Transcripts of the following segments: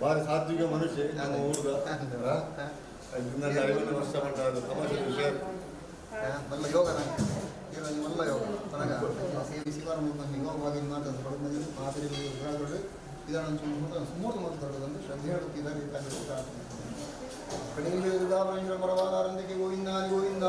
వారి సాత్విక మనిషి ఊరుగా ఐదున్నర వస్తామంటారు తమాషా విషయాలు మళ్ళీ యోగా మళ్ళీ యోగా త్వరగా శివారం యోగವಾಗಿ ಮಾಡ್ತಾರೆ ಪಡೆದ ಮಾದರಿ ವಿಭಾಗಗಳು ಇದನ್ನು ಸುಮೂರ್ತ ಮಾತಾಡೋದಂದ್ರೆ ಶ್ರದ್ಧೆಗಳು ಇದರ ಪ್ರಾರ್ಥನೆ ಕಡೆಯಲ್ಲಿ ವಿಧಾನ ಪರವಾದಾರಂದಿಗೆ ಗೋವಿಂದ ಗೋವಿಂದ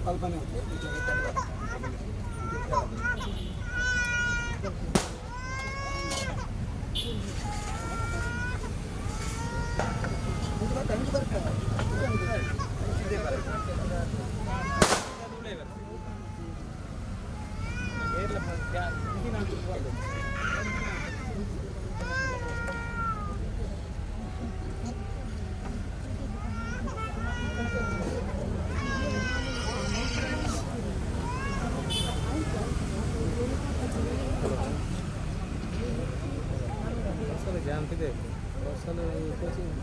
कल्पना ಇದೆ ವರ್ಷದ ಕೋಚಿಂಗ್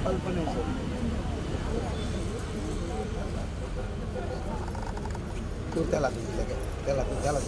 कल्पना तू त्याला त्याला त्याला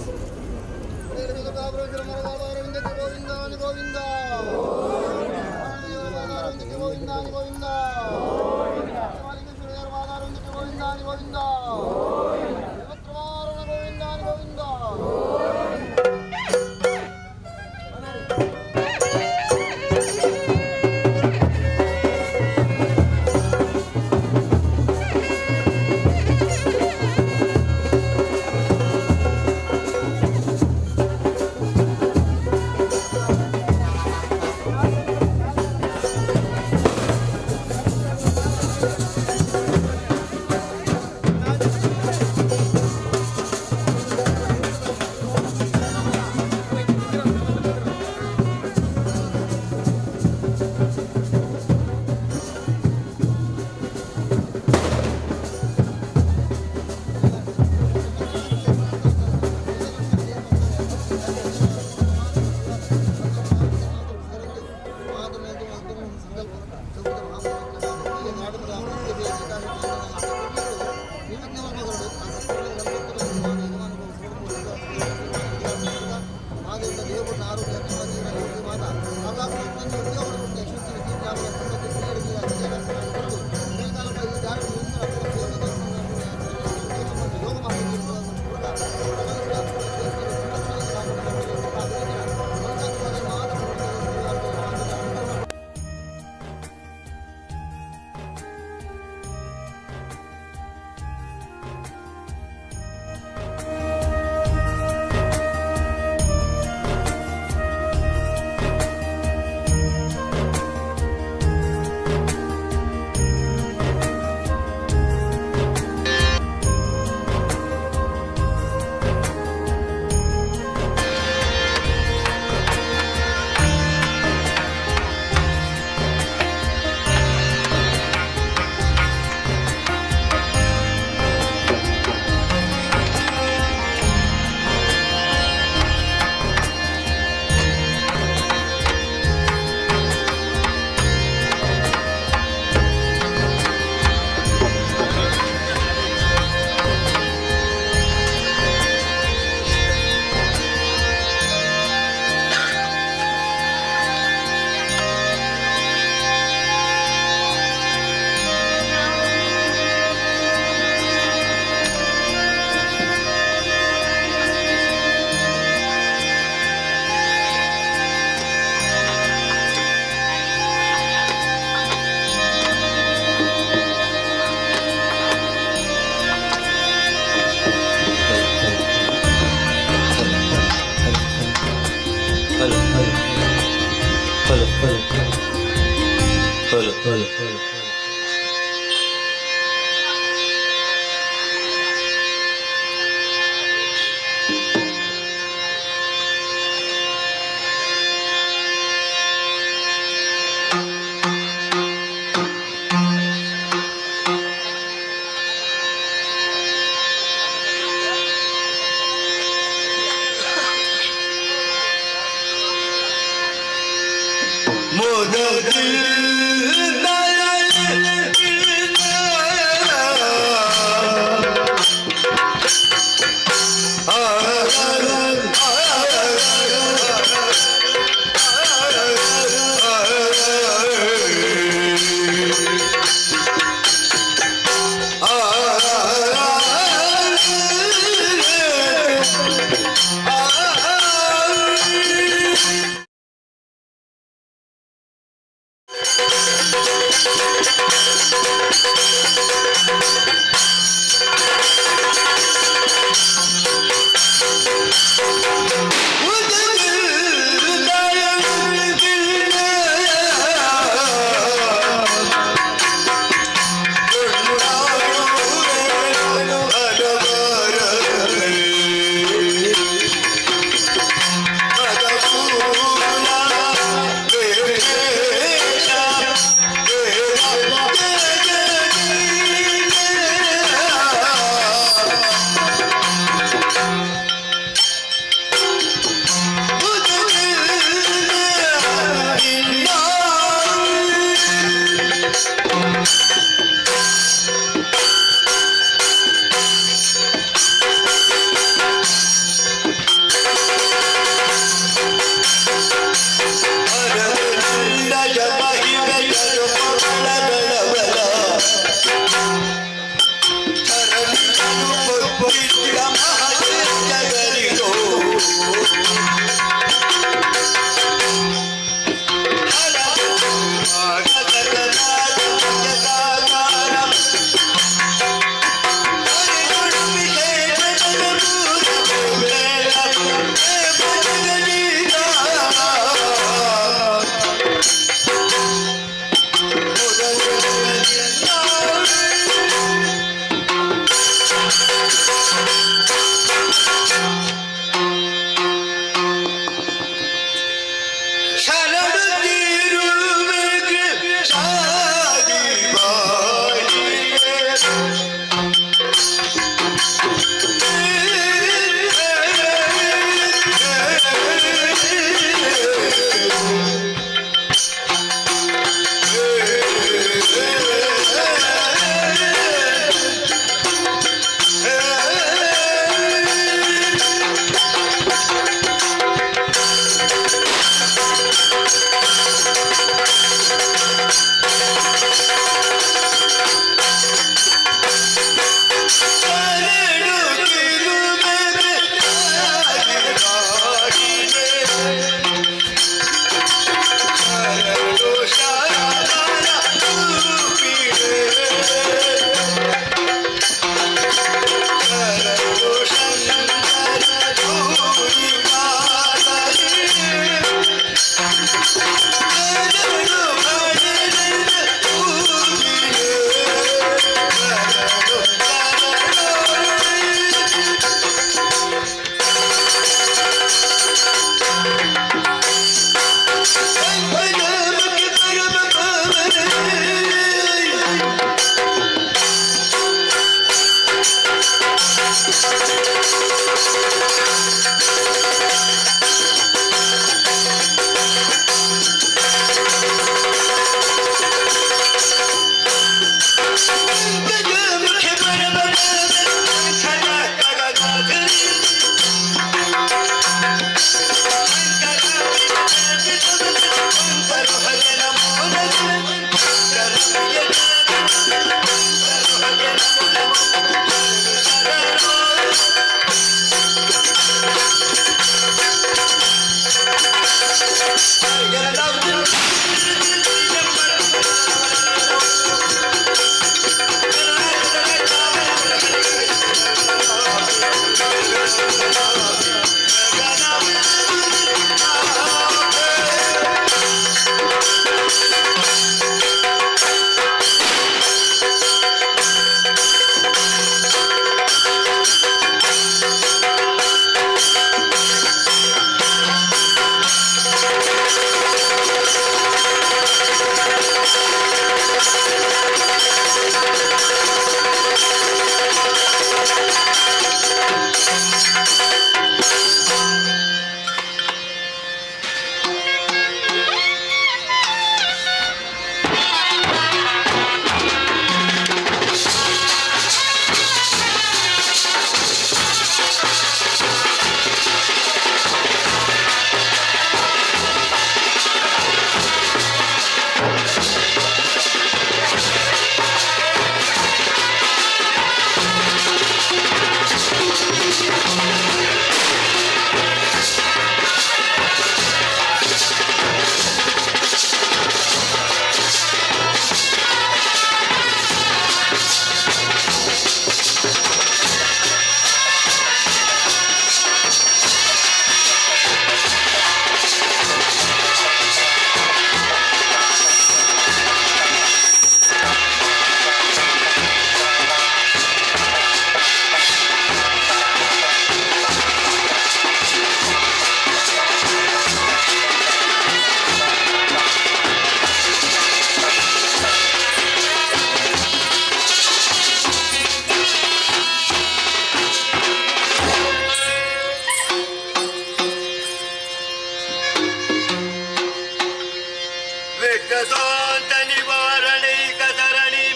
जगदोन्त निवारणैकधरणि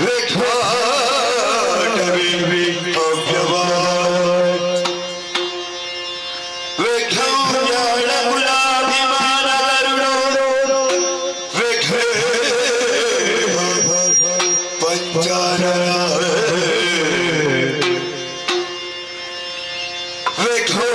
विख्यातवी अव्यवात् विख्यां ज्ञानकुलाभिमानकरुणो विखे पंचानना विखो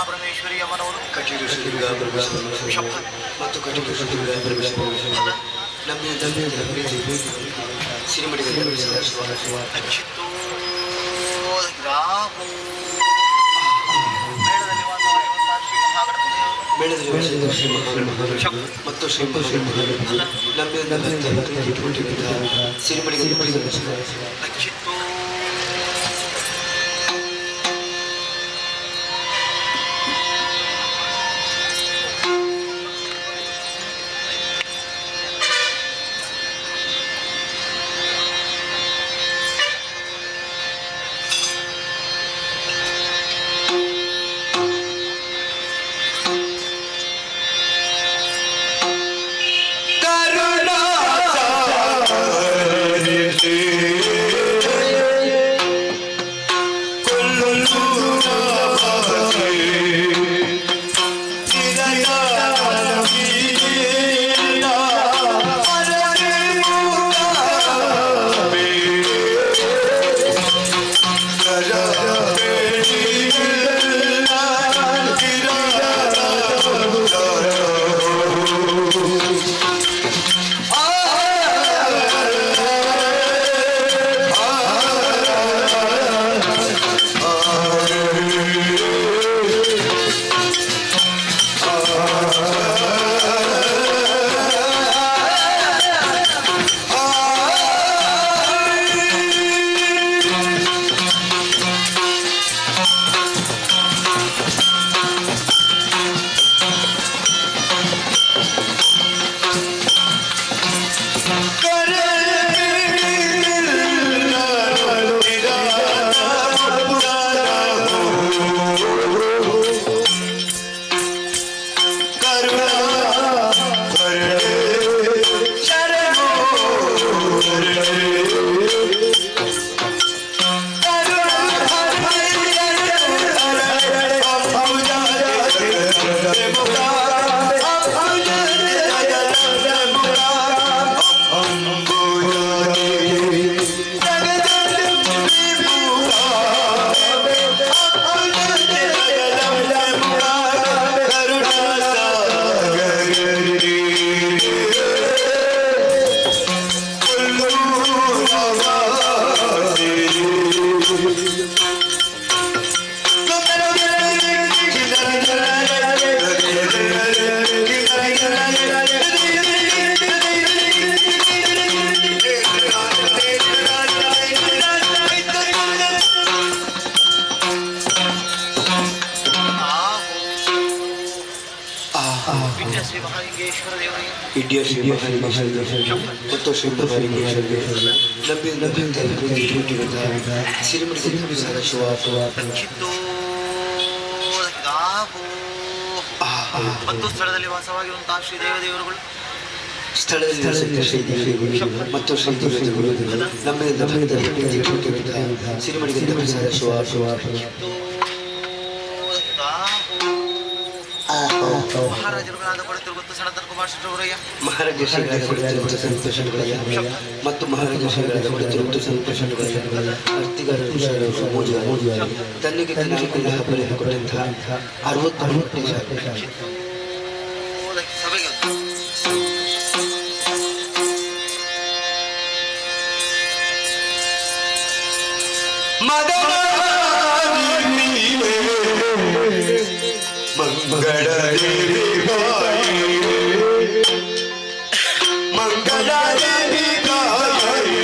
ಪರಮೇಶ್ವರಿ ಅಮ್ಮನವರು ಕಟೀಲು ಶ್ರೀ ದುರ್ಗಾ ಪರಮೇಶ್ವರಿ ಶಬ್ದ ಮತ್ತು ಕಟೀಲು ಶ್ರೀ ದುರ್ಗಾ ಪರಮೇಶ್ವರಿ ನಮ್ಮ ಸಿರಿಮಡಿಗೆ ಅಚ್ಚಿತ್ತು ರಾಮು ಮೇಳದಲ್ಲಿ ವಾಸವಾಗಿರುವಂತಹ ಶ್ರೀ ಮಹಾಗಣಪತಿ ಮೇಳದಲ್ಲಿ ಶ್ರೀ ಮಹಾಗಣಪತಿ ಮತ್ತು ಶ್ರೀ ನಮ್ಮ ಸಿರಿಮಡಿಗೆ ಅಚ್ಚಿತ್ತು ಶ್ರೀ ಮಹಾಲಿಂಗೇಶ್ವರ ದೇವರಿಗೆ ಇಡಿಯ ಶ್ರೀ ಮಹಾಲಿಂಗೇಶ್ವರ ಮತ್ತು ಶ್ರೀ ಮಹಾಲಿಂಗೇಶ್ವರ ಸಿರಿಮಡಿ ಶಿವ ಅಚ್ಚಿತ್ತು ರಾಮು ಮತ್ತು ಸ್ಥಳದಲ್ಲಿ ವಾಸವಾಗಿರುವಂತಹ ಶ್ರೀ ದೇವದೇವರುಗಳು ಸ್ಥಳದಲ್ಲಿ ಶ್ರೀದೇವಿಗಳು ಮತ್ತು ಶ್ರೀ ದೇವತೆಗಳು ನಮ್ಮ ಸಿರಿಮಡಿಗೆ ಶಿವ ಮಹಾರಾಜರುಗಳಾದ ಕೊಡುತ್ತಿರುವುದು ಸನಾತನ ಕುಮಾರ್ ಶೆಟ್ಟರವರಯ್ಯ ಮಹಾರಾಜ ಶ್ರೀಗಳಾದ ಸಂತೋಷಗಳಯ್ಯ ಮತ್ತು ಮಹಾರಾಜ ಶ್ರೀಗಳಾದ ಕೊಡುತ್ತಿರುವುದು ಸಂತೋಷಗಳಯ್ಯ ಅರ್ತಿಗಾರರು ಮೋಜುಗಾರ ತನ್ನಿಗೆ ತನ್ನ ಹಬ್ಬ ಕೊಟ್ಟಂತಹ 60 ಸಭೆಗೆ ಮಂಗಳ ದೇವಿ ಬಾಯಿ ಮಂಗಳ ದೇವಿ ಬಾಯಿ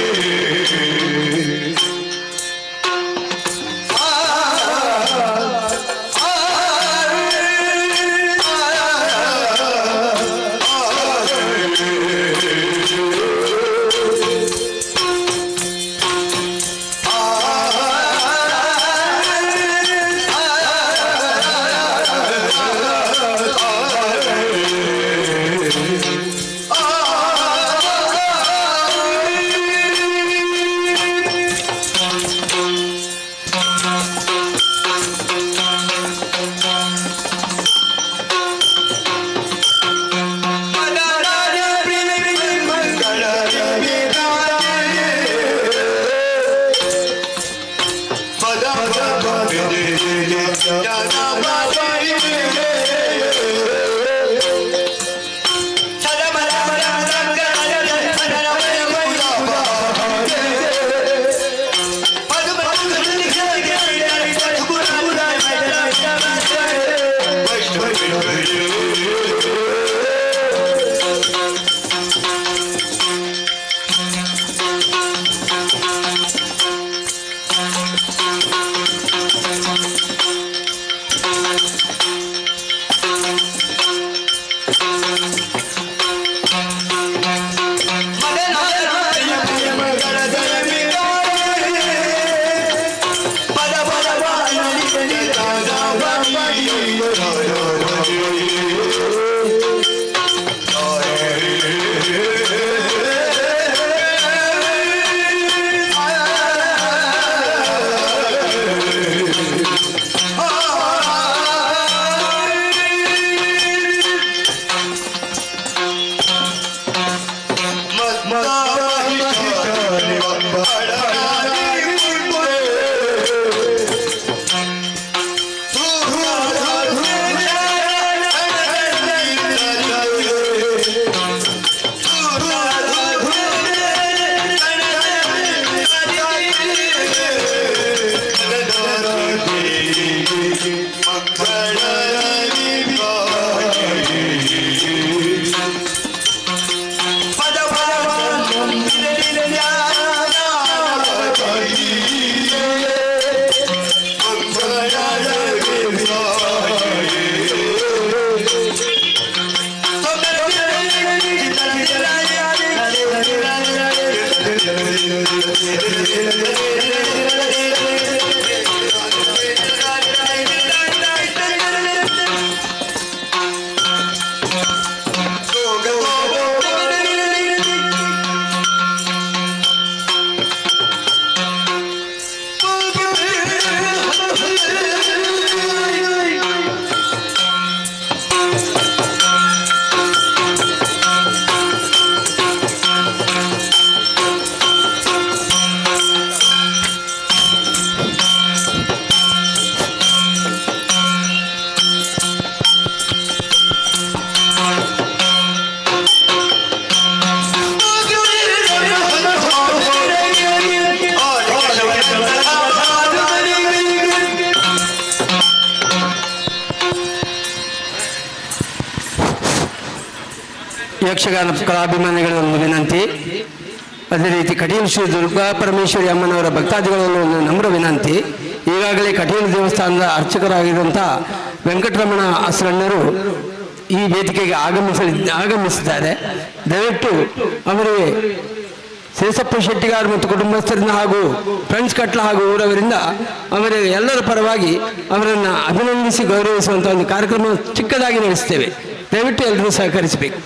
ಯಕ್ಷಗಾನ ಕಲಾಭಿಮಾನಿಗಳ ಒಂದು ವಿನಂತಿ, ಅದೇ ರೀತಿ ಕಟೀಲು ಶ್ರೀ ದುರ್ಗಾ ಪರಮೇಶ್ವರಿ ಅಮ್ಮನವರ ಭಕ್ತಾದಿಗಳಲ್ಲಿ ಒಂದು ನಮ್ರ ವಿನಂತಿ. ಈಗಾಗಲೇ ಕಟೀಲು ದೇವಸ್ಥಾನದ ಅರ್ಚಕರಾಗಿರುವಂಥ ವೆಂಕಟರಮಣ ಅಸರಣ್ಣರು ಈ ವೇದಿಕೆಗೆ ಆಗಮಿಸಿದ್ದಾರೆ. ದಯವಿಟ್ಟು ಅವರಿಗೆ ಶೇಷಪ್ಪ ಶೆಟ್ಟಿಗಾರ್ ಮತ್ತು ಕುಟುಂಬಸ್ಥರಿಂದ ಹಾಗೂ ಫ್ರೆಂಡ್ಸ್ ಕಟ್ಲ ಹಾಗೂ ಊರವರಿಂದ ಅವರ ಎಲ್ಲರ ಪರವಾಗಿ ಅವರನ್ನು ಅಭಿನಂದಿಸಿ ಗೌರವಿಸುವಂಥ ಒಂದು ಕಾರ್ಯಕ್ರಮ ಚಿಕ್ಕದಾಗಿ ನಡೆಸ್ತೇವೆ. ದಯವಿಟ್ಟು ಎಲ್ಲರೂ ಸಹಕರಿಸಬೇಕು.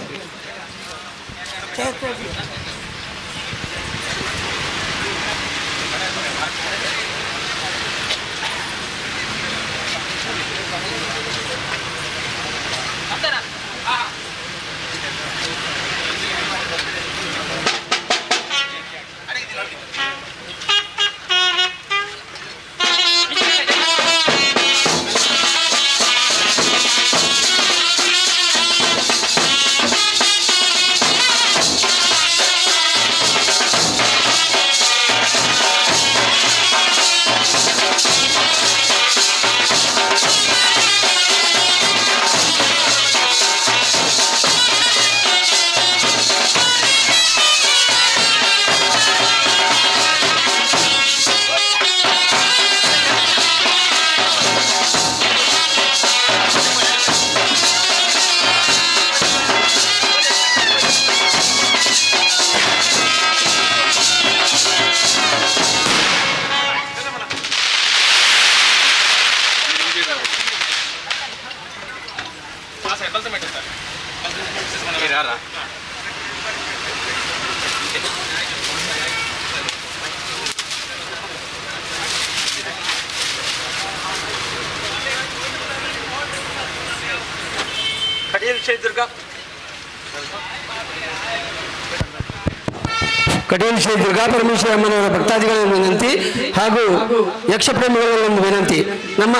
ಕಡಿಯಲ್ ಶ್ರೀ ದುರ್ಗಾ ಕಟೀಲು ಶ್ರೀ ದುರ್ಗಾ ಪರಮೇಶ್ವರಿ ಅಮ್ಮನವರ ಭಕ್ತಾದಿಗಳ ವಿನಂತಿ ಹಾಗೂ ಯಕ್ಷಪ್ರೇಮಿಗಳ ಒಂದು ವಿನಂತಿ. ನಮ್ಮ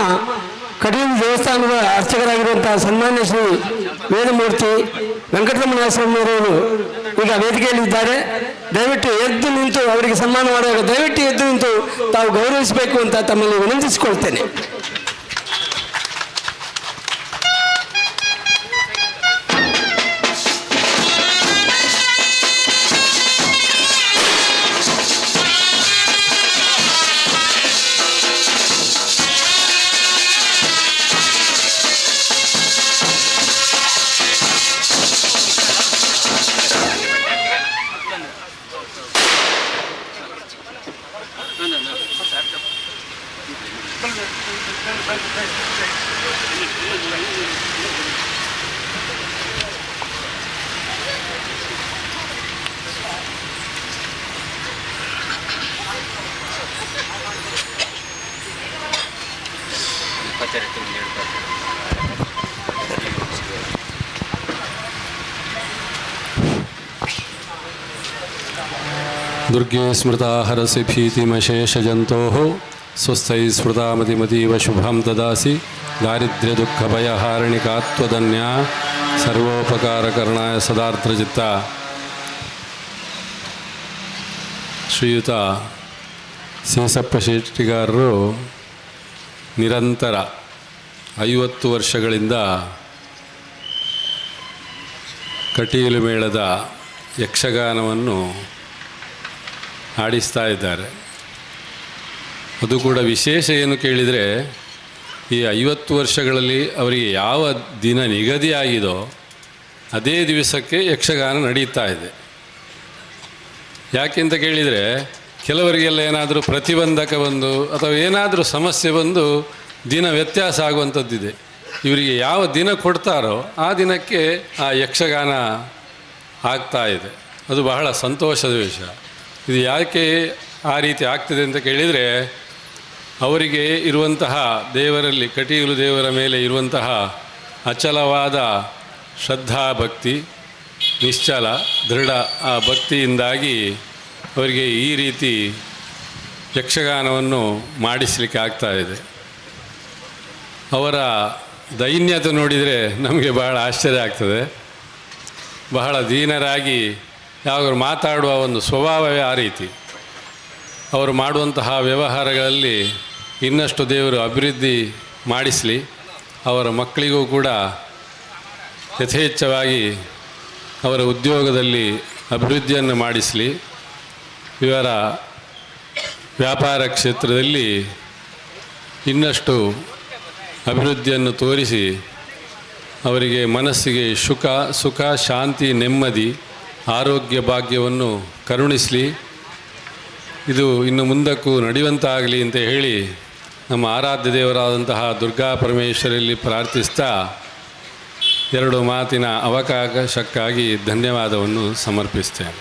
ಕಟೀಲು ದೇವಸ್ಥಾನದ ಅರ್ಚಕರಾಗಿರುವಂತಹ ಸನ್ಮಾನ್ಯ ಶ್ರೀ ವೇದಮೂರ್ತಿ ವೆಂಕಟರಮಣ ಸ್ವಾಮಿಯವರು ಈಗ ವೇದಿಕೆಯಲ್ಲಿದ್ದಾರೆ. ದಯವಿಟ್ಟು ಎದ್ದು ನಿಂತು ಅವರಿಗೆ ಸನ್ಮಾನ ಮಾಡುವಾಗ ದಯವಿಟ್ಟು ಎದ್ದು ನಿಂತು ತಾವು ಗೌರವಿಸಬೇಕು ಅಂತ ತಮ್ಮಲ್ಲಿ ವಿನಂತಿಸಿಕೊಳ್ತೇನೆ. दुर्गे स्मृता हरसि भीतिमशेषजन्तोः स्वस्थै स्मृता मतिमतीव शुभं ददासि दारिद्र्यदुःखभयहारिणिका त्वदन्या सर्वोपकारकरणाय सदार्द्रचित्ता. ಶ್ರೀಯುತ ಸೇಸಪ್ಪ ಶೆಟ್ಟಿಗಾರರು ನಿರಂತರ 50 ವರ್ಷಗಳಿಂದ ಕಟೀಲು ಮೇಳದ ಯಕ್ಷಗಾನವನ್ನು ಹಾಡಿಸ್ತಾ ಇದ್ದಾರೆ. ಅದು ಕೂಡ ವಿಶೇಷ ಏನು ಕೇಳಿದರೆ, ಈ 50 ವರ್ಷಗಳಲ್ಲಿ ಅವರಿಗೆ ಯಾವ ದಿನ ನಿಗದಿಯಾಗಿದೋ ಅದೇ ದಿವಸಕ್ಕೆ ಯಕ್ಷಗಾನ ನಡೀತಾ ಇದೆ. ಯಾಕೆಂತ ಕೇಳಿದರೆ, ಕೆಲವರಿಗೆಲ್ಲ ಏನಾದರೂ ಪ್ರತಿಬಂಧಕ ಬಂದು ಅಥವಾ ಏನಾದರೂ ಸಮಸ್ಯೆ ಬಂದು ದಿನ ವ್ಯತ್ಯಾಸ ಆಗುವಂಥದ್ದಿದೆ. ಇವರಿಗೆ ಯಾವ ದಿನ ಕೊಡ್ತಾರೋ ಆ ದಿನಕ್ಕೆ ಆ ಯಕ್ಷಗಾನ ಆಗ್ತಾ ಇದೆ. ಅದು ಬಹಳ ಸಂತೋಷದ ವಿಷಯ. ಇದು ಯಾಕೆ ಆ ರೀತಿ ಆಗ್ತದೆ ಅಂತ ಕೇಳಿದರೆ, ಅವರಿಗೆ ಇರುವಂತಹ ದೇವರಲ್ಲಿ, ಕಟೀಲು ದೇವರ ಮೇಲೆ ಇರುವಂತಹ ಅಚಲವಾದ ಶ್ರದ್ಧಾಭಕ್ತಿ, ನಿಶ್ಚಲ ದೃಢ ಆ ಭಕ್ತಿಯಿಂದಾಗಿ ಅವರಿಗೆ ಈ ರೀತಿ ಯಕ್ಷಗಾನವನ್ನು ಮಾಡಿಸಲಿಕ್ಕೆ ಆಗ್ತಾ ಇದೆ. ಅವರ ದೈನ್ಯತೆ ನೋಡಿದರೆ ನಮಗೆ ಬಹಳ ಆಶ್ಚರ್ಯ ಆಗ್ತದೆ. ಬಹಳ ದೀನರಾಗಿ ಯಾವಾಗ ಮಾತಾಡುವ ಒಂದು ಸ್ವಭಾವವೇ ಆ ರೀತಿ. ಅವರು ಮಾಡುವಂತಹ ವ್ಯವಹಾರಗಳಲ್ಲಿ ಇನ್ನಷ್ಟು ದೇವರು ಅಭಿವೃದ್ಧಿ ಮಾಡಿಸಲಿ, ಅವರ ಮಕ್ಕಳಿಗೂ ಕೂಡ ಯಥೇಚ್ಛವಾಗಿ ಅವರ ಉದ್ಯೋಗದಲ್ಲಿ ಅಭಿವೃದ್ಧಿಯನ್ನು ಮಾಡಿಸಲಿ, ಇವರ ವ್ಯಾಪಾರ ಕ್ಷೇತ್ರದಲ್ಲಿ ಇನ್ನಷ್ಟು ಅಭಿವೃದ್ಧಿಯನ್ನು ತೋರಿಸಿ ಅವರಿಗೆ ಮನಸ್ಸಿಗೆ ಸುಖ ಶಾಂತಿ ನೆಮ್ಮದಿ ಆರೋಗ್ಯ ಭಾಗ್ಯವನ್ನು ಕರುಣಿಸಲಿ. ಇದು ಇನ್ನು ಮುಂದಕ್ಕೂ ನಡೆಯುವಂತಾಗಲಿ ಅಂತ ಹೇಳಿ ನಮ್ಮ ಆರಾಧ್ಯ ದೇವರಾದಂತಹ ದುರ್ಗಾ ಪರಮೇಶ್ವರಿಯಲ್ಲಿ ಪ್ರಾರ್ಥಿಸ್ತಾ 2 ಮಾತಿನ ಅವಕಾಶಕ್ಕಾಗಿ ಧನ್ಯವಾದವನ್ನು ಸಮರ್ಪಿಸ್ತೇನೆ.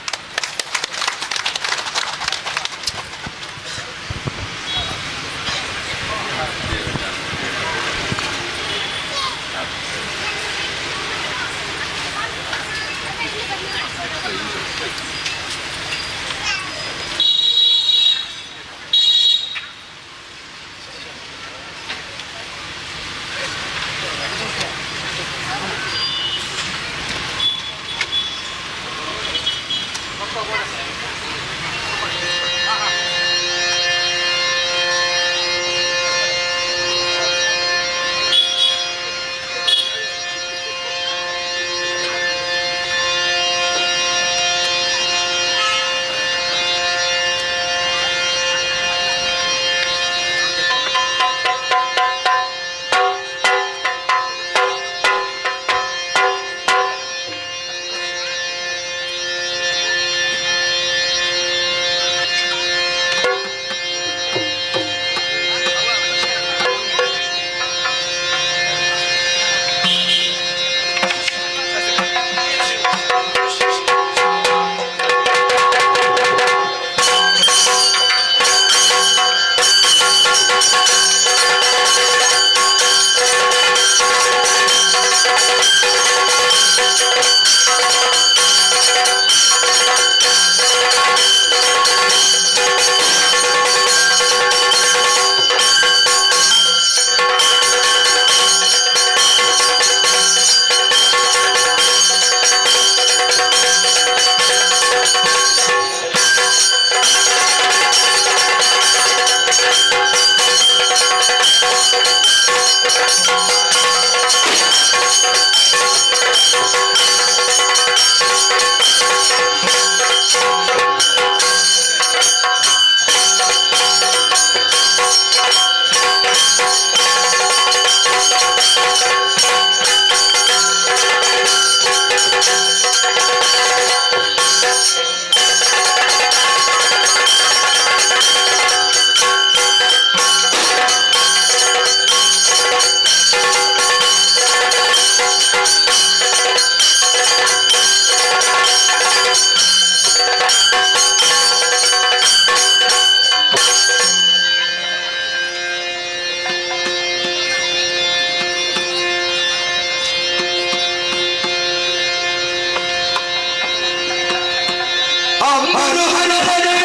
ಅಂಬರು ಹರಹರೆ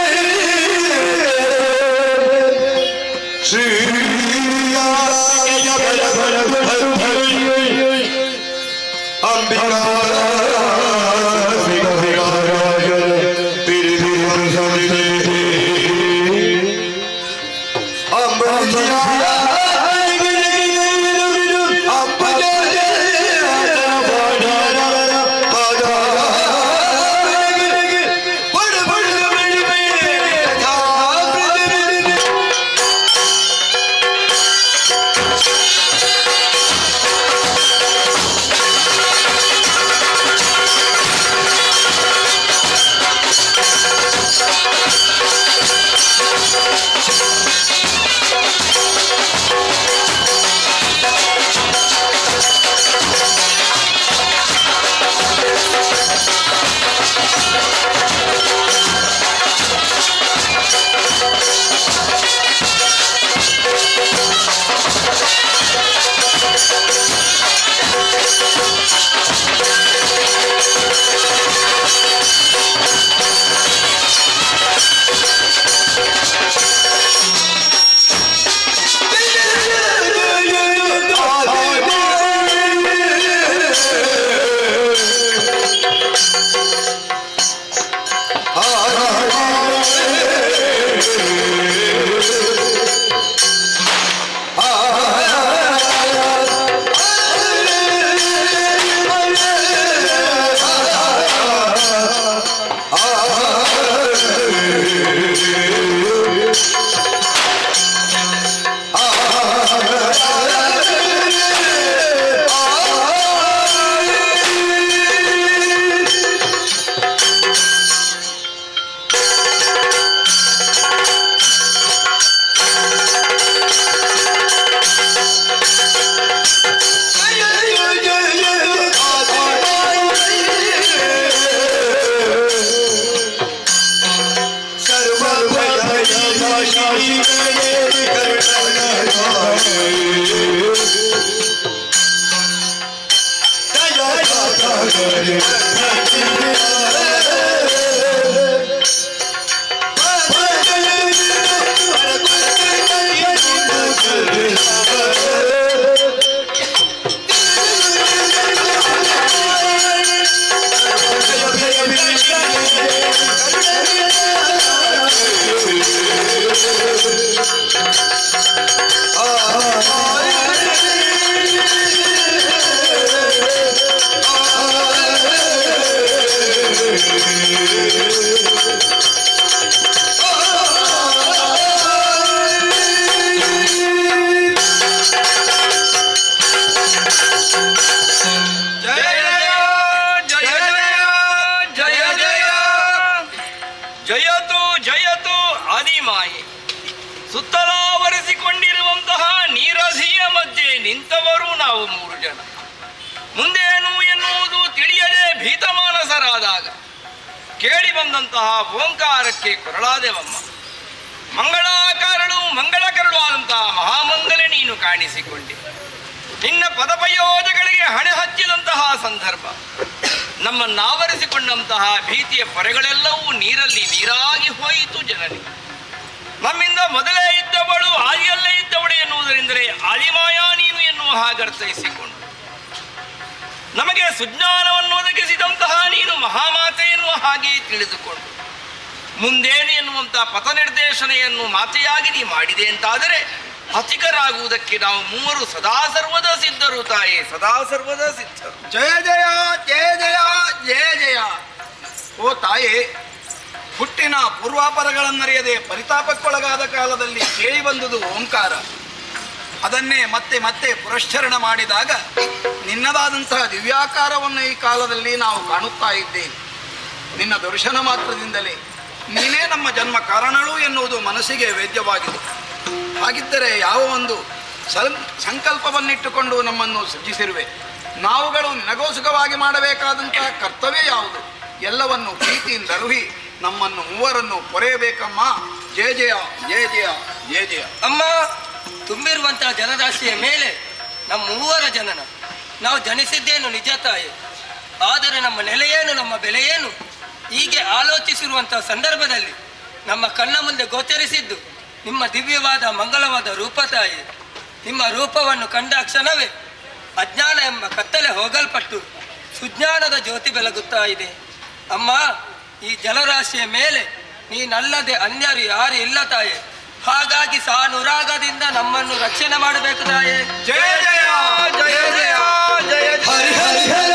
ಶ್ರೀಯಾಯ ಬಲ ಬಲ ಅಂಬಿಕಾ ಜಯತು ಜಯತು ಆದಿಮಾಯೆ. ಸುತ್ತಲಾವರಿಸಿಕೊಂಡಿರುವಂತಹ ನೀರಸಿಯ ಮಧ್ಯೆ ನಿಂತವರು ನಾವು 3 ಜನ. ಮುಂದೇನು ಎನ್ನುವುದು ತಿಳಿಯದೆ ಭೀತಮಾನಸರಾದಾಗ ಕೇಳಿ ಬಂದಂತಹ ಓಂಕಾರಕ್ಕೆ ಕೊರಳಾದೆವಮ್ಮ. ಮಂಗಳಾಕಾರಳು ಮಂಗಳಕರಳು ಆದಂತಹ ಮಹಾಮಂಗಲೆ ನೀನು ಕಾಣಿಸಿಕೊಂಡೆ. ನಿನ್ನ ಪದಪಯೋಜಗಳಿಗೆ ಹಣೆ ಹಚ್ಚಿದಂತಹ ಸಂದರ್ಭ, ನಮ್ಮನ್ನಾವರಿಸಿಕೊಂಡಂತಹ ಭೀತಿಯ ಪೊರೆಗಳೆಲ್ಲವೂ ನೀರಲ್ಲಿ ನೀರಾಗಿ ಹೋಯಿತು. ಜನನಿ ನಮ್ಮಿಂದ ಮೊದಲೇ ಇದ್ದವಳು ಆದಿಯಲ್ಲೇ ಇದ್ದವಳು ಎನ್ನುವುದರಿಂದಲೇ ಆದಿಮಾಯಾ ನೀನು ಎನ್ನುವ ಹಾಗರ್ಥೈಸಿಕೊಂಡು ನಮಗೆ ಸುಜ್ಞಾನವನ್ನು ಒದಗಿಸಿದಂತಹ ನೀನು ಮಹಾಮಾತೆ ಎನ್ನುವ ಹಾಗೆ ತಿಳಿದುಕೊಂಡು ಮುಂದೇನು ಎನ್ನುವಂತಹ ಪಥ ನಿರ್ದೇಶನೆಯನ್ನು ಮಾತೆಯಾಗಿ ನೀ ಮಾಡಿದೆ ಅಂತಾದರೆ ಹತಿಕರಾಗುವುದಕ್ಕೆ ನಾವು 3 ಸದಾ ಸರ್ವದ ಸಿದ್ಧರು ತಾಯೇ, ಸದಾ ಸರ್ವದ ಸಿದ್ಧರು. ಜಯ ಜಯ ಜಯ ಜಯ ಜಯ ಜಯ. ಓ ತಾಯೇ, ಹುಟ್ಟಿನ ಪೂರ್ವಾಪರಗಳನ್ನರಿಯದೆ ಪರಿತಾಪಕ್ಕೊಳಗಾದ ಕಾಲದಲ್ಲಿ ಕೇಳಿ ಬಂದುದು ಓಂಕಾರ. ಅದನ್ನೇ ಮತ್ತೆ ಮತ್ತೆ ಪುರಶ್ಚರಣ ಮಾಡಿದಾಗ ನಿನ್ನದಾದಂತಹ ದಿವ್ಯಾಕಾರವನ್ನು ಈ ಕಾಲದಲ್ಲಿ ನಾವು ಕಾಣುತ್ತಾ ಇದ್ದೇವೆ. ನಿನ್ನ ದರ್ಶನ ಮಾತ್ರದಿಂದಲೇ ನೀನೇ ನಮ್ಮ ಜನ್ಮ ಕಾರಣಳು ಎನ್ನುವುದು ಮನಸ್ಸಿಗೆ ವೇದ್ಯವಾಗಿದೆ. ಹಾಗಿದ್ದರೆ ಯಾವ ಒಂದು ಸಂಕಲ್ಪವನ್ನಿಟ್ಟುಕೊಂಡು ನಮ್ಮನ್ನು ಸೃಜಿಸಿರುವೆ? ನಾವುಗಳು ನಿನಗೋಸುಕವಾಗಿ ಮಾಡಬೇಕಾದಂತಹ ಕರ್ತವ್ಯ ಯಾವುದು? ಎಲ್ಲವನ್ನು ಪ್ರೀತಿಯಿಂದ ಅರುಹಿ ನಮ್ಮನ್ನು 3ರನ್ನು ಪೊರೆಯಬೇಕಮ್ಮ. ಜಯ ಜಯ ಜಯ ಜಯ ಜಯ ಜಯ. ಅಮ್ಮ, ತುಂಬಿರುವಂತಹ ಜನರಾಶಿಯ ಮೇಲೆ ನಮ್ಮ 3ರ ಜನನ. ನಾವು ಜನಿಸಿದ್ದೇನು ನಿಜ ತಾಯಿ, ಆದರೆ ನಮ್ಮ ನೆಲೆಯೇನು, ನಮ್ಮ ಬೆಲೆಯೇನು ಹೀಗೆ ಆಲೋಚಿಸಿರುವಂತಹ ಸಂದರ್ಭದಲ್ಲಿ ನಮ್ಮ ಕಣ್ಣ ಮುಂದೆ ಗೋಚರಿಸಿದ್ದು ನಿಮ್ಮ ದಿವ್ಯವಾದ ಮಂಗಲವಾದ ರೂಪ ತಾಯಿ. ನಿಮ್ಮ ರೂಪವನ್ನು ಕಂಡ ಕ್ಷಣವೇ ಅಜ್ಞಾನ ಎಂಬ ಕತ್ತಲೆ ಹೋಗಲ್ಪಟ್ಟು ಸುಜ್ಞಾನದ ಜ್ಯೋತಿ ಬೆಳಗುತ್ತಾ ಇದೆ. ಅಮ್ಮ, ಈ ಜಲರಾಶಿಯ ಮೇಲೆ ನೀನಲ್ಲದೆ ಅನ್ಯರು ಯಾರು ಇಲ್ಲ ತಾಯೆ. ಹಾಗಾಗಿ ಸಾನುರಾಗದಿಂದ ನಮ್ಮನ್ನು ರಕ್ಷಣೆ ಮಾಡಬೇಕು ತಾಯೆ. ಜಯ ಜಯ ಜಯ ಜಯ ಜಯ ಹರಿ ಜಯ. ಹರಿ ಹರ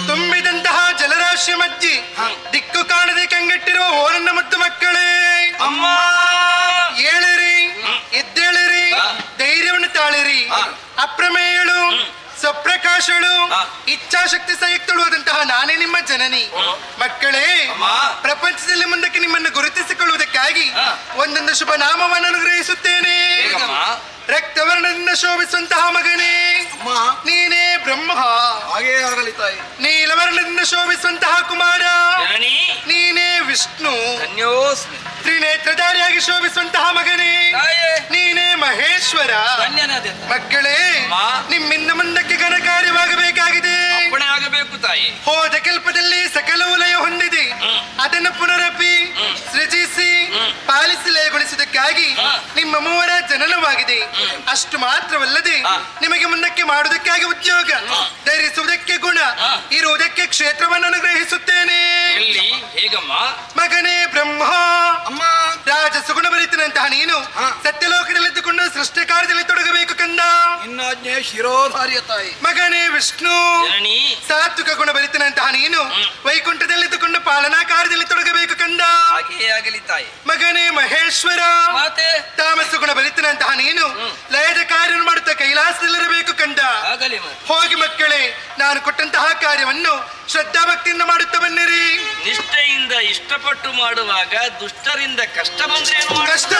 ತುಂಬಿದಂತಹ ಜಲರಾಶಿ ಮಧ್ಯೆ ದಿಕ್ಕು ಕಾಣದೆ ಕಂಗೆಟ್ಟಿರುವ ಓರನ್ನ ಮತ್ತು ಮಕ್ಕಳೇ, ಅಮ್ಮ ಏಳಿರಿ, ಎದ್ದೇಳಿರಿ, ಧೈರ್ಯವನ್ನು ತಾಳಿರಿ. ಅಪ್ರಮೇಯಳು, ಸ್ವಪ್ರಕಾಶಳು, ಇಚ್ಛಾಶಕ್ತಿ ಸಂಯುಕ್ತಳುವಾದಂತಹ ನಾನೇ ನಿಮ್ಮ ಜನನಿ. ಮಕ್ಕಳೇ, ಪ್ರಪಂಚದಲ್ಲಿ ಮುಂದಕ್ಕೆ ನಿಮ್ಮನ್ನು ಗುರುತಿಸಿಕೊಳ್ಳುವುದಕ್ಕಾಗಿ ಒಂದೊಂದು ಶುಭ ನಾಮವನ್ನು ಅನುಗ್ರಹಿಸುತ್ತೇನೆ. ರಕ್ತವರ್ಣದಿಂದ ಶೋಭಿಸುವಂತಹ ಮಗನೇ, ನೀನೇ ಬ್ರಹ್ಮ. ಹಾಗೇ ಆಗಲಿ ತಾಯಿ. ನೀಲವರ್ಣದಿಂದ ಶೋಭಿಸುವಂತಹ ಕುಮಾರ, ಜನನಿ ನೀನೇ ವಿಷ್ಣು. ಧನ್ಯೋಸ್ಮಿ. ತ್ರಿನೇತ್ರಧಾರಿಯಾಗಿ ಶೋಭಿಸುವಂತಹ ಮಗನೇ, ತಾಯೇ, ನೀನೇ ಮಹೇಶ್ವರ. ಧನ್ಯನಾದೆ. ಮಕ್ಕಳೇ, ನಿಮ್ಮಿಂದ ಮುಂದಕ್ಕೆ ಘನಕಾರ್ಯವಾಗಬೇಕಾಗಿದೆ. ಅಪ್ಪಣೆ ಆಗಬೇಕು ತಾಯಿ. ಹೋದ ಕಲ್ಪದಲ್ಲಿ ಸಕಲವು ಲಯ ಹೊಂದಿದೆ. ಅದನ್ನು ಪುನರಪಿ ಸೃಜಿಸಿ ಪಾಲಿಸಿ ಲಯಗೊಳಿಸುವುದಕ್ಕಾಗಿ ನಿಮ್ಮ ಮೂವರ ಜನನವಾಗಿದೆ. ಅಷ್ಟು ಮಾತ್ರವಲ್ಲದೆ ನಿಮಗೆ ಮುಂದಕ್ಕೆ ಮಾಡುವುದಕ್ಕಾಗಿ ಉದ್ಯೋಗ, ಧರಿಸುವುದಕ್ಕೆ ಗುಣ, ಇರುವುದಕ್ಕೆ ಕ್ಷೇತ್ರವನ್ನು ಅನುಗ್ರಹಿಸುತ್ತೇನೆ. ಎಲ್ಲಿ ಹೇಗಮ್ಮ? ಮಗನೇ ಬ್ರಹ್ಮ, ಅಮ್ಮ, ರಾಜ ಸುಗುಣ ಬರಿತಿನಂತಹ ನೀನು ಸತ್ಯಲೋಕದಲ್ಲಿದ್ದುಕೊಂಡು ಸೃಷ್ಟಿ ಕಾರ್ಯದಲ್ಲಿ ತೊಡಗಬೇಕು ಕಂದ. ನಿನ್ನಾಜ್ಞೆ ಶಿರೋಧಾರ್ಯ ತಾಯಿ. ಮಗನೇ ವಿಷ್ಣು, ಜನನಿ ಸಾತ್ವಿಕ ಗುಣ ಬರಿತಿನಂತಹ ನೀನು ವೈಕುಂಠದಲ್ಲಿದ್ದುಕೊಂಡು ಪಾಲನಾ ಕಾರ್ಯದಲ್ಲಿ ತೊಡಗಬೇಕು ಕಂದ. ಹಾಗೆಯೇ ಆಗಲಿ ತಾಯಿ. ಮಗನೇ ಮಹೇಶ್ವರ, ಮಾತೆ, ತಾಮಸ ಗುಣ ಬರಿತಿನಂತಹ ನೀನು ಲಯದ ಕಾರ್ಯವನ್ನು ಮಾಡುತ್ತಾ ಕೈಲಾಸದಲ್ಲಿರಬೇಕು ಕಂದ. ಆಗಲಿ ಮಾತೆ. ಹೋಗಿ ಮಕ್ಕಳೇ, ನಾನು ಕೊಟ್ಟಂತಹ ಕಾರ್ಯವನ್ನು ಶ್ರದ್ಧಾಭಕ್ತಿಯಿಂದ ಮಾಡುತ್ತಾ ಬನ್ನಿರಿ. ನಿಷ್ಠೆಯಿಂದ ಇಷ್ಟಪಟ್ಟು ಮಾಡುವಾಗ ದುಷ್ಟರಿಂದ ಕಷ್ಟ ಬಂದ್ರೆ ಏನು ಮಾಡೋದು? ಕಷ್ಟ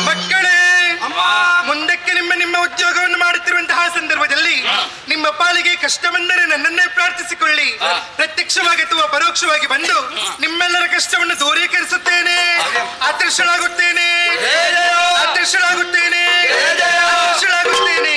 ಮಕ್ಕಳೇ, ಮುಂದಕ್ಕೆ ನಿಮ್ಮ ಉದ್ಯೋಗವನ್ನು ಮಾಡುತ್ತಿರುವಂತಹ ಸಂದರ್ಭದಲ್ಲಿ ನಿಮ್ಮ ಪಾಲಿಗೆ ಕಷ್ಟ ಬಂದರೆ ನನ್ನನ್ನೇ ಪ್ರಾರ್ಥಿಸಿಕೊಳ್ಳಿ. ಪ್ರತ್ಯಕ್ಷವಾಗಿ ಅಥವಾ ಪರೋಕ್ಷವಾಗಿ ಬಂದು ನಿಮ್ಮೆಲ್ಲರ ಕಷ್ಟವನ್ನು ದೂರೀಕರಿಸುತ್ತೇನೆ. ಅದೃಷ್ಟಳಾಗುತ್ತೇನೆ, ಅದೃಷ್ಟಳಾಗುತ್ತೇನೆ, ಅದೃಷ್ಟಳಾಗುತ್ತೇನೆ.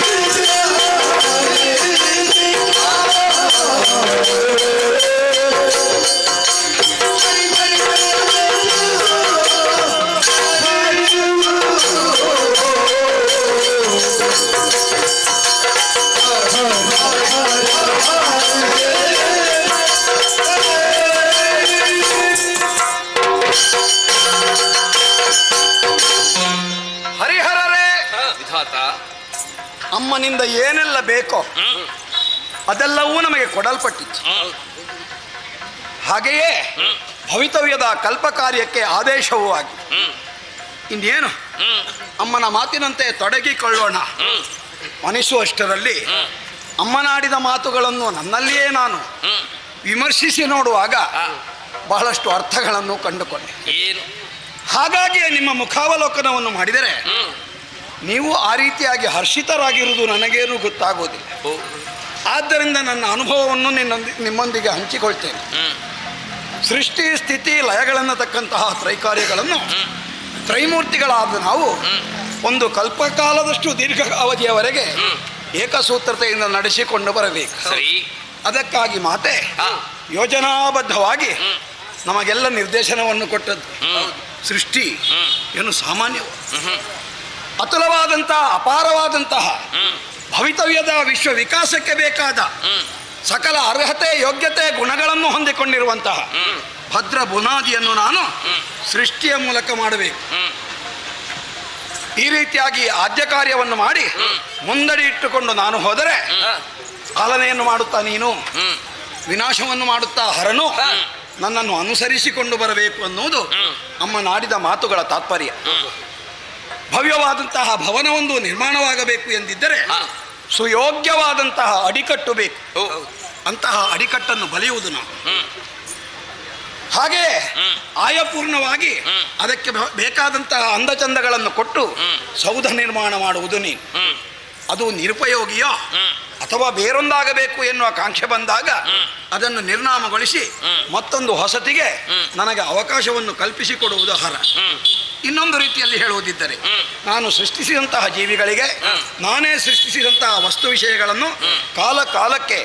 ಹರಿ ಅಮ್ಮನಿಂದ ಏನೆಲ್ಲ ಬೇಕೋ ಅದೆಲ್ಲವೂ ನಮಗೆ ಕೊಡಲ್ಪಟ್ಟಿತ್ತು. ಹಾಗೆಯೇ ಭವಿತವ್ಯದ ಕಲ್ಪ ಕಾರ್ಯಕ್ಕೆ ಆದೇಶವೂ ಆಗಿ ಇನ್ನೇನು ಅಮ್ಮನ ಮಾತಿನಂತೆ ತೊಡಗಿಕೊಳ್ಳೋಣ ಅನಿಸುವಷ್ಟರಲ್ಲಿ ಅಮ್ಮನಾಡಿದ ಮಾತುಗಳನ್ನು ನನ್ನಲ್ಲಿಯೇ ನಾನು ವಿಮರ್ಶಿಸಿ ನೋಡುವಾಗ ಬಹಳಷ್ಟು ಅರ್ಥಗಳನ್ನು ಕಂಡುಕೊಂಡೆ. ಏನು? ಹಾಗಾಗಿಯೇ ನಿಮ್ಮ ಮುಖಾವಲೋಕನವನ್ನು ಮಾಡಿದರೆ ನೀವು ಆ ರೀತಿಯಾಗಿ ಹರ್ಷಿತರಾಗಿರುವುದು ನನಗೇನು ಗೊತ್ತಾಗೋದಿಲ್ಲ. ಆದ್ದರಿಂದ ನನ್ನ ಅನುಭವವನ್ನು ನಿಮ್ಮೊಂದಿಗೆ ಹಂಚಿಕೊಳ್ತೇನೆ. ಸೃಷ್ಟಿ ಸ್ಥಿತಿ ಲಯಗಳನ್ನು ತಕ್ಕಂತಹ ತ್ರೈಕಾರ್ಯಗಳನ್ನು ತ್ರೈಮೂರ್ತಿಗಳಾದ ನಾವು ಒಂದು ಕಲ್ಪಕಾಲದಷ್ಟು ದೀರ್ಘ ಅವಧಿಯವರೆಗೆ ಏಕಸೂತ್ರತೆಯಿಂದ ನಡೆಸಿಕೊಂಡು ಬರಬೇಕು. ಸರಿ. ಅದಕ್ಕಾಗಿ ಮಾತೆ ಯೋಜನಾಬದ್ಧವಾಗಿ ನಮಗೆಲ್ಲ ನಿರ್ದೇಶನವನ್ನು ಕೊಟ್ಟದ್ದು. ಸೃಷ್ಟಿ ಏನು ಸಾಮಾನ್ಯವು, ಅತುಲವಾದಂತಹ ಅಪಾರವಾದಂತಹ ಭವಿತವ್ಯದ ವಿಶ್ವ ವಿಕಾಸಕ್ಕೆ ಬೇಕಾದ ಸಕಲ ಅರ್ಹತೆ ಯೋಗ್ಯತೆ ಗುಣಗಳನ್ನು ಹೊಂದಿಕೊಂಡಿರುವಂತಹ ಭದ್ರ ಬುನಾದಿಯನ್ನು ನಾನು ಸೃಷ್ಟಿಯ ಮೂಲಕ ಮಾಡಬೇಕು. ಈ ರೀತಿಯಾಗಿ ಆದ್ಯ ಕಾರ್ಯವನ್ನು ಮಾಡಿ ಮುಂದಡಿ ಇಟ್ಟುಕೊಂಡು ನಾನು ಹೋದರೆ ಪಾಲನೆಯನ್ನು ಮಾಡುತ್ತಾ ನೀನು, ವಿನಾಶವನ್ನು ಮಾಡುತ್ತಾ ಹರನು ನನ್ನನ್ನು ಅನುಸರಿಸಿಕೊಂಡು ಬರಬೇಕು ಅನ್ನುವುದು ಅಮ್ಮ ನಾಡಿದ ಮಾತುಗಳ ತಾತ್ಪರ್ಯ. ಭವ್ಯವಾದಂತಹ ಭವನವೊಂದು ನಿರ್ಮಾಣವಾಗಬೇಕು ಎಂದಿದ್ದರೆ ಸುಯೋಗ್ಯವಾದಂತಹ ಅಡಿಕಟ್ಟು ಬೇಕು. ಅಂತಹ ಅಡಿಕಟ್ಟನ್ನು ಬಲಿಯುವುದು ನಾವು. ಹಾಗೆಯೇ ಆಯಪೂರ್ಣವಾಗಿ ಅದಕ್ಕೆ ಬೇಕಾದಂತಹ ಅಂದಚಂದಗಳನ್ನು ಕೊಟ್ಟು ಸೌಧ ನಿರ್ಮಾಣ ಮಾಡುವುದು ನೀನು. ಅದು ನಿರುಪಯೋಗಿಯೋ ಅಥವಾ ಬೇರೊಂದಾಗಬೇಕು ಎನ್ನುವ ಕಾಂಕ್ಷೆ ಬಂದಾಗ ಅದನ್ನು ನಿರ್ನಾಮಗೊಳಿಸಿ ಮತ್ತೊಂದು ಹೊಸತಿಗೆ ನನಗೆ ಅವಕಾಶವನ್ನು ಕಲ್ಪಿಸಿಕೊಡುವುದು ಹರ. ಇನ್ನೊಂದು ರೀತಿಯಲ್ಲಿ ಹೇಳುವುದಿದ್ದರೆ ನಾನು ಸೃಷ್ಟಿಸಿದಂತಹ ಜೀವಿಗಳಿಗೆ ನಾನೇ ಸೃಷ್ಟಿಸಿದಂತಹ ವಸ್ತು ವಿಷಯಗಳನ್ನು ಕಾಲ ಕಾಲಕ್ಕೆ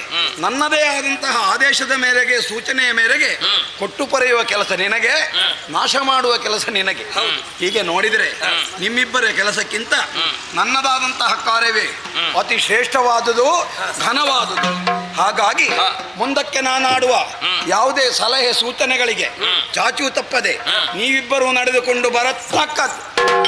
ನನ್ನದೇ ಆದಂತಹ ಆದೇಶದ ಮೇರೆಗೆ ಸೂಚನೆಯ ಮೇರೆಗೆ ಕೊಟ್ಟು ಪರೆಯುವ ಕೆಲಸ ನಿನಗೆ, ನಾಶ ಮಾಡುವ ಕೆಲಸ ನಿನಗೆ. ಹೀಗೆ ನೋಡಿದರೆ ನಿಮ್ಮಿಬ್ಬರ ಕೆಲಸಕ್ಕಿಂತ ನನ್ನದಾದಂತಹ ಕಾರ್ಯವೇ ಅತಿ ಶ್ರೇಷ್ಠವಾದುದು, ಘನವಾದುದು. ಹಾಗಾಗಿ ಮುಂದಕ್ಕೆ ನಾನಾಡುವ ಯಾವುದೇ ಸಲಹೆ ಸೂಚನೆಗಳಿಗೆ ಚಾಚು ತಪ್ಪದೆ ನೀವಿಬ್ಬರೂ ನಡೆದುಕೊಂಡು ಬರತಕ್ಕದ್ದು.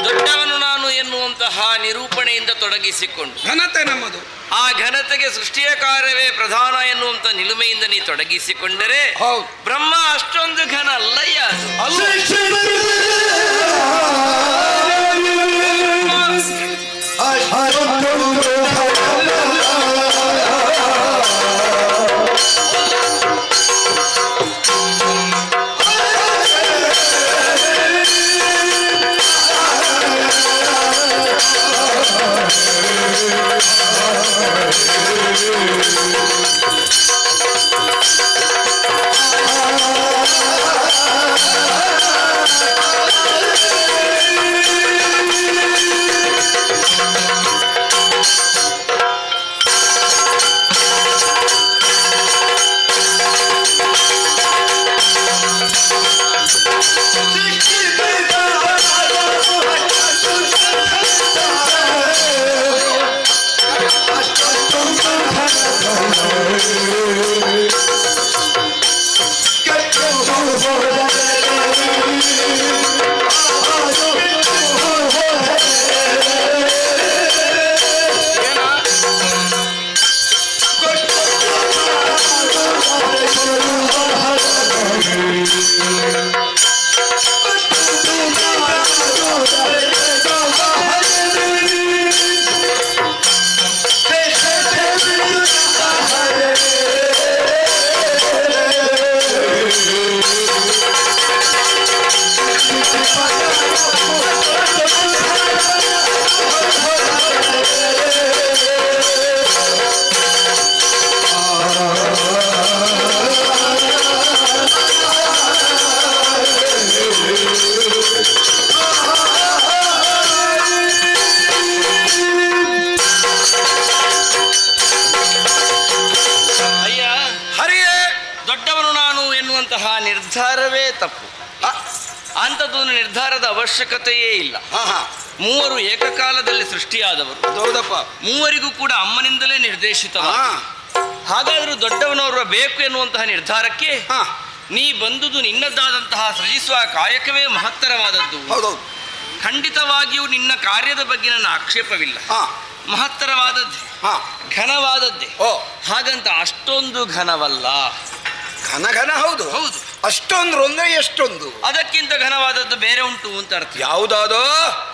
ದೊಡ್ಡವನು ನಾನು ಎನ್ನುವಂತಹ ನಿರೂಪಣೆಯಿಂದ ತೊಡಗಿಸಿಕೊಂಡು ಘನತೆ ನಮ್ಮದು. ಆ ಘನತೆಗೆ ಸೃಷ್ಟಿಯ ಕಾರ್ಯವೇ ಪ್ರಧಾನ ಎನ್ನುವಂತ ನಿಲುಮೆಯಿಂದ ನೀ ತೊಡಗಿಸಿಕೊಂಡರೆ ಹೌದು, ಬ್ರಹ್ಮ ಅಷ್ಟೊಂದು ಘನ ಅಲ್ಲಯ್ಯ. ಅದು ನಿರ್ಧಾರವೇ ತಪ್ಪು. ಅಂಥದ್ದೊಂದು ನಿರ್ಧಾರದ ಅವಶ್ಯಕತೆಯೇ ಇಲ್ಲ. ಮೂವರು ಏಕಕಾಲದಲ್ಲಿ ಸೃಷ್ಟಿಯಾದವರು. ಹೌದಪ್ಪ. ಮೂವರಿಗೂ ಕೂಡ ಅಮ್ಮನಿಂದಲೇ ನಿರ್ದೇಶಿತ. ಹಾಗಾದರೂ ದೊಡ್ಡವನವರು ಬೇಕು ಎನ್ನುವಂತಹ ನಿರ್ಧಾರಕ್ಕೆ ನೀ ಬಂದುದು ನಿನ್ನದಾದಂತಹ ಸೃಜಿಸುವ ಕಾಯಕವೇ ಮಹತ್ತರವಾದದ್ದು. ಹೌದೌದು. ಖಂಡಿತವಾಗಿಯೂ ನಿನ್ನ ಕಾರ್ಯದ ಬಗ್ಗೆ ನನ್ನ ಆಕ್ಷೇಪವಿಲ್ಲ. ಮಹತ್ತರವಾದದ್ದೇ, ಹಾ. ಘನವಾದದ್ದೇ. ಓ, ಹಾಗಂತ ಅಷ್ಟೊಂದು ಘನವಲ್ಲ. ಘನ ಘನ ಹೌದು. ಹೌದು. ಅಷ್ಟೊಂದು ಅಂದ್ರೆ ಎಷ್ಟೊಂದು? ಅದಕ್ಕಿಂತ ಘನವಾದದ್ದು ಬೇರೆ ಉಂಟು ಅಂತ ಅರ್ಥ. ಯಾವುದಾದೋ?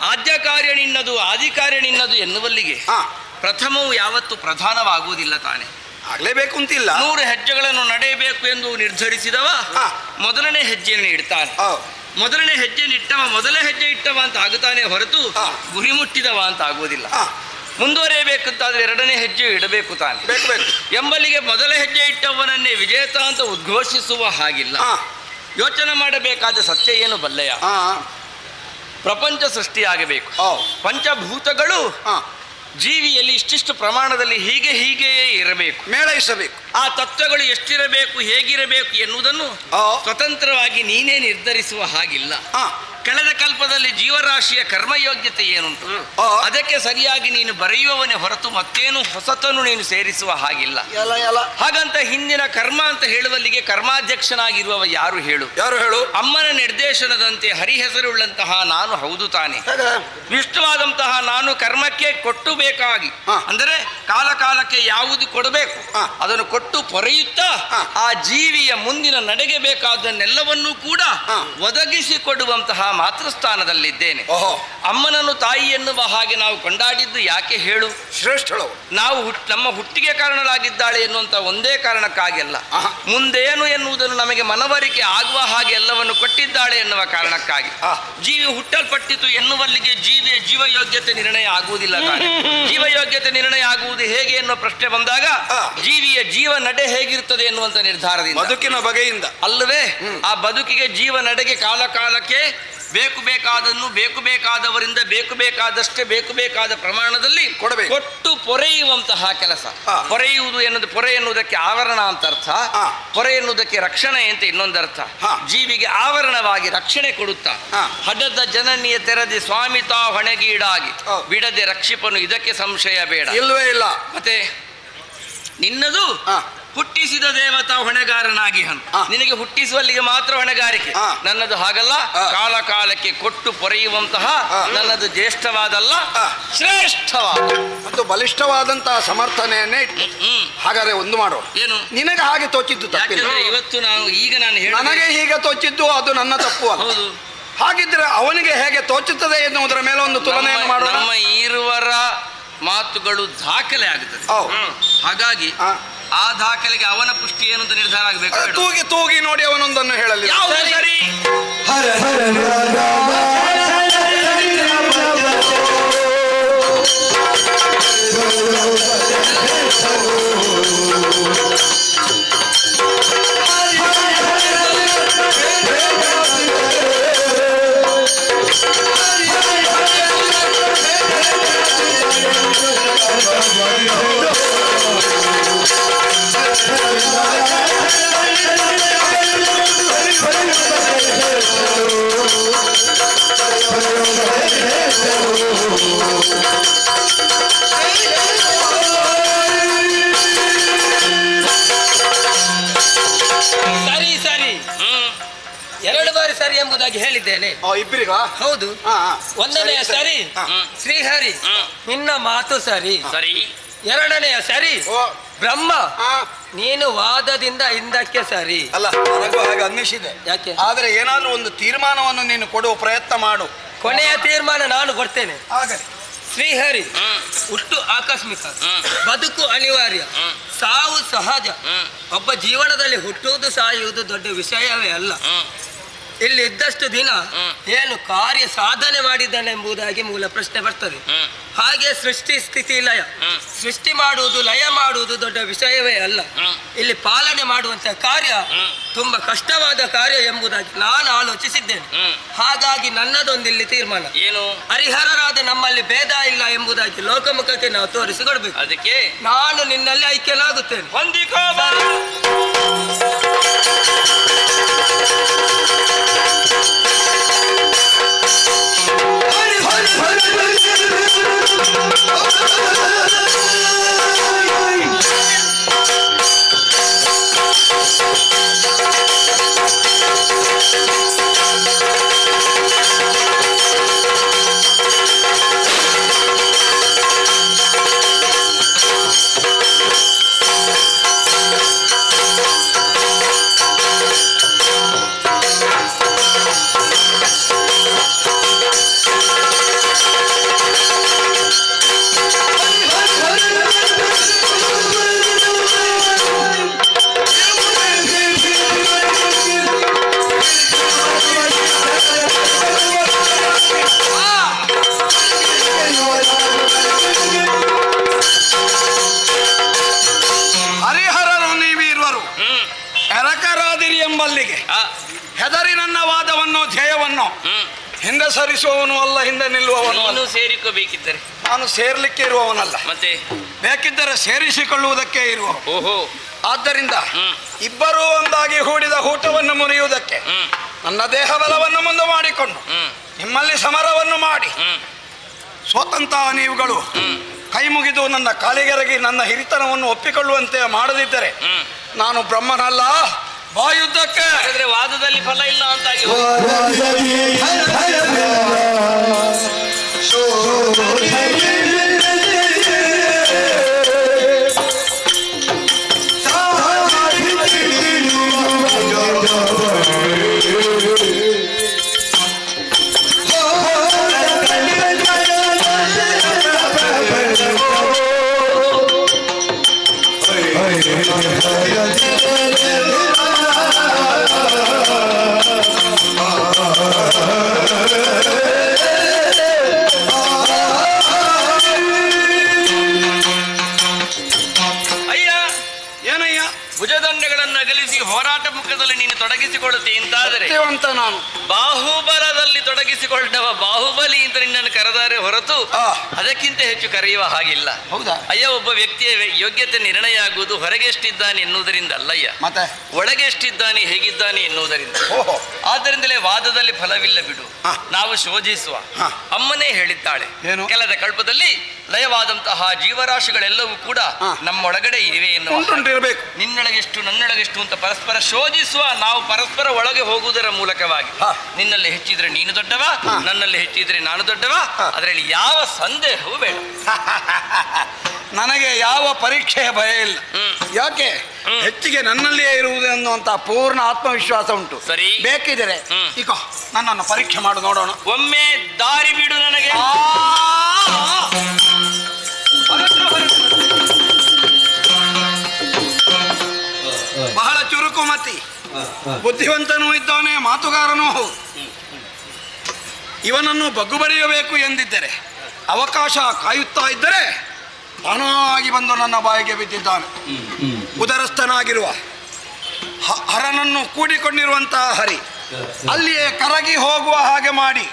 ಆದ್ಯ ಕಾರ್ಯ ನಿನ್ನದು, ಆದಿ ಕಾರ್ಯ ನಿನ್ನದು ಎನ್ನುವಲ್ಲಿಗೆ ಹಾ. ಪ್ರಥಮವು ಯಾವತ್ತು ಪ್ರಧಾನವಾಗುವುದಿಲ್ಲ ತಾನೆ. ಆಗ್ಲೇಬೇಕು ಅಂತಿಲ್ಲ. 100 ಹೆಜ್ಜೆಗಳನ್ನು ನಡೆಯಬೇಕು ಎಂದು ನಿರ್ಧರಿಸಿದವ ಹಾ. ಮೊದಲನೇ ಹೆಜ್ಜೆಯನ್ನು ಇಡ್ತಾನೆ. ಹೌದು. ಮೊದಲನೇ ಹೆಜ್ಜೆ ಇಟ್ಟವ ಮೊದಲೇ ಹೆಜ್ಜೆ ಇಟ್ಟವ ಅಂತ ಆಗುತ್ತಾನೆ ಹೊರತು ಹಾ. ಗುರಿ ಮುಟ್ಟಿದವ ಅಂತ ಆಗುವುದಿಲ್ಲ. ಹಾ. ಮುಂದುವರಿಯಬೇಕಂತಾದ್ರೆ ಎರಡನೇ ಹೆಜ್ಜೆ ಇಡಬೇಕು ತಾನೆ. ಬೇಕು ಬೇಕು. ಎಂಬಲ್ಲಿಗೆ ಮೊದಲ ಹೆಜ್ಜೆ ಇಟ್ಟವನನ್ನೇ ವಿಜೇತ ಅಂತ ಉದ್ಘೋಷಿಸುವ ಹಾಗಿಲ್ಲ. ಹಾ. ಯೋಚನೆ ಮಾಡಬೇಕಾದ ಸತ್ಯ ಏನು ಬಲ್ಲೆಯ? ಹಾ. ಪ್ರಪಂಚ ಸೃಷ್ಟಿಯಾಗಬೇಕು. ಹೌದು. ಪಂಚಭೂತಗಳು ಹಾ. ಜೀವಿಯಲ್ಲಿ ಇಷ್ಟಿಷ್ಟು ಪ್ರಮಾಣದಲ್ಲಿ ಹೀಗೆಯೇ ಇರಬೇಕು. ಮೇಳೈಸಬೇಕು. ಆ ತತ್ವಗಳು ಎಷ್ಟಿರಬೇಕು, ಹೇಗಿರಬೇಕು ಎನ್ನುವುದನ್ನು ಆ. ಸ್ವತಂತ್ರವಾಗಿ ನೀನೇ ನಿರ್ಧರಿಸುವ ಹಾಗಿಲ್ಲ. ಹಾ. ಕಳೆದ ಕಲ್ಪದಲ್ಲಿ ಜೀವರಾಶಿಯ ಕರ್ಮಯೋಗ್ಯತೆ ಏನುಂಟು ಆ. ಅದಕ್ಕೆ ಸರಿಯಾಗಿ ನೀನು ಬರೆಯುವವನೇ ಹೊರತು ಮತ್ತೇನು ಹೊಸತನ್ನು ನೀನು ಸೇರಿಸುವ ಹಾಗಿಲ್ಲ. ಎಲ್ಲ ಎಲ್ಲ. ಹಾಗಂತ ಹಿಂದಿನ ಕರ್ಮ ಅಂತ ಹೇಳುವಲ್ಲಿಗೆ ಕರ್ಮಾಧ್ಯಕ್ಷನಾಗಿರುವವ ಯಾರು ಹೇಳು? ಯಾರು ಹೇಳು? ಅಮ್ಮನ ನಿರ್ದೇಶನದಂತೆ ಹರಿಹೆಸರುಳ್ಳಂತಹ ನಾನು ಹೌದು ತಾನೆ. ಹೇಗೆ? ವಿಷ್ಣುವಾದಂತಹ ನಾನು ಕರ್ಮಕ್ಕೆ ಕೊಟ್ಟು ಬೇಕಾಗಿ, ಹಾ. ಅಂದರೆ ಕಾಲ ಕಾಲಕ್ಕೆ ಯಾವುದು ಕೊಡಬೇಕು ಹಾ. ಅದನ್ನು ಕೊಟ್ಟು ಪೊರೆಯುತ್ತಾ ಹಾ. ಆ ಜೀವಿಯ ಮುಂದಿನ ನಡೆಗೆ ಬೇಕಾದನ್ನೆಲ್ಲವನ್ನೂ ಕೂಡ ಹಾ. ಒದಗಿಸಿಕೊಡುವಂತಹ ಮಾತೃಸ್ಥಾನದಲ್ಲಿದ್ದೇನೆ. ಓಹೋ. ಅಮ್ಮನನ್ನು ತಾಯಿ ಎನ್ನುವ ಹಾಗೆ ನಾವು ಕೊಂಡಾಡಿದ್ದು ಯಾಕೆ ಹೇಳು? ಶ್ರೇಷ್ಠಳು. ನಾವು ನಮ್ಮ ಹುಟ್ಟಿಗೆ ಕಾರಣಲಾಗಿದ್ದಾಳೆ ಎನ್ನುವಂತ ಒಂದೇ ಕಾರಣಕ್ಕಾಗಿ ಅಲ್ಲ, ಆಹಾ. ಮುಂದೇನು ಎನ್ನುವುದನ್ನು ನಮಗೆ ಮನವರಿಕೆ ಆಗುವ ಹಾಗೆ ಎಲ್ಲವನ್ನು ಕೊಟ್ಟಿದ್ದಾಳೆ ಎನ್ನುವ ಕಾರಣಕ್ಕಾಗಿ. ಆ. ಜೀವಿ ಹುಟ್ಟಲ್ಪಟ್ಟಿತು ಎನ್ನುವಲ್ಲಿಗೆ ಜೀವಿಯ ಜೀವಯೋಗ್ಯತೆ ನಿರ್ಣಯ ಆಗುವುದಿಲ್ಲ ತಾನೆ. ಜೀವಯೋಗ್ಯತೆ ನಿರ್ಣಯ ಆಗುವುದು ಹೇಗೆ ಎನ್ನುವ ಪ್ರಶ್ನೆ ಬಂದಾಗ ಆ. ಜೀವಿಯ ಜೀವ ನಡೆ ಹೇಗಿರುತ್ತದೆ ಎನ್ನುವಂತ ನಿರ್ಧಾರದಿಂದ, ಬದುಕಿನ ಬಗೆಯಿಂದ ಅಲ್ಲವೇ? ಆ ಬದುಕಿಗೆ ಜೀವ ನಡೆಗೆ ಕಾಲ ಕಾಲಕ್ಕೆ ಬೇಕು ಬೇಕಾದವರಿಂದ ಬೇಕಾದಷ್ಟೇ ಬೇಕಾದ ಪ್ರಮಾಣದಲ್ಲಿ ಕೊಡಬೇಕು. ಕೊಟ್ಟು ಪೊರೆಯುವಂತಹ ಕೆಲಸ. ಆ. ಪೊರೆಯುವುದು ಎನ್ನುವುದು, ಪೊರೆ ಎನ್ನುವುದಕ್ಕೆ ಆವರಣ ಅಂತ ಅರ್ಥ, ಆ. ಪೊರೆ ಎನ್ನುವುದಕ್ಕೆ ರಕ್ಷಣೆ ಅಂತ ಇನ್ನೊಂದರ್ಥ. ಹಾ. ಜೀವಿಗೆ ಆವರಣವಾಗಿ ರಕ್ಷಣೆ ಕೊಡುತ್ತಾ ಆ. ಹಡದ ಜನನಿಯ ತೆರದಿ ಸ್ವಾಮಿತಾ ಹೊಣೆಗೀಡಾಗಿ ಹೌದು. ಬಿಡದೆ ರಕ್ಷಿಪನು, ಇದಕ್ಕೆ ಸಂಶಯ ಬೇಡ. ಇಲ್ವೇ ಇಲ್ಲ. ಮತ್ತೆ ನಿನ್ನದು ಆ. ಹುಟ್ಟಿಸಿದ ದೇವತಾ ಹೊಣೆಗಾರನಾಗಿ ಹನು. ಆ. ನಿನಗೆ ಹುಟ್ಟಿಸುವಲ್ಲಿಗೆ ಮಾತ್ರ ಹೊಣೆಗಾರಿಕೆ. ಆ. ನನ್ನದು ಹಾಗಲ್ಲ. ಆ. ಕಾಲ ಕಾಲಕ್ಕೆ ಕೊಟ್ಟು ಪೊರೆಯುವಂತಹ ಆ. ನನ್ನದು ಜ್ಯೇಷ್ಠವಾದಲ್ಲ, ಆ. ಶ್ರೇಷ್ಠವಾದ. ಮತ್ತು ಬಲಿಷ್ಠವಾದಂತಹ ಸಮರ್ಥನೆಯನ್ನೇ ಇಟ್ಟು. ಹಾಗಾದ್ರೆ ಒಂದು ಮಾಡೋ, ಏನು? ನಿನಗೆ ಹಾಗೆ ತೋಚಿದ್ದು ತಪ್ಪಿಲ್ಲ. ಯಾಕೆಂದ್ರೆ ಇವತ್ತು ನಾನು ಹೇಳ, ನನಗೆ ಹೀಗೆ ತೋಚಿದ್ದು ಅದು ನನ್ನ ತಪ್ಪು ಅಲ್ಲ. ಹೌದು. ಹಾಗಿದ್ರೆ ಅವನಿಗೆ ಹೇಗೆ ತೋಚುತ್ತದೆ ಎನ್ನುವುದರ ಮೇಲೆ ಒಂದು ತುಲನೆಯನ್ನು ಮಾಡೋಣ. ನಮ್ಮ ಇರುವರ ಮಾತುಗಳು ದಾಖಲೆ ಆಗುತ್ತದೆ. ಹೌದು. ಹಾಗಾಗಿ ಆ. ಆ ದಾಖಲೆಗೆ ಅವನ ಪುಷ್ಟಿ ಏನು ಅಂತ ನಿರ್ಧಾರ ಆಗಬೇಕು. ತೂಗಿ ತೂಗಿ ನೋಡಿ ಅವನೊಂದನ್ನು ಹೇಳಲಿ. ಯಾವುದು ಸರಿ? ಹರ ಹರ ರಾಮ ಸರಿ ಸರಿ, 2 ಬಾರಿ ಸರಿ ಎಂಬುದಾಗಿ ಹೇಳಿದ್ದೇನೆ. ಇಬ್ಬರಿಗ? ಹೌದು. ಒಂದನೆಯ ಸರಿ ಹಾ. ಶ್ರೀಹರಿ, ನಿನ್ನ ಮಾತು ಸರಿ. ಸರಿ. ಎರಡನೆಯ ಸರಿ ಓ. ಬ್ರಹ್ಮ, ಆ. ನೀನು ವಾದದಿಂದ ಹಿಂದಕ್ಕೆ ಸರಿ. ಅಲ್ಲ, ನನಗೂ ಹಾಗೆ ಅನ್ನಿಸಿದೆ. ಯಾಕೆ? ಆದ್ರೆ ಏನಾದ್ರೂ ಒಂದು ತೀರ್ಮಾನವನ್ನು ನೀನು ಕೊಡುವ ಪ್ರಯತ್ನ ಮಾಡು. ಕೊನೆಯ ತೀರ್ಮಾನ ನಾನು ಕೊಡ್ತೇನೆ. ಹಾಗೆ ಶ್ರೀಹರಿ, ಹುಟ್ಟು ಆಕಸ್ಮಿಕ, ಬದುಕು ಅನಿವಾರ್ಯ, ಸಾವು ಸಹಜ. ಒಬ್ಬ ಜೀವನದಲ್ಲಿ ಹುಟ್ಟುವುದು ಸಾಯುವುದು ದೊಡ್ಡ ವಿಷಯವೇ ಅಲ್ಲ. ಇಲ್ಲಿ ಇದ್ದಷ್ಟು ದಿನ ಏನು ಕಾರ್ಯ ಸಾಧನೆ ಮಾಡಿದ್ದಾನೆಂಬುದಾಗಿ ಮೂಲ ಪ್ರಶ್ನೆ ಬರ್ತದೆ. ಹಾಗೆ ಸೃಷ್ಟಿ ಸ್ಥಿತಿ ಲಯ, ಸೃಷ್ಟಿ ಮಾಡುವುದು ಲಯ ಮಾಡುವುದು ದೊಡ್ಡ ವಿಷಯವೇ ಅಲ್ಲ. ಇಲ್ಲಿ ಪಾಲನೆ ಮಾಡುವಂತಹ ಕಾರ್ಯ ತುಂಬಾ ಕಷ್ಟವಾದ ಕಾರ್ಯ ಎಂಬುದಾಗಿ ನಾನು ಆಲೋಚಿಸಿದ್ದೇನೆ. ಹಾಗಾಗಿ ನನ್ನದೊಂದಿಲ್ಲಿ ತೀರ್ಮಾನ ಏನು? ಹರಿಹರರಾದ ನಮ್ಮಲ್ಲಿ ಭೇದ ಇಲ್ಲ ಎಂಬುದಾಗಿ ಲೋಕಮುಖಕ್ಕೆ ನಾವು ತೋರಿಸಿಕೊಡ್ಬೇಕು. ಅದಕ್ಕೆ ನಾನು ನಿನ್ನಲ್ಲಿ ಐಕ್ಯನಾಗುತ್ತೇನೆ. ಹೊಂದಿಕೋ ಬಾ. ನಿನ್ನನ್ನು ಹಿಂದೆ ಸರಿಸುವವನು ಅಲ್ಲ, ಹಿಂದೆ ನಿಲ್ಲುವವನು ಅಲ್ಲ. ನೀನು ಸೇರಿಕೋಬೇಕಿದ್ದರೆ ನಾನು ಸೇರ್ಲಿಕ್ಕೆ ಇರುವವನಲ್ಲ, ಮತ್ತೆ ಬೇಕಿದ್ದರೆ ಸೇರಿಸಿಕೊಳ್ಳುವುದಕ್ಕೆ ಇರುವ. ಓಹೋ. ಆದ್ದರಿಂದ ಇಬ್ಬರೂ ಒಂದಾಗಿ ಹೂಡಿದ ಊಟವನ್ನು ಮುರಿಯುವುದಕ್ಕೆ ನನ್ನ ದೇಹ ಬಲವನ್ನು ಮುಂದೆ ಮಾಡಿಕೊಂಡು ನಿಮ್ಮಲ್ಲಿ ಸಮರವನ್ನು ಮಾಡಿ ಸ್ವತಂತ್ರ ನೀವುಗಳು ಕೈ ಮುಗಿದು ನನ್ನ ಕಾಲಿಗೆರಗಿ ನನ್ನ ಹಿರಿತನವನ್ನು ಒಪ್ಪಿಕೊಳ್ಳುವಂತೆ ಮಾಡದಿದ್ದರೆ ನಾನು ಬ್ರಹ್ಮನಲ್ಲ. ವಾಯುದ್ಧಕ್ಕೆ ಹಾಗಾದ್ರೆ ವಾದದಲ್ಲಿ ಫಲ ಇಲ್ಲ ಅಂತಾಗಿ ಭುಜದಂಡಗಳನ್ನು ಅಗಲಿಸಿ ಹೋರಾಟ ಮುಖದಲ್ಲಿ ನೀನು ತೊಡಗಿಸಿಕೊಳ್ಳುತ್ತೆ ಅಂತಾದರೆ ನಾನು ಬಾಹುಬಲದಲ್ಲಿ ತೊಡಗಿಸಿಕೊಂಡವ ಬಾಹುಬಲಿ ಅಂತ ನಿನ್ನನ್ನು ಕರೆದರೆ ಹೊರತು ಅದಕ್ಕಿಂತ ಹೆಚ್ಚು ಕರೆಯುವ ಹಾಗಿಲ್ಲ. ಹೌದಾ? ಅಯ್ಯ, ಒಬ್ಬ ವ್ಯಕ್ತಿಯ ಯೋಗ್ಯತೆ ನಿರ್ಣಯ ಆಗುವುದು ಹೊರಗೆ ಎಷ್ಟಿದ್ದಾನೆ ಎನ್ನುವುದರಿಂದ ಅಲ್ಲಯ್ಯ, ಮತ್ತೆ ಒಳಗೆ ಎಷ್ಟಿದ್ದಾನೆ ಹೇಗಿದ್ದಾನೆ ಎನ್ನುವುದರಿಂದ. ಆದ್ದರಿಂದಲೇ ವಾದದಲ್ಲಿ ಫಲವಿಲ್ಲ ಬಿಡು, ನಾವು ಶೋಧಿಸುವ. ಅಮ್ಮನೇ ಹೇಳಿದ್ದಾಳೆ, ಕೆಲದ ಕಲ್ಪದಲ್ಲಿ ಲಯವಾದಂತಹ ಜೀವರಾಶಿಗಳೆಲ್ಲವೂ ಕೂಡ ನಮ್ಮೊಳಗಡೆ ಇವೆ ಎನ್ನುವ ನಿನ್ನೊಳಗೆಷ್ಟು ನನ್ನೊಳಗೆಷ್ಟು ಅಂತ ಪರಸ್ಪರ ಶೋಧಿಸುವ. ನಾವು ಪರಸ್ಪರ ಒಳಗೆ ಹೋಗುವುದರ ಮೂಲಕವಾಗಿ ನಿನ್ನಲ್ಲಿ ಹೆಚ್ಚಿದ್ರೆ ನೀನು ದೊಡ್ಡವ, ನನ್ನಲ್ಲಿ ಹೆಚ್ಚಿದ್ರೆ ನಾನು ದೊಡ್ಡವ, ಅದರಲ್ಲಿ ಯಾವ ಸಂದೇಹವೂ ಬೇಡ. ನನಗೆ ಯಾವ ಪರೀಕ್ಷೆಯ ಭಯ ಇಲ್ಲ. ಯಾಕೆ? ಹೆಚ್ಚಿಗೆ ನನ್ನಲ್ಲಿಯೇ ಇರುವುದು ಅನ್ನುವಂತ ಪೂರ್ಣ ಆತ್ಮವಿಶ್ವಾಸ ಉಂಟು. ಸರಿ, ಬೇಕಿದ್ರೆ ಈಗ ನನ್ನನ್ನು ಪರೀಕ್ಷೆ ಮಾಡು ನೋಡೋಣ. ಒಮ್ಮೆ ದಾರಿ ಬಿಡು ನನಗೆ. ಬಹಳ ಚುರುಕುಮತಿ, ಬುದ್ಧಿವಂತನೂ ಇದ್ದಾನೆ, ಮಾತುಗಾರನೂ ಹೌದು. ಇವನನ್ನು ಬಗ್ಗು ಬರೆಯಬೇಕು ಎಂದಿದ್ದರೆ, ಅವಕಾಶ ಕಾಯುತ್ತಾ ಇದ್ದರೆ ತಾನಾಗಿ ಬಂದು ನನ್ನ ಬಾಯಿಗೆ ಬಿದ್ದಿದ್ದಾನೆ. ಉದರಸ್ಥನಾಗಿರುವ ಹರನನ್ನು ಕೂಡಿಕೊಂಡಿರುವಂತಹ ಹರಿ ಅಲ್ಲಿಯೇ ಕರಗಿ ಹೋಗುವ ಹಾಗೆ ಮಾಡಿ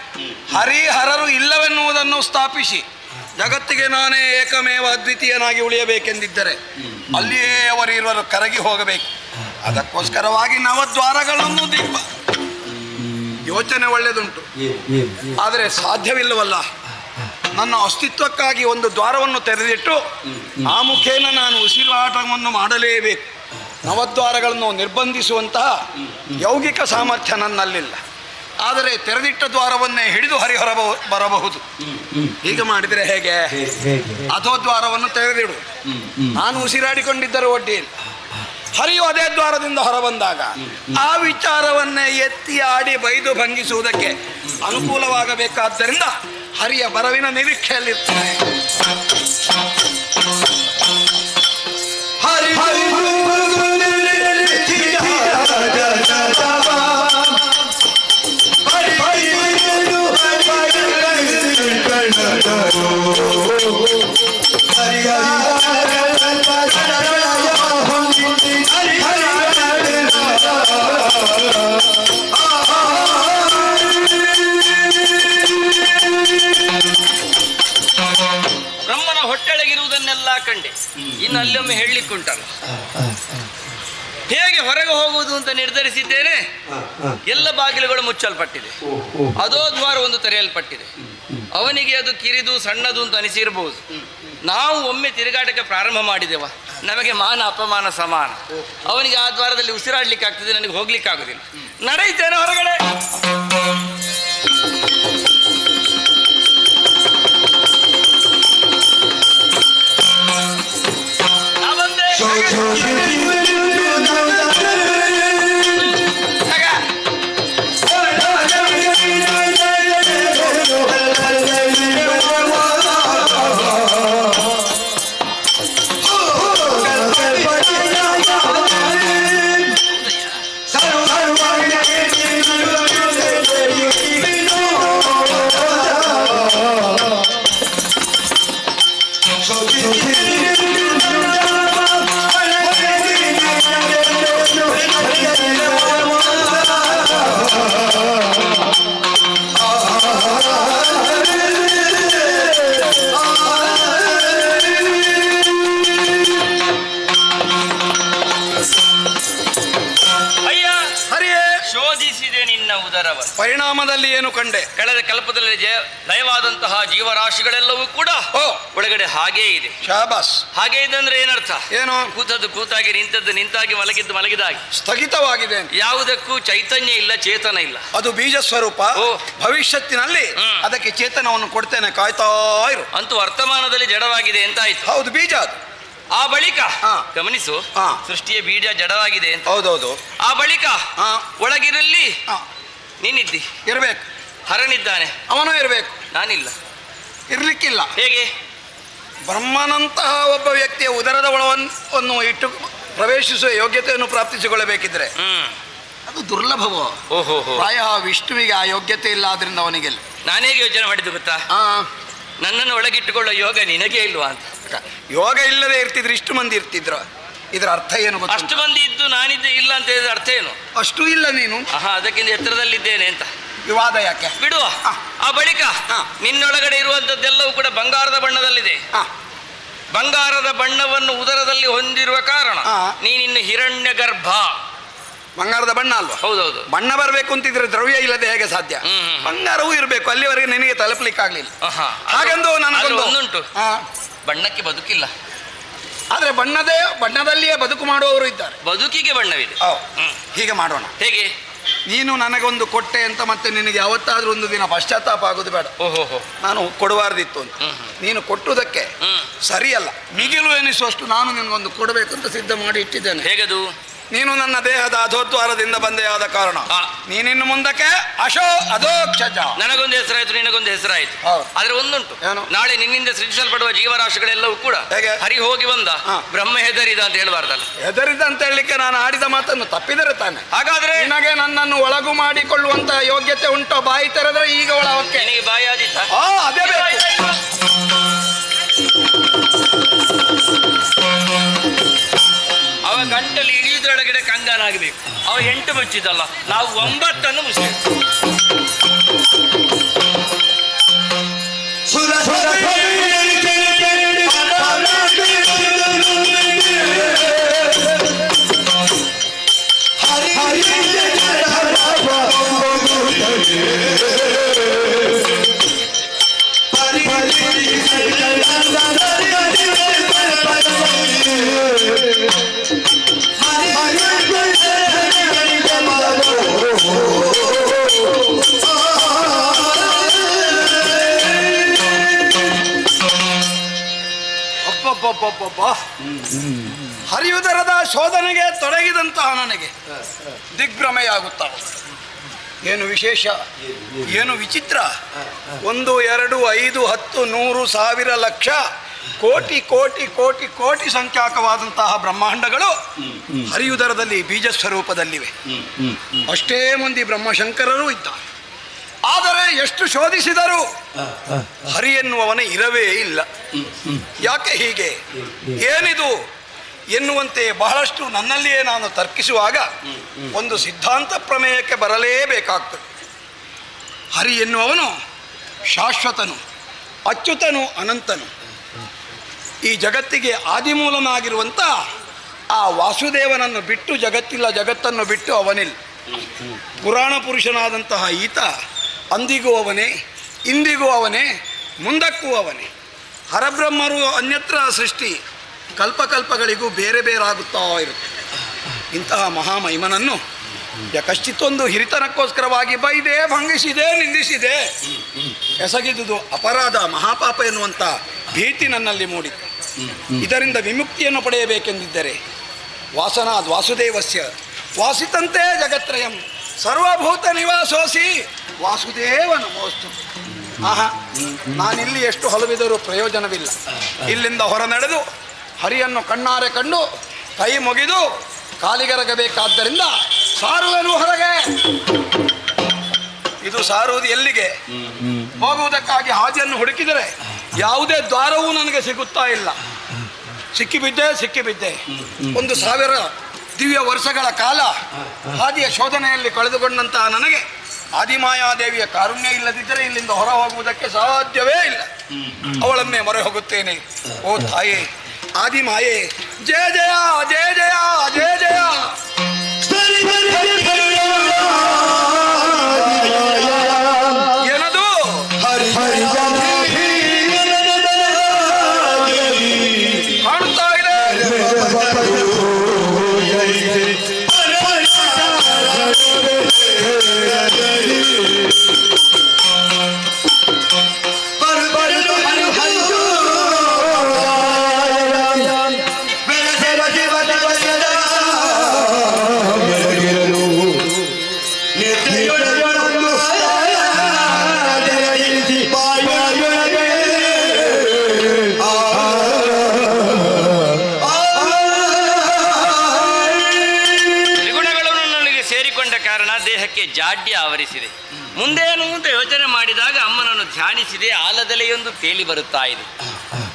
ಹರರು ಇಲ್ಲವೆನ್ನುವುದನ್ನು ಸ್ಥಾಪಿಸಿ ಜಗತ್ತಿಗೆ ನಾನೇ ಏಕಮೇವ ಅದ್ವಿತೀಯನಾಗಿ ಉಳಿಯಬೇಕೆಂದಿದ್ದರೆ ಅಲ್ಲಿಯೇ ಅವರಿರುವರು ಕರಗಿ ಹೋಗಬೇಕು. ಅದಕ್ಕೋಸ್ಕರವಾಗಿ ನವದ್ವಾರಗಳನ್ನು ದೀಪ ಯೋಚನೆ ಒಳ್ಳೆದುಂಟು, ಆದರೆ ಸಾಧ್ಯವಿಲ್ಲವಲ್ಲ. ನನ್ನ ಅಸ್ತಿತ್ವಕ್ಕಾಗಿ ಒಂದು ದ್ವಾರವನ್ನು ತೆರೆದಿಟ್ಟು ಆ ಮುಖೇನ ನಾನು ಉಸಿರಾಟವನ್ನು ಮಾಡಲೇಬೇಕು. ನವದ್ವಾರಗಳನ್ನು ನಿರ್ಬಂಧಿಸುವಂತಹ ಯೌಗಿಕ ಸಾಮರ್ಥ್ಯ ನನ್ನಲ್ಲಿಲ್ಲ. ಆದರೆ ತೆರೆದಿಟ್ಟ ದ್ವಾರವನ್ನೇ ಹಿಡಿದು ಹರಿಹೊರ ಬರಬಹುದು. ಹೀಗೆ ಮಾಡಿದರೆ ಹೇಗೆ? ಅಧೋದ್ವಾರವನ್ನು ತೆರೆದಿಡು. ನಾನು ಉಸಿರಾಡಿಕೊಂಡಿದ್ದರೆ ಒಡ್ಡಿಲ್ಲ, ಹರಿಯು ಅದೇ ದ್ವಾರದಿಂದ ಹೊರಬಂದಾಗ ಆ ವಿಚಾರವನ್ನೇ ಎತ್ತಿ ಆಡಿ ಬೈದು ಭಂಗಿಸುವುದಕ್ಕೆ ಅನುಕೂಲವಾಗಬೇಕಾದ್ದರಿಂದ ಹರಿಯ ಬರವಿನ ನಿರೀಕ್ಷೆಯಲ್ಲಿರ್ತಾರೆ. ಬ್ರಹ್ಮನ ಹೊಟ್ಟೆಳಗಿರುವುದನ್ನೆಲ್ಲ ಕಂಡೆ. ಇನ್ನು ಅಲ್ಲೊಮ್ಮೆ ಹೇಳಲಿಕ್ಕುಂಟಲ್ಲ, ಹೇಗೆ ಹೊರಗೆ ಹೋಗುವುದು ಅಂತ ನಿರ್ಧರಿಸಿದ್ದೇನೆ. ಎಲ್ಲ ಬಾಗಿಲುಗಳು ಮುಚ್ಚಲ್ಪಟ್ಟಿದೆ, ಅದೋ ದ್ವಾರ ಒಂದು ತೆರೆಯಲ್ಪಟ್ಟಿದೆ. ಅವನಿಗೆ ಅದು ಕಿರಿದು ಸಣ್ಣದು ಅಂತ ಅನಿಸಿರಬಹುದು. ನಾವು ಒಮ್ಮೆ ತಿರುಗಾಟಕ್ಕೆ ಪ್ರಾರಂಭ ಮಾಡಿದೆವ, ನಮಗೆ ಮಾನ ಅಪಮಾನ ಸಮಾನ. ಅವನಿಗೆ ಆ ದ್ವಾರದಲ್ಲಿ ಉಸಿರಾಡ್ಲಿಕ್ಕೆ ಆಗ್ತದೆ, ನನಗೆ ಹೋಗ್ಲಿಕ್ಕೆ ಆಗುದಿಲ್ಲ. ನಡೆಯುತ್ತೇನೆ ಹೊರಗಡೆ. ಪರಿಣಾಮದಲ್ಲಿ ಏನು ಕಂಡೆ? ಕಳೆದ ಕಲ್ಪದಲ್ಲಿ ಲಯವಾದಂತಹ ಜೀವರಾಶಿಗಳೆಲ್ಲವೂ ಕೂಡ ಒಳಗಡೆ ಹಾಗೇ ಇದೆ. ಶಾಬಾಸ್. ಹಾಗೆ ಇದೆ ಅಂದ್ರೆ ಏನರ್ಥ? ಏನು? ಕೂತದ್ದು ಕೂತಾಗಿ, ನಿಂತದ್ದು ನಿಂತಾಗಿ, ಮಲಗಿದ್ದು ಮಲಗಿದಾಗಿ, ಸ್ಥಗಿತವಾಗಿದೆ. ಯಾವುದಕ್ಕೂ ಚೈತನ್ಯ ಇಲ್ಲ, ಚೇತನ ಇಲ್ಲ. ಅದು ಬೀಜ ಸ್ವರೂಪ. ಭವಿಷ್ಯತ್ತಿನಲ್ಲಿ ಅದಕ್ಕೆ ಚೇತನವನ್ನು ಕೊಡ್ತೇನೆ, ಕಾಯ್ತಾ ಇರು. ಅಂತೂ ವರ್ತಮಾನದಲ್ಲಿ ಜಡವಾಗಿದೆ ಅಂತ ಆಯ್ತು. ಹೌದು, ಬೀಜ ಅದು. ಆ ಬಳಿಕ ಗಮನಿಸು, ಸೃಷ್ಟಿಯ ಬೀಜ ಜಡವಾಗಿದೆ ಅಂತ. ಹೌದೌದು. ಆ ಬಳಿಕ ಒಳಗಿರಲ್ಲಿ ನೀನಿದ್ದಿ, ಇರ್ಬೇಕು. ಹರನಿದ್ದಾನೆ, ಅವನು ಇರಬೇಕು. ನಾನಿಲ್ಲ, ಇರ್ಲಿಕ್ಕಿಲ್ಲ. ಹೇಗೆ? ಬ್ರಹ್ಮನಂತಹ ಒಬ್ಬ ವ್ಯಕ್ತಿಯ ಉದರದ ಒಳವನ್ನು ಇಟ್ಟು ಪ್ರವೇಶಿಸುವ ಯೋಗ್ಯತೆಯನ್ನು ಪ್ರಾಪ್ತಿಸಿಕೊಳ್ಳಬೇಕಿದ್ರೆ ಅದು ದುರ್ಲಭವೋ. ಓಹೋ, ಪ್ರಾಯ ವಿಷ್ಣುವಿಗೆ ಆ ಯೋಗ್ಯತೆ ಇಲ್ಲ, ಆದ್ರಿಂದ ಅವನಿಗೆ. ನಾನೇಗೆ ಯೋಚನೆ ಮಾಡಿದ್ದು ಗೊತ್ತಾ? ನನ್ನನ್ನು ಒಳಗಿಟ್ಟುಕೊಳ್ಳೋ ಯೋಗ ನಿನಗೆ ಇಲ್ವಾ ಅಂತ. ಯೋಗ ಇಲ್ಲದೆ ಇರ್ತಿದ್ರು ಇಷ್ಟು ಮಂದಿ ಇರ್ತಿದ್ರು. ಇದರ ಅರ್ಥ ಏನು ಗೊತ್ತಾ? ಅಷ್ಟು ಮಂದಿ ಇದ್ದು ನಾನಿದ್ದೆ ಇಲ್ಲ ಅಂತ ಹೇಳಿದ್ರೆ ಅರ್ಥ ಏನು? ಅಷ್ಟು ಇಲ್ಲ ನೀನು. ಅದಕ್ಕಿಂತ ಎತ್ತರದಲ್ಲಿದ್ದೇನೆ ಅಂತ. ವಿವಾದ ಯಾಕೆ? ಬಿಡುವ. ಆ ಬಳಿಕ ನಿನ್ನೊಳಗಡೆ ಇರುವಂತದ್ದೆಲ್ಲವೂ ಕೂಡ ಬಂಗಾರದ ಬಣ್ಣದಲ್ಲಿದೆ. ಬಂಗಾರದ ಬಣ್ಣವನ್ನು ಉದರದಲ್ಲಿ ಹೊಂದಿರುವ ಕಾರಣ ನೀನಿನ್ನು ಹಿರಣ್ಯ ಗರ್ಭ. ಬಂಗಾರದ ಬಣ್ಣ ಅಲ್ವಾ? ಹೌದೌದು. ಬಣ್ಣ ಬರಬೇಕು ಅಂತಿದ್ರೆ ದ್ರವ್ಯ ಇಲ್ಲದೆ ಹೇಗೆ ಸಾಧ್ಯ? ಬಂಗಾರವೂ ಇರಬೇಕು. ಅಲ್ಲಿವರೆಗೆ ನಿನಗೆ ತಲುಪಲಿಕ್ಕಾಗ್ಲಿಲ್ಲ. ಹಾಗೆಂದು ಒಂದುಂಟು, ಬಣ್ಣಕ್ಕೆ ಬದುಕಿಲ್ಲ. ಆದ್ರೆ ಬಣ್ಣದಲ್ಲಿಯೇ ಬದುಕು ಮಾಡುವವರು ಇದ್ದಾರೆ. ಬದುಕಿಗೆ ಬಣ್ಣವಿದೆ. ಹೀಗೆ ಮಾಡೋಣ. ಹೇಗೆ? ನೀನು ನನಗೊಂದು ಕೊಟ್ಟೆ ಅಂತ ಮತ್ತೆ ನಿನಗೆ ಯಾವತ್ತಾದ್ರೂ ಒಂದು ದಿನ ಪಶ್ಚಾತ್ತಾಪ ಆಗುದು ಬೇಡ. ಓಹೋ, ನಾನು ಕೊಡಬಾರ್ದಿತ್ತು ಅಂತ. ನೀನು ಕೊಟ್ಟುದಕ್ಕೆ ಸರಿಯಲ್ಲ, ಮಿಗಿಲು ಎನಿಸುವಷ್ಟು ನಾನು ನಿನಗೊಂದು ಕೊಡಬೇಕು ಅಂತ ಸಿದ್ಧ ಮಾಡಿ ಇಟ್ಟಿದ್ದೇನೆ. ಹೇಗದು? ನೀನು ನನ್ನ ದೇಹದ ಅಧೋದ್ವಾರದಿಂದ ಬಂದೇ ಆದ ಕಾರಣ ನೀನಿನ್ನು ಮುಂದಕ್ಕೆ ಅಧೋಕ್ಷಜ. ನನಗೊಂದು ಹೆಸರಾಯ್ತು, ನಿನಗೊಂದು ಹೆಸರಾಯ್ತು. ಆದ್ರೆ ಒಂದುಂಟು, ನಾಳೆ ನಿನ್ನಿಂದ ಸೃಷ್ಟಿಸಲ್ಪಡುವ ಜೀವರಾಶಿಗಳೆಲ್ಲವೂ ಕೂಡ ಹರಿ ಹೋಗಿ ಬಂದ ಬ್ರಹ್ಮ ಹೆದರಿದ ಅಂತ ಹೇಳಬಾರ್ದಲ್ಲ. ಹೆದರಿದ ಅಂತ ಹೇಳಲಿಕ್ಕೆ ನಾನು ಆಡಿದ ಮಾತನ್ನು ತಪ್ಪಿದರೆ ತಾನೆ. ಹಾಗಾದ್ರೆ ನಿನಗೆ ನನ್ನನ್ನು ಒಳಗು ಮಾಡಿಕೊಳ್ಳುವಂತ ಯೋಗ್ಯತೆ ಉಂಟೋ? ಬಾಯಿ ತೆರೆದ್ರೆ ಈಗ ಒಳಕ್ಕೆ. ನಿನಗೆ ಬಾಯಿ ಆದೀತ? ಅದೇ ಬೇಕು. ಅವ ಗಂಟಲ್ಲಿ ಇಳಿಯುವುದರೊಳಗಡೆ ಕಂಗಾಲಾಗಬೇಕು. ಅವ 8 ಮುಚ್ಚಿದಲ್ಲ, ನಾವು 9 ಮುಚ್ಚಬೇಕು. ಹರಿಯುದರದ ಶೋಧನೆಗೆ ತೊಡಗಿದಂತಹ ನನಗೆ ದಿಗ್ಭ್ರಮೆಯಾಗುತ್ತಾ. ಏನು ವಿಶೇಷ, ಏನು ವಿಚಿತ್ರ. 1, 2, 5, 10, 100, 1000, ಲಕ್ಷ, ಕೋಟಿ ಕೋಟಿ ಕೋಟಿ ಕೋಟಿ ಸಂಖ್ಯಾಕವಾದಂತಹ ಬ್ರಹ್ಮಾಂಡಗಳು ಹರಿಯುದರದಲ್ಲಿ ಬೀಜ ಸ್ವರೂಪದಲ್ಲಿವೆ. ಅಷ್ಟೇ ಮಂದಿ ಬ್ರಹ್ಮಶಂಕರರೂ ಇದ್ದಾರೆ. ಆದರೆ ಎಷ್ಟು ಶೋಧಿಸಿದರೂ ಹರಿ ಎನ್ನುವವನ ಇರವೇ ಇಲ್ಲ. ಯಾಕೆ ಹೀಗೆ, ಏನಿದು ಎನ್ನುವಂತೆ ಬಹಳಷ್ಟು ನನ್ನಲ್ಲಿಯೇ ನಾನು ತರ್ಕಿಸುವಾಗ ಒಂದು ಸಿದ್ಧಾಂತ ಪ್ರಮೇಯಕ್ಕೆ ಬರಲೇಬೇಕಾಗ್ತದೆ. ಹರಿ ಎನ್ನುವವನು ಶಾಶ್ವತನು, ಅಚ್ಯುತನು, ಅನಂತನು. ಈ ಜಗತ್ತಿಗೆ ಆದಿಮೂಲನಾಗಿರುವಂಥ ಆ ವಾಸುದೇವನನ್ನು ಬಿಟ್ಟು ಜಗತ್ತಿಲ್ಲ, ಜಗತ್ತನ್ನು ಬಿಟ್ಟು ಅವನಿಲ್ಲ. ಪುರಾಣ ಪುರುಷನಾದಂತಹ ಈತ ಅಂದಿಗೂ ಅವನೇ, ಇಂದಿಗೂ ಅವನೇ, ಮುಂದಕ್ಕೂ ಅವನೇ. ಹರಬ್ರಹ್ಮರು ಅನ್ಯತ್ರ ಸೃಷ್ಟಿ ಕಲ್ಪಕಲ್ಪಗಳಿಗೂ ಬೇರೆ ಬೇರೆ ಆಗುತ್ತಾ ಇರುತ್ತೆ. ಇಂತಹ ಮಹಾಮಹಿಮನನ್ನು ಕಶ್ಚಿತ್ತೊಂದು ಹಿರಿತನಕ್ಕೋಸ್ಕರವಾಗಿ ಬೈದೆ, ಭಂಗಿಸಿದೆ, ನಿಂದಿಸಿದೆ, ಎಸಗಿದುದು ಅಪರಾಧ, ಮಹಾಪಾಪ ಎನ್ನುವಂಥ ಭೀತಿ ನನ್ನಲ್ಲಿ ಮೂಡಿತು. ಇದರಿಂದ ವಿಮುಕ್ತಿಯನ್ನು ಪಡೆಯಬೇಕೆಂದಿದ್ದರೆ ವಾಸನಾದ್ ವಾಸುದೇವಸ್ಯ ವಾಸಿತಂತೆ ಜಗತ್ರಯಂ ಸರ್ವಭೂತ ನಿವಾಸೋಸಿ ವಾಸುದೇವ ನಮೋಸ್ತು. ನಾನಿಲ್ಲಿ ಎಷ್ಟು ಹಲವಿದರೂ ಪ್ರಯೋಜನವಿಲ್ಲ. ಇಲ್ಲಿಂದ ಹೊರ ನಡೆದು ಹರಿಯನ್ನು ಕಣ್ಣಾರೆ ಕಂಡು ಕೈ ಮುಗಿದು ಕಾಲಿಗರಗಬೇಕಾದ್ದರಿಂದ ಸಾರುವೆನು ಹೊರಗೆ. ಇದು ಸಾರುವುದು ಎಲ್ಲಿಗೆ? ಹೋಗುವುದಕ್ಕಾಗಿ ಹಾದಿಯನ್ನು ಹುಡುಕಿದರೆ ಯಾವುದೇ ದ್ವಾರವೂ ನನಗೆ ಸಿಗುತ್ತಾ ಇಲ್ಲ. ಸಿಕ್ಕಿಬಿದ್ದೆ. 1000 ದಿವ್ಯ ವರ್ಷಗಳ ಕಾಲ ಹಾದಿಯ ಶೋಧನೆಯಲ್ಲಿ ಕಳೆದುಕೊಂಡಂತಹ ನನಗೆ ಆದಿಮಾಯಾದೇವಿಯ ಕಾರುಣ್ಯ ಇಲ್ಲದಿದ್ದರೆ ಇಲ್ಲಿಂದ ಹೊರ ಹೋಗುವುದಕ್ಕೆ ಸಾಧ್ಯವೇ ಇಲ್ಲ. ಅವಳನ್ನೇ ಮೊರೆ ಹೋಗುತ್ತೇನೆ. ಓ ತಾಯೇ ಆದಿಮಾಯೇ, ಜಯ ಜಯ ಜಯ ಜಯ ಜಯ ಜಯ. ಜಾಡ್ಯ ಆವರಿಸಿದೆ. ಮುಂದೇನು ಅಂತ ಯೋಚನೆ ಮಾಡಿದಾಗ ಅಮ್ಮನನ್ನು ಧ್ಯಾನಿಸಿದೆ. ಆಲದೆಲೆಯೊಂದು ತೇಲಿ ಬರುತ್ತಾ ಇದೆ.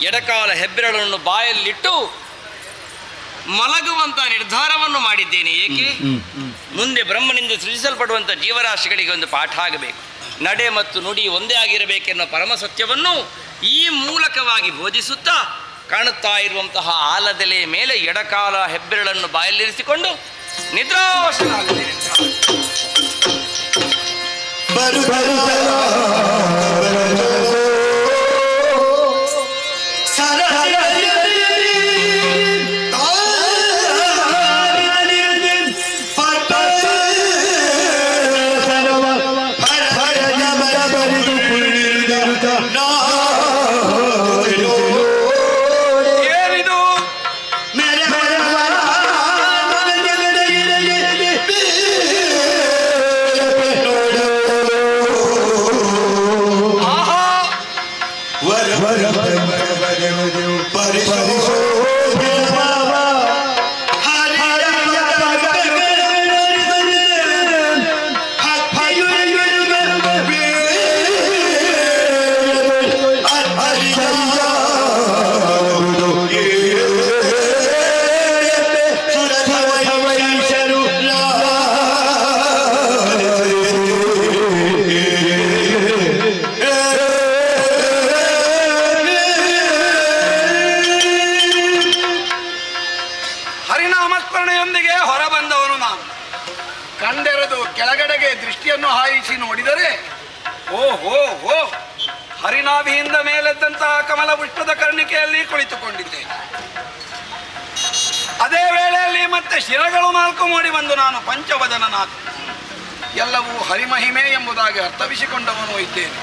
ಎಡಕಾಲ ಹೆಬ್ಬೆರಳನ್ನು ಬಾಯಲ್ಲಿಟ್ಟು ಮಲಗುವಂತ ನಿರ್ಧಾರವನ್ನು ಮಾಡಿದ್ದೇನೆ. ಏಕೆ? ಮುಂದೆ ಬ್ರಹ್ಮನಿಂದ ಸೃಜಿಸಲ್ಪಡುವಂಥ ಜೀವರಾಶಿಗಳಿಗೆ ಒಂದು ಪಾಠ ಆಗಬೇಕು. ನಡೆ ಮತ್ತು ನುಡಿ ಒಂದೇ ಆಗಿರಬೇಕೆನ್ನುವ ಪರಮ ಸತ್ಯವನ್ನು ಈ ಮೂಲಕವಾಗಿ ಬೋಧಿಸುತ್ತಾ ಕಾಣುತ್ತಾ ಇರುವಂತಹ ಆಲದೆಲೆಯ ಮೇಲೆ ಎಡಕಾಲ ಹೆಬ್ಬೆರಳನ್ನು ಬಾಯಲ್ಲಿರಿಸಿಕೊಂಡು ನಿದ್ರಾವಶನಾಗಲಿದೆ. ಬರು ಬರು ಹರಿನಾಮಸ್ಮರಣೆಯೊಂದಿಗೆ ಹೊರಬಂದವನು ನಾನು. ಕಂಡೆರೆದು ಕೆಳಗಡೆಗೆ ದೃಷ್ಟಿಯನ್ನು ಹಾಯಿಸಿ ನೋಡಿದರೆ ಓಹೋ ಹೋ, ಹರಿನಾಭಿಯಿಂದ ಮೇಲೆದ್ದಂತಹ ಕಮಲ ಪುಷ್ಪದ ಕರ್ಣಿಕೆಯಲ್ಲಿ ಕುಳಿತುಕೊಂಡಿದ್ದೆ. ಅದೇ ವೇಳೆಯಲ್ಲಿ ಮತ್ತೆ ಶಿರಗಳು 4 ಮೂಡಿ ಬಂದು ನಾನು ಪಂಚವದನನಾದ ಎಲ್ಲವೂ ಹರಿಮಹಿಮೆ ಎಂಬುದಾಗಿ ಅರ್ಥವಿಸಿಕೊಂಡವನು ಇದ್ದೇನೆ.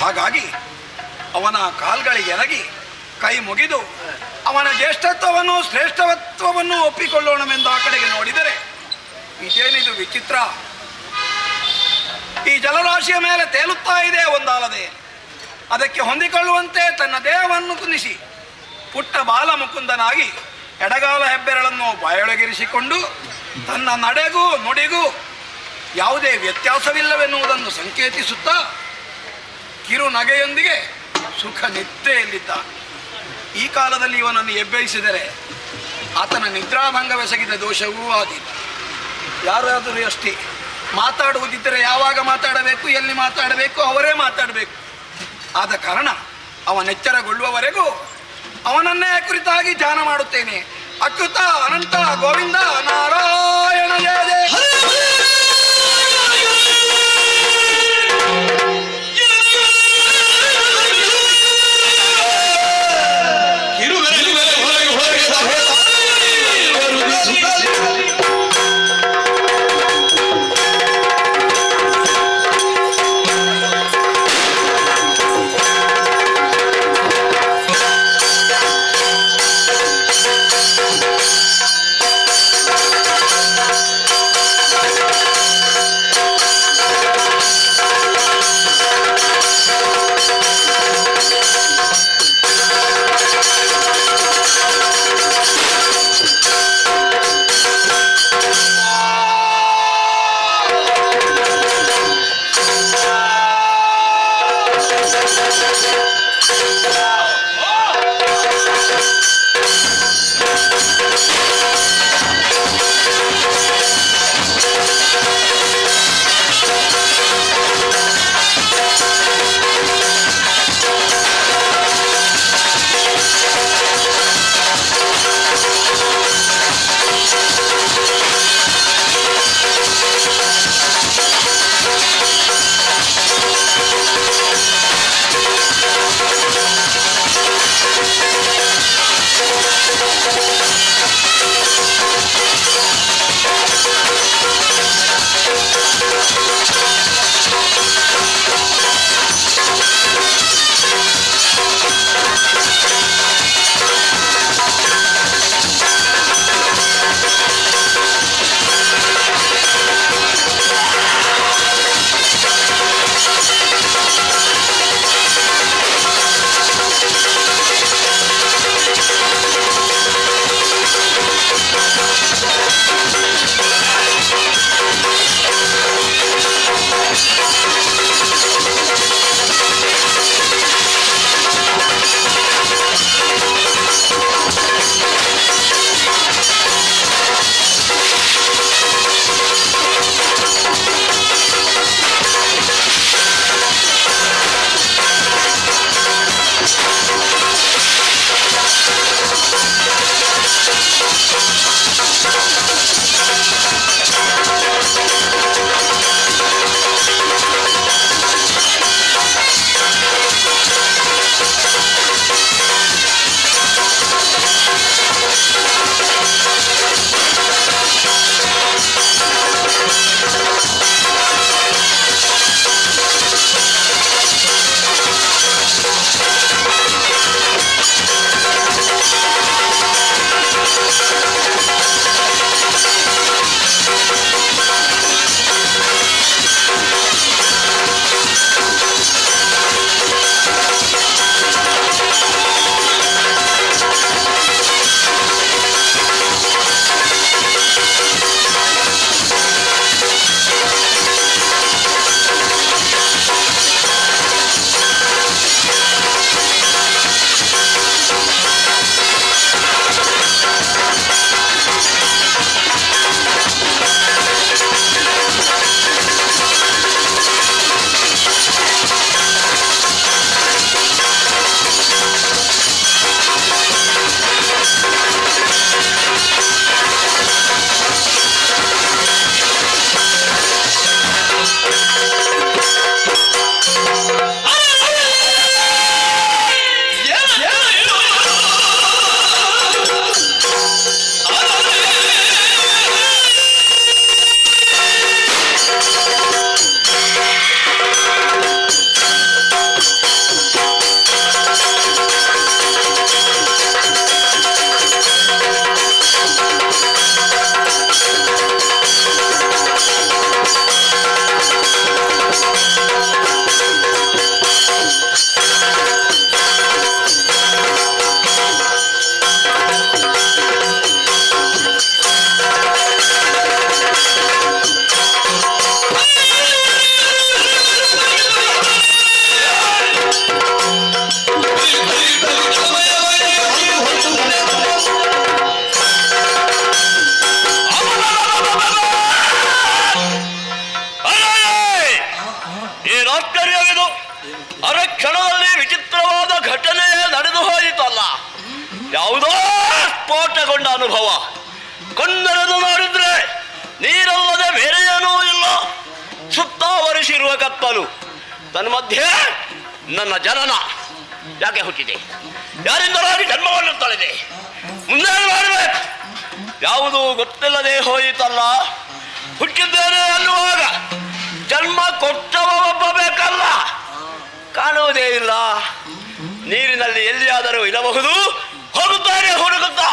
ಹಾಗಾಗಿ ಅವನ ಕಾಲ್ಗಳಿಗೆ ಎರಗಿ ಕೈ ಮುಗಿದು ಅವನ ಜ್ಯೇಷ್ಠತ್ವವನ್ನು ಶ್ರೇಷ್ಠತ್ವವನ್ನು ಒಪ್ಪಿಕೊಳ್ಳೋಣವೆಂದು ಆ ಕಡೆಗೆ ನೋಡಿದರೆ ಇದೇನಿದು ವಿಚಿತ್ರ. ಈ ಜಲರಾಶಿಯ ಮೇಲೆ ತೇಲುತ್ತಾ ಇದೆ ಒಂದಾಲದೆ. ಅದಕ್ಕೆ ಹೊಂದಿಕೊಳ್ಳುವಂತೆ ತನ್ನ ದೇಹವನ್ನು ಕುನಿಸಿ ಪುಟ್ಟ ಬಾಲ ಮುಕುಂದನಾಗಿ ಎಡಗಾಲ ಹೆಬ್ಬೆರಳನ್ನು ಬಾಯೊಳಗಿರಿಸಿಕೊಂಡು ತನ್ನ ನಡೆಗೂ ನುಡಿಗೂ ಯಾವುದೇ ವ್ಯತ್ಯಾಸವಿಲ್ಲವೆನ್ನುವುದನ್ನು ಸಂಕೇತಿಸುತ್ತಾ ಕಿರು ನಗೆಯೊಂದಿಗೆ ಸುಖ ನಿದ್ದೆಯಲ್ಲಿದ್ದ. ಈ ಕಾಲದಲ್ಲಿ ಇವನನ್ನು ಎಬ್ಬೆಯಿಸಿದರೆ ಆತನ ನಿದ್ರಾಭಂಗವೆಸಗಿದ ದೋಷವೂ ಆದೀತು. ಯಾರಾದರೂ ಅಷ್ಟೇ, ಮಾತಾಡುವುದಿದ್ದರೆ ಯಾವಾಗ ಮಾತಾಡಬೇಕು, ಎಲ್ಲಿ ಮಾತಾಡಬೇಕು ಅವರೇ ಮಾತಾಡಬೇಕು. ಆದ ಕಾರಣ ಅವನೆಚ್ಚರಗೊಳ್ಳುವವರೆಗೂ ಅವನನ್ನೇ ಕುರಿತಾಗಿ ಧ್ಯಾನ ಮಾಡುತ್ತೇನೆ. ಅಚ್ಯುತ ಅನಂತ ಗೋವಿಂದ ನಾರಾಯಣ ಜಯ ಜಯ. ಏನಾಶ್ಚರ್ಯವಿದು, ಅರೆ ಕ್ಷಣದಲ್ಲಿ ವಿಚಿತ್ರವಾದ ಘಟನೆ ನಡೆದು ಹೋಯಿತಲ್ಲ. ಯಾವುದೋ ಸ್ಫೋಟಗೊಂಡ ಅನುಭವ. ಕಣ್ಣೆರೆದು ನೋಡಿದ್ರೆ ನೀರಲ್ಲದೆ ಬೇರೆ ಏನೂ ಇಲ್ಲ. ಸುತ್ತಾವರಿಸಿರುವ ಕತ್ತಲು, ತನ್ಮಧ್ಯೆ ನನ್ನ ಜನನ ಯಾಕೆ ಹುಟ್ಟಿದೆ, ಯಾರಿಂದಲಾಗಿ ಜನ್ಮವನ್ನು ತಳೆದೆ, ಮುಂದೆ ಮಾಡಬೇಕು ಯಾವುದೂ ಗೊತ್ತಿಲ್ಲದೆ ಹೋಯಿತಲ್ಲ. ಹುಟ್ಟಿದ್ದೇನೆ ಅನ್ನುವಾಗ ಜನ್ಮ ಕೊಟ್ಟವ ಒಬ್ಬ ಬೇಕಲ್ಲ, ಕಾಣುವುದೇ ಇಲ್ಲ. ನೀರಿನಲ್ಲಿ ಎಲ್ಲಿಯಾದರೂ ಇರಬಹುದು, ಹೋಗುತ್ತಾನೆ ಹುಡುಕುತ್ತಾ.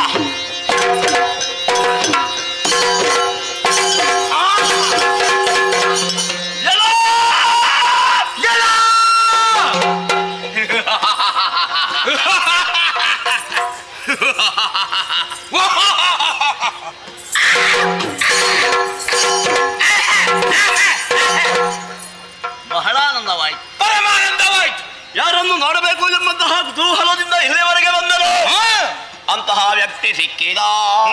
ಬಹಳ ಆನಂದವಾಯ್ತು, ಪರಮಾನಂದವಾಯ್ತು. ಯಾರನ್ನು ನೋಡಬೇಕು ಎಂಬಂತಹ ಕುತೂಹಲದಿಂದ ಇಲ್ಲಿವರೆಗೆ ಬಂದರು. ಅಂತಹ ವ್ಯಕ್ತಿ ಸಿಕ್ಕಿದ,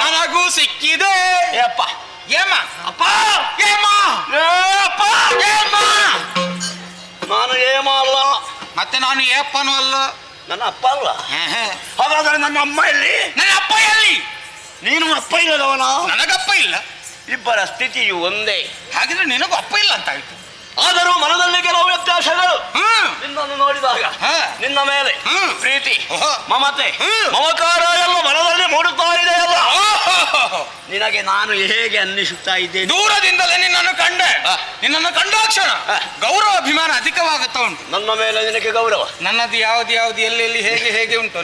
ನನಗೂ ಸಿಕ್ಕಿದೆ. ಅಪ್ಪ ಏಮ ಅಪ್ಪ ಏಮ ಅಪ್ಪ ಏಮ. ನಾನು ಏಮ ಅಲ್ಲ, ಮತ್ತೆ ನಾನು ಏಪ್ಪನೂ ಅಲ್ಲ. ನನ್ನ ಅಪ್ಪ ಅಲ್ಲ. ಹಾಗಾದರೆ ನನ್ನ ಅಮ್ಮ ಎಲ್ಲಿ? ನನ್ನ ಅಪ್ಪ ಎಲ್ಲಿ? ನೀನು ಅಪ್ಪ ಇಲ್ಲದವನ? ನನಗಪ್ಪ ಇಲ್ಲ. ಇಬ್ಬರ ಸ್ಥಿತಿಯು ಒಂದೇ. ಹಾಗಿದ್ರೆ ನಿನಗೂ ಅಪ್ಪ ಇಲ್ಲ ಅಂತ ಆಯ್ತು. ಆದರೂ ಮನದಲ್ಲಿ ಕೆಲವು ವ್ಯತ್ಯಾಸಗಳು. ನಿನ್ನನ್ನು ನೋಡಿದಾಗ ನಿನ್ನ ಮೇಲೆ ಪ್ರೀತಿ, ಮಮತೆ, ಮಮಕಾರ ಎಲ್ಲ ಮನದಲ್ಲಿ ಮೂಡುತ್ತಾ ಇದೆಯಲ್ಲ. ನಿನಗೆ ನಾನು ಹೇಗೆ ಅನ್ನಿಸುತ್ತಾ ಇದ್ದೇನೆ? ದೂರದಿಂದಲೇ ನಿನ್ನನ್ನು ಕಂಡೆ. ನಿನ್ನನ್ನು ಕಂಡಾಕ್ಷಣ ಗೌರವ ಅಭಿಮಾನ ಅಧಿಕವಾಗುತ್ತಾ ಉಂಟು. ನನ್ನ ಮೇಲೆ ನಿನಗೆ ಗೌರವ, ನನ್ನದು ಯಾವ್ದು ಯಾವ್ದು ಎಲ್ಲೆಲ್ಲಿ ಹೇಗೆ ಹೇಗೆ ಉಂಟು,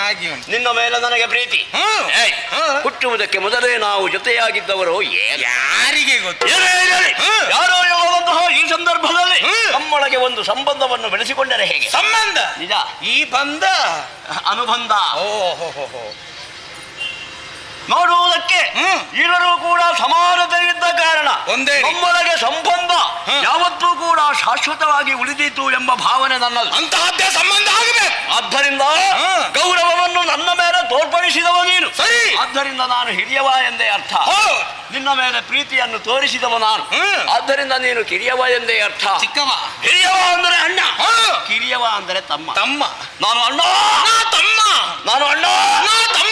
ಹಾಗೆ ಉಂಟು. ನಿನ್ನ ಮೇಲೆ ನನಗೆ ಪ್ರೀತಿ. ಹುಟ್ಟುವುದಕ್ಕೆ ಮೊದಲೇ ನಾವು ಜೊತೆಯಾಗಿದ್ದವರು ಯಾರಿಗೆ ಗೊತ್ತು? ಯಾರೋ ಹೇಳುವಂತಹ ಈ ಸಂದರ್ಭದಲ್ಲಿ ನಮ್ಮೊಳಗೆ ಒಂದು ಸಂಬಂಧವನ್ನು ಬೆಳೆಸಿಕೊಂಡರೆ ಹೇಗೆ? ಸಂಬಂಧ ನಿಜ, ಈ ಬಂಧ ಅನುಬಂಧ. ಓಹೋ ನೋಡುವುದಕ್ಕೆ ಇಲ್ಲರೂ ಕೂಡ ಸಮಾನತೆ ಇದ್ದ ಕಾರಣ ಒಂದೇ ನಮ್ಮೊಳಗೆ ಸಂಬಂಧ ಯಾವತ್ತೂ ಕೂಡ ಶಾಶ್ವತವಾಗಿ ಉಳಿದೀತು ಎಂಬ ಭಾವನೆ ನನ್ನದು. ಅಂತಹದ್ದೇ ಸಂಬಂಧ ಆಗಬೇಕು. ಆದ್ದರಿಂದ ಗೌರವವನ್ನು ನನ್ನ ಮೇಲೆ ತೋರ್ಪಡಿಸಿದವ ನೀನು. ಸರಿ. ಆದ್ದರಿಂದ ನಾನು ಹಿರಿಯವ ಎಂದೇ ಅರ್ಥ. ನಿನ್ನ ಮೇಲೆ ಪ್ರೀತಿಯನ್ನು ತೋರಿಸಿದವ ನಾನು. ಆದ್ದರಿಂದ ನೀನು ಕಿರಿಯವ ಎಂದೇ ಅರ್ಥ. ಚಿಕ್ಕವ. ಹಿರಿಯವ ಅಂದರೆ ಅಣ್ಣ, ಕಿರಿಯವ ಅಂದರೆ ತಮ್ಮ. ತಮ್ಮ. ನಾನು ಅಣ್ಣ, ತಮ್ಮ. ನಾನು ಅಣ್ಣ, ತಮ್ಮ.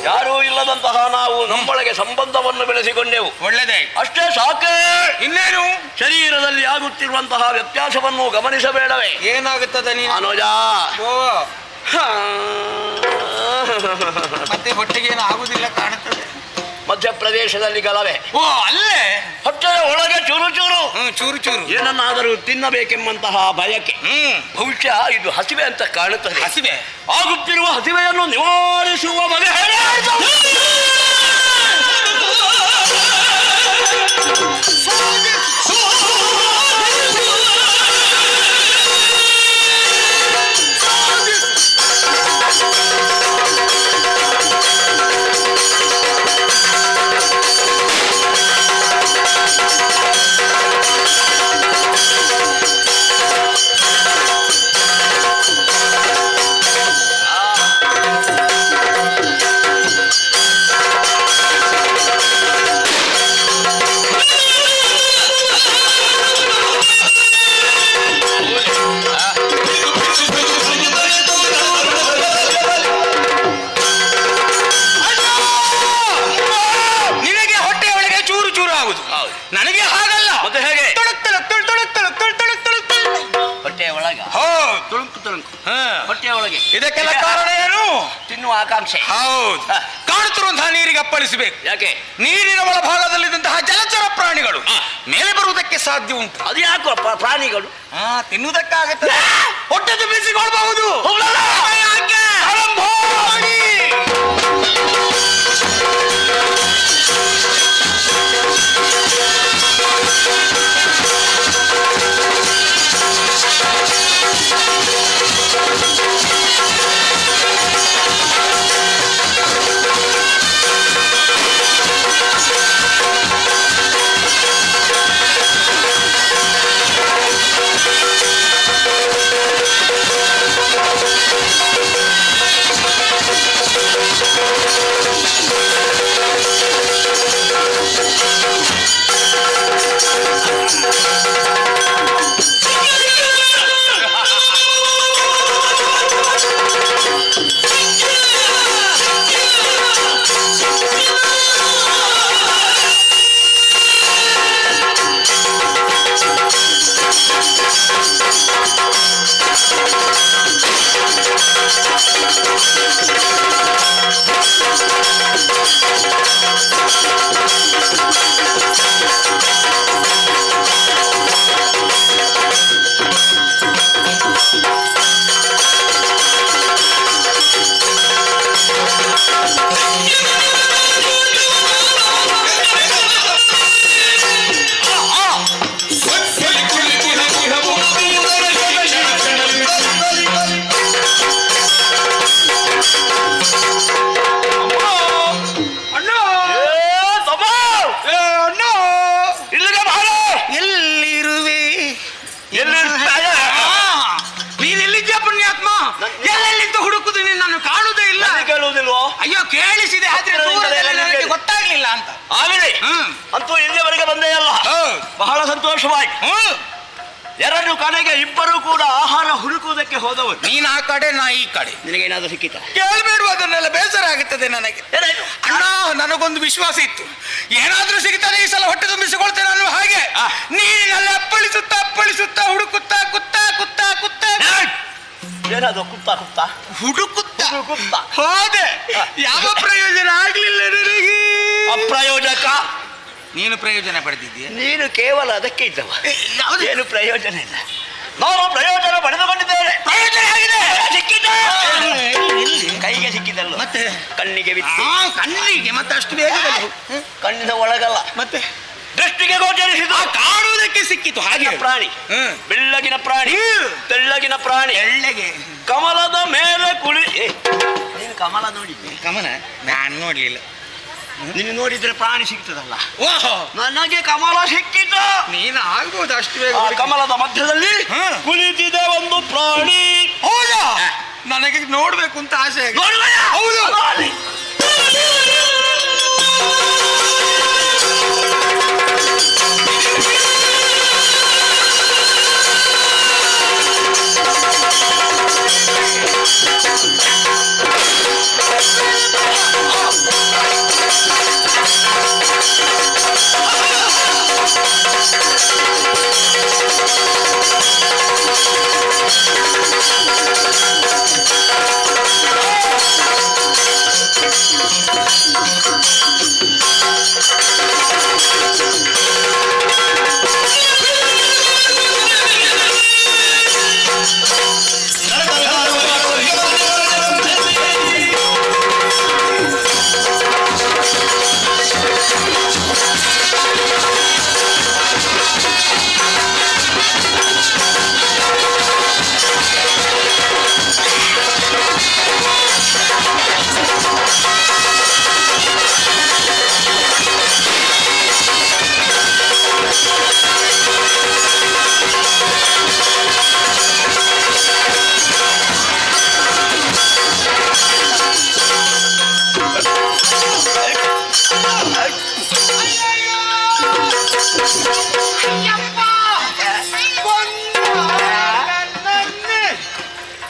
ಯಾರೂ ಇಲ್ಲದಂತಹ ನಾವು ನಮ್ಮೊಳಗೆ ಸಂಬಂಧವನ್ನು ಬೆಳೆಸಿಕೊಂಡೆವು. ಒಳ್ಳೆದೇ. ಅಷ್ಟೇ ಸಾಕೆ. ಇನ್ನೇನು? ಶರೀರದಲ್ಲಿ ಆಗುತ್ತಿರುವಂತಹ ವ್ಯತ್ಯಾಸವನ್ನು ಗಮನಿಸಬೇಡವೇ? ಏನಾಗುತ್ತದೆ ನೀನು? ಅನುಜ, ಮತ್ತೆ ಹೊಟ್ಟೆಗೆ ಏನು ಆಗುದಿಲ್ಲ ಕಾಣುತ್ತದೆ. ಮಧ್ಯಪ್ರದೇಶದಲ್ಲಿ ಗಲಭೆ. ಓ, ಅಲ್ಲೇ ಹೊಟ್ಟೆಯ ಒಳಗೆ ಚೂರು ಚೂರು ಚೂರು ಚೂರು ಏನನ್ನಾದರೂ ತಿನ್ನಬೇಕೆಂಬಂತಹ ಬಯಕೆ. ಬಹುಶಃ ಇದು ಹಸಿವೆ ಅಂತ ಕಾಣುತ್ತದೆ. ಹಸಿವೆ. ಆಗುತ್ತಿರುವ ಹಸಿವೆಯನ್ನು ನಿವಾರಿಸುವ ಬಗೆ ಹೇಗೆ? ನನಗೆ ಹಾಗಲ್ಲ. ಮತ್ತೆ ಹೇಗೆ? ತುಳುಕ್ ತುಳುಕ್ ತುಳುಕ್ ತುಳುಕ್ ತುಳುಕ್ ತುಳುಕ್ ತುಳುಕ್ ತುಳುಕ್ ತುಳುಕ್. ಹೊಟ್ಟೆಯ ಒಳಗೆ ತುಳುಕು ತುಳುಕು ಹೊಟ್ಟೆಯ ಒಳಗೆ. ಇದಕ್ಕೆಲ್ಲ ಕಾರಣ ಏನು? ತಿನ್ನುವ ಆಕಾಂಕ್ಷೆ. ಹೌದು. ಕಾಣುತ್ತಿರುವಂತಹ ನೀರಿಗೆ ಅಪ್ಪಳಿಸಬೇಕು. ಯಾಕೆ? ನೀರಿನ ಒಳಭಾಗದಲ್ಲಿದ್ದಂತಹ ಜಲಚರ ಪ್ರಾಣಿಗಳು ಮೇಲೆ ಬರುವುದಕ್ಕೆ ಸಾಧ್ಯ ಉಂಟು. ಅದು ಯಾಕೋ ಪ್ರಾಣಿಗಳು ತಿನ್ನುವುದಕ್ಕಾಗತ್ತೆ. ಹೊಟ್ಟೆ ತುಂಬಿಸಿಕೊಳ್ಳಬಹುದು. Thank you. ಆಗ್ಲಿಲ್ಲ ಅಂತ. ಆಗಲಿ. ಅಂತೂ ಇಲ್ಲಿಯವರೆಗೆ ಬಂದೇ ಅಲ್ಲ. ಬಹಳ ಸಂತೋಷವಾಯ್ತು. ಎರಡು ಕಡೆಗೆ ಇಬ್ಬರು ಕೂಡ ಆಹಾರ ಹುಡುಕುವುದಕ್ಕೆ ಹೋದವರು. ನೀನ್ ಆ ಕಡೆ, ನಾ ಈ ಕಡೆ. ನಿನಗೇನಾದ್ರೂ ಸಿಕ್ಕಿತ? ಕೇಳ್ಬೇಡುವ ಅದನ್ನೆಲ್ಲ, ಬೇಸರ ಆಗುತ್ತದೆ ನನಗೆ. ಅಣ್ಣ, ನನಗೊಂದು ವಿಶ್ವಾಸ ಇತ್ತು, ಏನಾದ್ರೂ ಸಿಗ್ತದೆ ಈ ಸಲ, ಹೊಟ್ಟೆ ತುಂಬಿಸಿಕೊಳ್ತೇನೆ ಅನ್ನೋ ಹಾಗೆ. ನೀನಲ್ಲಿ ಅಪ್ಪಳಿಸುತ್ತಾ ಅಪ್ಪಳಿಸುತ್ತಾ ಹುಡುಕುತ್ತಾ ಕುತ್ತಾ ಕುತ್ತಾ ಕುತ್ತಾ ಏನಾದ್ರು ಕುತ್ತ ಕುತ್ತ ಹುಡುಕುತ್ತಾ ಕುತ್ತ ಹೋದೆ. ಯಾವ ಪ್ರಯೋಜನ ಆಗ್ಲಿಲ್ಲ ನನಗೆ. ಅಪ್ರಯೋಜಕ. ನೀನು ಪ್ರಯೋಜನ ಪಡೆದಿದ್ದೀಯ. ನೀನು ಕೇವಲ ಅದಕ್ಕೆ ಇದ್ದವ, ಏನು ಪ್ರಯೋಜನ ಇಲ್ಲ. ನಾನು ಪ್ರಯೋಜನ ಪಡೆದುಕೊಂಡಿದ್ದೇನೆ. ಪ್ರಯೋಜನ ಆಗಿದೆ, ಸಿಕ್ಕಿದ್ದ. ಕೈಗೆ ಸಿಕ್ಕಿದಲ್ಲ, ಮತ್ತೆ ಕಣ್ಣಿಗೆ ಬಿತ್ತು. ಕಣ್ಣಿಗೆ ಮತ್ತೆ ಅಷ್ಟು ಬೇಗ ಕಣ್ಣಿನ ಒಳಗಲ್ಲ, ಮತ್ತೆ ದೃಷ್ಟಿಗೆ ಗೋಚರಿಸಿದ. ಕಾಣುವುದಕ್ಕೆ ಸಿಕ್ಕಿತು. ಹಾಗೆ ಪ್ರಾಣಿ, ಬೆಳ್ಳಗಿನ ಪ್ರಾಣಿ, ತೆಳ್ಳಗಿನ ಪ್ರಾಣಿ, ಎಳ್ಳೆಗೆ ಕಮಲದ ಮೇಲೆ ಕುಳಿ. ನೀನು ಕಮಲ ನೋಡಿದ್ದೆ? ಕಮಲ ನಾನು ನೋಡ್ಲಿಲ್ಲ. ನೀನು ನೋಡಿದ್ರೆ ಪ್ರಾಣಿ ಸಿಗ್ತದಲ್ಲ. ಓಹೋ, ನನಗೆ ಕಮಲ ಸಿಕ್ಕಿತು. ನೀನು ಆಗ್ಬೋದು ಅಷ್ಟು ಬೇಗ. ಆ ಕಮಲದ ಮಧ್ಯದಲ್ಲಿ ಕುಳಿತಿದೆ ಒಂದು ಪ್ರಾಣಿ. ಹೌದಾ? ನನಗೆ ನೋಡ್ಬೇಕು ಅಂತ ಆಸೆ ಆಗಿದೆ. ನೋಡುವೆಯಾ? ಹೌದು. ಅಲ್ಲಿ.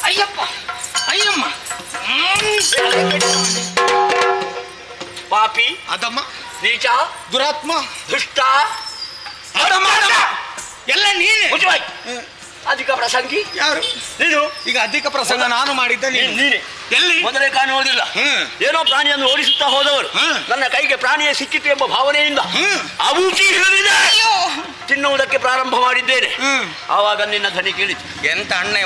ಅಯ್ಯಪ್ಪ, ಅಯ್ಯಮ್ಮ, ಪಾಪಿ, ಅದಮ್ಮ, ನೀಚ, ದುರಾತ್ಮ, ದುಷ್ಟ, ಅದಮ್ಮ, ಅದಮ್ಮ. ಎಲ್ಲ ನೀನೆ. ಮುಚ್ಚುವಾಯ್. ಅಧಿಕ ಪ್ರಸಂಗಿ ಯಾರು? ನೀನು. ಈಗ ಅಧಿಕ ಪ್ರಸಂಗ ನಾನು ಮಾಡಿದ್ದ ನೀನೆ. ಎಲ್ಲಿ? ಮೊದಲೇ ಕಾಣುವುದಿಲ್ಲ. ಏನೋ ಪ್ರಾಣಿಯನ್ನು ಓಡಿಸುತ್ತಾ ಹೋದವರು ನನ್ನ ಕೈಗೆ ಪ್ರಾಣಿಯೇ ಸಿಕ್ಕಿತು ಎಂಬ ಭಾವನೆಯಿಂದ ಅಬೂಚಿ ಹಿಡಿದಿದೆ. ತಿನ್ನುವುದಕ್ಕೆ ಪ್ರಾರಂಭ ಮಾಡಿದ್ದೇನೆ. ಆವಾಗ ನಿನ್ನ ಧ್ವನಿ ಕೇಳಿತು. ಎಂತ ಅಣ್ಣ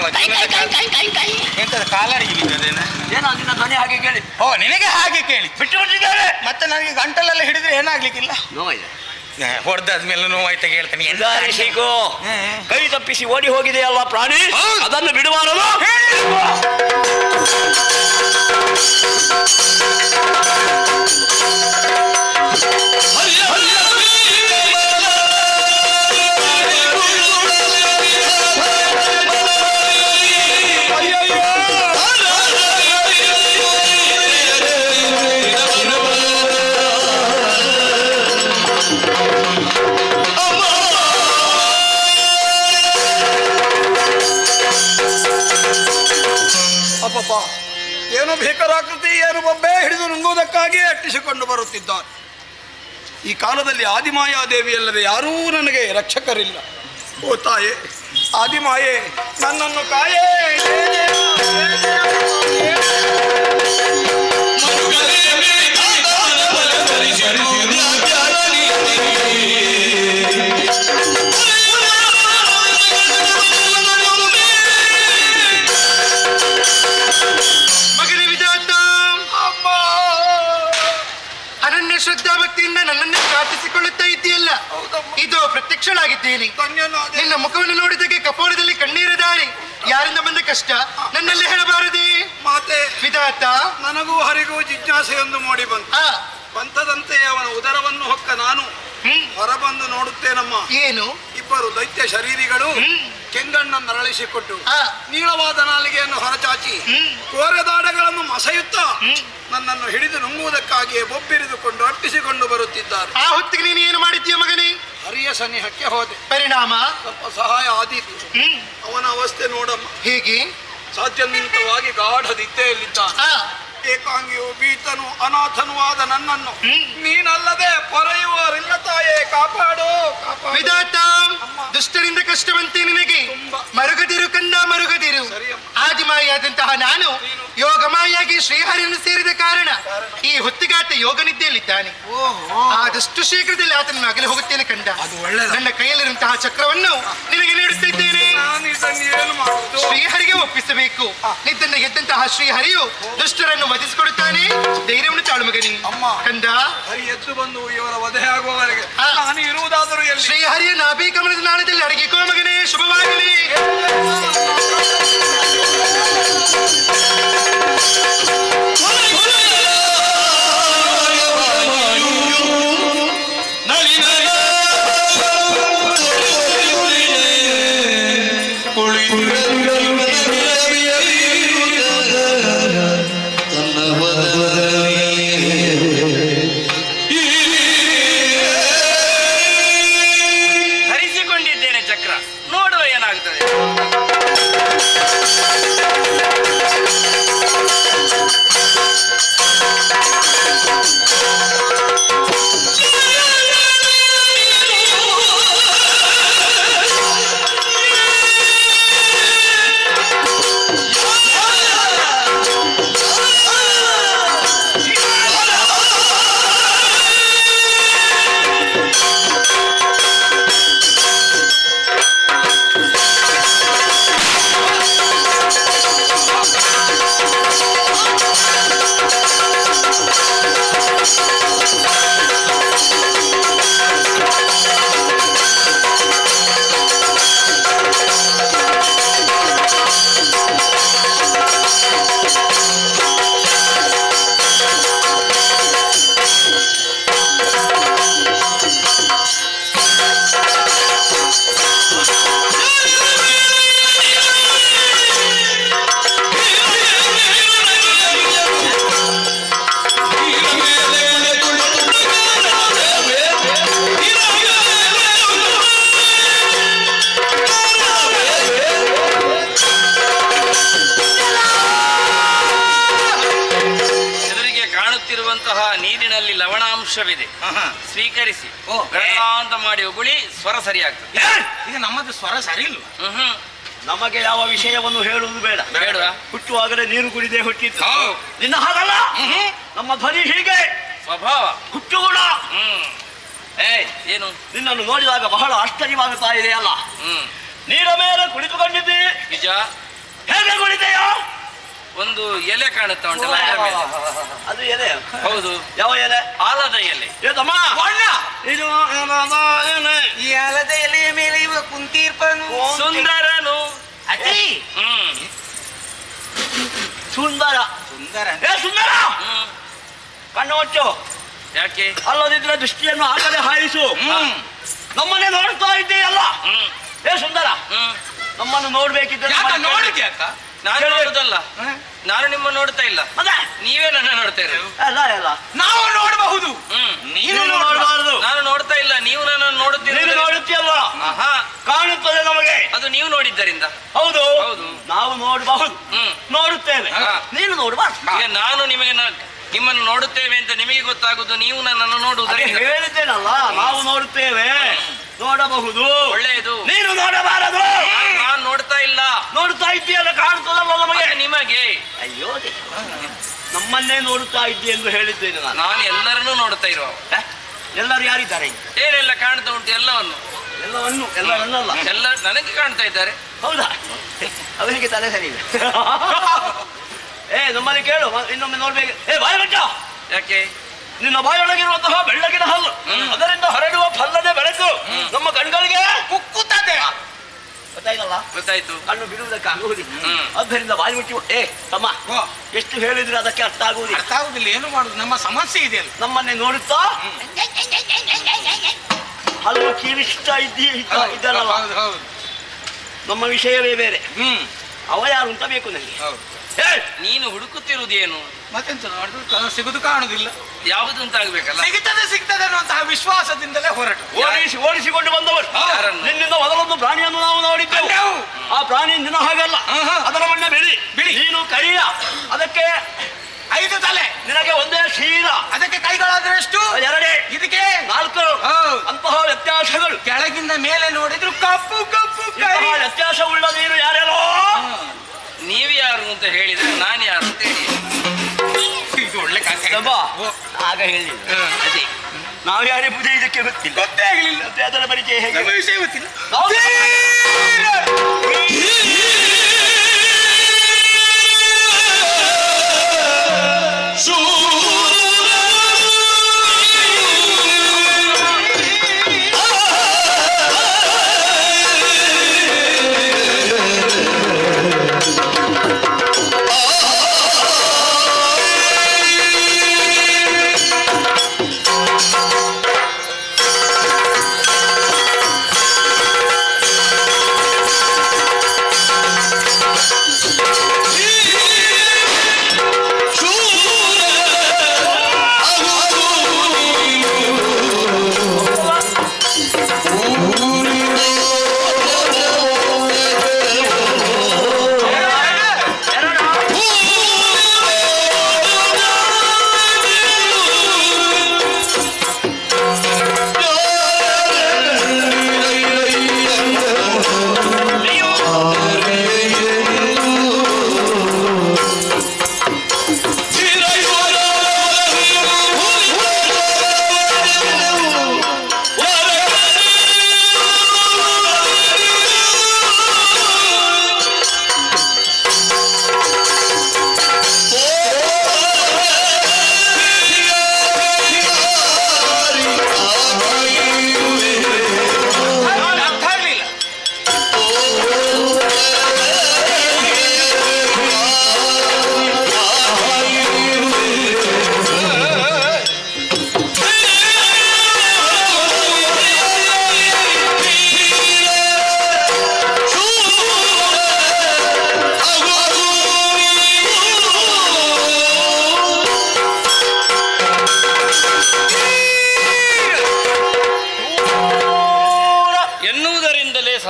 ಎಂತ ಕಾಲರಿಗೆ ಬಿದ್ದದೇನ? ಏನೋ ನಿನ್ನ ಧ್ವನಿ ಹಾಗೆ ಕೇಳಿ. ಓ, ನಿನಗೆ ಹಾಗೆ ಕೇಳಿ ಬಿಟ್ಟು ಬಿಟ್ಟಿದ್ದಾರೆ. ಮತ್ತೆ ನನಗೆ ಗಂಟಲೆಲ್ಲ ಹಿಡಿದ್ರೆ ಏನಾಗ್ಲಿಕ್ಕಿಲ್ಲ. ನೋವಿದೆ. ಹೊಡೆದಾದ್ಮೇಲೆ ನೋವಾಯ್ತ ಹೇಳ್ತಾನೆ. ಸುಧಾರಿಸಿಕೋ. ಕೈ ತಪ್ಪಿಸಿ ಓಡಿ ಹೋಗಿದೆಯಲ್ಲ ಪ್ರಾಣಿ, ಅದನ್ನು ಬಿಡುವಾರದು. ಅಪ್ಪಪ್ಪ, ಏನು ಭೀಕರಾಕೃತಿ, ಏನು ಬೊಬ್ಬೆ ಹಿಡಿದು ನುಂಗುವುದಕ್ಕಾಗಿ ಅಟ್ಟಿಸಿಕೊಂಡು ಬರುತ್ತಿದ್ದಾರೆ. ಈ ಕಾಲದಲ್ಲಿ ಆದಿಮಾಯಾದೇವಿಯಲ್ಲದೆ ಯಾರೂ ನನಗೆ ರಕ್ಷಕರಿಲ್ಲ. ಓ ತಾಯೇ ಆದಿಮಾಯೇ, ನನ್ನನ್ನು ಕಾಯೇ. ಮಗನೇ ವಿಧಾತ, ಅನನ್ಯ ಶ್ರದ್ಧಾ ಭಕ್ತಿಯಿಂದ ನನ್ನನ್ನೇ ಪ್ರಾರ್ಥಿಸಿಕೊಳ್ಳುತ್ತಾ ಇದ್ದೀಯಲ್ಲ, ಇದು ಪ್ರತ್ಯಕ್ಷಳಾಗಿದ್ದೀನಿ. ನಿನ್ನ ಮುಖವನ್ನು ನೋಡಿದಾಗೆ ಕಪೋಲದಲ್ಲಿ ಕಣ್ಣೀರ ದಾರಿ. ಯಾರಿಂದ ಬಂದ ಕಷ್ಟ ನನ್ನಲ್ಲಿ ಹೇಳಬಾರದೆ ಮಾತೆ. ವಿಧಾತ, ನನಗೂ ಹರಿಗೂ ಜಿಜ್ಞಾಸೆಯೊಂದು ಮೂಡಿ ಬಂತು. ಬಂತದಂತೆ ಅವನ ಉದರವನ್ನು ಹೊಕ್ಕ ನಾನು ಹೊರಬಂದು ನೋಡುತ್ತೇನಮ್ಮ. ಏನು? ಈ ಇಬ್ಬರು ದೈತ್ಯ ಶರೀರಿಗಳು ಕೆಂಗಣ್ಣನ್ನು ಅರಳಿಸಿಕೊಟ್ಟು ನೀಳವಾದ ನಾಲಿಗೆಯನ್ನು ಹೊರಚಾಚಿ ಕೋರೆದಾಡಗಳನ್ನು ಮಸೆಯುತ್ತಾ ನನ್ನನ್ನು ಹಿಡಿದು ನುಂಗುವುದಕ್ಕಾಗಿಯೇ ಬೊಬ್ಬಿರಿದುಕೊಂಡು ಅಟ್ಟಿಸಿಕೊಂಡು ಬರುತ್ತಿದ್ದಾರೆ. ಆ ಹೊತ್ತಿಗೆ ನೀನು ಏನು ಮಾಡಿದ್ದೀಯ ಮಗನೇ? ಹರಿಯ ಸನಿಹಕ್ಕೆ ಹೋದೆ. ಪರಿಣಾಮ ಸ್ವಲ್ಪ ಸಹಾಯ ಆದೀತು. ಅವನ ಅವಸ್ಥೆ ನೋಡಮ್ಮ. ಹೇಗೆ? ಸಾಧ್ಯನಿಮಿತ್ತವಾಗಿ ಗಾಢ ನಿದ್ದೆಯಲ್ಲಿದ್ದಾನೆ. ಏಕಾಂಗಿಯು ಬೀತನು ಅನಾಥನೂ ಆದ ನನ್ನನ್ನು ನೀನಲ್ಲದೆ ಪೊರೆಯುವರಿಲ್ಲ ತಾಯೇ, ಕಾಪಾಡು ಕಾಪಾಡು. ವಿಧಾತ, ದುಷ್ಟರಿಂದ ಕಷ್ಟವಂತೆ ನಿನಗೆ. ಮರುಗದಿರು ಕಂದ ಮರುಗದಿರು. ಆದಿಮಾಯಾದಂತಹ ನಾನು ಯೋಗಮಾಯಾಗಿ ಶ್ರೀಹರಿಯನ್ನು ಸೇರಿದ ಕಾರಣ ಈ ಹೊತ್ತಿಗಾತ ಯೋಗ ನಿದ್ದೆಯಲ್ಲಿದ್ದಾನೆ. ಆದಷ್ಟು ಶೀಘ್ರದಲ್ಲಿ ಆತನನ್ನು ಅಗಲಿ ಹೋಗುತ್ತೇನೆ ಕಂಡ. ನನ್ನ ಕೈಯಲ್ಲಿರುವಂತಹ ಚಕ್ರವನ್ನು ನಿನಗೆ ನೀಡುತ್ತಿದ್ದೇನೆ. ಶ್ರೀಹರಿಗೆ ಒಪ್ಪಿಸಬೇಕು. ನಿದ್ದನ್ನು ಗೆದ್ದಂತಹ ಶ್ರೀಹರಿಯು ದುಷ್ಟರನ್ನು ವಧಿಸಿಕೊಡುತ್ತಾನೆ. ಧೈರ್ಯವನ್ನು ತಾಳು ಮಗನಿ. ಕಂದ, ಹರಿ ಎದ್ದು ಬಂದು ಇವರ ವಧೆ ಆಗುವವರೆಗೆ ನಾನು ಇರುವುದಾದರೂ ಎಲ್ಲಿ? ಶ್ರೀಹರಿಯ ನಾಭಿ ಕಮಲದ ನಾಳದಲ್ಲಿ ಅಡಗಿಕೋ ಮಗನೇ. ಶುಭವಾಗಲಿ. ಧರಿಸಿಕೊಂಡಿದ್ದೇನೆ ಚಕ್ರ, ನೋಡುವ ಏನಾಗುತ್ತದೆ. ನೀರಿನಲ್ಲಿ ಲವಣಾಂಶವಿದೆ, ಸ್ವೀಕರಿಸಿ ಅಂತ ಮಾಡಿ ಉಗುಳಿ ಸ್ವರ ಸರಿಯಾಗ್ತದೆ. ಈಗ ನಮ್ಮದು ಸ್ವರ ಸರಿ ಇಲ್ಲ. ನಮಗೆ ಯಾವ ವಿಷಯವನ್ನು ಹೇಳುವುದು ಬೇಡ. ಬೇಡ, ಹುಟ್ಟುವಾಗಲೇ ನೀರು ಕುಡಿದೇ ಹುಟ್ಟಿತ್ತು. ನಿನ್ನ ಹಾಗಲ್ಲ, ನಮ್ಮ ಧ್ವನಿ ಹೀಗೆ ಸ್ವಭಾವ ಹುಟ್ಟುಗುಣ. ಏನು ನಿನ್ನನ್ನು ನೋಡಿದಾಗ ಬಹಳ ಆಶ್ಚರ್ಯವಾಗುತ್ತಾ ಇದೆಯಲ್ಲ. ನೀರ ಮೇಲೆ ಕುಳಿತುಕೊಂಡಿದ್ದಿ, ನಿಜ. ಹೇಗೆ ಕುಳಿತೆಯೋ? ಒಂದು ಎಲೆ ಕಾಣುತ್ತಾ ಉಂಟಲ್ಲ, ಅದು ಎಲೆ? ಹೌದು. ಯಾವ ಎಲೆ? ಆಲದ ಎಲೆ. ಏತಮ್ಮ, ಇದು ಈ ಆಲದ ಎಲೆಯ ಮೇಲೆ ಇವ ಕುಂತೀರ್ಪನು ಸುಂದರನು. ಸುಂದರ ಸುಂದರ. ಏ ಸುಂದರ, ಕಣ್ಣು ಹೊಚ್ಚು. ಯಾಕೆ? ಅಲ್ಲದಿದ್ರೆ ದೃಷ್ಟಿಯನ್ನು ಆ ಕಡೆ ಹಾಯಿಸು. ನಮ್ಮನ್ನೇ ನೋಡ್ತಾ ಇದ್ದೀಯಲ್ಲ. ಏ ಸುಂದರ, ನಮ್ಮನ್ನು ನೋಡ್ಬೇಕಿದ್ರೆ ನಾನು ನೋಡುದಲ್ಲ, ನಾನು ನಿಮ್ಮ ನೋಡ್ತಾ ಇಲ್ಲ, ನೀವೇ ನನ್ನ ನೋಡ್ತಾ ಇರೋದು. ಅಲ್ಲ, ನಾವು ನೋಡಬಹುದು, ನೀನು ನೋಡಬಾರದು. ನಾನು ನೋಡ್ತಾ ಇಲ್ಲ, ನೀವು ನನ್ನನ್ನು ನೋಡುತ್ತೀರಿ. ನೋಡುತ್ತೀಯಲ್ಲ, ಕಾಣುತ್ತದೆ ನಮಗೆ. ಅದು ನೀವು ನೋಡಿದ್ದರಿಂದ. ಹೌದು, ಹೌದು. ನಾವು ನೋಡಬಹುದು, ನೋಡುತ್ತೇವೆ. ನೀನು ನೋಡಬಾರ್ದು. ಈಗ ನಾನು ನಿಮ್ಮನ್ನು ನೋಡುತ್ತೇವೆ ಅಂತ ನಿಮಗೆ ಗೊತ್ತಾಗುದು, ನೀವು ನನ್ನನ್ನು ನೋಡುವುದರಿಂದ. ಹೇಳಿದ್ದೇನಲ್ಲ, ನಾವು ನೋಡುತ್ತೇವೆ, ನೋಡಬಹುದು. ಒಳ್ಳೆಯದು. ನೀನು ನೋಡಬಾರದು. ನಾನು ನೋಡ್ತಾ ಇಲ್ಲ. ನೋಡ್ತಾ ಇದ್ದೀಯಲ್ಲ, ಕಾಣ್ತದಲ್ಲ ನಮಗೆ. ನಿಮಗೆ ಅಯ್ಯೋ, ನಮ್ಮನ್ನೇ ನೋಡುತ್ತಾ ಇದ್ದಿ ಎಂದು ಹೇಳಿದ್ದೇನೆ ನಾನು. ನಾನು ಎಲ್ಲರನ್ನೂ ನೋಡ್ತಾ ಇರುವ. ಎಲ್ಲರೂ ಯಾರಿದ್ದಾರೆ? ಏನೆಲ್ಲ ಕಾಣ್ತಾ ಉಂಟು? ಎಲ್ಲವನ್ನು. ಎಲ್ಲರನ್ನಲ್ಲ, ಎಲ್ಲ ನನಗೆ ಕಾಣ್ತಾ ಇದ್ದಾರೆ. ಹೌದಾ? ಅವರಿಗೆ ತಲೆ ಸರಿ ಇದೆ. ನಮ್ಮಲ್ಲಿ ಕೇಳು, ಇನ್ನೊಮ್ಮೆ ನೋಡ್ಬೇಕು. ಬಾಯಿ ಬಿಟ್ಟ. ಯಾಕೆ? ನಿನ್ನ ಬಾಯೊಳಗಿರುವಂತಹ ಬೆಳ್ಳಗಿನ ಹಲ್ಲು, ಅದರಿಂದ ಹರಡುವ ಫಲ್ಲದ ಬೆಳಕು ನಮ್ಮ ಕಣ್ಗಳಿಗೆ ಕುಕ್ಕುತ್ತದೆ. ಗೊತ್ತಾಯ್ತಲ್ಲ? ಗೊತ್ತಾಯ್ತು. ಕಣ್ಣು ಬಿಡುವುದಕ್ಕೆ ಆಗುವುದಿಲ್ಲ. ಆದ್ದರಿಂದ ಬಾಯಿ ಮುಟ್ಟಿ. ತಮ್ಮ, ಎಷ್ಟು ಹೇಳಿದ್ರೆ ಅದಕ್ಕೆ ಅರ್ಥ ಆಗುವುದಿಲ್ಲ. ಅರ್ಥ ಆಗುದಿಲ್ಲ. ಏನು ಮಾಡುದು? ನಮ್ಮ ಸಮಸ್ಯೆ ಇದೆಯಲ್ಲ. ನಮ್ಮನ್ನೇ ನೋಡುತ್ತಾ ಹಲ್ಲು ಕೀರಿಸ್ತಾ ಇದ್ದಲ್ಲ, ನಮ್ಮ ವಿಷಯವೇ ಬೇರೆ. ಅವ ಯಾರು ಅಂತ ಬೇಕು ನನಗೆ. ನೀನು ಹುಡುಕುತ್ತಿರುವುದೇನು? ಮತ್ತೆಂತ ಮಾಡುದು, ಸಿಗುದು ಕಾಣುದಿಲ್ಲ. ಯಾವುದು ಅಂತ ಆಗ್ಬೇಕಲ್ಲ. ಸಿಗ್ತದೆ ಅನ್ನುವಂತಹ ವಿಶ್ವಾಸದಿಂದಲೇ ಹೊರಟು ಓಡಿಸಿಕೊಂಡು ಬಂದವರು. ನಿನ್ನಿಂದ ಮೊದಲೊಂದು ಪ್ರಾಣಿಯನ್ನು ನಾವು ನೋಡಿದ್ದೆವು. ಆ ಪ್ರಾಣಿ ನಿನ್ನ ಹಾಗಲ್ಲ, ಅದರ ಬಣ್ಣ ಬಿಳಿ. ನೀನು ಕರಿಯ, ಅದಕ್ಕೆ 5 ತಲೆ, ನಿನಗೆ ಒಂದೇ ಶೀಲ, ಅದಕ್ಕೆ ಕೈಗಳಾದ್ರೆ ಎಷ್ಟು? 2, ಇದಕ್ಕೆ 4. ಅಂತಹ ವ್ಯತ್ಯಾಸಗಳು. ಕೆಳಗಿಂದ ಮೇಲೆ ನೋಡಿದ್ರು ಕಪ್ಪು ಕಪ್ಪು ಕರಿ. ವ್ಯತ್ಯಾಸವುಳ್ಳ ನೀರು ಯಾರ್ಯಾರೋ. ನೀವು ಯಾರು ಅಂತ ಹೇಳಿದ್ರೆ ನಾನು ಯಾರು ಅಂತ ಹೇಳಿ ಇದು ಒಳ್ಳೆ ಕಥೆ. ಆಗ ಹೇಳಿಲ್ಲ. ಅದೇ ನಾವು ಯಾರೆಂಬುದು ಇದಕ್ಕೆ ಗೊತ್ತಿಲ್ಲ, ಗೊತ್ತೇ ಆಗಲಿಲ್ಲ. ಅದರ ಪರಿಚಯ ಹೇಗೆ? ನಮ್ಮ ವಿಷಯ ಗೊತ್ತಿಲ್ಲ.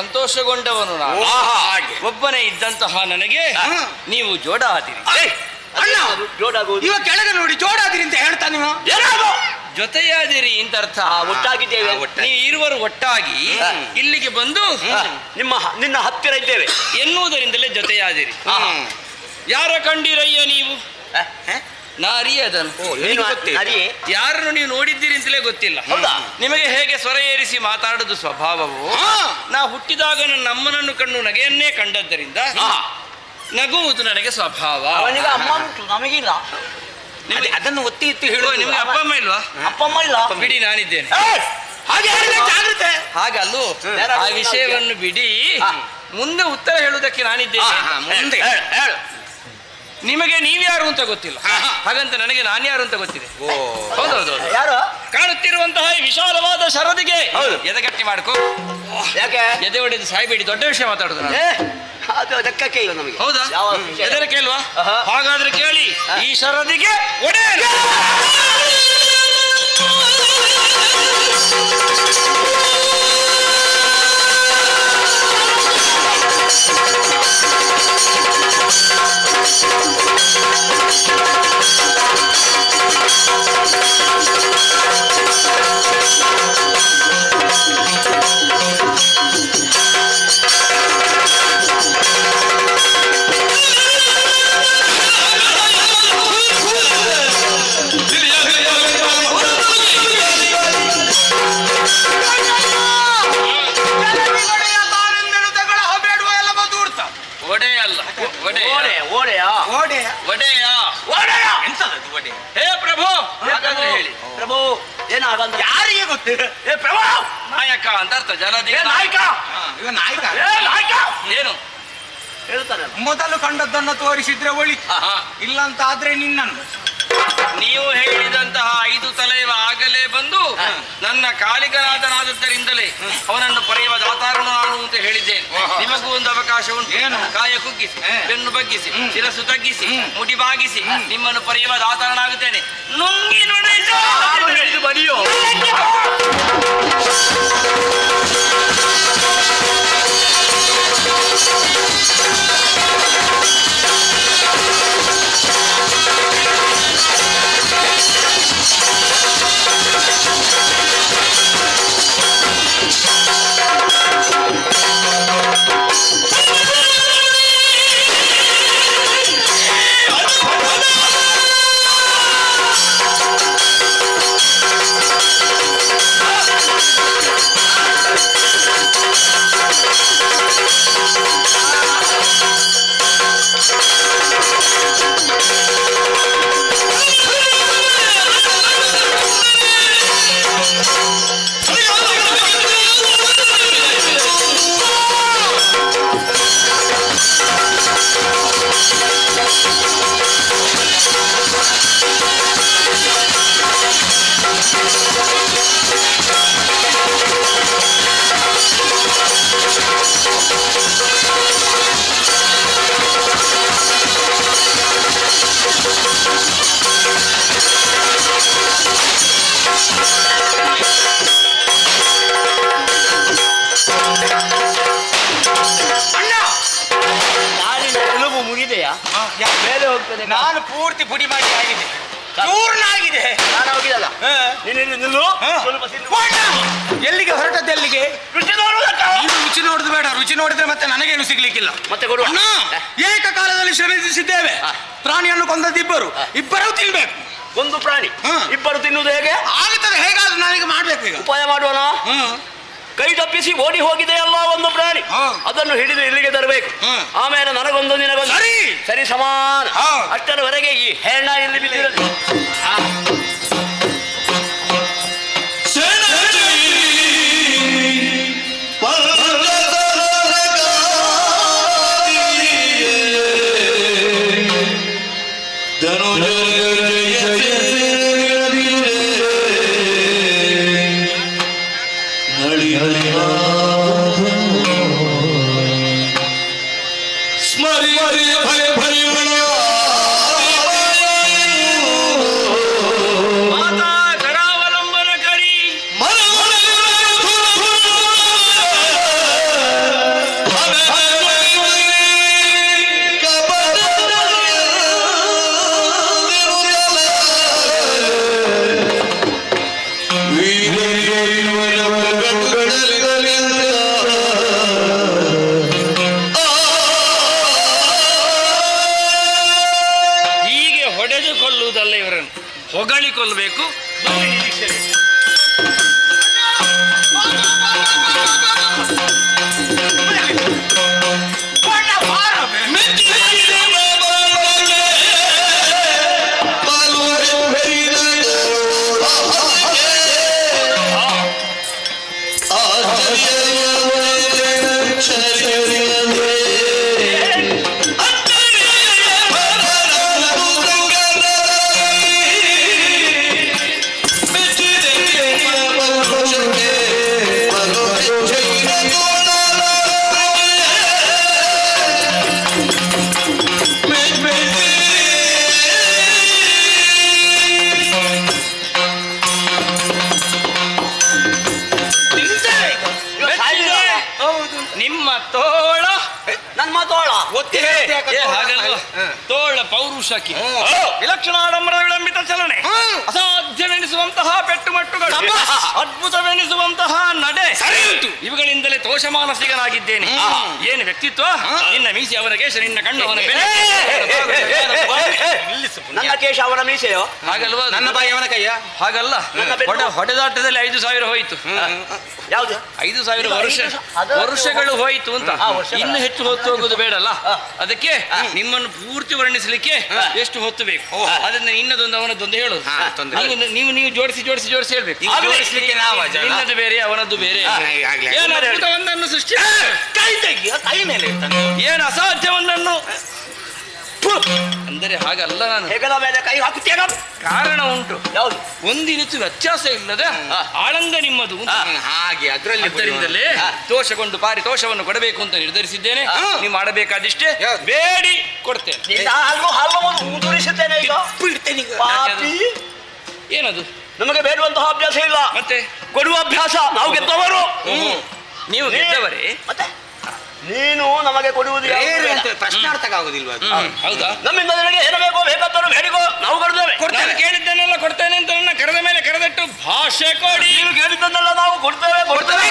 ಸಂತೋಷಗೊಂಡವನು ನಾನು. ಒಬ್ಬನೇ ಇದ್ದಂತಹ ನನಗೆ ನೀವು ಜೋಡಾದಿರಿ. ಅಣ್ಣ ಜೋಡಾಗುವುದು. ಇವ ಕೆಳಗೆ ನೋಡಿ ಜೋಡಾದಿರಿ ಅಂತ ಹೇಳ್ತಾನೆ ಇವ. ಜೊತೆಯಾದಿರಿ ಅಂತ ಅರ್ಥ. ಒಟ್ಟಾಗಿದ್ದೇವೆ. ನೀವು ಇರುವರು ಒಟ್ಟಾಗಿ ಇಲ್ಲಿಗೆ ಬಂದು ನಿನ್ನ ಹತ್ತಿರ ಇದ್ದೇವೆ ಎನ್ನುವುದರಿಂದಲೇ ಜೊತೆಯಾದಿರಿ. ಯಾರ ಕಂಡಿರಯ್ಯ ನೀವು? ನಾ ಅರಿಯದನು. ಯಾರನ್ನು ನೀವು ನೋಡಿದ್ದೀರಿ ಅಂತಲೇ ಗೊತ್ತಿಲ್ಲ. ನಿಮಗೆ ಹೇಗೆ ಸ್ವರ ಏರಿಸಿ ಮಾತಾಡುದು ಸ್ವಭಾವವು. ನಾ ಹುಟ್ಟಿದಾಗ ನನ್ನ ಅಮ್ಮನನ್ನು ಕಂಡು ನಗೆಯನ್ನೇ ಕಂಡದ್ದರಿಂದ ನಗುವುದು ನನಗೆ ಸ್ವಭಾವ. ಅಮ್ಮ ಉಂಟು, ನಮಗಿಲ್ಲ. ಅದನ್ನು ಒತ್ತಿ ಎತ್ತಿ ಹೇಳುವ. ನಿಮಗೆ ಅಪ್ಪ ಅಮ್ಮ ಇಲ್ವಾ? ಅಪ್ಪ ಅಮ್ಮ ಇಲ್ಲ. ಬಿಡಿ, ನಾನಿದ್ದೇನೆ. ಜಾಗ್ರತೆ. ಹಾಗಲ್ಲೂ ಆ ವಿಷಯವನ್ನು ಬಿಡಿ, ಮುಂದೆ ಉತ್ತರ ಹೇಳುವುದಕ್ಕೆ ನಾನಿದ್ದೇನೆ. ಮುಂದೆ ನಿಮಗೆ ನೀವ್ಯಾರು ಅಂತ ಗೊತ್ತಿಲ್ಲ, ಹಾಗಂತ ನನಗೆ ನಾನು ಯಾರು ಅಂತ ಗೊತ್ತಿದೆ. ಹೌದೌದು. ಯಾರು? ಕಾಣುತ್ತಿರುವಂತಹ ಈ ವಿಶಾಲವಾದ ಶರದಿಗೆ ಎದೆಗಟ್ಟಿ ಮಾಡ್ಕೋ. ಯಾಕೆ? ಎದೆ ಹೊಡೆದು ಸಾಯ್ಬೇಡಿ, ದೊಡ್ಡ ವಿಷಯ ಮಾತಾಡುದು ನಾನು. ಅದು ಲೆಕ್ಕಕ್ಕೆ ಇಲ್ಲ ನಮಗೆ. ಹೌದಾ? ಎದರ ಕೇಳುವ? ಹಾಗಾದ್ರೆ ಕೇಳಿ, ಈ ಶರದಿಗೆ ಒಡೆ. ಹೇ ಪ್ರಭು, ಹೇಳಿ ಪ್ರಭು. ಏನಾಗಂತ ಯಾರಿಗೆ ಗೊತ್ತು? ಏ ಪ್ರಭು, ನಾಯಕ ಅಂತ ಅರ್ಥ. ಜಲದಿ ನಾಯಕ. ಇವ ನಾಯಕ. ನಾಯಕ ಏನು ಹೇಳ್ತಾನೆ. ಮೊದಲು ಕಂಡದ್ದನ್ನು ತೋರಿಸಿದ್ರೆ ಒಳಿತು, ಇಲ್ಲ ಅಂತ ಆದ್ರೆ ನಿನ್ನನ್ನು ನೀವು ಹೇಳಿದಂತಹ 5 ತಲೆಯ ಆಗಲೇ ಬಂದು ನನ್ನ ಕಾಲಿಗನಾದನಾದದ್ದರಿಂದಲೇ ಅವನನ್ನು ಪಡೆಯುವ ದಾತಾರನು ನಾನು ಅಂತ ಹೇಳಿದ್ದೇನೆ. ನಿಮಗೂ ಒಂದು ಅವಕಾಶ ಉಂಟು. ಕಾಯ ಕುಗ್ಗಿಸಿ, ಬೆನ್ನು ಬಗ್ಗಿಸಿ, ಶಿರಸ್ಸು ತಗ್ಗಿಸಿ, ಮುಡಿ ಬಾಗಿಸಿ ನಿಮ್ಮನ್ನು ಪಡೆಯುವ ದಾತಾರನಾಗುತ್ತೇನೆ. ನುಂಗಿ ನುಡಿದು ಬರೆಯೋ ಮೇಲೆ ಹೋಗ್ತದೆ. ನಾನು ಪೂರ್ತಿ ಪುಡಿ ಮಾಡಿ ಆಗಿದೆ, ಚೂರ್ಣ ಆಗಿದೆ. ನಾನು ಹೋಗಿದಲ್ಲ ನಿಲ್ಲು. ಸ್ವಲ್ಪ ಎಲ್ಲಿಗೆ ಹೊರಟದ್ದು? ಎಲ್ಲಿಗೆ? ರುಚಿ ನೋಡುವುದಕ್ಕ. ನೀನು ರುಚಿ ನೋಡುದು ಬೇಡ, ರುಚಿ ನೋಡಿದ್ರೆ ಮತ್ತೆ ನನಗೇನು ಸಿಗ್ಲಿಕ್ಕಿಲ್ಲ. ಮತ್ತೆ ಕೊಡು. ಅಣ್ಣ, ಏಕಕಾಲದಲ್ಲಿ ಶ್ರಮಿಸಿದ್ದೇವೆ. ಪ್ರಾಣಿಯನ್ನು ಕೊಂದದ್ದಿಬ್ಬರು, ಇಬ್ಬರೂ ತಿನ್ಬೇಕು. ಒಂದು ಪ್ರಾಣಿ ಇಬ್ಬರು ತಿನ್ನುವುದು ಹೇಗೆ ಆಗುತ್ತದೆ? ಹೇಗಾದ್ರೂ ನಾನೀಗ ಮಾಡ್ಬೇಕು. ಈಗ ಉಪಾಯ ಮಾಡುವನ. ಕೈ ತಪ್ಪಿಸಿ ಓಡಿ ಹೋಗಿದೆ ಅಲ್ಲ ಒಂದು ಪ್ರಾಣಿ, ಅದನ್ನು ಹಿಡಿದು ಇಲ್ಲಿಗೆ ತರಬೇಕು. ಆಮೇಲೆ ನನಗೊಂದು ನಿನಗೊಂದು ಸರಿ ಸಮಾನ. ಅಷ್ಟರವರೆಗೆ ಈ ಹೆಣ್ಣ ಇಲ್ಲಿ ಬಿದ್ದಿರಲಿ. ಹೊಡೆದುಕೊಳ್ಳುವುದಲ್ಲ, ಇವರನ್ನು ಹೊಗಳಿಕೊಳ್ಳಬೇಕು. ನಿಮ್ಮ ತೋಳ ನನ್ನ ತೋಳ ಹಾಗಲ್ವ? ತೋಳ ಪೌರುಷಕ್ಕೆ ವಿಲಕ್ಷಣ ಆಡಂಬರ ವಿಳಂಬಿತ ಚಲನೆ, ಅಸಾಧ್ಯವೆನಿಸುವಂತಹ ಪೆಟ್ಟುಮಟ್ಟುಗಳು, ಅದ್ಭುತವೆನಿಸುವಂತಹ ನಡೆ, ಇವುಗಳಿಂದಲೇ ತೋಷಮಾನಸಿಗನಾಗಿದ್ದೇನೆ. ಏನು ವ್ಯಕ್ತಿತ್ವ! ನಿನ್ನ ಮೀಸೆ ಅವನ ಕೇಶ, ನಿನ್ನ ಕಣ್ಣು ಅವನ ಬೆಲೆ. ನನ್ನ ಕೇಶ ಅವನ ಮೀಸೆಯೋ? ಹಾಗಲ್ವಾ? ನನ್ನ ಬಾಯಿ ಅವನ ಕೈಯ? ಹಾಗಲ್ಲ, ಹೊಡೆದಾಟದಲ್ಲಿ 5,000 ಹೋಯಿತು. ಯಾವುದು? 5,000 ವರ್ಷಗಳು ಹೋಯಿತು ಅಂತ. ಇನ್ನು ಹೆಚ್ಚು ಹೊತ್ತು ಹೋಗುದು ಬೇಡಲ್ಲ, ಅದಕ್ಕೆ ನಿಮ್ಮನ್ನು ಪೂರ್ತಿ ವರ್ಣಿಸಲಿಕ್ಕೆ ಎಷ್ಟು ಹೊತ್ತು ಬೇಕು ಅದನ್ನ ಇನ್ನದೊಂದು ಅವನದೊಂದು ಹೇಳೋದು. ನೀವು ಜೋಡಿಸಿ ಹೇಳ್ಬೇಕು. ನಿನ್ನದು ಬೇರೆ ಅವನದ್ದು ಬೇರೆ. ಏನು ಅದ್ಭುತವೊಂದನ್ನು ಸೃಷ್ಟಿ, ಕೈ ಮೇಲೆ ಏನು ಅಸಾಧ್ಯವೊಂದನ್ನು ಅಂದರೆ ಹಾಗಲ್ಲ ನಾನು ಹೆಗಲ ಮೇಲೆ ಕೈ ಹಾಕುತ್ತೇನೋ ಕಾರಣ ಉಂಟು. ಯಾವುದು? ಒಂದಿನಿತು ವ್ಯತ್ಯಾಸ ಇಲ್ಲದ ಆಳಂಗ ನಿಮ್ಮದು. ಹಾಗೆ ಅದರಲ್ಲಿ ಅದರಿಂದಲೇ ದೋಷಗೊಂಡು ಪಾರಿತೋಷವನ್ನು ಕೊಡಬೇಕು ಅಂತ ನಿರ್ಧರಿಸಿದ್ದೇನೆ. ನೀವು ಮಾಡಬೇಕಾದಿಷ್ಟೇ, ಬೇಡಿ ಕೊಡ್ತೇನೆ. ಉದುರಿಸುತ್ತೇನೆ ಈಗ ಬಿಡ್ತೇನೆ ಈಗ. ಪಾಪಿ. ಏನದು? ನಮಗೆ ಬೇಡುವಂತಹ ಅಭ್ಯಾಸ ಇಲ್ಲ, ಮತ್ತೆ ಕೊಡುವ ಅಭ್ಯಾಸ. ನಾವು ಗೆದ್ದವರು. ನೀವು ಗೆದ್ದವರೇ? ಮತ್ತೆ ನೀನು ನಮಗೆ ಕೊಡುವುದಿಲ್ಲ. ಪ್ರಶ್ನಾರ್ಥಕ ಆಗುದಿಲ್ವಾ? ಹೌದಾ? ನಮ್ಮಿಂದ ನಿನಗೆ ಏನು ಬೇಕೋ ಬೇಕಾದರೂ ಬೇಡಿಕೋ, ನಾವು ಕೊಡ್ತೇವೆ. ನಾನು ಕೇಳಿದ್ದನ್ನೆಲ್ಲ ಕೊಡ್ತೇನೆ ಅಂತ ನನ್ನ ಕರೆದ ಮೇಲೆ ಕರೆದಟ್ಟು ಭಾಷೆ ಕೊಡಿ. ನೀನು ಕೇಳಿದ್ದನ್ನೆಲ್ಲ ನಾವು ಕೊಡ್ತೇವೆ ಕೊಡ್ತೇವೆ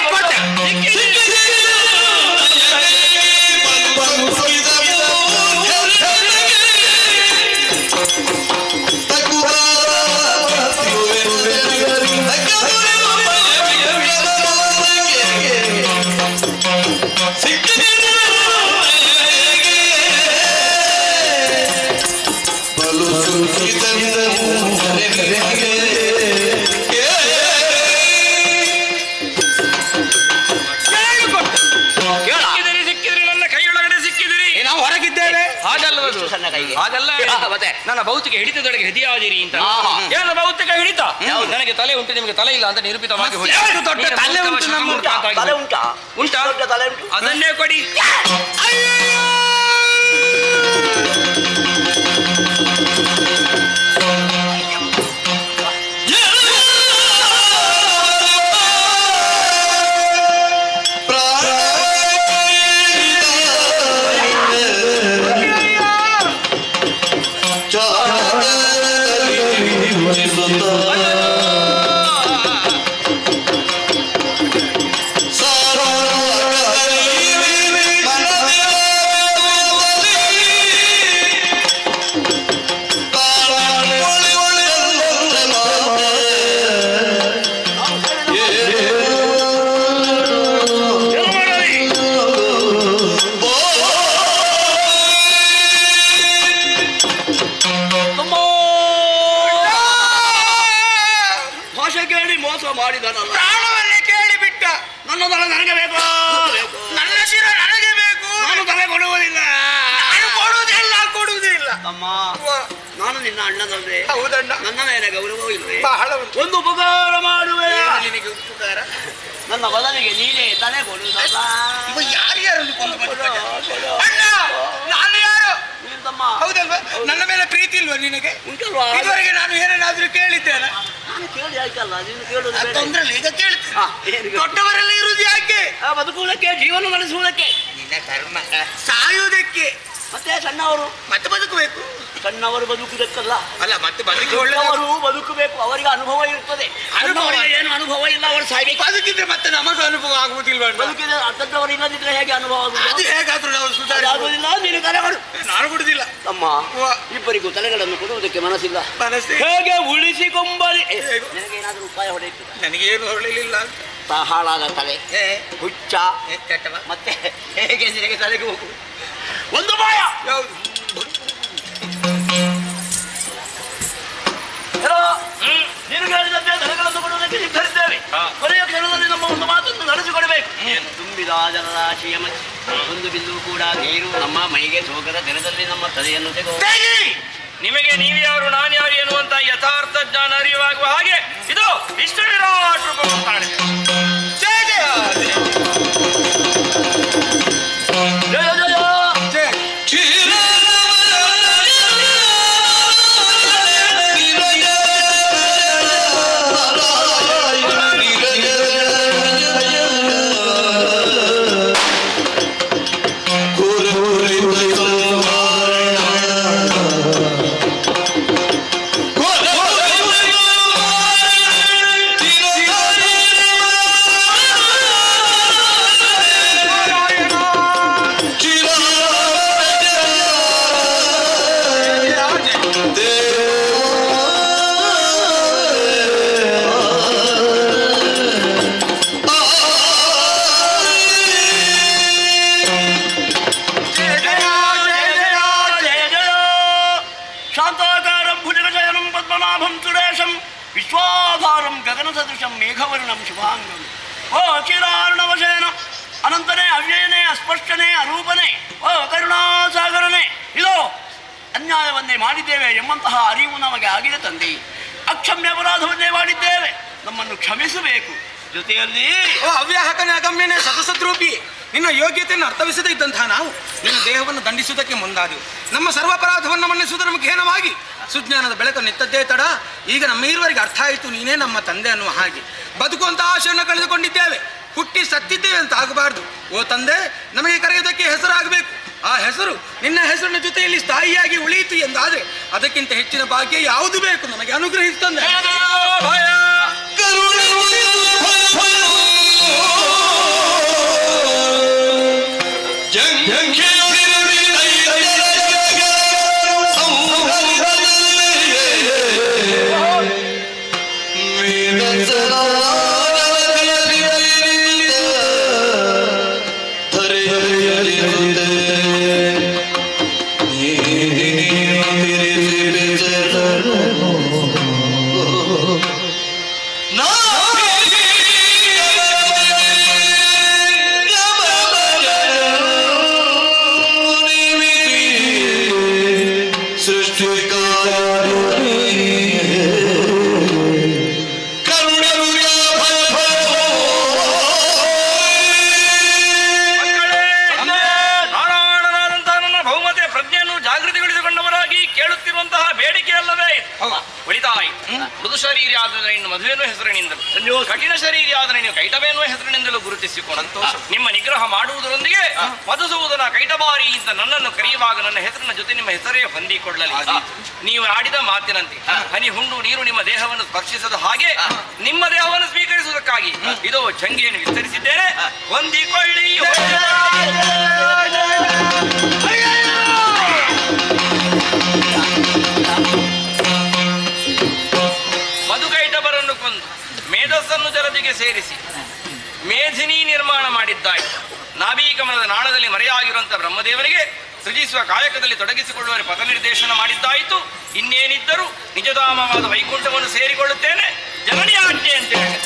ಸಿಕ್ಕಿದ್ರಿ ನನ್ನ ಕೈಯೊಳಗಡೆ ಸಿಕ್ಕಿದಿರಿ. ನಾವು ಹೊರಗಿದ್ದೇವೆ. ಹಾಗಲ್ಲವದು, ಸಣ್ಣ ಕೈಗೆ. ಹಾಗಲ್ಲ. ಮತ್ತೆ ನನ್ನ ಭೌತಿಕ ಹಿಡಿತದೊಳಗೆ ಹೆದಿಯಾದಿರಿ ಅಂತ. ಏನು ಭೌತಿಕ ಹಿಡಿತ? ನನಗೆ ತಲೆ ಉಂಟು, ನಿಮಗೆ ತಲೆ ಇಲ್ಲ ಅಂತ ನಿರೂಪಿತವಾಗಿ ಹೋಗಿ. ಎಷ್ಟು ದೊಡ್ಡ ತಲೆ ಉಂಟು ನಮ್ಗೆ? ತಲೆ ಉಂಟಾ? ಉಂಟಾ? ದೊಡ್ಡ ತಲೆ ಉಂಟು. ಅದನ್ನೇ ಕೊಡಿ. ಭಾಷೆ ಕೇಳಿ ಮೋಸ ಮಾಡಿದನಲ್ಲ. ಪ್ರಾಣವನ್ನೇ ಕೇಳಿ ಬಿಟ್ಟ. ನನ್ನ ತಲೆ ನನಗೆ ಬೇಕು. ನನ್ನ ಶಿರ ನನಗೆ ಬೇಕು. ನಾನು ತಲೆ ಕೊಡುವುದಿಲ್ಲ. ನಾನು ಕೊಡುವುದಿಲ್ಲ, ಕೊಡುವುದಿಲ್ಲ. ಅಮ್ಮ, ನಾನು ನಿನ್ನ ಅಣ್ಣನಲ್ವೇ? ಹೌದಣ್ಣ. ನನ್ನ ಮೇಲೆ ಗೌರವ ಇಲ್ವೇ? ಬಹಳ ಉಂಟು. ಒಂದು ಉಪಕಾರ ಮಾಡುವೆ. ನಿನಗೆ ಉಪಕಾರ? ನನ್ನ ಬದಲಿಗೆ ನೀನೇ ತಲೆ ಕೊಡುವುದಲ್ಲ. ಇವ ಯಾರ್ಯಾರನ್ನು ಕೊಂದು ಬಂದಿದ್ದಾನೆ? ಅಣ್ಣ, ನಾನು ಯಾರು? ನೀನ್ ತಮ್ಮ. ಹೌದಲ್ವಾ? ನನ್ನ ಮೇಲೆ ಪ್ರೀತಿ ಇಲ್ವಾ ನಿನಗೆ? ಉಂಟಲ್ವಾ? ಇದುವರೆಗೆ ನಾನು ಏನನ್ನಾದ್ರೂ ಕೇಳಿದ್ದೇನೆ? ನಾನು ಕೇಳಿ ಆಯ್ತಲ್ಲ, ನೀನು ಕೇಳುವುದು ಬೇಡ. ತೊಂದ್ರೆ ಈಗ ಕೇಳ್ತೇನೆ. ಹಾ, ಏನು? ದೊಡ್ಡವರೆಲ್ಲ ಇರುವುದು ಯಾಕೆ? ಬದುಕುವುದಕ್ಕೆ, ಜೀವನ ನಡೆಸುವುದಕ್ಕೆ. ನಿನ್ನ ಕರ್ಮ. ಸಾಯುವುದಕ್ಕೆ. ಮತ್ತೆ ಸಣ್ಣವರು ಮತ್ತೆ ಬದುಕಬೇಕು. ಸಣ್ಣವರು ಬದುಕುವುದಕ್ಕಲ್ಲ, ಅಲ್ಲ ಮತ್ತೆ ಬದುಕಿ ಒಳ್ಳೆ ಅವರು ಬದುಕಬೇಕು. ಅವರಿಗೆ ಅನುಭವ ಇರ್ತದೆ. ಅವರಿಗೆ ಏನು ಅನುಭವ ಇಲ್ಲ, ಅವರು ಸಾಯ್ಬೇಕು. ಬದುಕಿದ್ರೆ ಮತ್ತೆ ನಮಗೂ ಅನುಭವ ಆಗುವುದಿಲ್ವ? ಬದುಕಿದ ಅರ್ಥದವರು ಇಲ್ಲದಿದ್ರೆ ಹೇಗೆ ಅನುಭವ ಅದು ಆಗುವುದು? ಹೇಗಾದ್ರೂ ನಾವು ಆಗುವುದಿಲ್ಲ. ನೀನು ತಲೆ ಕೊಡು. ನಾನು ಕೊಡುದಿಲ್ಲ. ಅಮ್ಮ, ಇಬ್ಬರಿಗೂ ತಲೆಗಳನ್ನು ಕೊಡುವುದಕ್ಕೆ ಮನಸ್ಸಿಲ್ಲ. ಮನಸ್ಸೇ ಹೇಗೆ ಉಳಿಸಿಕೊಂಬರಿ. ನಿನಗೇನಾದ್ರೂ ಉಪಾಯ ಹೊಡೆಯಿತು? ನನಗೇನು ಹೊರಲಿಲ್ಲ ಅಂತ. ಹಾಳಾದ ತಲೆ, ಏ, ಹುಚ್ಚ, ಏ, ಕೆಟ್ಟವ. ಮತ್ತೆ ಹೇಗೆ ನಿನಗೆ ತಲೆಗೆ ಹೋಗು ಒಂದು ಭಯ. ಯಾವುದು? ನೀನು ಹೇಳಿದಂತೆ ತಲೆಗಳನ್ನು ಕೊಡುವುದಕ್ಕೆ ನಿರ್ಧರಿದ್ದೇವೆ. ಕೊನೆಯ ಕ್ಷಣದಲ್ಲಿ ನಮ್ಮ ಒಂದು ಮಾತನ್ನು ನಡೆಸಿಕೊಡಬೇಕು. ತುಂಬಿದ ಜಲರಾಶಿಯ ಮಧ್ಯೆ ಒಂದು ಬಿಂದು ಕೂಡ ನೀರು ನಮ್ಮ ಮೈಗೆ ಸೋಗದ ದಿನದಲ್ಲಿ ನಮ್ಮ ತಲೆಯನ್ನು ತೆಗೆದು ನಿಮಗೆ ನೀವ್ಯಾರು ನಾನು ಯಾರು ಎನ್ನುವಂತ ಯಥಾರ್ಥ ಜ್ಞಾನ ಅರಿವಾಗುವ ಹಾಗೆ ಇದು ವಿಷ್ಣು ವಿರಾಟ್ ರೂಪವನ್ನು ಕಾಣಿದೆ. ಜಯ ಜಯ ವಿಶ್ವಾಧಾರಂ ಗಗನ ಸದೃಶಂ ಮೇಘವರ್ಣಂ ಶುಭಾಂಗಂ. ಓ ಅಖಿಲಾರ್ಣವಶೇನ ಅನಂತನೇ ಅವ್ಯಯನೇ ಅಸ್ಪಷ್ಟನೇ ಅರೂಪನೇ ಓ ಕರುಣಾಸಾಗರನೇ. ಇದು ಅನ್ಯಾಯವನ್ನೇ ಮಾಡಿದ್ದೇವೆ ಎಂಬಂತಹ ಅರಿವು ನಮಗೆ ಆಗಿದೆ ತಂದೆ. ಅಕ್ಷಮ್ಯ ಅಪರಾಧವನ್ನೇ ಮಾಡಿದ್ದೇವೆ, ನಮ್ಮನ್ನು ಕ್ಷಮಿಸಬೇಕು. ಜೊತೆಯಲ್ಲಿ ಓ ಅವ್ಯಾಹಕನೇ ಅಗಮ್ಯನೇ ಸತಸದ್ರೂಪಿ, ನಿನ್ನ ಯೋಗ್ಯತೆಯನ್ನು ಅರ್ಥವಿಸದೇ ಇದ್ದಂತಹ ನಾವು ನಿನ್ನ ದೇಹವನ್ನು ದಂಡಿಸುವುದಕ್ಕೆ ಮುಂದಾದೆವು. ನಮ್ಮ ಸರ್ವಾಪರಾಧವನ್ನು ಮನ್ನಿಸುವುದರ ಮುಖೇನವಾಗಿ ಸುಜ್ಞಾನದ ಬೆಳಕನ್ನು ಎತ್ತದ್ದೇ ತಡ. ಈಗ ನಮ್ಮ ಇರುವವರಿಗೆ ಅರ್ಥ ಆಯಿತು ನೀನೇ ನಮ್ಮ ತಂದೆ ಅನ್ನುವ ಹಾಗೆ. ಬದುಕುವಂತಹ ಆಶೆಯನ್ನು ಕಳೆದುಕೊಂಡಿದ್ದೇವೆ, ಹುಟ್ಟಿ ಸತ್ತಿದ್ದೇವೆ ಅಂತ ಆಗಬಾರ್ದು. ಓ ತಂದೆ, ನಮಗೆ ಕರೆಯುವುದಕ್ಕೆ ಹೆಸರಾಗಬೇಕು. ಆ ಹೆಸರು ನಿನ್ನ ಹೆಸರಿನ ಜೊತೆಯಲ್ಲಿ ಸ್ಥಾಯಿಯಾಗಿ ಉಳಿಯಿತು ಎಂದಾದರೆ ಅದಕ್ಕಿಂತ ಹೆಚ್ಚಿನ ಭಾಗ್ಯ ಯಾವುದು ಬೇಕು ನಮಗೆ ಅನುಗ್ರಹಿಸ್ತಂದೆ. ಮೃದು ಶರೀರಿ ಆದ ಇನ್ನು ಮದುವೆನೂ ಹೆಸರಿನಿಂದಲೂ, ಕಠಿಣ ಶರೀರಿ ಆದ ನೀವು ಕೈಟವೇನೋ ಹೆಸರಿನಿಂದಲೂ ಗುರುತಿಸಿಕೊಂಡು ನಿಮ್ಮ ನಿಗ್ರಹ ಮಾಡುವುದರೊಂದಿಗೆ ಮಧುಸೂದನ ಕೈಟಬಾರಿ ಅಂತ ನನ್ನನ್ನು ಕರೆಯುವಾಗ ನನ್ನ ಹೆಸರಿನ ಜೊತೆ ನಿಮ್ಮ ಹೆಸರೇ ಹೊಂದಿಕೊಳ್ಳಲಿ. ನೀವು ಆಡಿದ ಮಾತಿನಂತೆ ಹನಿ ಹುಂಡು ನೀರು ನಿಮ್ಮ ದೇಹವನ್ನು ಸ್ಪರ್ಶಿಸದ ಹಾಗೆ ನಿಮ್ಮ ದೇಹವನ್ನು ಸ್ವೀಕರಿಸುವುದಕ್ಕಾಗಿ ಇದೋ ಜಂಗಿಯನ್ನು ವಿಸ್ತರಿಸಿದ್ದೇನೆ. ಹೊಂದಿಕೊಳ್ಳಿ. ಮಧುಕೈಟಬರನ್ನು ಕೊಂದು ಮೇಧಸ್ಸನ್ನು ಜಲದಿಗೆ ಸೇರಿಸಿ ಮೇಧಿನಿ ನಿರ್ಮಾಣ ಮಾಡಿದ್ದಾಯಿತು. ನಾಭೀಕಮಲದ ನಾಳದಲ್ಲಿ ಮರೆಯಾಗಿರುವಂತಹ ಬ್ರಹ್ಮದೇವನಿಗೆ ಸೃಜಿಸುವ ಕಾಯಕದಲ್ಲಿ ತೊಡಗಿಸಿಕೊಳ್ಳುವ ಪಥ ನಿರ್ದೇಶನ ಮಾಡಿದ್ದಾಯಿತು. ಇನ್ನೇನಿದ್ದರೂ ನಿಜಧಾಮವಾದ ವೈಕುಂಠವನ್ನು ಸೇರಿಕೊಳ್ಳುತ್ತೇನೆ. ಜನನಿ ಆಜ್ಞೆ ಅಂತ ಹೇಳಿ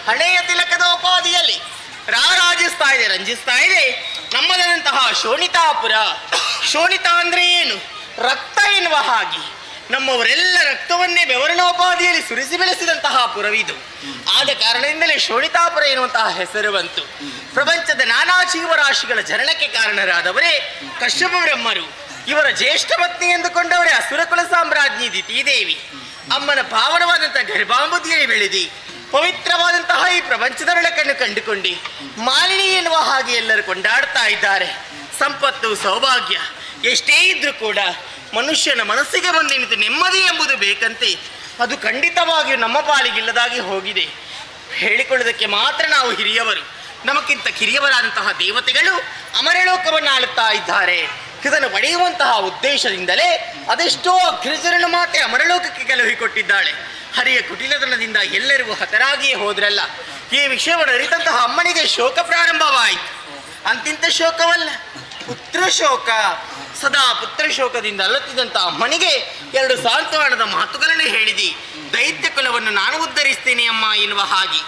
ಹಣೆಯ ತಿಲಕದ ಉಪಾಧಿಯಲ್ಲಿ ರಾರಾಜಿಸ್ತಾ ಇದೆ, ರಂಜಿಸ್ತಾ ಇದೆ ನಮ್ಮದಂತಹ ಶೋಣಿತಾಪುರ. ಶೋಣಿತ ಅಂದ್ರೆ ಏನು? ರಕ್ತ ಎನ್ನುವ ಹಾಗೆ ನಮ್ಮವರೆಲ್ಲ ರಕ್ತವನ್ನೇ ಬೆವರಿನೋಪಾದಿಯಲ್ಲಿ ಸುರಿಸಿ ಬೆಳೆಸಿದಂತಹ ಪುರವಿದು. ಆದ ಕಾರಣದಿಂದಲೇ ಶೋಣಿತಾಪುರ ಎನ್ನುವಂತಹ ಹೆಸರು ಬಂತು. ಪ್ರಪಂಚದ ನಾನಾ ಜೀವರಾಶಿಗಳ ಜನನಕ್ಕೆ ಕಾರಣರಾದವರೇ ಕಶ್ಯಪ ಬ್ರಹ್ಮರು. ಇವರ ಜ್ಯೇಷ್ಠ ಪತ್ನಿ ಎಂದುಕೊಂಡವರೇ ಅಸುರಕುಲ ಸಾಮ್ರಾಜ್ಞಿ ದಿತಿದೇವಿ. ಅಮ್ಮನ ಪಾವನವಾದಂತಹ ಗರ್ಭಾಂಬುದಿಯಲ್ಲಿ ಬೆಳೆದಿ ಪವಿತ್ರವಾದಂತಹ ಈ ಪ್ರಪಂಚದ ಬೆಳಕನ್ನು ಕಂಡುಕೊಂಡು ಮಾಲಿನಿ ಎನ್ನುವ ಹಾಗೆ ಎಲ್ಲರೂ ಕೊಂಡಾಡ್ತಾ ಇದ್ದಾರೆ. ಸಂಪತ್ತು ಸೌಭಾಗ್ಯ ಎಷ್ಟೇ ಇದ್ರೂ ಕೂಡ ಮನುಷ್ಯನ ಮನಸ್ಸಿಗೆ ಬಂದಿನಿತು ನೆಮ್ಮದಿ ಎಂಬುದು ಬೇಕಂತೆ. ಅದು ಖಂಡಿತವಾಗಿಯೂ ನಮ್ಮ ಪಾಲಿಗಿಲ್ಲದಾಗಿ ಹೋಗಿದೆ. ಹೇಳಿಕೊಳ್ಳೋದಕ್ಕೆ ಮಾತ್ರ ನಾವು ಹಿರಿಯವರು, ನಮಗಿಂತ ಕಿರಿಯವರಾದಂತಹ ದೇವತೆಗಳು ಅಮರಲೋಕವನ್ನು ಆಳುತ್ತಾ ಇದ್ದಾರೆ. ಇದನ್ನು ಪಡೆಯುವಂತಹ ಉದ್ದೇಶದಿಂದಲೇ ಅದೆಷ್ಟೋ ಅಗ್ರಜರನ್ನು ಮಾತೆ ಅಮರಲೋಕಕ್ಕೆ ಕಳುಹಿಕೊಟ್ಟಿದ್ದಾಳೆ. ಹರಿಯ ಕುಟಿಲತನದಿಂದ ಎಲ್ಲರಿಗೂ ಹತರಾಗಿಯೇ ಹೋದ್ರಲ್ಲ. ಈ ವಿಷಯವನ್ನು ಅರಿತಂತಹ ಅಮ್ಮನಿಗೆ ಶೋಕ ಪ್ರಾರಂಭವಾಯಿತು. ಅಂತಿಂತ ಶೋಕವಲ್ಲ, ಪುತ್ರ ಶೋಕ. ಸದಾ ಪುತ್ರ ಶೋಕದಿಂದ ಅಲುತ್ತಿದ್ದಂಥ ಅಮ್ಮನಿಗೆ 2 ಸಾಂತ್ವನದ ಮಾತುಗಳನ್ನು ಹೇಳಿದಿ. ದೈತ್ಯ ಕುಲವನ್ನು ನಾನು ಉದ್ಧರಿಸ್ತೇನೆ ಅಮ್ಮ ಎನ್ನುವ ಹಾಗೆ.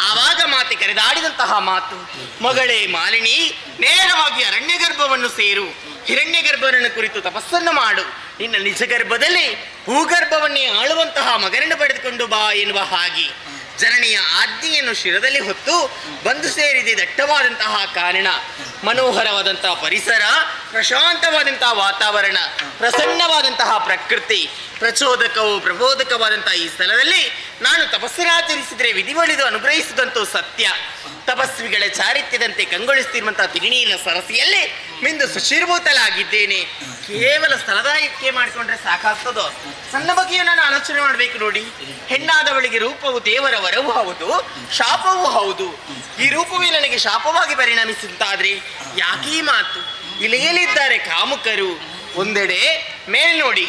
ಆವಾಗ ಮಾತೆ ಕರೆದಾಡಿದಂತಹ ಮಾತು, ಮಗಳೇ ಮಾಲಿನಿ, ನೇರವಾಗಿ ಅರಣ್ಯ ಗರ್ಭವನ್ನು ಸೇರು. ಹಿರಣ್ಯ ಗರ್ಭವನ್ನು ಕುರಿತು ತಪಸ್ಸನ್ನು ಮಾಡು. ನಿನ್ನ ನಿಜ ಗರ್ಭದಲ್ಲಿ ಭೂಗರ್ಭವನ್ನೇ ಆಳುವಂತಹ ಮಗನನ್ನು ಪಡೆದುಕೊಂಡು ಬಾ ಎನ್ನುವ ಹಾಗೆ. ಜನನಿಯ ಆಜ್ಞೆಯನ್ನು ಶಿರದಲ್ಲಿ ಹೊತ್ತು ಬಂದು ಸೇರಿದೆ ದಟ್ಟವಾದಂತಹ ಕಾರಣ. ಮನೋಹರವಾದಂತಹ ಪರಿಸರ, ಪ್ರಶಾಂತವಾದಂತಹ ವಾತಾವರಣ, ಪ್ರಸನ್ನವಾದಂತಹ ಪ್ರಕೃತಿ, ಪ್ರಚೋದಕವು ಪ್ರಬೋಧಕವಾದಂತಹ ಈ ಸ್ಥಳದಲ್ಲಿ ನಾನು ತಪಸ್ಸನ್ನಾಚರಿಸಿದರೆ ವಿಧಿವಳಿದು ಅನುಗ್ರಹಿಸಿದಂತೂ ಸತ್ಯ. ತಪಸ್ವಿಗಳ ಚಾರಿತ್ಯದಂತೆ ಕಂಗೊಳಿಸುತ್ತಿರುವಂತಹ ತಿರುನೀರಿನ ಸರಸಿಯಲ್ಲಿ ಮಿಂದು ಸುಶೀರ್ಭೂತಲಾಗಿದ್ದೇನೆ. ಕೇವಲ ಸ್ಥಳದಾಯಕ್ಕೆ ಮಾಡಿಕೊಂಡ್ರೆ ಸಾಕಾಗ್ತದೋ? ನನ್ನ ಬಗ್ಗೆಯೂ ನಾನು ಆಲೋಚನೆ ಮಾಡಬೇಕು ನೋಡಿ. ಹೆಣ್ಣಾದವಳಿಗೆ ರೂಪವು ದೇವರ ವರವೂ ಹೌದು, ಶಾಪವೂ ಹೌದು. ಈ ರೂಪವೇ ನನಗೆ ಶಾಪವಾಗಿ ಪರಿಣಮಿಸುತ್ತಾದ್ರೆ ಯಾಕೀ ಮಾತು? ಇಲೆಯಲಿದ್ದಾರೆ ಕಾಮುಕರು. ಒಂದೆಡೆ ಮೇಲ್ ನೋಡಿ,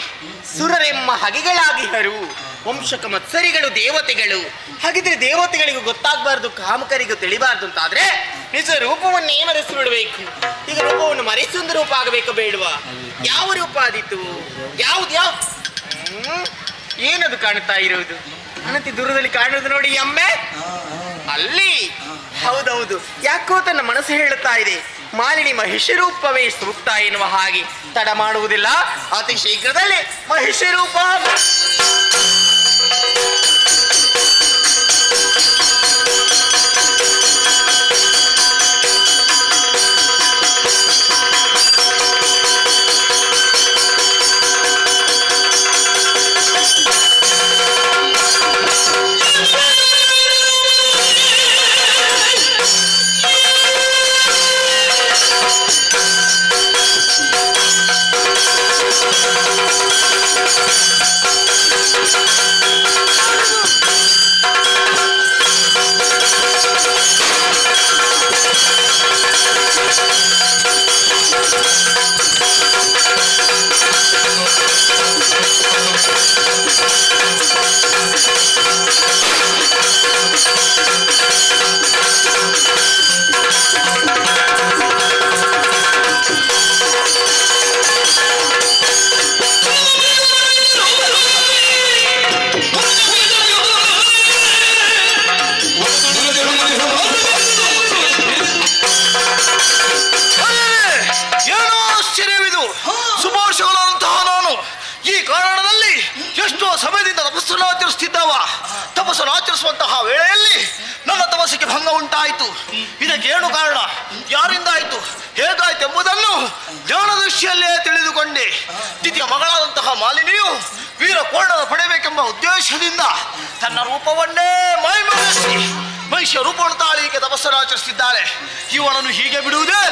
ಸುರರೆಮ್ಮ ಹಗೆಗಳಾಗಿಹರು. ವಂಶಕ ಮತ್ಸರಿಗಳು ದೇವತೆಗಳು. ಹಾಗಿದ್ರೆ ದೇವತೆಗಳಿಗೂ ಗೊತ್ತಾಗಬಾರ್ದು, ಕಾಮಕರಿಗೂ ತಿಳಿಬಾರ್ದು ಅಂತಾದ್ರೆ ನಿಜ ರೂಪವನ್ನೇ ಮರೆಸಿ ಬಿಡಬೇಕು. ಈಗ ರೂಪವನ್ನು ಮರೆಸೊಂದು ರೂಪ ಆಗಬೇಕು ಬೇಡವಾ? ಯಾವ ರೂಪ ಆದಿತ್ತು? ಯಾವ್ದು ಏನದು ಕಾಣುತ್ತಾ ಇರೋದು? ಅನಂತಿ ದೂರದಲ್ಲಿ ಕಾಣುವುದು ನೋಡಿ ಅಮ್ಮೆ, ಅಲ್ಲಿ. ಹೌದೌದು, ಯಾಕೋ ತನ್ನ ಮನಸ್ಸು ಹೇಳುತ್ತಾ ಇದೆ, ಮಾಲಿನಿ ಮಹಿಷ ರೂಪವೇ ಸೂಕ್ತ ಎನ್ನುವ ಹಾಗೆ. ತಡ ಮಾಡುವುದಿಲ್ಲ, ಅತಿ ಶೀಘ್ರದಲ್ಲಿ ಮಹಿಷ ರೂಪ. ತಪಸ್ಸನ್ನಾಚರಿಸುವಂತಹ ವೇಳೆಯಲ್ಲಿ ನನ್ನ ತಪಸ್ಸಿಗೆ ಭಂಗ ಉಂಟಾಯಿತು. ಇದಕ್ಕೇನು ಕಾರಣ, ಯಾರಿಂದ ಆಯಿತು, ಹೇಗಾಯ್ತು ಎಂಬುದನ್ನು ಜ್ಞಾನ ದೃಷ್ಟಿಯಲ್ಲೇ ತಿಳಿದುಕೊಂಡೆ. ದ್ವಿತೀಯ ಮಗಳಾದಂತಹ ಮಾಲಿನಿಯು ವೀರಕೋಣದ ಪಡೆಯಬೇಕೆಂಬ ಉದ್ದೇಶದಿಂದ ತನ್ನ ರೂಪವನ್ನೇ ಮೈಮರೆಸಿ ಮಹಿಷ ರೂಪವನ್ನು ತಾಳಿಗೆ ತಪಸ್ಸನ್ನಾಚರಿಸಿದ್ದಾಳೆ. ಇವನನ್ನು ಹೀಗೆ ಬಿಡುವುದೇ?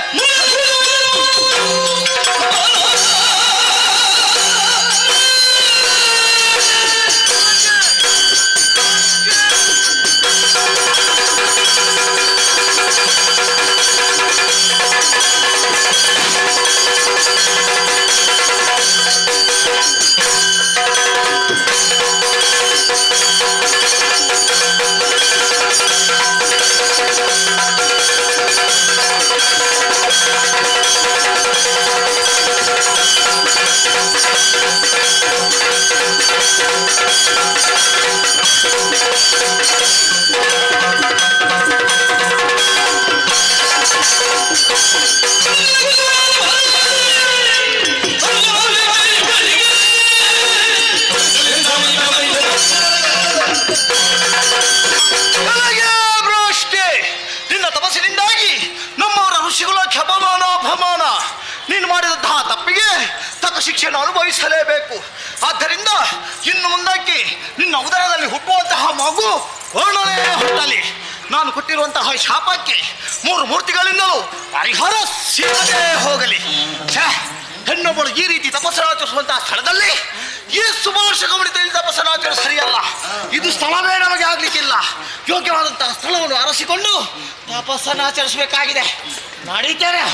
ಶಿಕ್ಷೆಯನ್ನು ಅನುಭವಿಸಲೇಬೇಕು. ಆದ್ದರಿಂದ ಇನ್ನು ಮುಂದಕ್ಕೆ ನಿನ್ನ ಉದರದಲ್ಲಿ ಹುಟ್ಟುವಂತಹ ಮಗು ಪೂರ್ಣನೇ ಹುಟ್ಟಲಿ. ನಾನು ಕೊಟ್ಟಿರುವಂತಹ ಶಾಪಕ್ಕೆ 3 ಮೂರ್ತಿಗಳಿಂದಲೂ ಪರಿಹಾರ ಸಿಗದೆ ಹೋಗಲಿ. ಹೆಣ್ಣೊಬ್ಬಳು ಈ ರೀತಿ ತಪಸ್ಸನ್ನಾಚರಿಸುವಂತಹ ಸ್ಥಳದಲ್ಲಿ ಈ ಸುಮಾರು ಗಮನಿತದಲ್ಲಿ ತಪಸ್ಸನ್ನಾಚರಿಸ ಸರಿಯಲ್ಲ. ಇದು ಸ್ಥಳವೇ ನಮಗೆ ಆಗ್ಲಿಕ್ಕಿಲ್ಲ. ಯೋಗ್ಯವಾದಂತಹ ಸ್ಥಳವನ್ನು ಅರಸಿಕೊಂಡು ತಪಸ್ಸನ್ನಾಚರಿಸಬೇಕಾಗಿದೆ. ನಡೀತೇನೆ.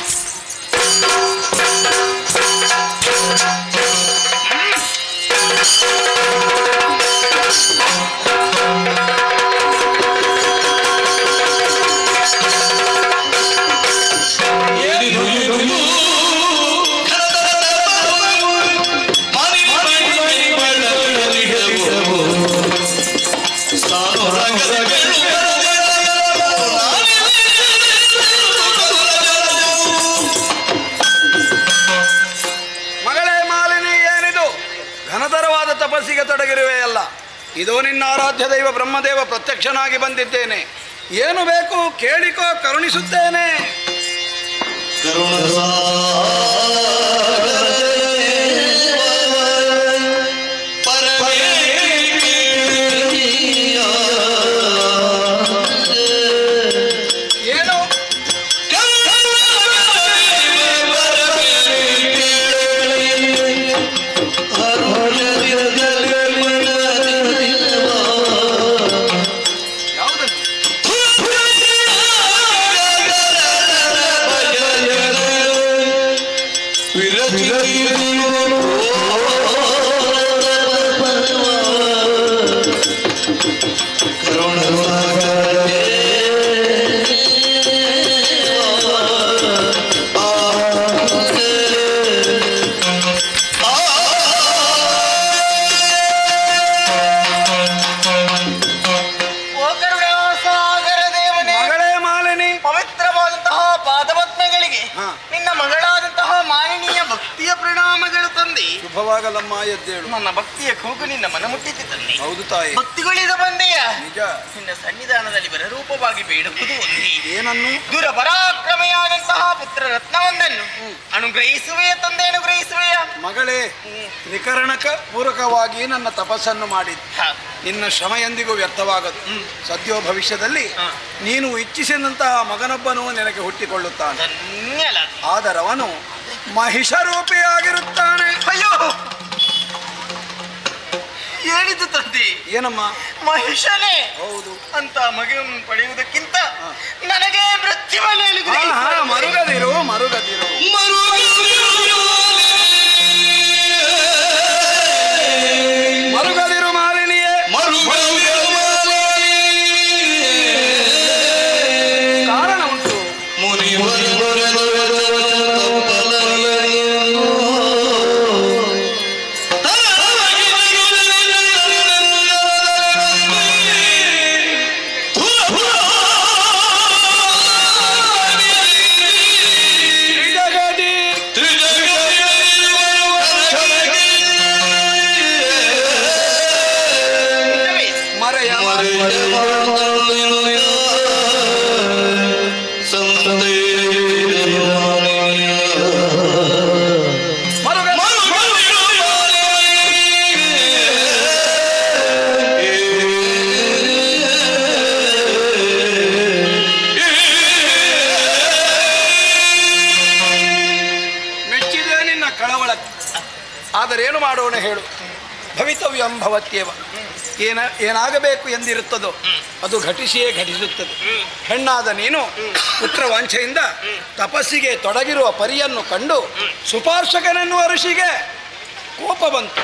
ತಪಸ್ಸಿಗೆ ತೊಡಗಿರುವೆಯಲ್ಲ. ಇದು ನಿನ್ನ ಆರಾಧ್ಯ ದೈವ ಬ್ರಹ್ಮದೇವ ಪ್ರತ್ಯಕ್ಷನಾಗಿ ಬಂದಿದ್ದೇನೆ. ಏನು ಬೇಕು ಕೇಳಿಕೋ, ಕರುಣಿಸುತ್ತೇನೆ. ಏನು ಶುಭವಾಗಲಮ್ಮ, ಎದ್ದೇಳು. ನನ್ನ ಭಕ್ತಿಯ ಕೂಗು ನಿನ್ನ ಮನ ಮುಟ್ಟಿತು ತಂದೆ. ಹೌದು ತಾಯಿ. ಭಕ್ತಿಗಳಿದ ಬಂದೆಯ ನಿಜ. ನಿನ್ನ ಸನ್ನಿಧಾನದಲ್ಲಿ ಬರರೂಪವಾಗಿ ಬೇಡುವುದು ಒಂದೇ. ಏನನ್ನು? ದೂರ ಪರಾಕ್ರಮೆಯಾದಂತಹ ಪುತ್ರ ರತ್ನವೊಂದನ್ನು ಅನುಗ್ರಹಿಸುವೆಯ ತಂದೆ, ಅನುಗ್ರಹಿಸುವೆಯ ಮಗಳೇ. ತ್ರಿಕರಣಕ ಪೂರಕವಾಗಿ ನನ್ನ ತಪಸ್ಸನ್ನು ಮಾಡಿದ್ದು. ನಿನ್ನ ಶ್ರಮ ಎಂದಿಗೂ ವ್ಯರ್ಥವಾಗದು. ಸದ್ಯೋ ಭವಿಷ್ಯದಲ್ಲಿ ನೀನು ಇಚ್ಛಿಸಿದಂತಹ ಮಗನೊಬ್ಬನು ನಿನಗೆ ಹುಟ್ಟಿಕೊಳ್ಳುತ್ತಾನೆ. ಆದರವನು ಮಹಿಷರೂಪಿಯಾಗಿರುತ್ತಾನೆ. ಅಯ್ಯೋ, ಹೇಳಿದ್ದು ತಂದೆ. ಏನಮ್ಮ? ಮಹಿಷನೇ. ಹೌದು. ಅಂತ ಮಗನನ್ನು ಪಡೆಯುವುದಕ್ಕಿಂತ ನನಗೆ ಮೃತ್ಯುವನ್ನು ಮರುಗದಿರು ಮರುಗದಿರು ಮರುಗದಿರು ಮಾಲಿನಿಯೇ. ಕಾರಣ ಉಂಟು. ಆದರೇನು ಮಾಡೋಣ ಹೇಳು. ಭವಿತವ್ಯಂ ಭವತ್ಯೇವ. ಏನಾಗಬೇಕು ಎಂದಿರುತ್ತದೋ ಅದು ಘಟಿಸಿಯೇ ಘಟಿಸುತ್ತದೆ. ಹೆಣ್ಣಾದ ನೀನು ಪುತ್ರ ವಾಂಛೆಯಿಂದ ತಪಸ್ಸಿಗೆ ತೊಡಗಿರುವ ಪರಿಯನ್ನು ಕಂಡು ಸುಪಾರ್ಶಕನೆನ್ನುವ ಋಷಿಗೆ ಕೋಪ ಬಂತು.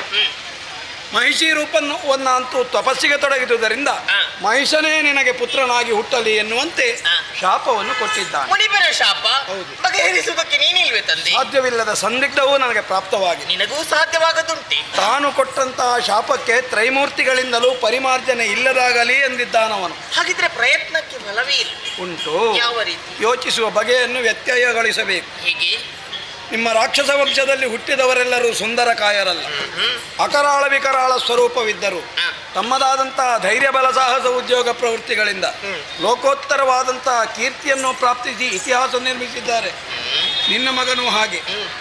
ಮಹಿಷಿ ರೂಪವನ್ನಂತೂ ತಪಸ್ಸಿಗೆ ತೊಡಗಿದುದರಿಂದ ಮಹಿಷನೇ ನಿನಗೆ ಪುತ್ರನಾಗಿ ಹುಟ್ಟಲಿ ಎನ್ನುವಂತೆ ಶಾಪವನ್ನು ಕೊಟ್ಟಿದ್ದಾನೆ. ಮುನಿಬರ ಶಾಪ ಹೌದು. ಬಗೆಹರಿಸುವುದಕ್ಕೆ ನೀನಿಲ್ವೇ ತಂದೆ? ಸಾಧ್ಯವಿಲ್ಲದ ಸಂದಿಗ್ಧವೂ ನನಗೆ ಪ್ರಾಪ್ತವಾಗಿದೆ. ನಿನಗೂ ಸಾಧ್ಯವಾಗದುಂಟೆ. ತಾನು ಕೊಟ್ಟಂತಹ ಶಾಪಕ್ಕೆ ತ್ರೈಮೂರ್ತಿಗಳಿಂದಲೂ ಪರಿಮಾರ್ಜನೆ ಇಲ್ಲದಾಗಲಿ ಎಂದಿದ್ದಾನವನು. ಹಾಗಿದ್ರೆ ಪ್ರಯತ್ನಕ್ಕೆ ಫಲವೇ ಇಲ್ಲ. ಉಂಟು. ಯಾವ ರೀತಿ? ಯೋಚಿಸುವ ಬಗೆಯನ್ನು ವ್ಯತ್ಯಯಗೊಳಿಸಬೇಕು. ಹೇಗೆ? ನಿಮ್ಮ ರಾಕ್ಷಸ ವಂಶದಲ್ಲಿ ಹುಟ್ಟಿದವರೆಲ್ಲರೂ ಸುಂದರ ಕಾಯರಲ್ಲ. ಅಕರಾಳ ವಿಕರಾಳ ಸ್ವರೂಪವಿದ್ದರು. ತಮ್ಮದಾದಂತಹ ಧೈರ್ಯ ಬಲ ಸಾಹಸ ಉದ್ಯೋಗ ಪ್ರವೃತ್ತಿಗಳಿಂದ ಲೋಕೋತ್ತರವಾದಂತಹ ಕೀರ್ತಿಯನ್ನು ಪ್ರಾಪ್ತಿಸಿ ಇತಿಹಾಸ ನಿರ್ಮಿಸಿದ್ದಾರೆ. ನಿನ್ನ ಮಗನೂ ಹಾಗೆ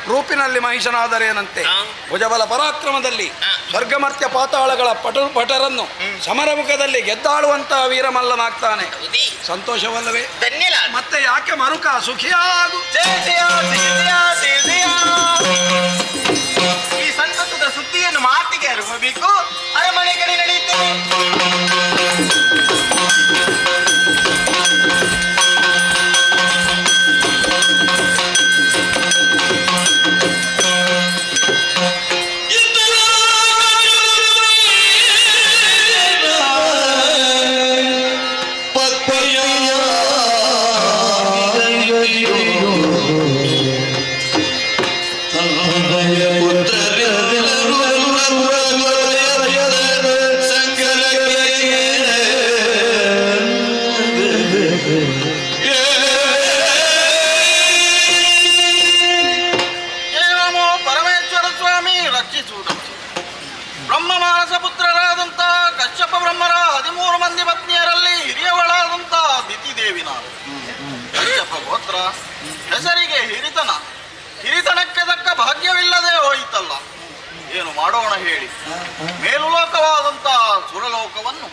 ರೂಪಿನಲ್ಲಿ ಮಹಿಷನಾದರೇನಂತೆ ಭುಜಬಲ ಪರಾಕ್ರಮದಲ್ಲಿ ಸ್ವರ್ಗಮರ್ತ್ಯ ಪಾತಾಳಗಳ ಪಟರನ್ನು ಸಮರಮುಖದಲ್ಲಿ ಗೆದ್ದಾಳುವಂತಹ ವೀರಮಲ್ಲನಾಗ್ತಾನೆ. ಸಂತೋಷವಲ್ಲವೇ? ಮತ್ತೆ ಯಾಕೆ ಮರುಕ ಸುಖಿಯಾಗು. ಈ ಸಂತಸದ ಸುದ್ದಿಯನ್ನು ಮಾತಿಗೆ ಅರುಹಬೇಕು. ಅರಮನೆ ಕಡೆ ನಡೆಯುತ್ತೇನೆ. ಹೆಸರಿಗೆ ಹಿರಿತನಕ್ಕೆ ತಕ್ಕ ಭಾಗ್ಯವಿಲ್ಲದೆ ಹೋಯಿತಲ್ಲ. ಏನು ಮಾಡೋಣ ಹೇಳಿ? ಮೇಲುಲೋಕವಾದಂತಹ ಸುರಲೋಕವನ್ನು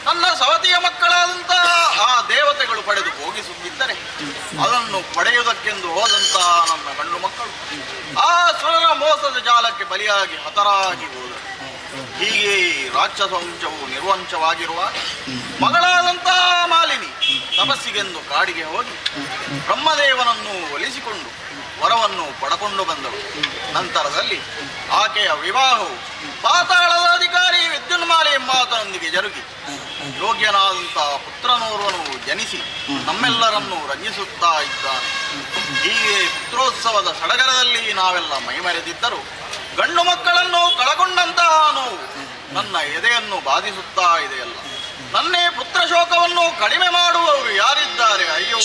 ನನ್ನ ಸವತಿಯ ಮಕ್ಕಳಾದಂತಹ ಆ ದೇವತೆಗಳು ಪಡೆದು ಭೋಗಿಸುತ್ತಿದ್ದರೆ ಅದನ್ನು ಪಡೆಯುವುದಕ್ಕೆಂದು ಹೋದಂತಹ ನನ್ನ ಗಂಡು ಮಕ್ಕಳು ಆ ಸುರರ ಮೋಸದ ಜಾಲಕ್ಕೆ ಬಲಿಯಾಗಿ ಹತರಾಗಿ ಹೋದರು. ಹೀಗೆ ರಾಕ್ಷಸ ವಂಶವು ನಿರ್ವಂಶವಾಗಿರುವ ಮಗಳಾದಂತಹ ಮಾಲಿನಿ ತಪಸ್ಸಿಗೆಂದು ಕಾಡಿಗೆ ಹೋಗಿ ಬ್ರಹ್ಮದೇವನನ್ನು ಒಲಿಸಿಕೊಂಡು ವರವನ್ನು ಪಡಕೊಂಡು ಬಂದಳು. ನಂತರದಲ್ಲಿ ಆಕೆಯ ವಿವಾಹವು ಪಾತಾಳದ ಅಧಿಕಾರಿ ವಿದ್ಯುನ್ಮಾಲೆ ಎಂಬಾತನೊಂದಿಗೆ ಜರುಗಿ ಯೋಗ್ಯನಾದಂತಹ ಪುತ್ರನೋರ್ವನು ಜನಿಸಿ ನಮ್ಮೆಲ್ಲರನ್ನು ರಂಜಿಸುತ್ತಾ ಇದ್ದಾನೆ. ಹೀಗೆ ಪುತ್ರೋತ್ಸವದ ಸಡಗರದಲ್ಲಿ ನಾವೆಲ್ಲ ಮೈಮರೆದಿದ್ದರೂ ಗಂಡು ಮಕ್ಕಳನ್ನು ಕಳಕೊಂಡಂತಹ ನೋವು ನನ್ನ ಎದೆಯನ್ನು ಬಾಧಿಸುತ್ತಾ ಇದೆಯಲ್ಲ. ನನ್ನೇ ಪುತ್ರ ಶೋಕವನ್ನು ಕಡಿಮೆ ಮಾಡುವವರು ಯಾರಿದ್ದಾರೆ? ಅಯ್ಯೋ,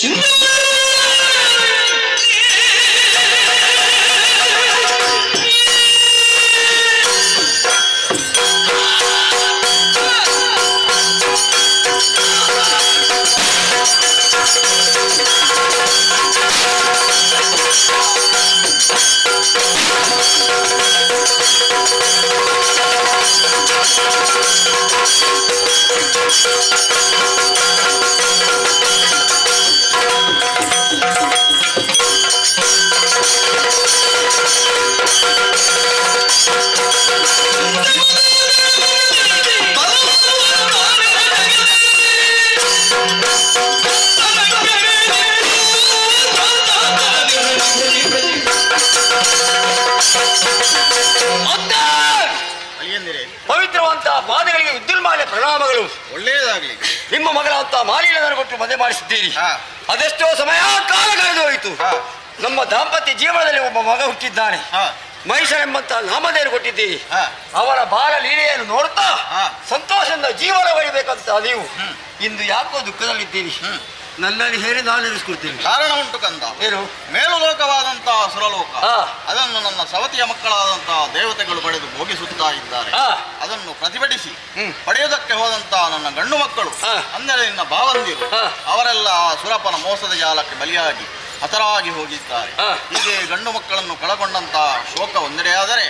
ಪವಿತ್ರವಂತ ಪಾದಗಳಿಗೆ ವಿದ್ಯುನ್ಮಾಲೆ ಪ್ರಣಾಮಗಳು. ಒಳ್ಳೆಯದಾಗಲಿ. ನಿಮ್ಮ ಮಗಳಂತ ಮಾಲಿನ್ಯವನ್ನು ಕೊಟ್ಟು ಮದುವೆ ಮಾಡಿಸಿದ್ದೀರಿ. ಅದೆಷ್ಟೋ ಸಮಯ ಕಾಲ ಕಳೆದು ಹೋಯಿತು. ನಮ್ಮ ದಾಂಪತ್ಯ ಜೀವನದಲ್ಲಿ ಒಬ್ಬ ಮಗ ಹುಟ್ಟಿದ್ದಾನೆ. ಮಹಿಷನೆಂಬಂತ ನಾಮಧೇಯರು ಕೊಟ್ಟಿದ್ದೀರಿ. ಅವರ ಬಾಲ ಲೀಲೆಯನ್ನು ನೋಡ್ತಾ ಸಂತೋಷದಿಂದ ಜೀವನ ಬಳಿಬೇಕಂತ ನೀವು ಇಂದು ಯಾಕೋ ದುಃಖದಲ್ಲಿದ್ದೀರಿ. ನನ್ನಲ್ಲಿ ಹೇಳಿ ನಾನು ಇರಿಸ್ಕೊಳ್ತೀನಿ. ಕಾರಣ ಉಂಟು ಕಂದ. ಏನು? ಮೇಲುಲೋಕವಾದಂತಹ ಸುರಲೋಕ ಅದನ್ನು ನನ್ನ ಸವತಿಯ ಮಕ್ಕಳಾದಂತಹ ದೇವತೆಗಳು ಪಡೆದು ಭೋಗಿಸುತ್ತಾ ಇದ್ದಾರೆ. ಅದನ್ನು ಪ್ರತಿಭಟಿಸಿ ಪಡೆಯುವುದಕ್ಕೆ ಹೋದಂತಹ ನನ್ನ ಗಂಡು ಮಕ್ಕಳು ಅಂದರೆ ನಿನ್ನ ಭಾವಂದಿರು ಅವರೆಲ್ಲ ಸುರಪನ ಮೋಸದ ಜಾಲಕ್ಕೆ ಬಲಿಯಾಗಿ ಹತರಾಗಿ ಹೋಗಿದ್ದಾರೆ. ಹೀಗೆ ಗಂಡು ಮಕ್ಕಳನ್ನು ಕಳಕೊಂಡಂತಹ ಶೋಕ ಒಂದೆಡೆಯಾದರೆ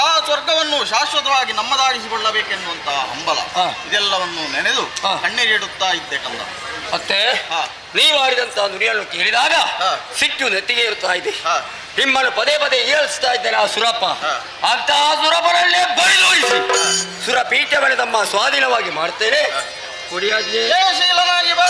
ಆ ಸ್ವರ್ಗವನ್ನು ಶಾಶ್ವತವಾಗಿ ನಮ್ಮದಾಗಿಸಿಕೊಳ್ಳಬೇಕೆನ್ನುವಂತಹ ಹಂಬಲ ಇದೆಲ್ಲವನ್ನು ನೆನೆದು ಕಣ್ಣೀರಿಡುತ್ತಾ ಇದ್ದೆ ಕಂದ. ಮತ್ತೆ ನೀವು ಆಡಿದಂತಹ ನುಡಿಯನ್ನು ಕೇಳಿದಾಗ ಸಿಟ್ಟು ನೆತ್ತಿಗೆ ಇರುತ್ತಾ ಇದೆ. ನಿಮ್ಮನ್ನು ಪದೇ ಪದೇ ಏಳಿಸ್ತಾ ಇದ್ದೇನೆ ಆ ಸುರಪ್ಪ. ಅಂತಹ ಸುರಪನಲ್ಲೇ ಬಳಿದೋಡಿಸಿ ಸುರಪೀಠ ಮೇಲೆ ತಮ್ಮ ಸ್ವಾಧೀನವಾಗಿ ಮಾಡ್ತೇನೆ. ಜಯಶೀಲನಾಗಿ ಬಾ.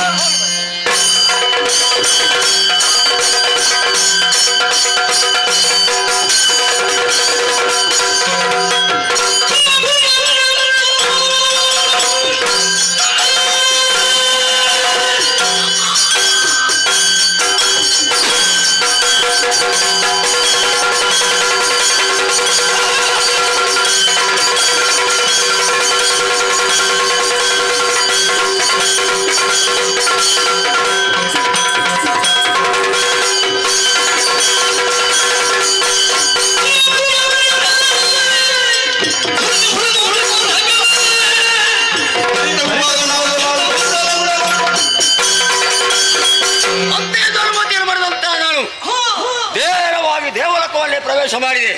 ಆಕ್ರೋಶ ಮಾಡಿದೆ.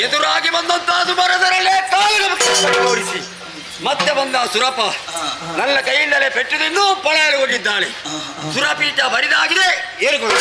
ಎದುರಾಗಿ ಬಂದಂತಹ ಸುಮರಸರಲ್ಲೇ ಕಾಲಿಗೆ ಓಡಿಸಿ ಮತ್ತೆ ಬಂದ ಸುರಪ ನನ್ನ ಕೈಯಿಂದಲೇ ಪೆಟ್ಟು ತಿಂದು ಪಳೆಯಲು ಹೋಗಿದ್ದಾನೆ. ಸುರಪೀಠ ಬರಿದಾಗಿದೆ, ಏರುಗಳು.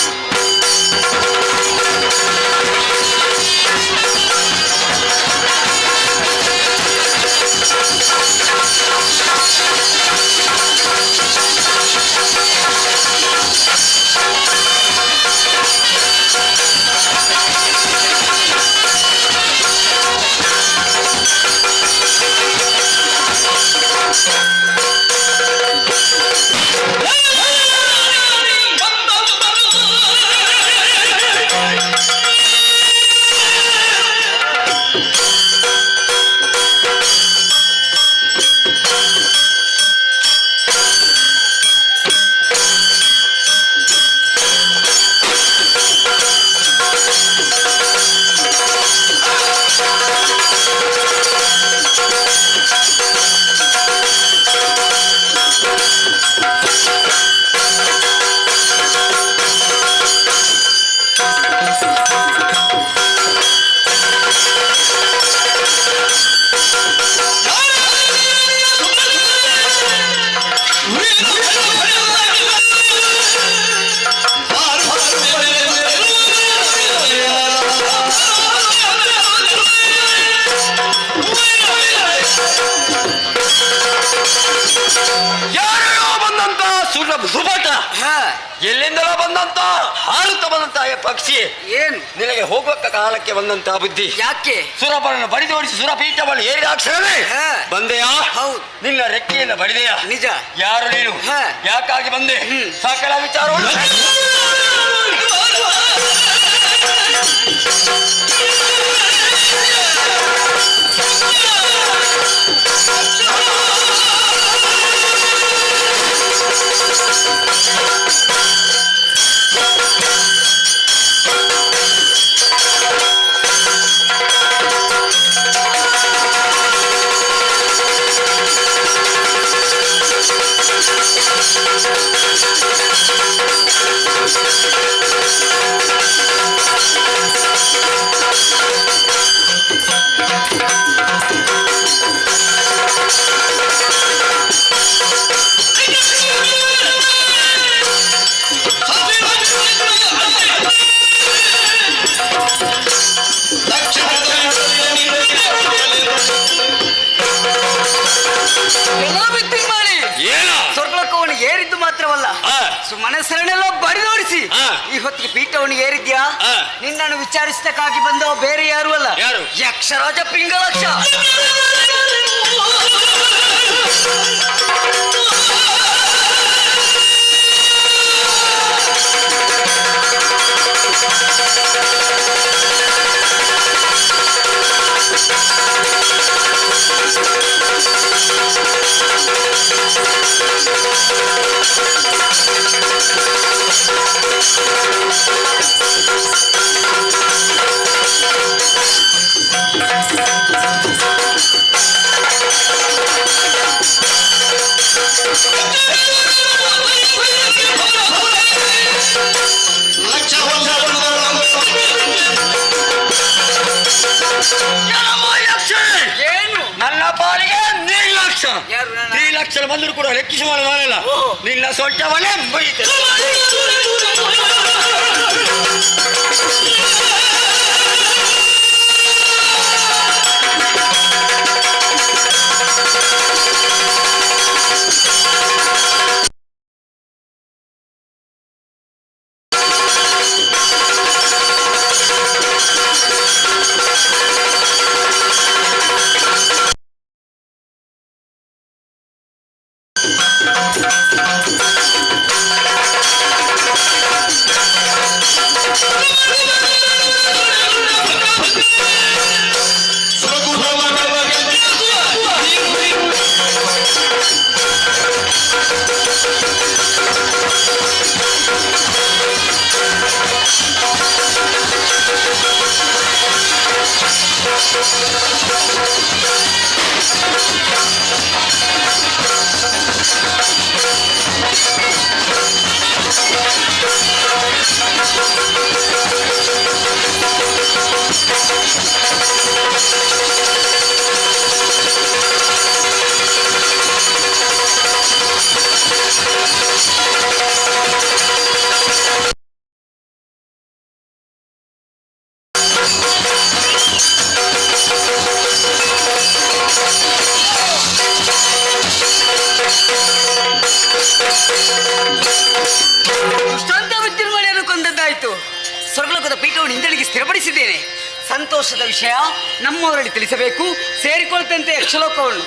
ಸುಭಟ ಎಲ್ಲಿಂದಲೋ ಬಂದಂತ ಹಾರುತ್ತ ಬಂದಂತ ಪಕ್ಷಿ ಏನು ನಿನಗೆ ಹೋಗುವ ಕಾಲಕ್ಕೆ ಬಂದಂತ ಬುದ್ಧಿ ಯಾಕೆ? ಸುರಪರನ್ನು ಬಡಿದೋಡಿಸಿ ಸುರಪೀಠವನ್ನು ಏರಿದ ಕ್ಷಣವೇ ಬಂದೆಯಾ? ಹೌದು. ನಿನ್ನ ರೆಕ್ಕೆಯಿಂದ ಬಡಿದೆಯಾ? ನಿಜ. ಯಾರು ನೀನು? ಯಾಕಾಗಿ ಬಂದೆ? ಸಕಲ ವಿಚಾರವನ್ನು ಸ್ವರ್ಗಲೋಕವನ್ನು ಏರಿದ್ದು ಮಾತ್ರವಲ್ಲ, ಸುಮನಸರನ್ನೆಲ್ಲ ಬಡಿದೋಡಿಸಿ ಈ ಹೊತ್ತಿಗೆ ಪೀಠವನ್ನು ಏರಿದ್ಯಾ? ನಿನ್ನನ್ನು ವಿಚಾರಿಸಕ್ಕಾಗಿ ಬಂದವ ಬೇರೆ ಯಾರು ಅಲ್ಲ, ಯಕ್ಷರಾಜ ಪಿಂಗಲಾಕ್ಷ. ನನ್ನ ಪಾಲಿಗೆ ನಿರ್ಲಕ್ಷ್ಯ. 3 ಲಕ್ಷ ಬಂದರೂ ಕೂಡ ಲೆಕ್ಕಿಸಿ ಮಾಡಲ್ಲ. ನಿನ್ನ ಸೊಂಟವನ್ನೇ ಬೈತೆ. ಸ್ವರ್ಗಲೋಕದ ಪೀಠವನ್ನು ಇಂದ್ರನಿಗೆ ಸ್ಥಿರಪಡಿಸಿದ್ದೇನೆ. ಸಂತೋಷದ ವಿಷಯ ನಮ್ಮವರಲ್ಲಿ ತಿಳಿಸಬೇಕು. ಸೇರಿಕೊಳ್ತಂತೆ ಯಕ್ಷಲೋಕವನ್ನು.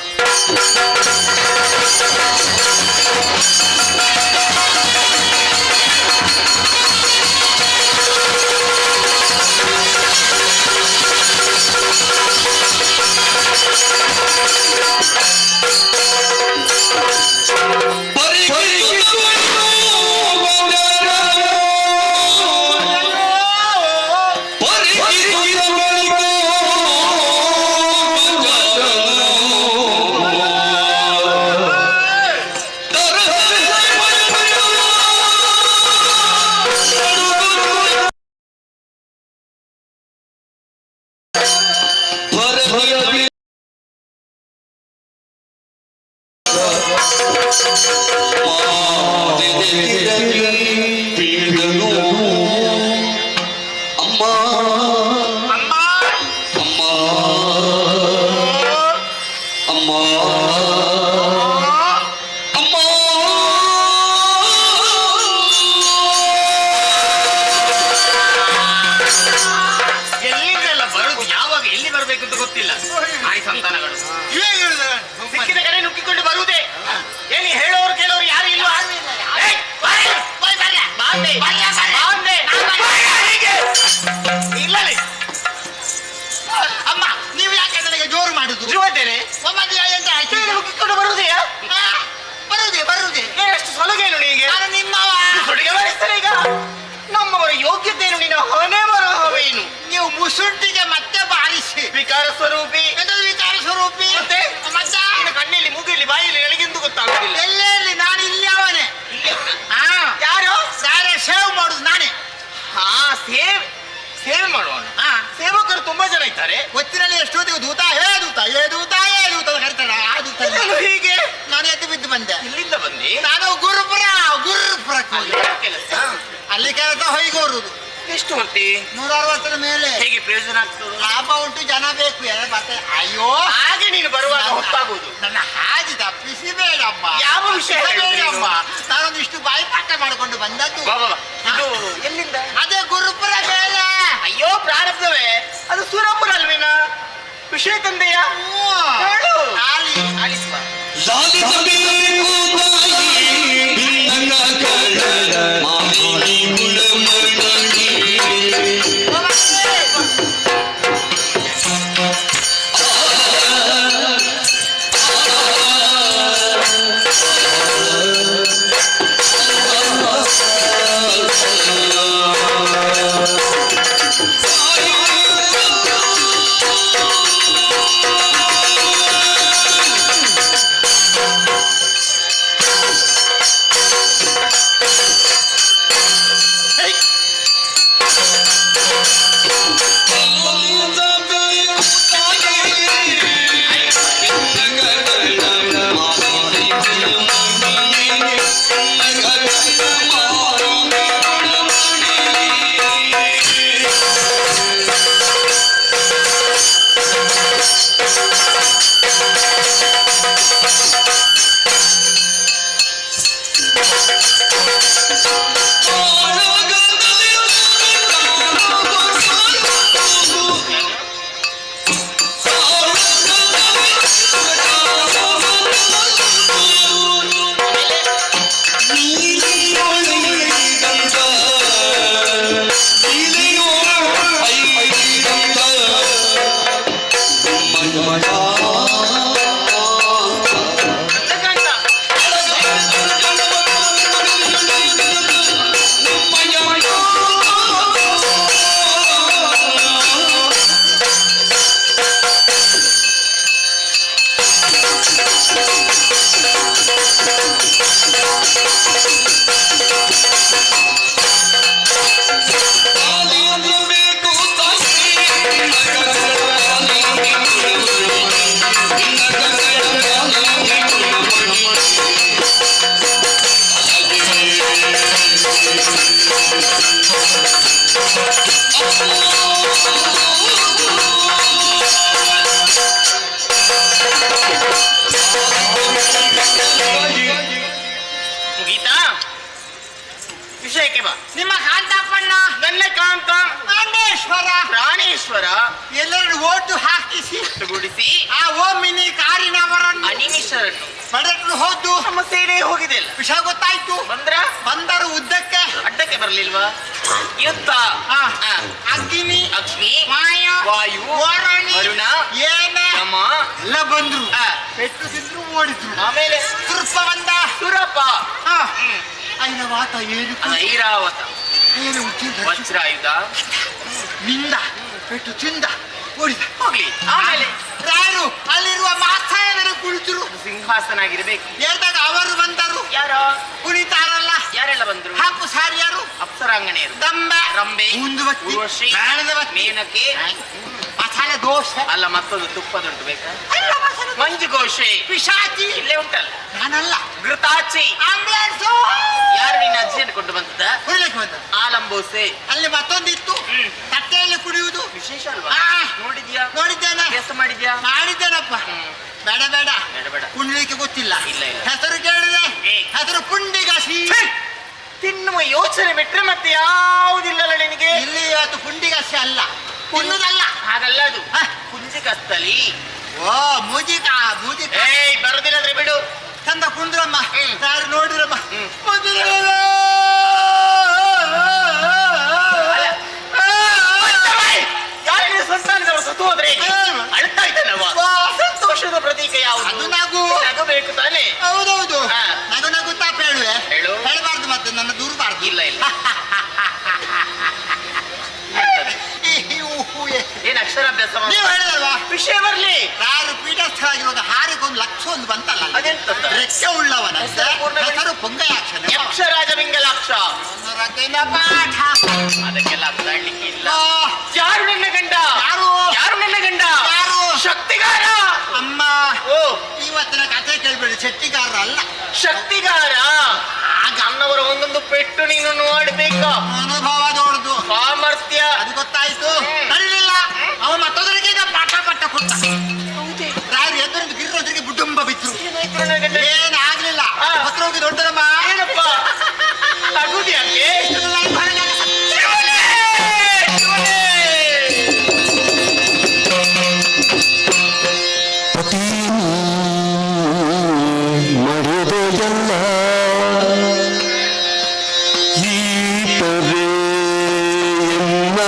ಎಲ್ಲಿಂದೆಲ್ಲ ಬರುದು, ಯಾವಾಗ ಎಲ್ಲಿ ಬರ್ಬೇಕು ಅಂತ ಗೊತ್ತಿಲ್ಲ. ಆಯ್ ಸಂತಾನಗಳು ಸಿಕ್ಕಿದ ಕಡೆ ನುಗ್ಗಿಕೊಂಡು ಬರುವುದೇ. ಏನು ಹೇಳೋರು ಕೇಳೋರು ಯಾರು ಇಲ್ವಾ? ಇಲ್ಲಲೇ ಅಮ್ಮ, ನೀವು ಯಾಕೆ ನನಗೆ ಜೋರು ಮಾಡುದು? ಜುವತ್ತೇನೆ ನುಗ್ಗಿಕೊಂಡು ಬರುವುದೆಯಾ? ಬರುವುದೇ ಎಷ್ಟು ಸೊಲಗೇನು ನೀಗೆ? ನಾನು ನಿಮ್ಮವ ಸುಡಿಗೆ ಬರಿಸ್ತೇನೆ. ಈಗ ನಮ್ಮವರ ಯೋಗ್ಯತೆಯನ್ನು ನಿನ್ನ ಹೊನೆ ಬರಹವೇನು? ನೀವು ಮುಸುಂಟಿಗೆ ಮತ್ತೆ ಬಾರಿಸಿ ವಿಕಾರ ಸ್ವರೂಪಿ. ವಿಕಾರ ಸ್ವರೂಪಿ ಮತ್ತೆ ಕಣ್ಣಲ್ಲಿ ಮೂಗಿಲ್ಲಿ ಬಾಯಲ್ಲಿ ಎಳಗಿಂದು ಗೊತ್ತಾಗುದಿಲ್ಲ. ಎಲ್ಲೆಲ್ಲಿ ನಾನು ಇಲ್ಲಿ ಅವನೇ. ಯಾರು ಸಾರೆ ಸೇವ್ ಮಾಡುದು ನಾನೇ. ಸೇವೆ ಮಾಡುವನು. ಸೇವಕರು ತುಂಬಾ ಜನ ಇದ್ದಾರೆ. ಒತ್ತಿನಲ್ಲಿ ಎಷ್ಟೊತ್ತಿಗೆ ದೂತ ಹೇ ದೂತ ಏ ದೂತ ಏ ದೂತ ಕರಿತಾರ. ಆ ದೂತ ಹೀಗೆ ನಾನು ಎದ್ದು ಬಿದ್ದು ಬಂದೆ. ಇಲ್ಲಿಂದ ಬಂದೆ ನಾನು ಗುರುಪುರ ಕೆಲಸ. ಅಲ್ಲಿ ಕೆಲಸ ಹೊಯ್ಗೋರುದು. ಎಷ್ಟು ಹೊತ್ತಿ? 160 ಮೇಲೆ. ಹೇಗೆ ಪ್ರಯೋಜನ ಆಗ್ತದೆ? ಲಾಭ ಉಂಟು, ಜನ ಬೇಕು, ಎಲ್ಲ ಬರ್ತಾರೆ. ಅಯ್ಯೋ ಹಾಗೆ ನೀನು ಬರುವಾಗ ಹೊತ್ತಾಗುವುದು. ನನ್ನ ಹಾದಿ ತಪ್ಪಿಸಿ ಬೇಡಮ್ಮ. ಯಾವ ವಿಷಯ ಬೇಡಮ್ಮ. ನಾನೊಂದಿಷ್ಟು ಬಾಯಿಪಾಠ ಮಾಡಿಕೊಂಡು ಬಂದದ್ದು. ಎಲ್ಲಿಂದ? ಅದೇ ಗುರುಪುರ ಮೇಲೆ. ಅಯ್ಯೋ ಪ್ರಾರಬ್ಧವೇ, ಅದು ಸುರಪುರ ಅಲ್ವೇನಾ? ವಿಷಯ ತಂದೆಯ ಆಲಿಸುವ. ಗೀತಾ, ವಿಷಯಕ್ಕೆ ಬಾ. ನಿಮ್ಮ ಕಾಂತಾಪಣ್ಣ ರಂಗಣ್ಣ, ನನ್ನ ಕಾಂತ, ನಾಗೇಶ್ವರ, ಪ್ರಾಣೇಶ್ವರ ಎಲ್ಲರೂ ಓಟು ಹಾಕಿಸಿ ಒಟ್ಟುಗೂಡಿಸಿ ಆ ಓಮಿನಿ ಕಾರಿನವರನ್ನು ಅನಿಮಿಷರನ್ನು ಪಡೆದು ಹೋದ್ದು ನಮ್ಮ ಸೇನೆ ಹೋಗಿದೆಲ್ಲ ವಿಷಯ ಗೊತ್ತಾಯ್ತು. ಬಂದರು ಉದ್ದಕ್ಕೆ ಅಡ್ಡಕ್ಕೆ ಬರ್ಲಿಲ್ವಾ? ಯುದ್ಧ, ಆ, ಅಗ್ನಿ, ಅಗ್ನಿ, ವಾಯು, ವಾಯು, ವರುಣಿ, ವರುಣ, ಏನ ಯಮ ಎಲ್ಲ ಬಂದ್ರು. ಆ, ಪೆಟ್ಟು ತಿಂದ್ರು ಓಡಿದ್ರು. ಆಮೇಲೆ ಸುರ್ಪ ಬಂದ. ಸುರಪ, ಅಯ್ಯ ವಾತ ಏನು ಅದು ಐರಾವತ, ಏನು ಉಚ್ಚಿದ ವಜ್ರಾಯುಧ, ನಿಂದ ಪೆಟ್ಟು ತಿಂದ ಓಡಿದ. ಹೋಗ್ಲಿ. ಆಮೇಲೆ ರಾಯರು ಅಲ್ಲಿರುವ ಮಾಥಾಯವರು ಕುಳಿತರು. ಸಿಂಹಾಸನ ಆಗಿರ್ಬೇಕು. ಹೇಳ್ದಾಗ ಅವರು ಬಂದರು. ಯಾರೋ ಕುಣಿತಾರಲ್ಲ, ಯಾರೆಲ್ಲ ಬಂದ್ರು? ಹಾಕು ಸಾರಿಯಾರು, ಅಪ್ಸರಾಂಗಣೆಯರು, ದಂಬ, ರಂಬೆ, ಉಂದುವತ್ತಿ, ಉರ್ವಶಿ, ಮೇಣದವತ್ತಿ, ಮೇನಕೆ, ಮಸಾಲೆ ದೋಷ, ಅಲ್ಲ ಮತ್ತೊಂದು ತುಪ್ಪದುಂಟು ಬೇಕಾ? ಅಲ್ಲ ಮಸಾಲೆ ದೋಸೆ. ಮಂಜು ಘೋಷೆ, ಪಿಶಾಚಿ, ಇಲ್ಲೇ ಉಂಟಲ್ಲ. ನಾನಲ್ಲ. ಘೃತಾಚಿ, ಆಂಬ್ಯುಲೆನ್ಸು ಯಾರು ನಿನ್ನ ಅಜ್ಜಿಯನ್ನು ಕೊಂಡು ಬಂದದ? ಕುಡಿಲಿಕ್ಕೆ ಬಂದ. ಆಲಂಬೋಸೆ, ಅಲ್ಲಿ ಮತ್ತೊಂದಿತ್ತು, ತಟ್ಟೆಯಲ್ಲಿ ಕುಡಿಯುವುದು. ವಿಶೇಷ ಅಲ್ವಾ? ಆ, ನೋಡಿದ್ಯಾ? ನೋಡಿದ್ದೇನೆ, ಅಭ್ಯಾಸ ಮಾಡಿದ್ಯಾ? ಮಾಡಿದ್ದೇನಪ್ಪ. ಬೇಡ ಬೇಡ, ಬೇಡ ಬೇಡ. ಕುಣಿಲಿಕ್ಕೆ ಗೊತ್ತಿಲ್ಲ. ಇಲ್ಲ, ಇಲ್ಲ. ಹೆಸರು ಕೇಳಿದೆ, ಏ. ಹೆಸರು ಪುಂಡಿಗಸಿ. ತಿನ್ನುವ ಯೋಚನೆ ಬಿಟ್ರೆ ಮತ್ತೆ ಯಾವುದಿಲ್ಲಲ್ಲ ನಿನಗೆ? ಇಲ್ಲಿ ಇವತ್ತು ಪುಂಡಿಗಸಿ ಅಲ್ಲ, ತಿನ್ನುದಲ್ಲ. ಹಾಗಲ್ಲ ಅದು. ಹ. ಕುಂಜಿಕಸ್ತಲಿ. ಓ ಮೂಜಿಕ, ಮೂಜಿಕ ಏಯ್ ಬರುದಿಲ್ಲದ್ರೆ ಬಿಡು. ಚಂದ ಕುಂದ್ರಮ್ಮ. ಯಾರು ನೋಡಿರಮ್ಮ. ಯಾರಿನ ಸಂತಾನದವರು ಸತ್ತು ಹೋದ್ರೆ ಅಳ್ತಾ ಇದ್ದಾನವ. ಸಂತೋಷದ ಪ್ರತೀಕ ಯಾವುದು? ಅದು ನಗು. ನಗಬೇಕು ತಾನೆ? ಹೌದೌದು. ಹಾ. ನಗು ನಗುತ್ತಾ ಹೇಳುವೆ. ಹೇಳು. ಹೇಳಬಾರ್ದು ಮತ್ತೆ, ನನ್ನ ದೂರಬಾರ್ದು. ಇಲ್ಲ ಇಲ್ಲ. ಏನ್ ಅಕ್ಷರಾಭ್ಯಾಸ ಮಾಡು. ನೀವು ಹೇಳಿದಲ್ವಾ ವಿಷಯ ಬರ್ಲಿ. ಯಾರು ಪೀಠಸ್ಥರಾಗಿರುವಾಗ ಹಾರಿಗೊಂದು ಲಕ್ಷ ಒಂದು ಬಂತಲ್ಲ, ಅದೆಂತದ್ದು? ರೆಕ್ಕೆ ಉಳ್ಳವನ ಹೆಸರು ಹೆಸರು ಪೊಂಗಯಾಕ್ಷನ. ಯಕ್ಷರಾಜ ಮಿಂಗಲಾಕ್ಷ. ರಕ್ಕಿನ ಪಾಠ. ಅದಕ್ಕೆಲ್ಲ ಅರ್ಥ ಆಗ್ಲಿಕ್ಕೆ ಇಲ್ಲ. ಆ, ಯಾರು ನನ್ನ ಗಂಡ? ಯಾರು? ಯಾರು ನನ್ನ ಗಂಡ? ಯಾರು? ಶಕ್ತಿಗಾರ. ಅಮ್ಮ, ಓ, ಇವತ್ತಿನ ಕಥೆ ಕೇಳ್ಬೇಡಿ, ಶೆಟ್ಟಿಗಾರರ ಅಲ್ಲ, ಶಕ್ತಿಗಾರ. ನನ್ನವರ ಒಂದೊಂದು ಪೆಟ್ಟು ನೀನು ನೋಡ್ಬೇಕು. ಅನುಭವ ದೊಡ್ಡದು, ಸಾಮರ್ಥ್ಯ ಅದು ಗೊತ್ತಾಯ್ತು. ನಡೀಲಿಲ್ಲ, ಅವ ಮತ್ತೊಂದರಿಗೆ ಪಾಠ ಪಟ್ಟ ಕೊಟ್ಟ. ರಾಯರು ಎದ್ದೊಂದು ಗಿರಿರೋದ್ರಿಗೆ ಬುಡ್ಡುಂಬ ಬಿದ್ರು. ಏನ್ ಆಗ್ಲಿಲ್ಲ. ಆ. ಹತ್ರ ಹೋಗಿ ದೊಡ್ಡದಮ್ಮ, ಏನಪ್ಪ ತಗುದು ಯಾಕೆ? ಪತಿ ಮಾಡಿದೆ ಎಲ್ಲ ಈ ಪರೆ ಎನ್ನ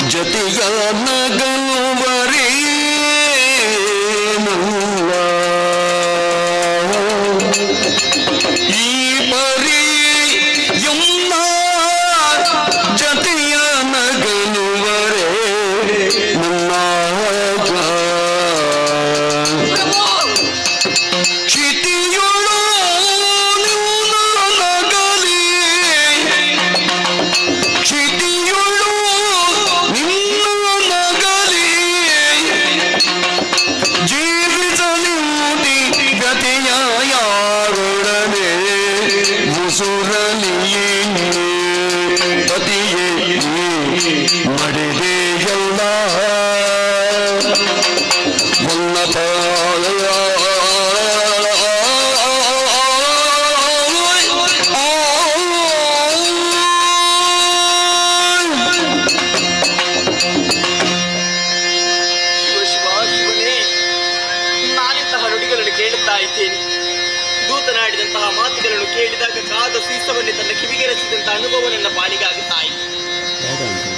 ಜತೆಗ ನಗಲುವರೇ ಈ ಪರಿ ಎನ್ನ ಜತೆಯ ನಗಲುವರೇ ನನ್ನ ಕ್ಷಿತಿಯೊಳು ನಗಲಿ, ಕ್ಷಿತಿಯೊಳು ನಿನ್ನ ನಗಲಿ, ಜೀವಿಸಲಿ ಗತಿಯ ಯಾರೊಡನೆ ಮುಸುರಲಿ ಪತಿಯೇ ಮಡಿದೆಯಲ್ಲ ನಾನಿಂತಹ ನುಡಿಗಳನ್ನು ಕೇಳುತ್ತಾ ಇದ್ದೇನೆ. ದೂತನಾಡಿದಂತಹ ಮಾತುಗಳನ್ನು ಕೇಳಿದಾಗ ಕಾದ ಸೀಸವನ್ನೇ ತನ್ನ ಕಿವಿಗೆ ರಚಿಸಿದಂತಹ ಅನುಭವ ನನ್ನ ಪಾಲಿಗಾಗುತ್ತಾ ಇದೆ.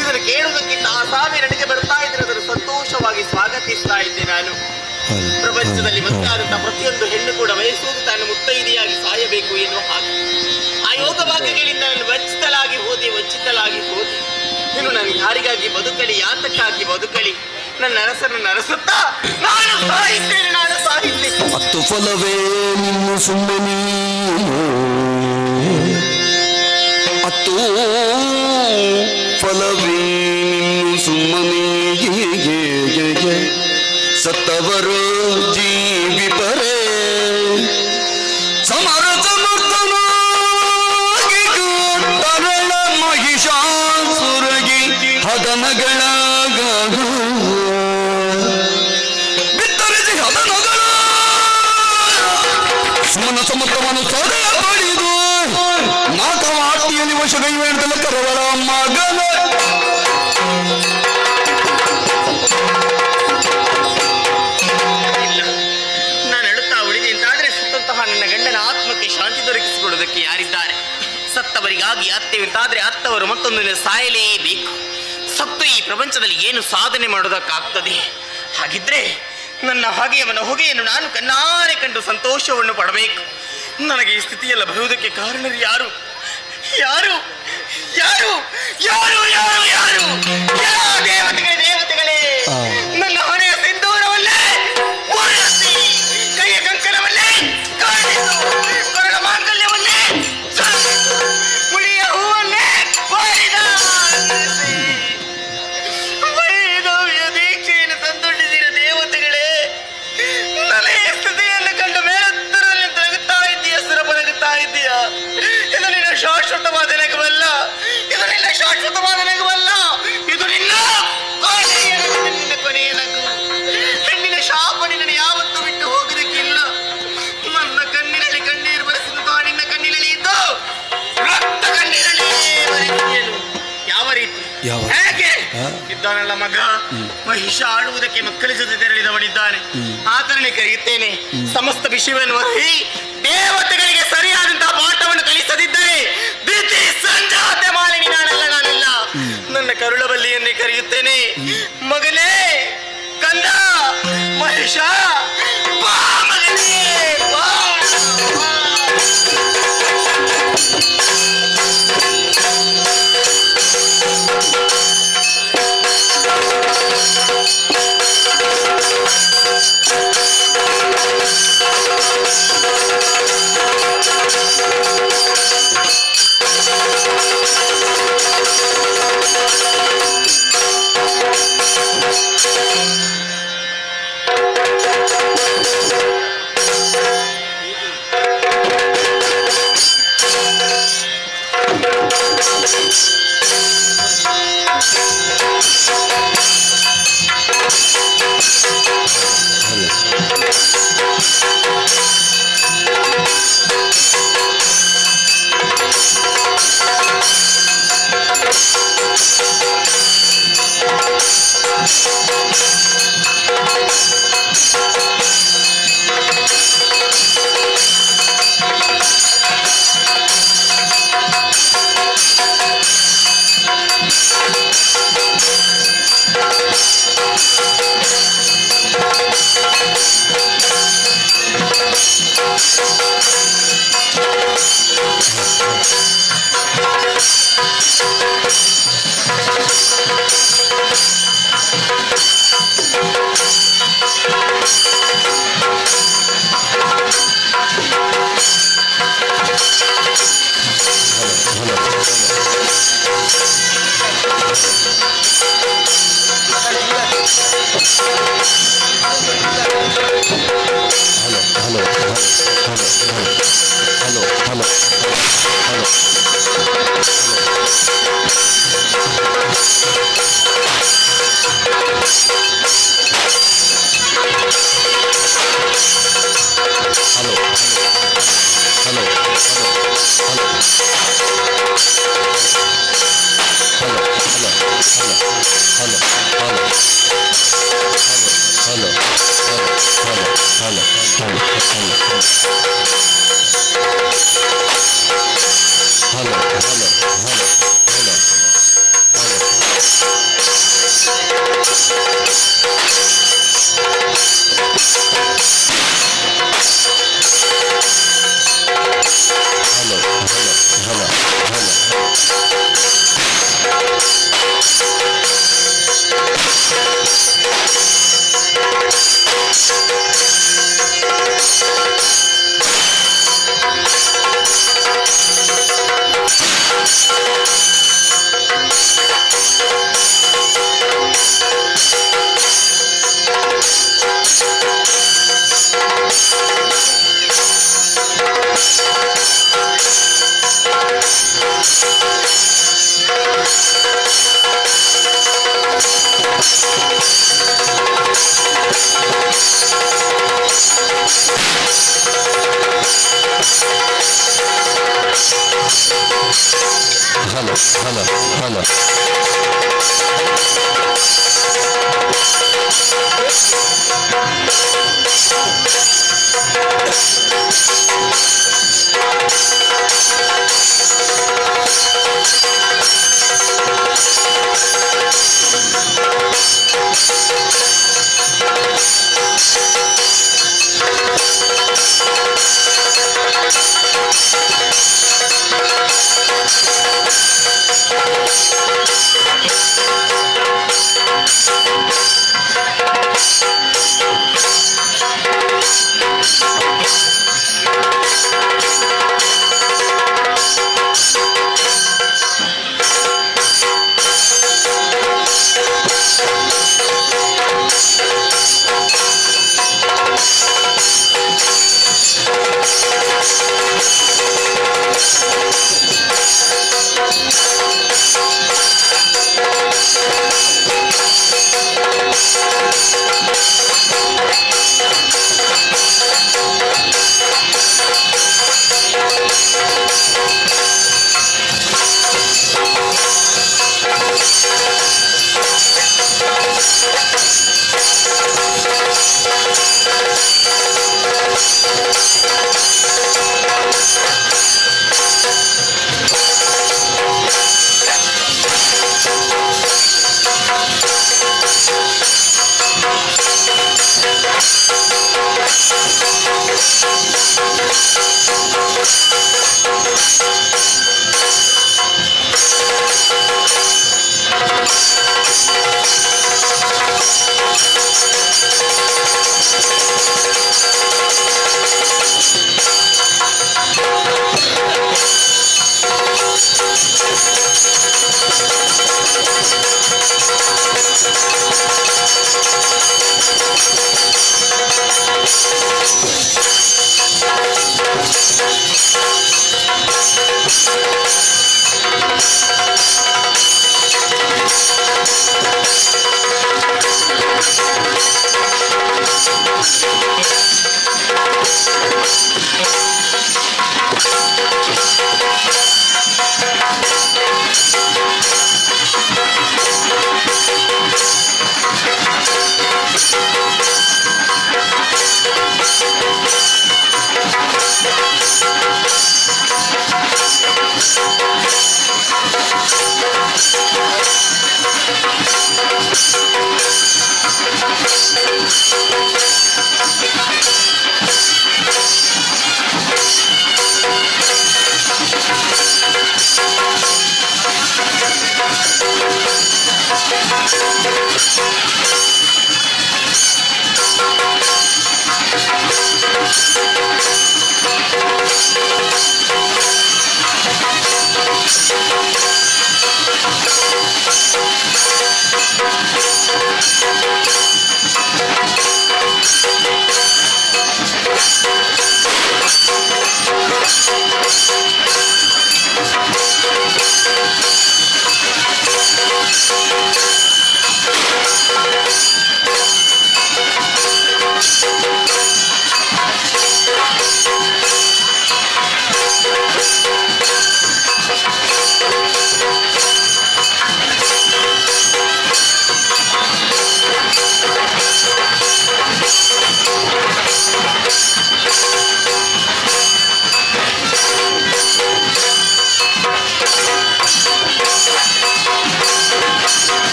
ಇದನ್ನು ಕೇಳುವುದಕ್ಕಿಂತ ಆ ಸಾವಿರ ನನಗೆ ಬರ್ತಾ ಇದ್ರೆ ಅದನ್ನು ಸಂತೋಷವಾಗಿ ಸ್ವಾಗತಿಸ್ತಾ ಇದ್ದೆ. ನಾನು ಪ್ರಪಂಚದಲ್ಲಿ ಮತ್ತಾದಂತಹ ಪ್ರತಿಯೊಂದು ಹೆಣ್ಣು ಕೂಡ ಬಯಸುವುದು ತಾನು ಮುತ್ತೈದೆಯಾಗಿ ಸಾಯಬೇಕು ಎನ್ನುವ ಹಾಗೆ. ಆ ಯೋಗ ಭಾಗ್ಯಗಳಿಂದ ನಾನು ವಂಚಿತಳಾಗಿ ಹೋದೆ. ಇನ್ನು ನಾನು ಯಾರಿಗಾಗಿ ಬದುಕಲಿ, ಯಾತಕ್ಕಾಗಿ ಬದುಕಲಿ? ನನ್ನ ಅರಸನನ್ನು ಅರಸುತ್ತಾ ನಾನು ಸಾಹಿತ್ಯೇನೆ, ನಾನು ಸಾಹಿತ್ಯ. ಹತ್ತು ಫಲವೇ ನಿನ್ನ ಸುಮ್ಮನಿ, ಹತ್ತು ಫಲವೇ ನಿನ್ನ ಸುಮ್ಮನಿ, ಸತ್ತವರು ಜೀವಿಪರೇ ಸಮರ ಸಮರ್ಥನಾಗಿ ತರಳ ಮಹಿಷಾಸುರಗಿ ಹದನಗಳ ಬಿತ್ತರಿಸಿ ಹದನಗಳ ಸುಮನ ಸಮರ್ಥವನ್ನು ಸದಯ ಪಡೆದು ನಾಲ್ಕವ ಆಟಿಯಲ್ಲಿ ವಶಗೈವೆ ಅಂತಲೇ ಮತ್ತೊಂದು ದಿನ ಸಾಯಲೇಬೇಕು. ಸತ್ತು ಈ ಪ್ರಪಂಚದಲ್ಲಿ ಏನು ಸಾಧನೆ ಮಾಡೋದಕ್ಕಾಗ್ತದೆ? ಹಾಗಿದ್ರೆ ನನ್ನ ಹೊಗೆಯನ್ನು ನಾನು ಕಣ್ಣಾರೆ ಕಂಡು ಸಂತೋಷವನ್ನು ಪಡಬೇಕು. ನನಗೆ ಈ ಸ್ಥಿತಿಯೆಲ್ಲ ಬರುವುದಕ್ಕೆ ಕಾರಣರು ಯಾರು? ಯಾರು ಯಾರು ಯಾರು ಯಾರು ಯಾರು ದೇವತೆಗಳೇ, ನನ್ನ ಹೊನೆಯ ಸಿಂಧೂರವಲ್ಲೇ ಪೂರೈಸಿ, ಕೈಯ ಕಂಕಣವಲ್ಲೇ ಕಾಣಿಸು, ಕೊರಳ ಮಾಂಗಲ್ಯವಲ್ಲೇ ಮುಳಿಯ ಹೂವನ್ನೇ ವೈದವ್ಯ ದೀಕ್ಷೆಯನ್ನು ತಂದೊಡ್ಡಿದ್ದೀರ ದೇವತೆಗಳೇ. ನನ್ನ ಈ ಸ್ಥಿತಿಯನ್ನು ಕಂಡು ಮೇಲತ್ತರದಲ್ಲಿ ತರಗುತ್ತಾ ಇದ್ದೀಯ, ಸುರಪರಗುತ್ತಾ ಇದ್ದೀಯ. ಇದು ನಿನ್ನ ಶಾಶ್ವತವಾದ ನಗುವಲ್ಲ, ಇದು ನಿನ್ನ ಶಾಶ್ವತವಾದ ನಗುವಲ್ಲ, ಇದು ನಿನ್ನ ಕೊನೆಯ ನಗು. ಹೆಣ್ಣಿನ ಶಾಪ ನಿನ್ನ ಯಾವತ್ತೂ ಬಿಟ್ಟು ಹೋಗುವುದಕ್ಕಿಲ್ಲ. ನನ್ನ ಕಣ್ಣಿನಲ್ಲಿ ಕಣ್ಣೀರು ಬರೆಸಿದ ನಿನ್ನ ಕಣ್ಣಿನಲ್ಲಿ ಇದ್ದು ರಕ್ತ ಕಣ್ಣೀರಲ್ಲಿ ಬರೆಸಿಯಲು ಯಾವ ರೀತಿ ಹೇಗೆ ಇದ್ದಾನಲ್ಲ ಮಗ ಮಹಿಷ ಆಡುವುದಕ್ಕೆ ಮಕ್ಕಳ ಜೊತೆ ತೆರಳಿದವನಿದ್ದಾನೆ. ಆತನೇ ಕರೆಯುತ್ತೇನೆ. ಸಮಸ್ತ ವಿಷಯವನ್ನು ವಹಿ ದೇವತೆಗಳಿಗೆ ಸರಿಯಾದಂತಹ ಪಾಠವನ್ನು ಕಲಿಸದಿದ್ದರೆ ಭೀತಿ ಸಂಜಾತ ಮಾಲಿನಿ ನಾನಲ್ಲ. ನನ್ನ ಕರುಳಬಲ್ಲಿಯನ್ನೇ ಕರೆಯುತ್ತೇನೆ. ಮಗನೇ, ಕಂದ, ಮಹಿಷ, ಬಾ ಮಗನೇ, ಬಾ.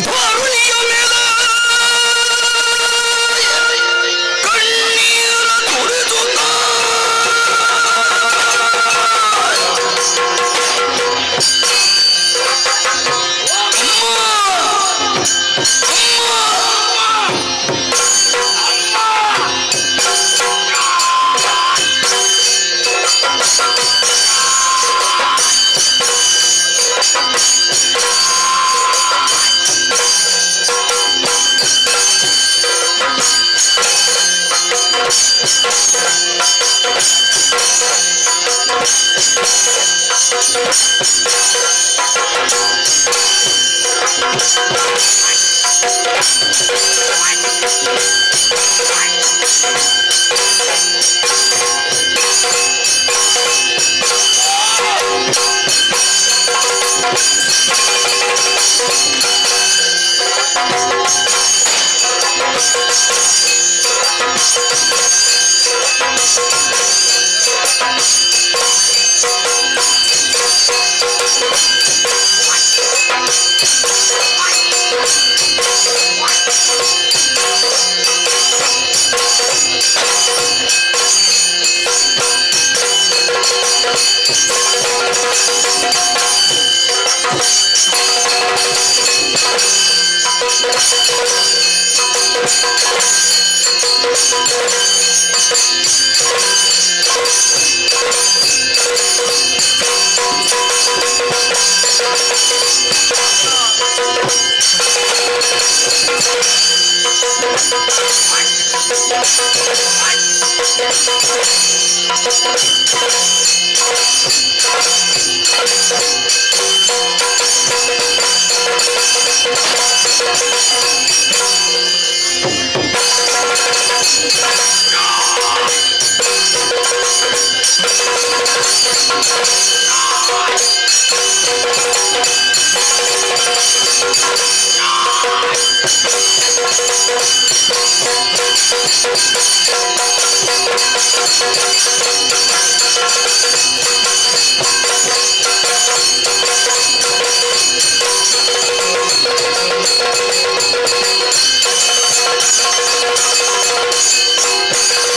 ಧರಣಿಯ ಮೇಲೆ ಕಣ್ಣೀರ ಸುರಿಸುತ್ತ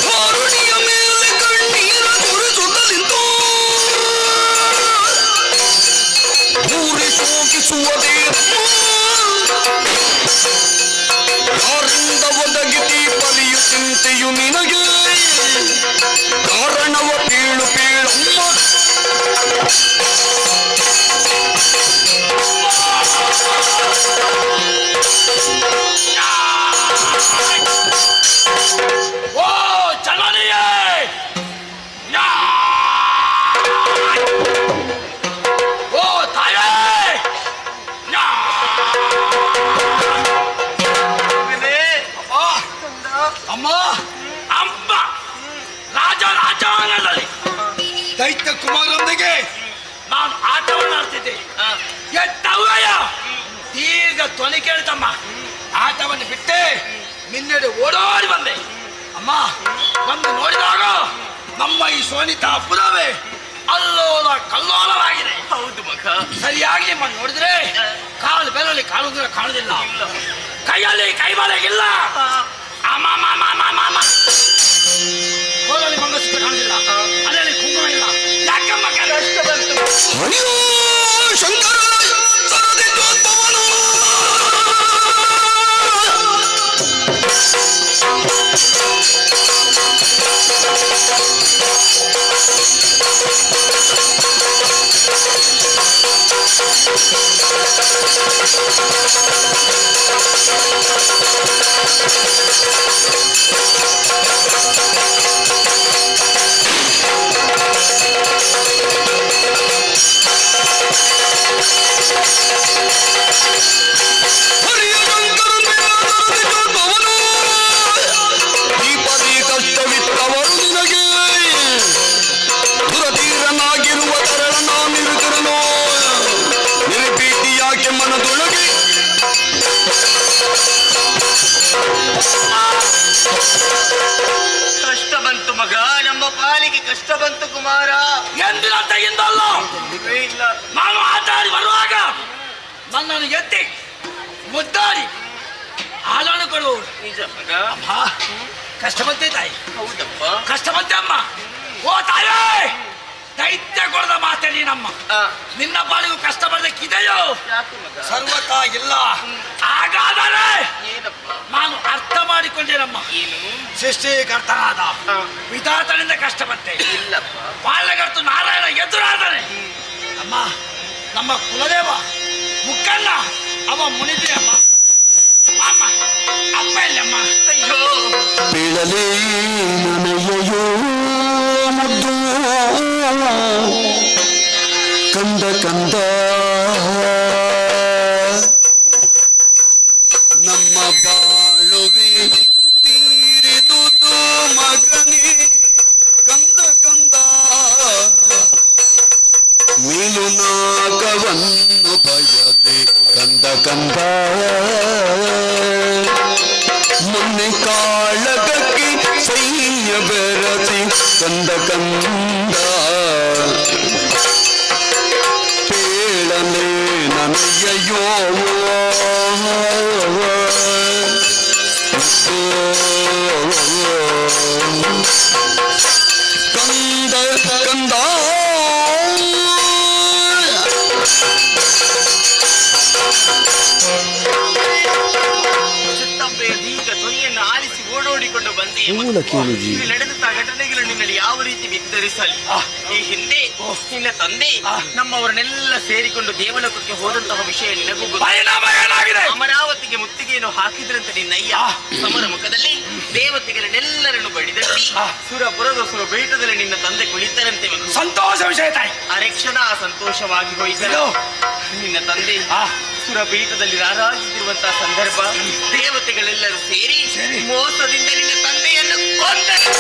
ಧರಣಿಯ ಮೇಲೆ ಕಣ್ಣೀರ ಸುರಿಸುತ್ತಲಿಂದು ಊರಿ ಶೋಕಿಸುವುದೇ ಯಾರಿಂದ ಒದಗಿತಿ ಪರಿಯು ಚಿಂತೆಯು ನಿನಗೆ ಕಾರಣವ ಪೀಳು ಪೀಳಮ್ಮ ಓ ಚಲನೆಯೇ ಓ ತಾಯೇ ಅಮ್ಮ ಅಮ್ಮ ರಾಜಾಂಗಣದಲ್ಲಿ ದೈತ್ಯ ಕುಮಾರರೊಂದಿಗೆ ನಾನು ಆಟವನ್ನು ಆಡ್ತಿದ್ದೆ ಎತ್ತವಯ್ಯ ದೀರ್ಘ ಧ್ವನಿ ಕೇಳಿತಮ್ಮ ಆಟವನ್ನು ಬಿಟ್ಟೆ ನಿನ್ನೆಡೆ ಓಡೋಡಿ ಬಂದೆ ಅಮ್ಮ ಬಂದು ನೋಡಿದಾಗ ನಮ್ಮ ಈ ಸೋನಿತಾ ಪುರವೇ ಅಲ್ಲೋಲ ಕಲ್ಲೋಲವಾಗಿದೆ. ಹೌದು ಮಗ. ಸರಿಯಾಗಿ ನಿಮ್ಮನ್ನು ನೋಡಿದ್ರೆ ಕಾಲು ಬೆರಳಿ ಕಾಲುಂಗುರ ಕಾಣುದಿಲ್ಲ, ಕೈಯಲ್ಲಿ ಕೈಬಳೆ ಇಲ್ಲ, ಕೋಲಲ್ಲಿ ಮಂಗಸೂತ್ರ ಕಾಣುದಿಲ್ಲ, ಅಲ್ಲಲ್ಲಿ ಕುಂಕುಮ ಇಲ್ಲ. ಯಾಕಮ್ಮ ಕಷ್ಟ ಬಂತು? ಅಯ್ಯೋ ಶಂಕರ ಸರದಿದ್ದೋದ್ಭವನು. ಹರಿಯ ಶಂಕರನ ಸರದಿದ್ದೋದ್ಭವನು. ಈ ಪದಿ ಕಷ್ಟವಿತ್ತವರು ನಿನಗೆ ದುರತೀರನಾಗಿರುವ ತರಳನ ನಿರುತಿರನೋ ನಿರ್ಭೀತಿ ಯಾಕೆ ಮನದೊಳಗೆ ಕಷ್ಟ ಬಂತು ಮಗ, ನಮ್ಮ ಪಾಲಿಗೆ ಕಷ್ಟ ಬಂತು ಕುಮಾರ. ಎಂದಿನ ತೆಗಿಂದಲ್ಲ, ಇಲ್ಲ ನಾನು ಆಟಾಡಿ ಬರುವಾಗ ನನ್ನನ್ನು ಎತ್ತಿ ಮುದ್ದಾಡಿ ಹಾಲನ್ನು ಕೊಡು. ನಿಜ ಮಗ. ಅಮ್ಮ, ಕಷ್ಟ ಬಂತೆ ತಾಯಿ, ಹೌದಪ್ಪ. ಕಷ್ಟ ಬಂತೆ ಅಮ್ಮ. ಓ ತಾಯೇ, ದೈತ್ಯ ಕೊಡದ ಮಾತೆ ನೀನಮ್ಮ. ನಿನ್ನ ಪಾಲಿಗೂ ಕಷ್ಟ ಬರ್ಲಿಕ್ಕಿದೆಯೋ? ಯಾಕೆ ಮಗ? ಸರ್ವತಾ ಇಲ್ಲ. ಹಾಗಾದರೆ ಏನಪ್ಪ? ನಾನು ಅರ್ಥ ಮಾಡಿಕೊಂಡೇನಮ್ಮ. ಏನು? ಸೃಷ್ಟಿಕರ್ತನಾದ ವಿಧಾತನಿಂದ ಕಷ್ಟ ಬಂತೆ. ಇಲ್ಲಪ್ಪ. ಪಾಲಕರ್ತು ನಾರಾಯಣ ಎದುರಾದರೆ ಅಮ್ಮ, ನಮ್ಮ ಕುಲದೇವ ಮುಕ್ಕಣ್ಣ ಅವ ಮುನಿದ್ರೆ ಅಮ್ಮ. ಅಮ್ಮ ಅಪ್ಪ ಇಲ್ಲಮ್ಮ. ಅಯ್ಯೋ ಬೀಳಲಿ ನನಯೋ ಮುದ್ದು ಕಂದ ಕಂದ ನಮ್ಮ ಬಾಳುವೆ ತೀರಿದುದು ಮಗನೇ ಕಂದ ಕಂದ ಮೀನು ನಾಗವನ್ನು ಬಯತೆ ಕಂದ ಕಂದ ಮೊನ್ನೆ ಕಾಳಗಕ್ಕೆ ಸೈನ್ಯ ಬೆರಸಿ ಕಂದ ಕಂದ ಪೇಳಲೆ ನನಯ್ಯೋ ಕಂದ ಕಂದ ಚಿತ್ತಪ್ಪೆಯ ದೀರ್ಘ ಧ್ವನಿಯನ್ನು ಆಲಿಸಿ ಓಡೋಡಿಕೊಂಡು ಬಂದೆ. ಇಲ್ಲಿ ನಡೆದಂತಹ ಘಟನೆಗಳು ನಿನ್ನಲ್ಲಿ ಯಾವ ರೀತಿ ವಿಸ್ತರಿಸಲಿ? ಈ ಹಿಂದೆ ನಿನ್ನ ತಂದೆ ನಮ್ಮವರನ್ನೆಲ್ಲ ಸೇರಿಕೊಂಡು ದೇವಲೋಕಕ್ಕೆ ಹೋದಂತಹ ವಿಷಯ ನಿನಗೂ ಗೊತ್ತು. ಅಮರಾವತಿಗೆ ಮುತ್ತಿಗೆಯನ್ನು ಹಾಕಿದ್ರಂತೆ ನಿನ್ನಯ್ಯ. ಸಮರ ಮುಖದಲ್ಲಿ ದೇವತೆಗಳನ್ನೆಲ್ಲರನ್ನು ಬಡಿದಟ್ಟಿ ಸುರಪುರದ ಸುರ ಬೇಟದಲ್ಲಿ ನಿನ್ನ ತಂದೆ ಕುಳಿತರಂತೆ. ಸಂತೋಷ ವಿಷಯ ತಾಯಿ. ಅರೆಕ್ಷಣ ಸಂತೋಷವಾಗಿ ಹೋಯಿತರು. ನಿನ್ನ ತಂದೆ ಸುರಪೀಠದಲ್ಲಿ ರಾರಾಜಿಸಿರುವಂತಹ ಸಂದರ್ಭ ದೇವತೆಗಳೆಲ್ಲರೂ ಸೇರಿ ಮೋಸದಿಂದ ನಿನ್ನ ತಂದೆಯನ್ನು ಕೊಂದರು.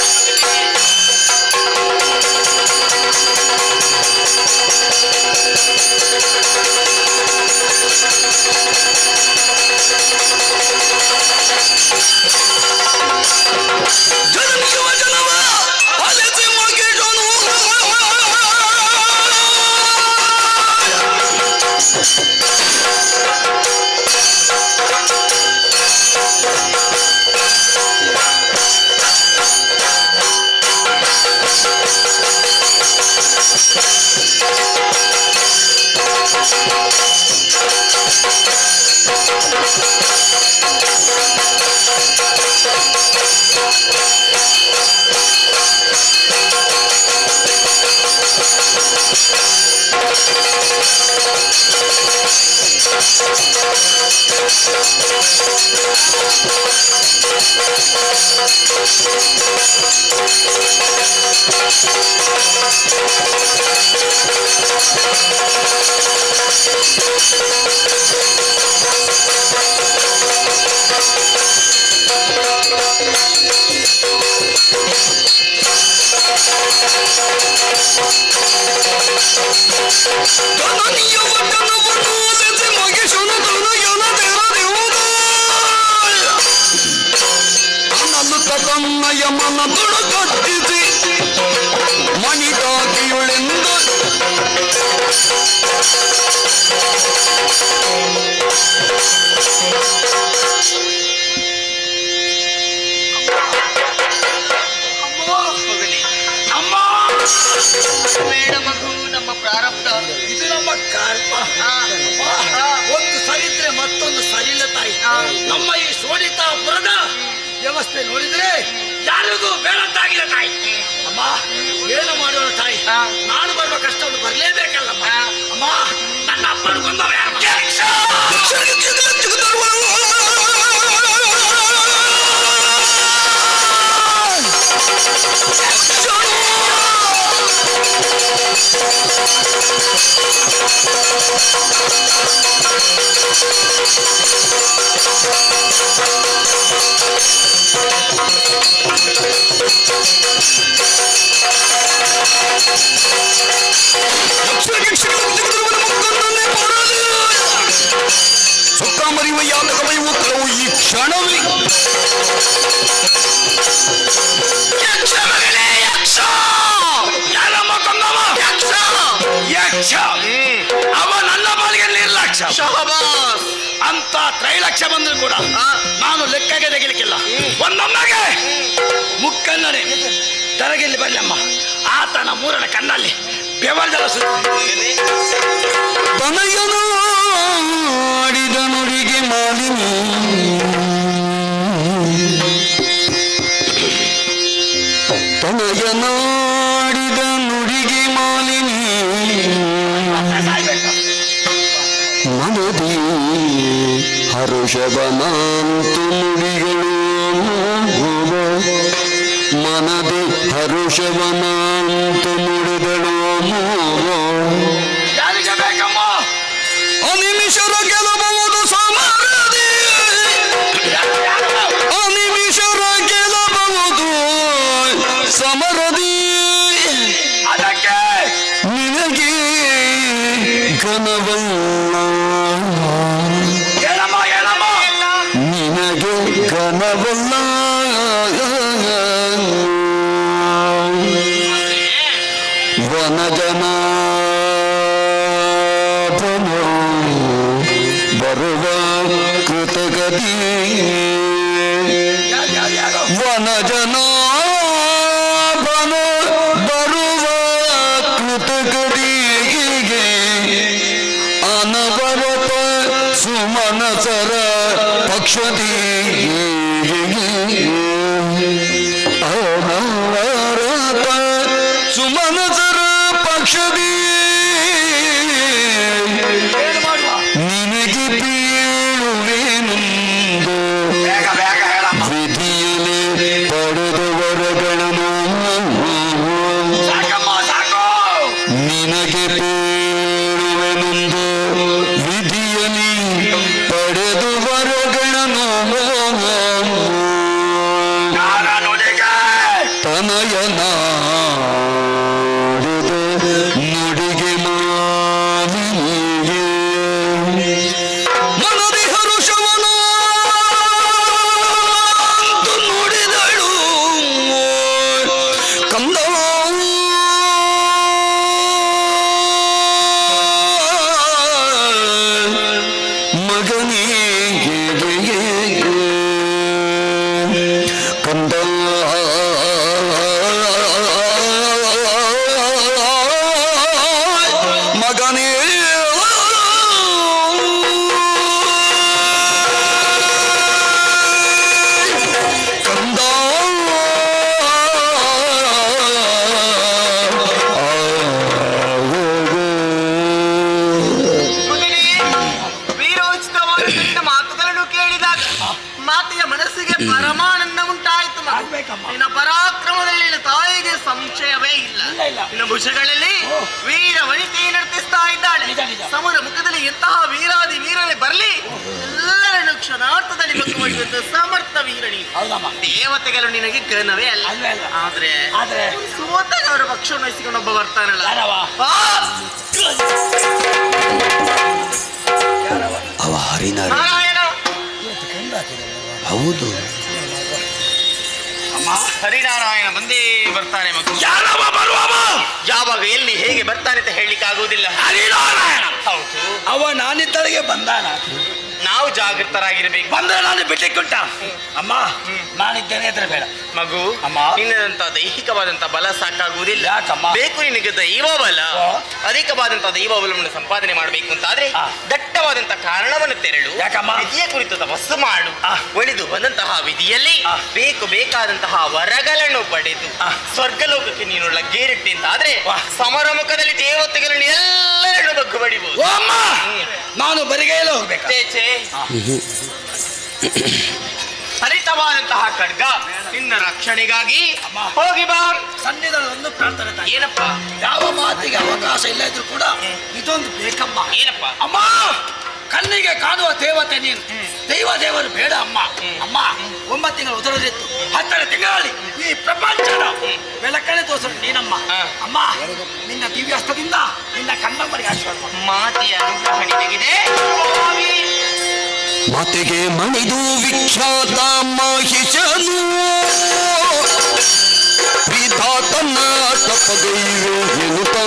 ಯಮನ ದುಡುಗಟ್ಟಿಸಿ ಮಣಿದಾಗಿಯುಳೆಂದು ಬೇಡ ಮಗು, ನಮ್ಮ ಪ್ರಾರಬ್ಧ ಇದು ನಮ್ಮ ಕರ್ಮ. ಒಂದು ಸರಿದ್ರೆ ಮತ್ತೊಂದು ಸರಿಲ್ಲ ತಾಯಿ. ನಮ್ಮ ಈ ಶೋಣಿತಾಪುರದ ವ್ಯವಸ್ಥೆ ನೋಡಿದ್ರೆ ಯಾರಿಗೂ ಬೇಡಂತಾಗಿದೆ ತಾಯಿ. ಅಮ್ಮ, ಏನು ಮಾಡೋಣ ತಾಯಿ? ನಾನು ಬರುವ ಕಷ್ಟವನ್ನು ಬರಲೇಬೇಕಲ್ಲಮ್ಮ. ಅಮ್ಮ, ನನ್ನ ಅಪ್ಪನ ಕೊಂದವ ಯಾರು? ಮರಿವಯ್ಯಾತಕವೈವು ಕೆಲವು ಈ ಕ್ಷಣವೇ ಯಕ್ಷ ಮಗನೇ ಯಕ್ಷ ಅಂತ ತ್ರೈಲಕ್ಷ ಬಂದ್ರು ಕೂಡ ನಾನು ಲೆಕ್ಕಗೆ ತೆಗಿಲಿಕ್ಕಿಲ್ಲ. ಒಂದೊಮ್ಮೆಗೆ ಮುಕ್ಕನ್ನನೆ ತರಗಿಲ್ಲಿ ಬರ್ಲಮ್ಮ, ಆತನ ಮೂರನ ಕಣ್ಣಲ್ಲಿ ಬೆವರ್ಜಲ ತನಯನು ಆಡಿದ ನುಡಿಗೆ ಮಾಲಿನಿ ತನಯನಾಡಿದ ನುಡಿಗೆ ಮಾಲಿನಿ ಮನದಿ ಹರುಷವನಾಂತು ನುಡಿಗಳು ಮನದಿ ಹರುಷವನಾಂತು ನುಡಿಗಳು ಯಾರಿಗೆ ಬೇಕಮ್ಮ? ಅನಿಮಿಷರ ಗೆಲ್ಲಬಹುದು ಸಮರದಿ ಅನಿಮಿಷರ ಗೆಲ್ಲಬಹುದು ಸಮರದಿ ಅದಕ್ಕೆ ನಿನಗೆ ಘನವಲ್ಲ ಹೇಳಮ್ಮ ಹೇಳಮ್ಮ. ನಿನಗೆ ಘನವಲ್ಲ ವನಜನಾಭನು ಬರುವ ಕೃತಗತಿ ವನಜನಾಭನು ಬರುವ ಕೃತಗತಿಗೆ ಅನವರತ ಸುಮನಸರ ಪಕ್ಷದಿ ಅನವರತ ಸುಮನಸರ ಪಕ್ಷದಿ ನಿನಗೆ ಬೀಳುವೆನುಂದು ಬೇಗ ಬೇಗ ಹೇಳಮ್ಮ. ವಿಧಿಯಲ್ಲಿ ಪಡೆದವರಗಳನ್ನು ಸಾಕಮ್ಮ ಸಾಕು. ನಿನಗೆ ಬೀಳುವೆನುಂದು ವಿಧಿಯಲ್ಲಿ ಪಡೆದವರಗಳನ್ನು ನುಡಿಗೆ ತನಯನಾಡಿದ ನುಡಿಗೆ ಮಾಲಿನಿಗೆ ಮನದಿ ಹರುಷವನ ನುಡಿದಳು ಕಂದ ಮಗನಿಗೆ ಕಂದ ಮಗನೇ ಕಂದ ವೀರೋಚಿತವಾದ ಮಾತುಗಳನ್ನು ಕೇಳಿದಾಗ ಮಾತೆಯ ಮನಸ್ಸಿಗೆ ಪರಮಾನಂದ ಉಂಟಾಯಿತು ಮಗು. ನಿನ್ನ ಪರಾಕ್ರಮದಲ್ಲಿ ನಿನ್ನ ತಾಯಿಗೆ ಸಂಶಯವೇ ಇಲ್ಲ. ನಿನ್ನ ಭುಜಗಳಲ್ಲಿ ವೀರ ವನಿತೆ ನರ್ತಿಸ್ತಾ ಇದ್ದಾಳೆ. ಸಮರ ಮುಖದಲ್ಲಿ ಎಂತಹ ವೀರಾದಿ ವೀರನೇ ಬರಲಿ ಎಲ್ಲರನ್ನು ಕ್ಷಣಾರ್ಥದಲ್ಲಿ ಬಗ್ಗುವಂತ ಸಮರ್ಥ ವೀರಣಿ. ದೇವತೆಗಳು ನಿನಗೆ ಘನವೇ ಅಲ್ಲ. ಆದ್ರೆ ಸೋತಾಗ ಅವರ ಪಕ್ಷವನ್ನು ವಹಿಸಿಕೊಂಡು ಒಬ್ಬ ಬರ್ತಾನಲ್ಲ ಅವ ಹರಿನಾರಾಯಣ ನಾರಾಯಣ. ಹೌದು. ಹರಿನಾರಾಯಣ ಬಂದೇ ಬರ್ತಾನೆ ಮಗು. ಯಾರವ ಬರುವವ? ಯಾವಾಗ ಎಲ್ಲಿ ಹೇಗೆ ಬರ್ತಾನೆ ಅಂತ ಹೇಳಲಿಕ್ಕೆ ಆಗುವುದಿಲ್ಲ. ಹರಿನಾರಾಯಣ ಹೌದು, ಅವ ನಾನಿದ್ದಳಿಗೆ ಬಂದಾನ. ನಾವು ಜಾಗೃತರಾಗಿರ್ಬೇಕು. ಬಂದ್ರೆ ನಾನು ಬಿಟ್ಟಿಕ್ಕುಂಟ. ಅಮ್ಮ ನಾನಿದ್ದೇನೆ ಎದ್ರೆ ಬೇಡ ಮಗು. ಅಮ್ಮ. ನಿನ್ನದಂತ ದೈಹಿಕವಾದಂತ ಬಲ ಸಾಕಾಗುವುದಿಲ್ಲ. ಯಾಕಮ್ಮ? ಬೇಕು ನಿನಗೆ ದೈವ ಬಲ. ಅಧಿಕವಾದಂತ ದೈವ ಬಲವನ್ನು ಸಂಪಾದನೆ ಮಾಡಬೇಕು ಅಂತಾದ್ರೆ ದಟ್ಟವಾದಂತ ಕಾರಣವನ್ನು ತೆರಳು. ಯಾಕಮ್ಮ? ವಿಧಿಯ ಕುರಿತು ತಪಸ್ಸು ಮಾಡು. ಒಳಿದು ಬಂದಂತಹ ವಿಧಿಯಲ್ಲಿ ಬೇಕಾದಂತಹ ವರಗಳನ್ನು ಪಡೆದು ಸ್ವರ್ಗಲೋಕಕ್ಕೆ ನೀನು ಲಗ್ಗೇರಿಟ್ಟೆ ಅಂತಾದ್ರೆ ಸಮರ ಮುಖದಲ್ಲಿ ದೇವತೆಗಳನ್ನು ಎಲ್ಲರನ್ನು ಬಗ್ಗು ಬಡಿಬಹುದು. ಓ ಅಮ್ಮ ನಾನು ಬರಿಗೈಲು ಹೋಗ್ಬೇಕು. ಚೇಚೆ ಹರಿತವಾದಂತಹ ಖಡ್ಗ ನಿನ್ನ ರಕ್ಷಣೆಗಾಗಿ ಹೋಗಿ ಬಾ. ಸನ್ನಿಧಾನ ಒಂದು ಪ್ರಾರ್ಥನೆ ತಾಯಿ. ಏನಪ್ಪ? ಯಾವ ಮಾತಿಗೆ ಅವಕಾಶ ಇಲ್ಲ ಇದ್ರು ಕೂಡ ಇದೊಂದು ಬೇಕಮ್ಮ. ಏನಪ್ಪ? ಅಮ್ಮ ಕಣ್ಣಿಗೆ ಕಾಣುವ ದೇವತೆ ನೀನು. ದೇವರು ಬೇಡ ಅಮ್ಮ. ಅಮ್ಮ 9 ತಿಂಗಳ ಉದರದಿತ್ತು 10 ತಿಂಗಳಲ್ಲಿ ಈ ಪ್ರಪಂಚದ ಬೆಳಕನೆ ತೋರಿಸಲು ನೀನಮ್ಮ. ಅಮ್ಮ ನಿನ್ನ ದಿವ್ಯಾಸ್ತದಿಂದ ನಿನ್ನ ಕಣ್ಣಮ್ಮರಿಗೆ ಆಶೀರ್ವಾದ ಮಾಡು. ಮಾತೆಯ ಅನುಗ್ರಹ ನಿನಗಿದೆ. ಮಾತೆಗೆ ಮಣಿದು ವಿಖ್ಯಾತ ಮಹಿಷನು ವಿಧಾತನ ತಪಗೈವೆ ಎನ್ನುತ್ತಾ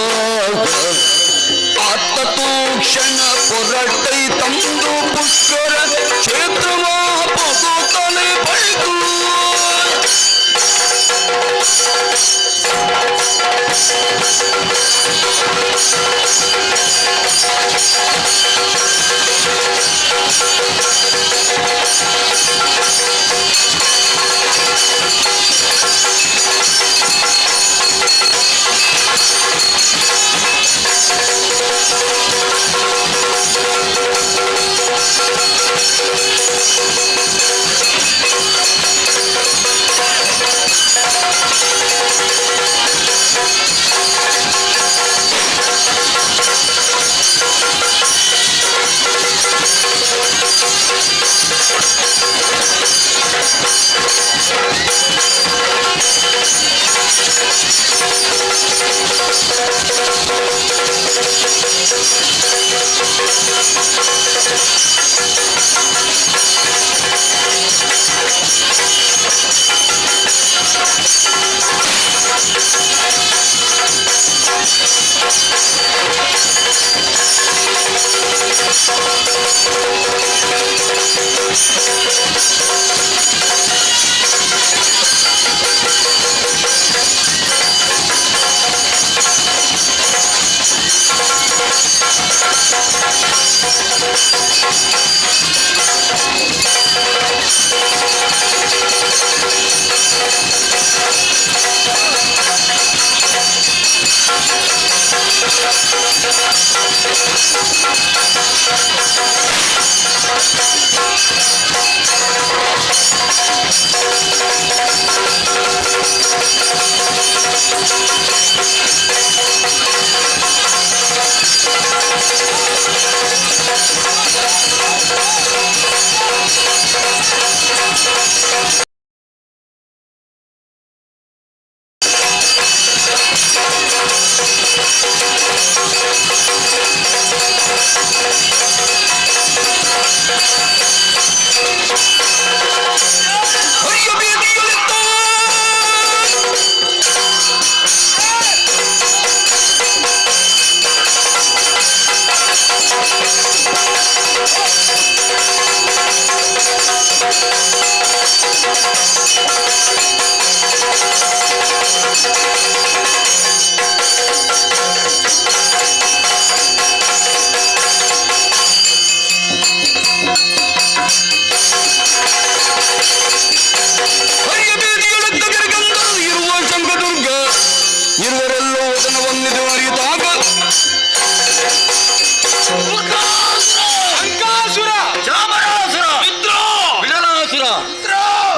ಅತ್ತತು ಕ್ಷಣ ಪೊರಟೈ ತಂದು ಪುಷ್ಕರ ಕ್ಷೇತ್ರವ ಪೊಗುತ್ತಲೇ ಬೈದು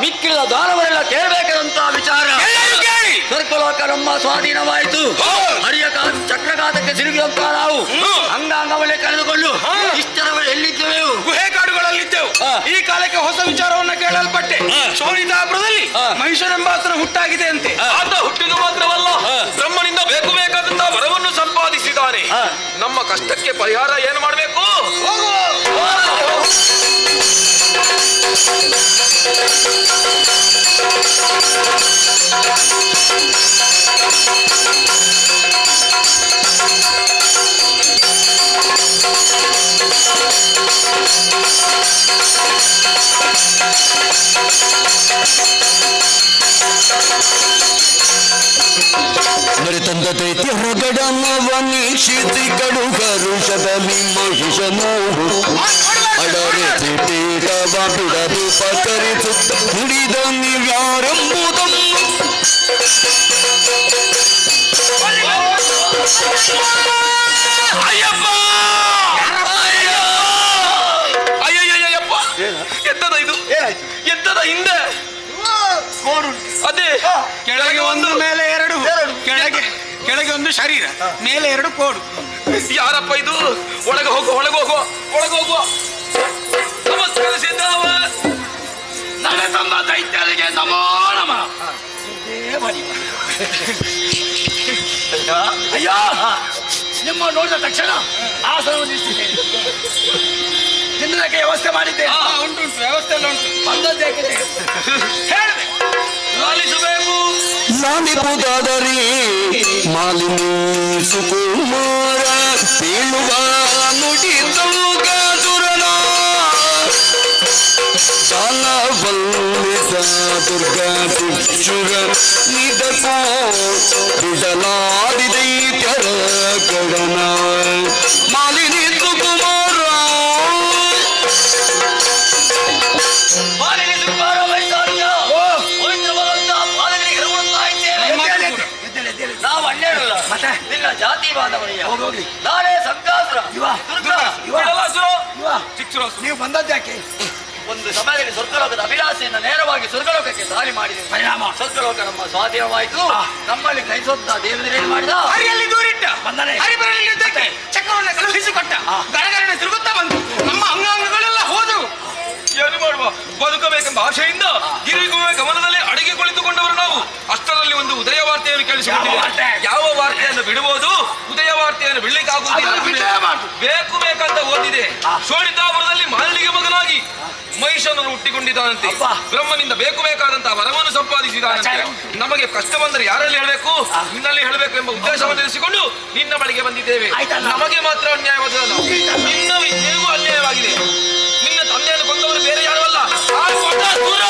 ಮಿಕ್ಕಿದ ದಾನವರೆಲ್ಲ ಕೇಳಬೇಕಾದಂತ ವಿಚಾರ ಸ್ವರ್ಗಲೋಕ ನಮ್ಮ ಸ್ವಾಧೀನವಾಯಿತು. ಹರಿಯ ಚಕ್ರಘಾತಕ್ಕೆ ಸಿಲುಕಿದಂತ ನಾವು ಅಂಗಾಂಗವನ್ನೇ ಕಳೆದುಕೊಂಡು ಇಷ್ಟರ ಎಲ್ಲಿದ್ದೇವೆ? ಗುಹೆ ಕಾಡುಗಳಲ್ಲಿದ್ದೆವು. ಈ ಕಾಲಕ್ಕೆ ಹೊಸ ವಿಚಾರವನ್ನ ಕೇಳಲ್ಪಟ್ಟೆ. ಶೋಣಿತಾಪುರದಲ್ಲಿ ಮಹಿಷನೆಂಬಾತನ ಹುಟ್ಟಾಗಿದೆ ಅಂತೆ. ಆತ ಹುಟ್ಟಿದ ಮಾತ್ರವಲ್ಲ, ಬ್ರಹ್ಮನಿಂದ ಬೇಕು ಬೇಕಾದಂತಹ ವರವನ್ನು ಸಂಪಾದಿಸಿದ್ದಾನೆ. ನಮ್ಮ ಕಷ್ಟಕ್ಕೆ ಪರಿಹಾರ ಏನು ಮಾಡಬೇಕು? ತಂದ ದೈತ್ಯ ಹೊರಗಡಮವನೀಕ್ಷಿಸಿ ಕಡುಗರುಷದಲ್ಲಿ ಮಹಿಷನು ಅಡರೆ ಪೀಠವ ಬಿಡದು ಪಕರಿಸುತ್ತ ನುಡಿದ ನೀವ್ಯಾರೆಂಬುದನ್ನು ಅಯ್ಯಪ್ಪ ಅಯ್ಯಯ್ಯಪ್ಪ, ಎಂತದ ಇದು? ಎಂತದ ಹಿಂದೆ ಅದೇ ಕೆಳಗೆ ಒಂದು ಮೇಲೆ ಎರಡು, ಕೆಳಗೆ ಒಂದು ಶರೀರ, ಮೇಲೆ ಎರಡು ಕೋಡು. ಯಾರಪ್ಪ ಇದು? ಒಳಗೆ ಹೋಗು, ಒಳಗೆ ಹೋಗು, ಒಳಗೆ ಹೋಗು. ನಮಸ್ಕಾರ ಸಿದ್ಧಾವ. ನಡೆ ತಂದ ದೈತ್ಯರಿಗೆ ನಮೋ ನಮಃ. ಅಯ್ಯ, ನಿಮ್ಮ ನೋಡಿದ ತಕ್ಷಣ ಆಸನವನ್ನು ನಿಲ್ಲಿಸಿದ್ದೇನೆ. ತಿನ್ನೋದಕ್ಕೆ ವ್ಯವಸ್ಥೆ ಮಾಡಿದ್ದೇನೆ. ಉಂಟು ವ್ಯವಸ್ಥೆ ಎಲ್ಲ ಉಂಟು. ಬಂದದ್ದೇಕೆ ಹೇಳಿದೆ, ಲಾಲಿಸಬೇಕು. ಲಾಲಿಪುದಾದರಿ ಮಾಲಿನಿ ಸುಕುಮಾರ ಬೀಳುವ ನುಡಿದಳು ಗಾದುರನ ಜಾಲವಲ್ಲಿಸ ದುರ್ಗಾ ಶಿಕ್ಷುರ ನಿದಕೋ ಬಿಡಲಾದಿದೈತ್ಯರ ಗಗನ ಮಾಲಿನಿದ್ದು ಕುಮಾರ ನಾವು ಅಣ್ಣೇಳಲ್ಲ ನಿನ್ನ ಜಾತಿ ಬಾಂಧವನಿಯ ನಾಳೆ ಸಂಕಾಸುರ ನೀವು ಬಂದದ್ಯಾಕೆ? ಒಂದು ಸಮಯದಲ್ಲಿ ಸ್ವರ್ಗಲೋಕದ ಅಭಿಲಾಷೆಯನ್ನು ನೇರವಾಗಿ ಸ್ವರ್ಗಲೋಕಕ್ಕೆ ದಾರಿ ಮಾಡಿದೆ. ಪರಿಣಾಮ ಸ್ವರ್ಗಲೋಕ ನಮ್ಮ ಸ್ವಾಧೀನವಾಯಿತು. ನಮ್ಮಲ್ಲಿ ಕೈಸೊತ್ತ ದೇವದೇನು ಮಾಡಿದ ಹರಿಯಲ್ಲಿ ದೂರಿಟ್ಟ ಬಂದನೆ ಹರಿಬರಲ್ಲಿ ಯುದ್ಧಕ್ಕೆ ಚಕ್ರವನ್ನು ಕಳುಹಿಸಿಕೊಟ್ಟ. ಗಡಗರನೆ ತಿರುಗುತ್ತಾ ಬಂತು. ನಮ್ಮ ಅಂಗಾಂಗಗಳೆಲ್ಲ ಹೋದವು. ಏನು ಮಾಡುವ? ಬದುಕಬೇಕೆಂಬ ಆಶೆಯಿಂದ ಗಿರಿಗುವೆ ಗಮನದಲ್ಲಿ ಅಡಿಗೆ ಕುಳಿತುಕೊಂಡವರು ನಾವು. ಅಷ್ಟರಲ್ಲಿ ಒಂದು ಉದಯ ವಾರ್ತೆಯನ್ನು ಕೇಳಿಸಿಕೊಂಡಿದೆ. ಯಾವ ವಾರ್ತೆಯನ್ನು ಬಿಡಬಹುದು, ಉದಯ ವಾರ್ತೆಯನ್ನು ಬಿಡ್ಲಿಕ್ಕಾಗುವುದಿಲ್ಲ. ಬೇಕು ಬೇಕಂತ ಓದಿದೆ. ಶೋಣಿತಾಪುರದಲ್ಲಿ ಮಾಲಿನಿಗೆ ಮಗನಾಗಿ ಮಹಿಷನನ್ನು ಹುಟ್ಟಿಕೊಂಡಿದ್ದಾನಂತೆ. ಬ್ರಹ್ಮನಿಂದ ಬೇಕು ಬೇಕಾದಂತಹ ವರವನ್ನು ಸಂಪಾದಿಸಿದಾನಂತೆ. ನಮಗೆ ಕಷ್ಟ ಬಂದರೆ ಯಾರಲ್ಲಿ ಹೇಳಬೇಕು? ನಿನ್ನಲ್ಲಿ ಹೇಳಬೇಕು ಎಂಬ ಉದ್ದೇಶವನ್ನು ಇರಿಸಿಕೊಂಡು ನಿನ್ನ ಬಳಿಗೆ ಬಂದಿದ್ದೇವೆ. ನಮಗೆ ಮಾತ್ರ ಅನ್ಯಾಯವಾದಲ್ಲ, ನಿನ್ನ ವಿದ್ಯೆಗೂ ಅನ್ಯಾಯವಾಗಿದೆ. ನಿನ್ನ ತಂದೆಯನ್ನು ಕೊಂದವರು ಬೇರೆ ಯಾರು ಅಲ್ಲ, ಆ ಕೊಟ್ಟ ದೂರ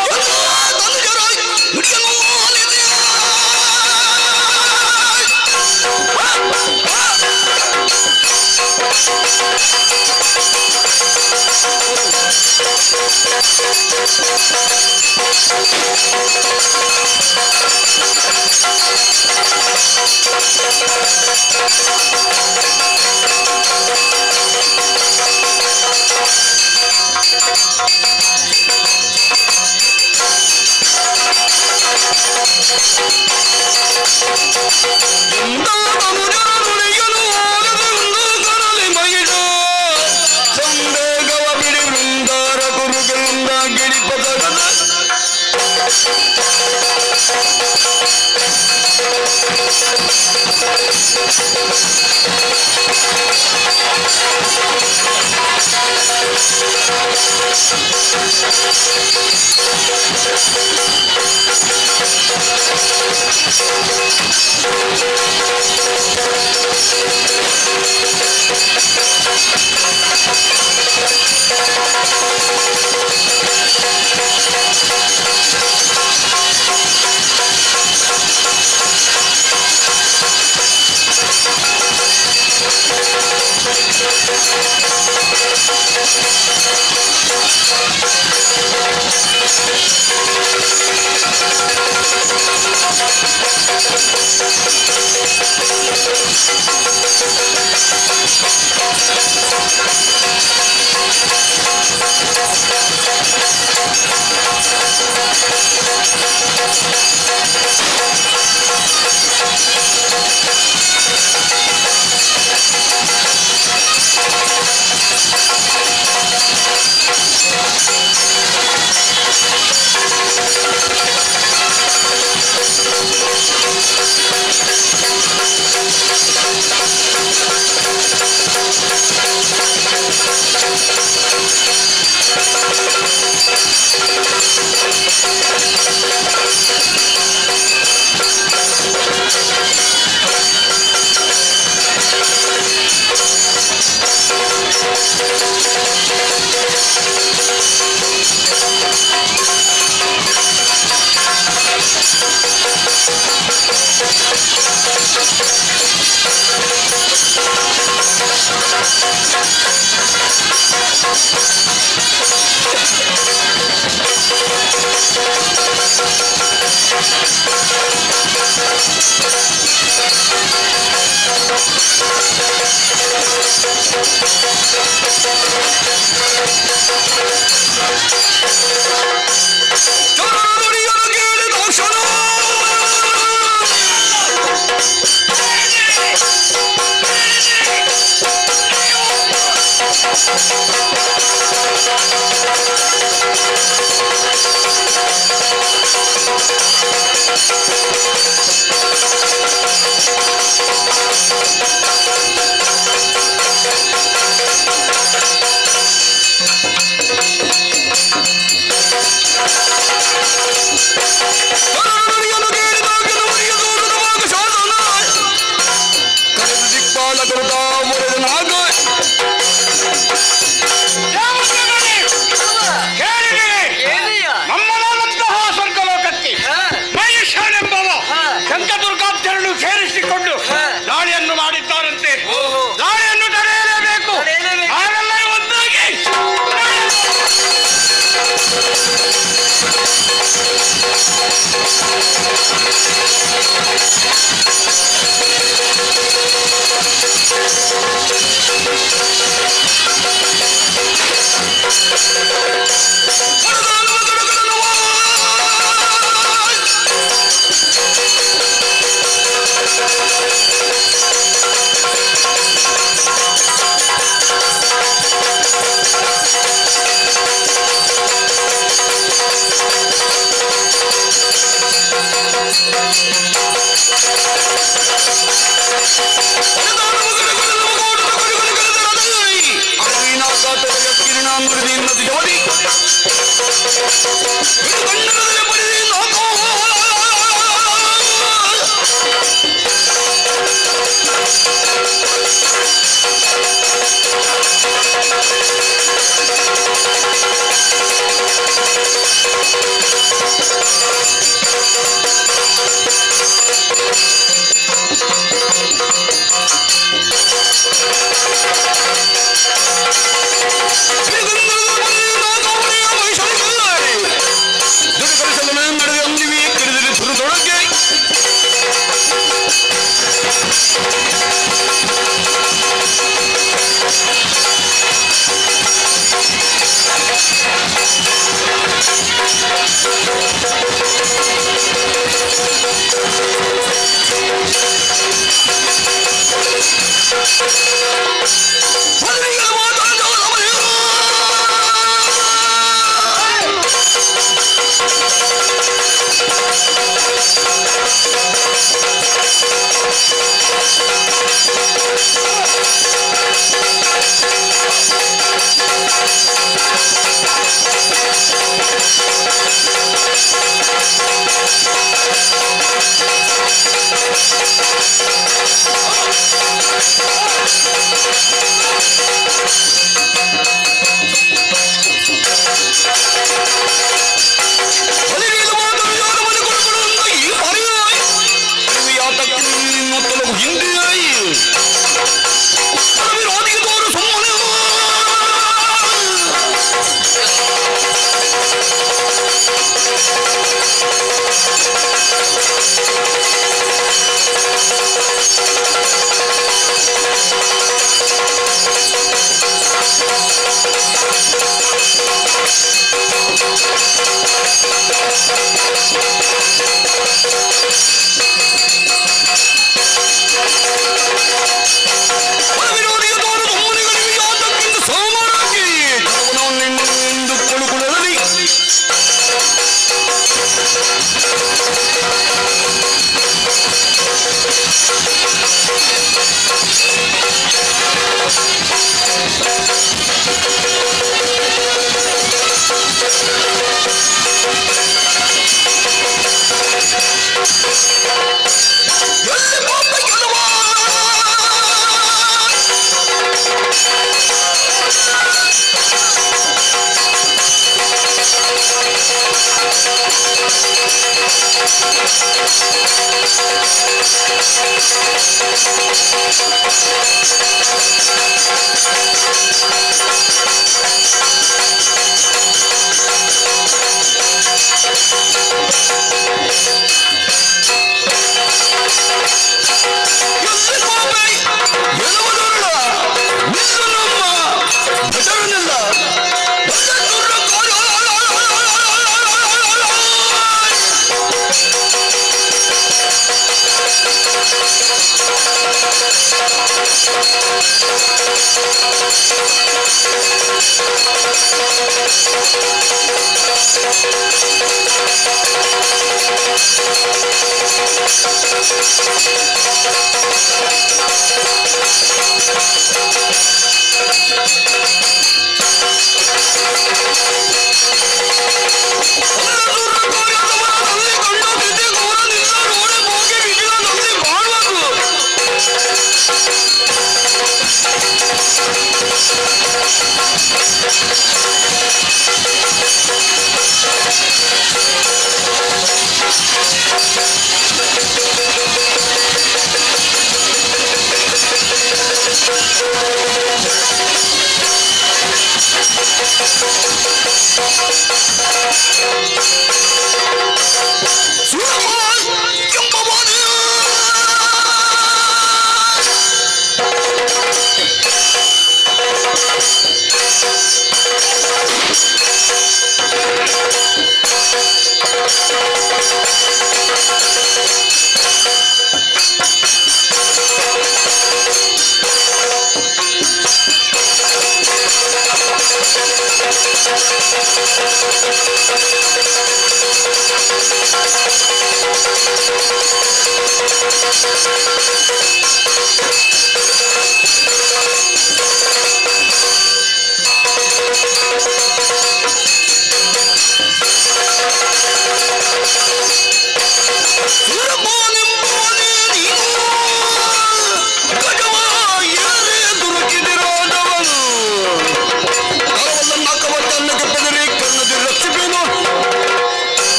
Thank you.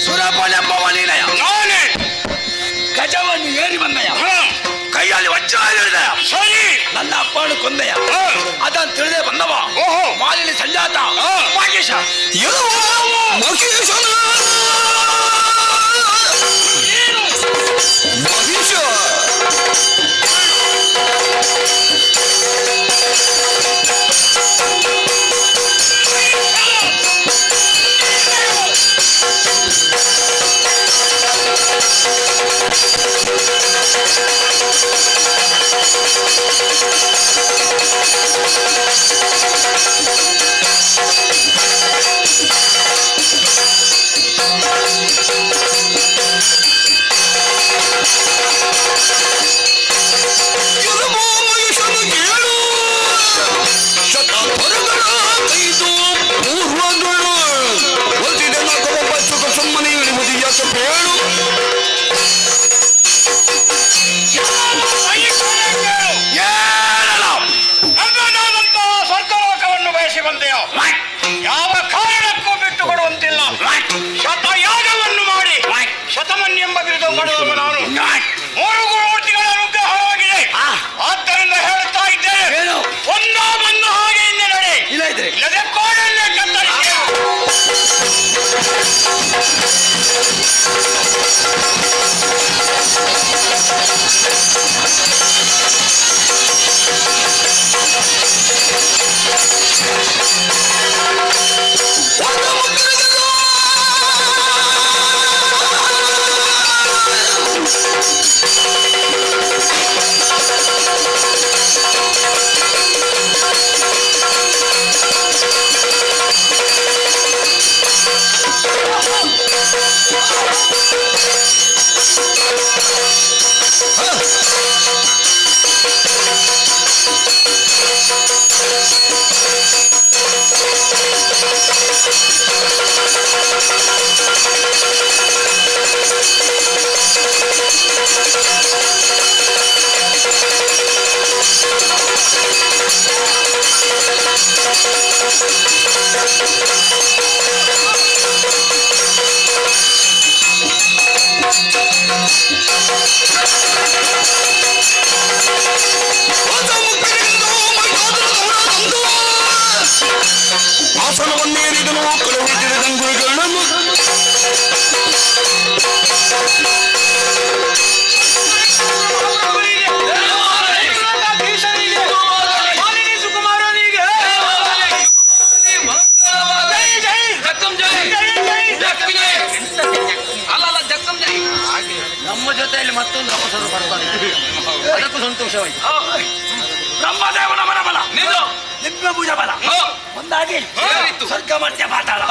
ಸುರಪನೆಂಬವ ನೀನಯ, ನಾನೇ ಗಜವನ್ನು ಏರಿ ಬಂದಯ, ಕೈಯಲ್ಲಿ ವಜ್ರ ಹಿಡಿದಯ, ಸರಿ ನನ್ನ ಅಪ್ಪನು ಕೊಂದೆಯ, ಅದನ್ನು ತಿಳಿದೇ ಬಂದವ ಮಾಲಿನಿ ಸಂಜಾತ ಮಹೇಶ. ಯಾವ ಕಾರಣಕ್ಕೂ ಬಿಟ್ಟು ಕೊಡುವಂತಿಲ್ಲ. ಶತಯಾಗವನ್ನು ಮಾಡಿ ಶತಮನ್ ಎಂಬ ಬಿರುದು ಪಡೆದವ ನಾನು. 3 ಮೂರ್ತಿಗಳ ಅನುಗ್ರಹವಾಗಿದೆ. ಆದ್ದರಿಂದ ಹೇಳುತ್ತಾ ಇದ್ದೇನೆ, ಒಂದ ಬಂದ ಹಾಗೆ ಹಿಂದೆ ನಡೆ, ಇಲ್ಲದೆ ಕೋಣಲ್ಲೇ ಕತ್ತರಿಸಿ. ಆಸನವನ್ನೇರಿದನು ಕಳುಹಿಸಿದ ಗಂಗುಗಳನ್ನು ನಮ್ಮ ಜೊತೆಯಲ್ಲಿ ಮತ್ತೊಂದು ಅಪಸರು ಬರ್ತಾನೆ, ಅದಕ್ಕೂ ಸಂತೋಷವಾಯಿತು. ಬ್ರಹ್ಮದೇವನ ಮನಬಲ, ದಿವ್ಯ ಭುಜ ಬಲ ಒಂದಾಗಿ ಸ್ವರ್ಗ ಮಧ್ಯ ಪಾತಾಳ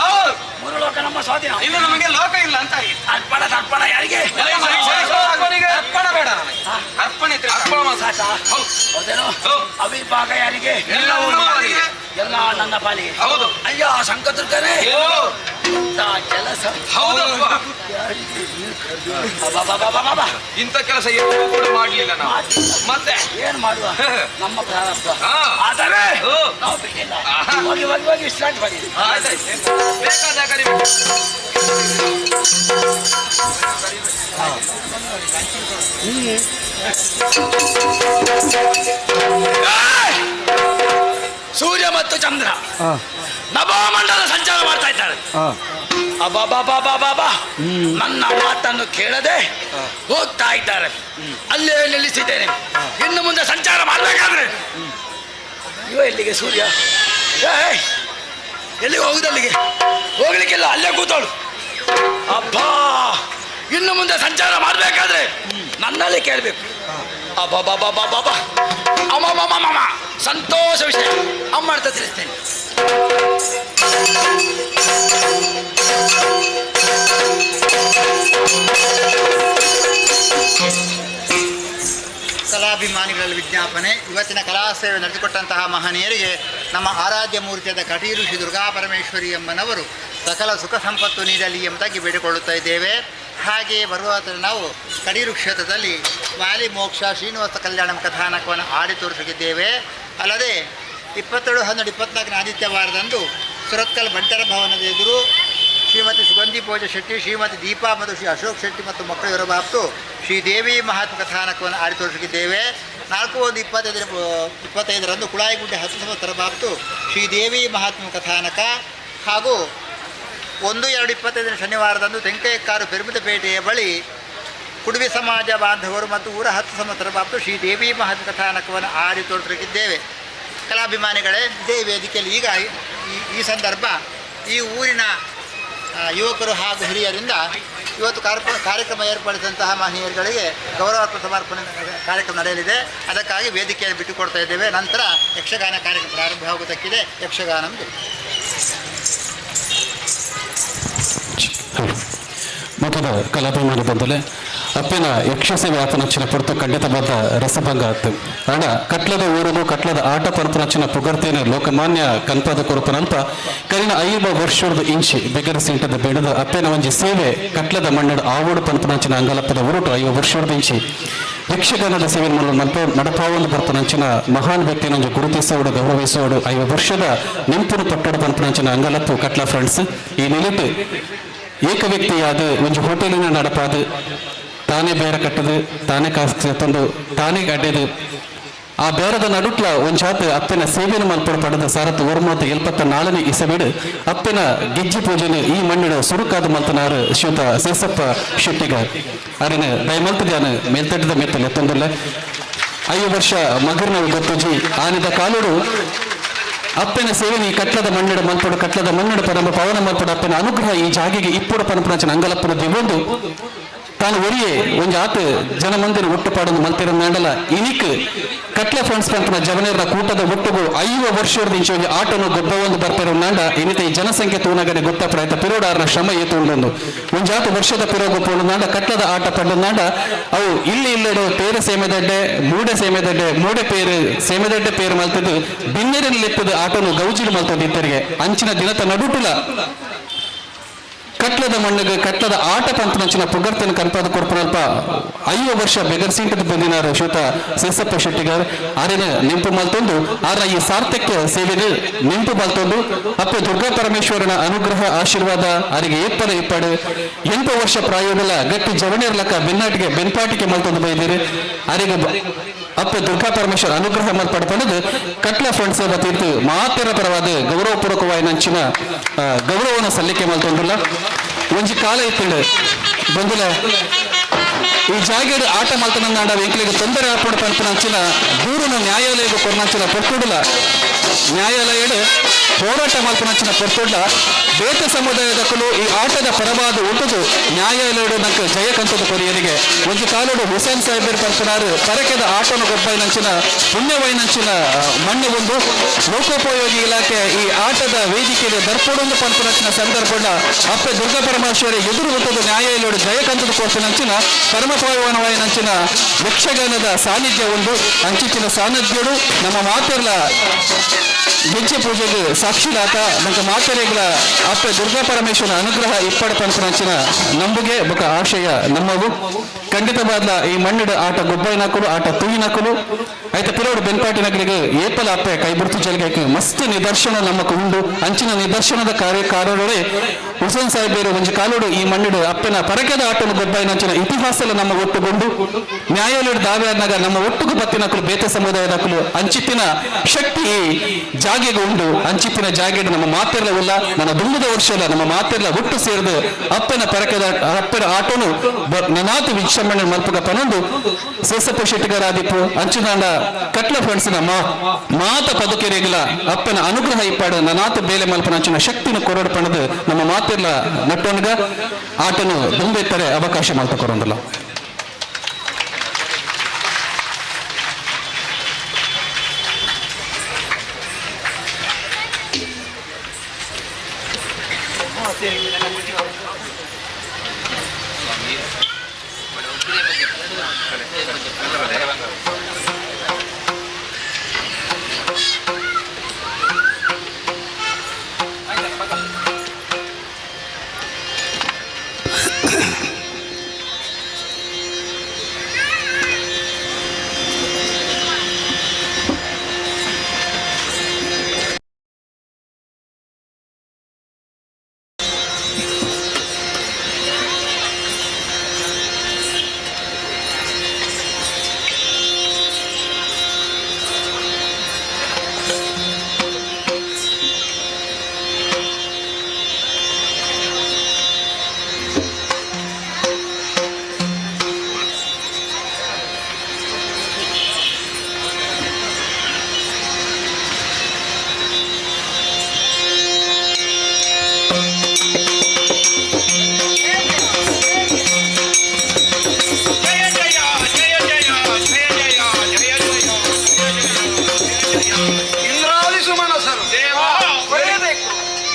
3 ಲೋಕ ನಮ್ಮ ಸ್ವಾಧೀನ. ಇನ್ನು ನಮಗೆ ಲೋಕ ಇಲ್ಲ ಅಂತ ಆಗಿದೆ. ಅರ್ಪಣ ತರ್ಪಣ ಯಾರಿಗೆ? ಅರ್ಪಣ ಬೇಡ ನನಗೆ, ಅರ್ಪಣೆ ಸಾಕ ಹೌದೇನೋ? ಅವಿಭಾಗ ಯಾರಿಗೆ? ಎಲ್ಲ ನನ್ನ ಪಾಲಿಗೆ. ಹೌದು. ಅಯ್ಯ ಶಂಕದುರ್ಗನೇ, ಇಂಥ ಕೆಲಸ ಇಂಥ ಕೆಲಸ ಎಲ್ಲೂ ಕೂಡ ಮಾಡ್ಲಿಲ್ಲ ನಾವು. ಮತ್ತೆ ಏನ್ ಮಾಡುವ, ನಮ್ಮ ಪ್ರಾರಂಭ. ಆದರೆ ನಾವು ಬಿಟ್ಟಿಲ್ಲ. ಹೋಗಿ ಹೋಗಿ ಹೋಗಿ ಸ್ಟಾರ್ಟ್ ಮಾಡಿ. ಬೇಕಾದ ಕರಿಬೇಕು. ಸೂರ್ಯ ಮತ್ತು ಚಂದ್ರ ನಭೋಮಂಡಲ ಸಂಚಾರ ಮಾಡ್ತಾ ಇದ್ದಾರೆ. ಅಬಾಬಾಬಾಬಾಬಾ ನನ್ನ ಮಾತನ್ನು ಕೇಳದೆ ಹೋಗ್ತಾ ಇದ್ದಾರೆ. ಅಲ್ಲೇ ನಿಲ್ಲಿಸಿದ್ದೇನೆ. ಇನ್ನು ಮುಂದೆ ಸಂಚಾರ ಮಾಡಬೇಕಾದ್ರೆ ಇವ ಎಲ್ಲಿಗೆ ಸೂರ್ಯ? ಎಲ್ಲಿಗೆ ಹೋಗುದಲ್ಲಿಗೆ? ಹೋಗ್ಲಿಕ್ಕಿಲ್ಲ, ಅಲ್ಲೇ ಕೂತೋಳು. ಅಬ್ಬಾ, ಇನ್ನು ಮುಂದೆ ಸಂಚಾರ ಮಾಡಬೇಕಾದ್ರೆ ನನ್ನಲ್ಲಿ ಕೇಳಬೇಕು. ಅಬ್ಬಾಬಾಬಾಬಾಬಾ ಅಮ್ಮ ಸಂತೋಷ ವಿಷಯ ಅಮ್ಮ ಅಂತ ತಿಳಿಸ್ತೇನೆ. ಕಲಾಭಿಮಾನಿಗಳಲ್ಲಿ ವಿಜ್ಞಾಪನೆ. ಇವತ್ತಿನ ಕಲಾಸೇವೆ ನಡೆಸಿಕೊಟ್ಟಂತಹ ಮಹನೀಯರಿಗೆ ನಮ್ಮ ಆರಾಧ್ಯ ಮೂರ್ತಿಯಾದ ಕಟೀಲು ಶ್ರೀ ದುರ್ಗಾಪರಮೇಶ್ವರಿ ಅಮ್ಮನವರು ಸಕಲ ಸುಖ ಸಂಪತ್ತು ನೀಡಲಿ ಎಂಬುದಾಗಿ ಬೇಡಿಕೊಳ್ಳುತ್ತಾ ಇದ್ದೇವೆ. ಹಾಗೆಯೇ ಬರುವ ನಾವು ಕಡೀರು ಕ್ಷೇತ್ರದಲ್ಲಿ ವಾಲಿ ಮೋಕ್ಷ ಶ್ರೀನಿವಾಸ ಕಲ್ಯಾಣಂ ಕಥಾನಕವನ್ನು ಆಡಿ ತೋರಿಸಿದ್ದೇವೆ. ಅಲ್ಲದೆ 27/12/24 ಆದಿತ್ಯವಾರದಂದು ಸುರತ್ಕಲ್ ಬಂಟರ ಭವನದ ಎದುರು ಶ್ರೀಮತಿ ಸುಗಂಧಿ ಪೂಜ ಶೆಟ್ಟಿ, ಶ್ರೀಮತಿ ದೀಪಾ ಮತ್ತು ಶ್ರೀ ಅಶೋಕ್ ಶೆಟ್ಟಿ ಮತ್ತು ಮಕ್ಕಳು ಇವರ ಬಾಪ್ತು ಶ್ರೀದೇವಿ ಮಹಾತ್ಮ ಕಥಾನಕವನ್ನು ಆಡಿ ತೋರಿಸಿದ್ದೇವೆ. 4/1/25 ಕುಳಾಯಿಗುಡ್ಡೆ 10 ತರಬಾಪ್ತು ಶ್ರೀದೇವಿ ಮಹಾತ್ಮ ಕಥಾನಕ ಹಾಗೂ 1/2/25 ಶನಿವಾರದಂದು ತೆಂಕೆಕಾರು ಪೆರುಮಿದಪೇಟೆಯ ಬಳಿ ಕುಡುಬಿ ಸಮಾಜ ಬಾಂಧವರು ಮತ್ತು ಊರ 10 ತರಬಾಪ್ತು ಶ್ರೀದೇವಿ ಮಹಾತ್ಮ ಕಥಾನಕವನ್ನು ಆಡಿ ತೋರಿಸಲಿಕ್ಕಿದ್ದೇವೆ. ಕಲಾಭಿಮಾನಿಗಳೇ, ಇದೇ ವೇದಿಕೆಯಲ್ಲಿ ಈಗ ಈ ಸಂದರ್ಭ ಈ ಊರಿನ ಯುವಕರು ಹಾಗೂ ಹಿರಿಯರಿಂದ ಇವತ್ತು ಕಾರ್ಯಕ್ರಮ ಏರ್ಪಡಿಸಿದಂತಹ ಮಹನೀಯರುಗಳಿಗೆ ಗೌರವಾರ್ಥ ಸಮರ್ಪಣೆ ಕಾರ್ಯಕ್ರಮ ನಡೆಯಲಿದೆ. ಅದಕ್ಕಾಗಿ ವೇದಿಕೆಯನ್ನು ಬಿಟ್ಟುಕೊಡ್ತಾ ಇದ್ದೇವೆ. ನಂತರ ಯಕ್ಷಗಾನ ಕಾರ್ಯಕ್ರಮ ಪ್ರಾರಂಭವಾಗುವುದಕ್ಕಿದೆ. ಯಕ್ಷಗಾನಂ ಮೊದಲ ಕಲಾಭಿಮಾನದಿಂದಲೇ ಅಪ್ಪಿನ ಯಕ್ಷಸೇವೆ ಆತನಚ್ಚಿನ ಪುರ್ತು ಖಂಡಿತವಾದ ರಸಭಂಗ ಆತು ಅಡ ಕಟ್ಲದ ಊರದು ಕಟ್ಲದ ಆಟ ಪಂಪನಚ್ಚಿನ ಪುಗರ್ತೇನೆ ಲೋಕಮಾನ್ಯ ಕನ್ಪದ ಕೊರಪನಲ್ಪ ಕರಿನ 5 ವರ್ಷದ ಇಂಚಿ ಬೆಗರಸಿಂಟದ ಬೇಡದ ಅಪ್ಪೇನ ಒಂಜಿ ಸೇವೆ ಕಟ್ಲದ ಮಣ್ಣದ ಆವೋಡು ಪಂಪನಚ್ಚಿನ ಅಂಗಲಪ್ಪದ ಊರುಟು 5 ವರ್ಷದ ಇಂಚಿ ಯಕ್ಷಗಾನದ ಸೇವೆ ನಡಪಾವೊಂದು ಪಂಪನಂಚಿನ ಮಹಾನ್ ವ್ಯಕ್ತಿಯೊಂದು ಗುರುತಿಸೋಡು ಗೌರವಿಸೋಡು 5 ವರ್ಷದ ನಿಂಪುರು ಪಟ್ಟಡ ಪಂಪನಂಚಿನ ಅಂಗಲಪ್ಪು ಕಟ್ಲ ಫ್ರೆಂಡ್ಸ್ ಈ ನಿಲಿಟ್ಟು ಏಕ ವ್ಯಕ್ತಿಯಾದ ಒಂದು ಹೋಟೆಲಿನ ನಡಪಾದು ತಾನೇ ಬೇರೆ ಕಟ್ಟದು ತಾನೇ ಕಾಸು ತಂದು ತಾನೇ ಅಡ್ಡೆದು ಆ ಬೇರದ ನಡುಟ್ಲ ಒಂಚಾತ್ ಅಪ್ಪನ ಸೇವೆಯನ್ನು ಮಲ್ಪಡ ಪಡೆದ ಸಾರತ್ತು 74 ಇಸಬಿಡು ಅಪ್ಪನ ಗೆಜ್ಜಿ ಪೂಜೆನು ಈ ಮಣ್ಣಿನ ಸುರುಕಾದ ಮಲ್ತನಾರು ಶ್ರೀಯುತ ಸೇಸಪ್ಪ ಶೆಟ್ಟಿಗ ಅರಿನ ದಯಮಲ್ತದ್ಯಾನು ಮೇಲ್ತಟ್ಟದ ಮೆತ್ತಲೆ ಎತ್ತೊಂದಿಲ್ಲ 5 ವರ್ಷ ಮಗರ್ನ ಗೊತ್ತುಜಿ ಆನಿದ ಕಾಲುಡು ಅಪ್ಪನ ಸೇವೆ ಈ ಕಟ್ಲದ ಮಣ್ಣಿಡ ಮಲ್ಪಡು ಕಟ್ಲದ ಮಣ್ಣಿಡ ಪರಂಬ ಪವನ ಮಲ್ಪಡು ಅಪ್ಪನ ಅನುಗ್ರಹ ಈ ಜಾಗಿಗೆ ಇಪ್ಪುಡು ಪರಂಪರಾಚನ ಅಂಗಲಪ್ಪನ ದಿವೊಂದು ತಾನು ಒರಿಯೇ ಒಂದು ಆತ ಜನಮಂದಿರ ಒಟ್ಟುಪಾಡೊಂದು ಮಲ್ತಿರ ಮೇಂಡಲ ಇನಿಕ್ ಕಟ್ಲ ಫ್ರೆಂಡ್ಸ್ ಪಂಪನ ಜವನೇರ ಕೂಟದ ಒಟ್ಟುಗು 5 ವರ್ಷದ ಇಂಚ ಆಟನು ಗೊಬ್ಬವೊಂದು ಬರ್ತಿರೋ ನಾಂಡ ಇನ್ನಿತ ಈ ಜನಸಂಖ್ಯೆ ತೂನಗನೆ ಗೊತ್ತಪ್ರಾಯ್ತ ಪಿರೋಡಾರನ ಶ್ರಮ ಏತುಂಡೊಂದು ಒಂಜಾತ ವರ್ಷದ ಪಿರೋಗು ಪೋಳು ನಾಂಡ ಕಟ್ಲದ ಆಟ ಪಡ್ಡ ನಾಂಡ ಅವು ಇಲ್ಲಿ ಇಲ್ಲೆಡು ಪೇರು ಸೇಮೆದಡ್ಡೆ ಮೂಡೆ ಪೇರು ಸೇಮೆದಡ್ಡೆ ಪೇರು ಮಲ್ತದ್ದು ಬಿನ್ನೆರಿನ ಲೆಪ್ಪದ ಆಟನು ಗೌಜಿಲು ಮಲ್ತದ್ದು ಇತ್ತರಿಗೆ ಅಂಚಿನ ದಿನತ ನಡುಟುಲ ಕಟ್ಲದ ಮಣ್ಣಿಗೆ ಕಟ್ಲದ ಆಟ ಪಂಪನಂಚಿನ ಪುಗರ್ತನ ಕನ್ಪದ ಕೊರ್ಪನಲ್ಪ 5 ವರ್ಷ ಬೆಗರ್ಸಿಂಟದ ಬಂದಿನಾರು ಶ್ರೀಯುತ ಸೇಸಪ್ಪ ಶೆಟ್ಟಿಗಾರ್ ಆರಿನ ನಿಂಪು ಮಲ್ತೊಂದು ಆರ ಈ ಸಾರ್ಥಕ್ಯ ಸೇವೆಗೆ ನಿಂಪು ಮಲ್ತೊಂದು ಅಪ್ಪ ದುರ್ಗಾ ಪರಮೇಶ್ವರನ ಅನುಗ್ರಹ ಆಶೀರ್ವಾದ ಅವರಿಗೆ ಏಪ್ಪದ ಇಪ್ಪಡು 8 ವರ್ಷ ಪ್ರಾಯೋಗಲ ಗಟ್ಟಿ ಜವಣಿರ್ಲಕ್ಕ ಬೆನ್ನಾಟಿಗೆ ಬೆನ್ಪಾಟಿಗೆ ಮಲ್ತೊಂದು ಬೈದಿರಿ ಅವರಿಗೆ ಅಪ್ಪ ದುರ್ಗಾ ಪರಮೇಶ್ವರ ಅನುಗ್ರಹ ಮಲ್ಪಡ್ಪಡದು ಕಟ್ಲ ಫ್ರೆಂಡ್ಸ್ ತೀರ್ತು ಮಾತೆರ ಪರವಾದ ಗೌರವಪೂರ್ವಕವಾಗಿ ನಂಚಿನ ಗೌರವನ ಸಲ್ಲಿಕೆ ಮಲ್ತೊಂದಿಲ್ಲ ಒಂಜಿ ಕಾಲ ಇತ್ತಿಂಡು ಬಂದಿಲ್ಲ ಈ ಜಾಗೇಡು ಆಟ ಮಲ್ತನಂದಾಂಡ ವೆಂಕಲಿಗೆ ತೊಂದರೆ ಆಪಡು ಪಂಪನಂಚಿನ ದೂರನ ನ್ಯಾಯಾಲಯದ ಕೊರ್ನಂಚಿನ ಪೊರ್ತುಡುಲ ನ್ಯಾಯಾಲಯಡು ಹೋರಾಟ ಮಲ್ಪನಂಚಿನ ಪೊರ್ತುಡ್ಲ ಬೇತ ಸಮುದಾಯದಕ್ಕೂ ಈ ಆಟದ ಪರವಾದ ಉಂಟದು ನ್ಯಾಯಾಲಯಡು ನಂಗೆ ಜಯಕಂತದ ಕೊರಿಯರಿಗೆ ಒಂಜಿ ಕಾಲುಡು ಹುಸೇನ್ ಸಾಹೇಬರ್ ಪಂಪನಾರು ಪರಕೆದ ಆಟನ ಗೊಬ್ಬೈನಂಚಿನ ಪುಣ್ಯವೈನಂಚಿನ ಮಣ್ಣು ಒಂದು ಲೋಕೋಪಯೋಗಿ ಇಲಾಖೆ ಈ ಆಟದ ವೇದಿಕೆಯಲ್ಲಿ ದರ್ಪಡೊಂದು ಪಂಪನಂಚಿನ ಸಂದರ್ಭದ ಅಪ್ಪ ದುರ್ಗಾ ಪರಮೇಶ್ವರಿ ಎದುರು ಹುಟ್ಟದ ನ್ಯಾಯಾಲಯಡು ಜಯಕಂತದ ಕೋರ್ಸಿನಂಚಿನ ಪರಮಪಾವನವಾಯಿನಂಚಿನ ಯಕ್ಷಗಾನದ ಸಾನ್ನಿಧ್ಯ ಒಂದು ಅಂಚಿನ ಸಾನ್ನಿಧ್ಯಡು ನಮ್ಮ ಮಾತೆರ್ಲ ಗೆಜ್ಜೆ ಪೂಜೆಗೆ ಸಾಕ್ಷಿದಾತ ನಮ್ಮ ಮಾತೆರೆಗಳ ಅಪ್ಪ ದುರ್ಗಾ ಪರಮೇಶ್ವರ ಅನುಗ್ರಹ ಇಪ್ಪಡ ಪಂಪನಂಚಿನ ನಂಬುಗೆ ಬೊಕ ಆಶಯ ನಮ್ಮವು ಖಂಡಿತವಾದ ಈ ಮಣ್ಣಿಡ ಆಟ ಗೊಬ್ಬೈನಾಕಲು ಆಟ ತೂಯಿನಾಕಲು ಆಯ್ತ ಪಿರೋಡು ಬೆನ್ಪಾಟಿನಗಳಿಗೆ ಏಪಲ ಅಪ್ಪೆ ಕೈಬಿಡ್ತು ಜಲ್ಗೆ ಮಸ್ತ್ ನಿದರ್ಶನ ನಮ್ಮಕ್ಕೆ ಉಂಡು ಅಂಚಿನ ನಿದರ್ಶನದ ಕಾರ್ಯಕಾರರೇ ಹುಸೇನ್ ಸಾಹೇಬರು ಒಂಜಿ ಕಾಲುಡು ಈ ಮಣ್ಣಿಡು ಅಪ್ಪನ ಪರಕೆದ ಆಟನ ಗೊಬ್ಬೈನಂಚಿನ ಇತಿಹಾಸಲ ನಮ್ಮ ಒಟ್ಟುಗೊಂಡು ನ್ಯಾಯಾಲಯದ ದಾವೆ ಆದಾಗ ನಮ್ಮ ಒಟ್ಟುಗು ಬತ್ತಿನಕಲು ಬೇತ ಸಮುದಾಯದಕಲು ಅಂಚಿತ್ತಿನ ಶಕ್ತಿ ಜಾಗೆಗೆ ಉಂಡು ಅಂಚಿತ್ತಿನ ಜಾಗೆಡು ನಮ್ಮ ಮಾತೆರ್ಲ ಉಲ್ಲ ನನ್ನ ದುಂಬದ ವರ್ಷದ ನಮ್ಮ ಮಾತೆರ್ಲ ಹುಟ್ಟು ಸೇರಿದು ಅಪ್ಪನ ಪರಕೆದ ಅಪ್ಪನ ಆಟೋನು ನನಾತು ವಿಶ್ರಮಣೆ ಮಲ್ಪಗ ಪನೊಂದು ಸೇಸಪ್ಪ ಶೆಟ್ಟಿಗರಾದಿಪ್ಪು ಅಂಚಿನಾಂಡ ಕಟ್ಲ ಫ್ರೆಂಡ್ಸ್ನ ಮಾತ ಪದಕೆರೆಗಳ ಅಪ್ಪನ ಅನುಗ್ರಹ ಇಪ್ಪಾಡು ನನಾತು ಬೇಲೆ ಮಲ್ಪನ ಅಂಚಿನ ಶಕ್ತಿನ ಕೊರಡು ಪಣದು ನಮ್ಮ ಮಾತೆರ್ಲ ನಟ್ಟೊನ್ಗ ಆಟನು ದುಂಬೆತ್ತರೆ ಅವಕಾಶ ಮಲ್ತ ಕೊರೊಂದಿಲ್ಲ.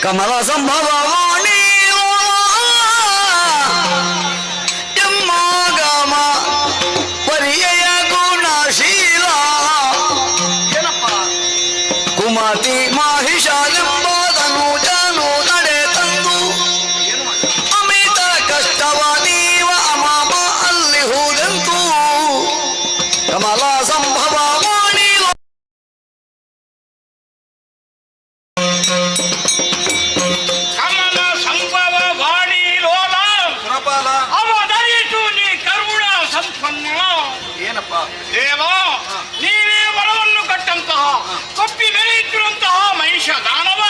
ಕಮಲ ಸಂಭವವಾಣಿ ಎಮ್ಮಾಗಮ ಪರಿಯಯ ಗುಣಶೀಲ ಕುಮತಿ ಮಾಹಿಷಾಲೆಂಬುದನ್ನು ಜಾನು ನಡೆ ತಂದು ಅಮಿತ ಕಷ್ಟವ ನೀವ ಅಮಾಮ ಅಲ್ಲಿ ಹೂದೆಂತು ಕಮಲ ಸಂಭವವಾಣಿ ಕಮಲ ಸಂಭವ ವಾಣಿ ಲೋಲ ಸುರಪಾಲ ಅವಧರಿಸು ನೀ ಕರುಣ ಸಂಪನ್ನ. ಏನಪ್ಪ ದೇವ ನೀವೇ ಬಲವನ್ನು ಕಟ್ಟಂತಹ ಕಪ್ಪಿ ಬೆಳೆಯುತ್ತಿರುವಂತಹ ಮಹಿಷ ದಾನವ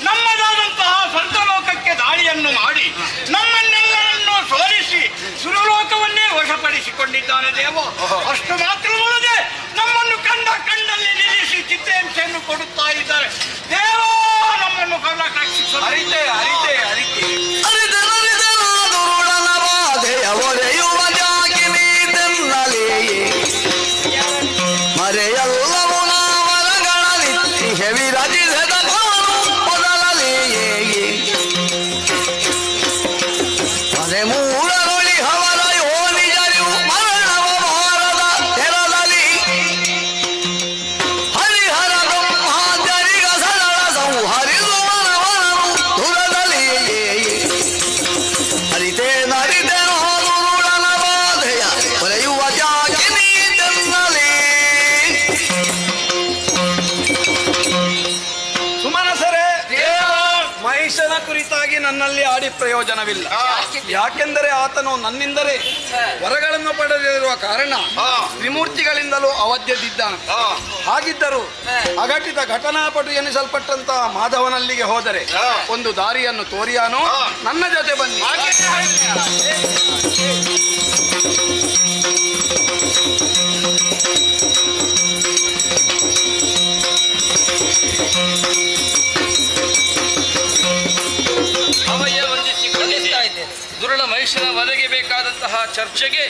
ನಮ್ಮದಾದಂತಹ ಸ್ವರ್ಗಲೋಕಕ್ಕೆ ದಾಳಿಯನ್ನು ಮಾಡಿ ನಮ್ಮನ್ನೆಲ್ಲರನ್ನು ಸೋಲಿಸಿ ಸುರಲೋಕವನ್ನೇ ವಶಪಡಿಸಿಕೊಂಡಿದ್ದಾನೆ ದೇವ. ಅಷ್ಟು ಮಾತ್ರವಲ್ಲದೆ ನಮ್ಮನ್ನು ಕಂಡಲ್ಲಿ ನಿಲ್ಲಿಸಿ ಚಿತ್ತಹಿಂಸೆಯನ್ನು ಕೊಡುತ್ತಾ ಇದ್ದಾರೆ ದೇವ. ನಮ್ಮನ್ನು ರಕ್ಷಿಸಲು ಅರಿತೆ ಅರಿತೆ ಅರಿತೆ ಅರಿತನರಿತನಾದುರುಳನ ಬಾಧೆಯ ಒರೆಯುವ ಜಾಗಿನೀತೆನ್ನಲೇ ಮರೆಯಲ್ಲವು ನಾವರಗಳ ನಿತ್ತಿ ಹೆವಿರಜಿಸದ ಕಾನು ಮೊದಲಲೆಯೇ ಮನೆ ಮೂರರುಳಿ ಹವರ ಯೋನಿಜರಿವು ಮರಣವ ಭಾರದ ತೆರದಲ್ಲಿ ಹರಿಹರ ಬ್ರಹ್ಮಾದ್ಯರಿಗ ಸರಳ ಸಂಹರಿಸುವನವನನು ದುರದಲಿಯೇ ಅರಿತೆ ನರಿತೆ ನೋಡುರುಳನ ಬಾಧೆಯ ಒರೆಯುವ ಜಾಗಿನೀತೆನ್ನಲೇ ಸುಮನಸರೇ ಮಹಿಷನ ಕುರಿತಾಗಿ ನನ್ನಲ್ಲಿ ಆಡಿ ಪ್ರಯೋಜನವಿಲ್ಲ. ಯಾಕೆಂದರೆ ಆತನು ನನ್ನಿಂದಲೇ ವರಗಳನ್ನು ಪಡೆದಿರುವ ಕಾರಣ ತ್ರಿಮೂರ್ತಿಗಳಿಂದಲೂ ಅವಧ್ಯದಿದ್ದಾನೆ. ಹಾಗಿದ್ದರೂ ಅಘಟಿತ ಘಟನಾಪಟು ಎನಿಸಲ್ಪಟ್ಟಂತಹ ಮಾಧವನಲ್ಲಿಗೆ ಹೋದರೆ ಒಂದು ದಾರಿಯನ್ನು ತೋರಿಯಾನು. ನನ್ನ ಜೊತೆ ಬನ್ನಿ. ಅವಯ್ಯ ವಂದಿಸಿ ಖಂಡಿಸ್ತಾ ಇದ್ದೇನೆ. ದುರುಳ ಮಹಿಷನ ವಧೆಗೆ ಬೇಕಾದಂತಹ ಚರ್ಚೆಗೆ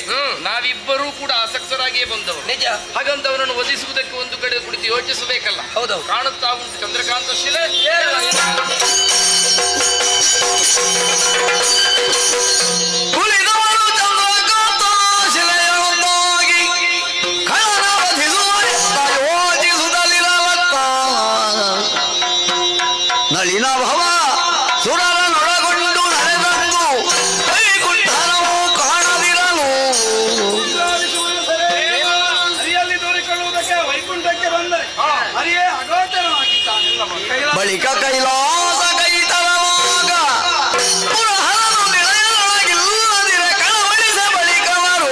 ನಾವಿಬ್ಬರೂ ಕೂಡ ಆಸಕ್ತರಾಗಿಯೇ ಬಂದವರು. ನಿಜ. ಹಾಗಂತವನನ್ನು ವಧಿಸುವುದಕ್ಕೆ ಒಂದು ಕಡೆ ಕುಳಿತು ಯೋಚಿಸಬೇಕಲ್ಲ. ಹೌದು. ಕಾಣುತ್ತಾ ಉಂಟು ಚಂದ್ರಕಾಂತ ಶಿಲೆ. ಕುಳಿದವಳು ಚಂದ್ರಕಾಂತ ಶಿಲೆಯೊಂದಾಗಿ ಖಳನವಧಿಸುವ ಯೋಚಿಸುತ್ತಲಿರಲತ್ತ ನಳಿನ ಭವ ಸುರರನೊಳಗೊಂಡು ನಡೆದಂದು ಕೈಕುಂಠನವು ಕಾಣದಿರಲು ಹರಿಯಲ್ಲಿ ದೂರಿಕೊಳ್ಳುವುದಕ್ಕೆ ವೈಕುಂಠಕ್ಕೆ ಬಂದರೆ ಹರಿಯೇ ಅಗೋಚರವಾಗಿದ್ದಾನೆ. ಬಳಿಕ ಕೈಲಾಸ ಕೈತರವಾಗ ಪುರಹರನು ನಿಲಯದೊಳಗಿಲ್ಲದಿರೆ ಕಳವಳಿಸ ಬಳಿಕವರು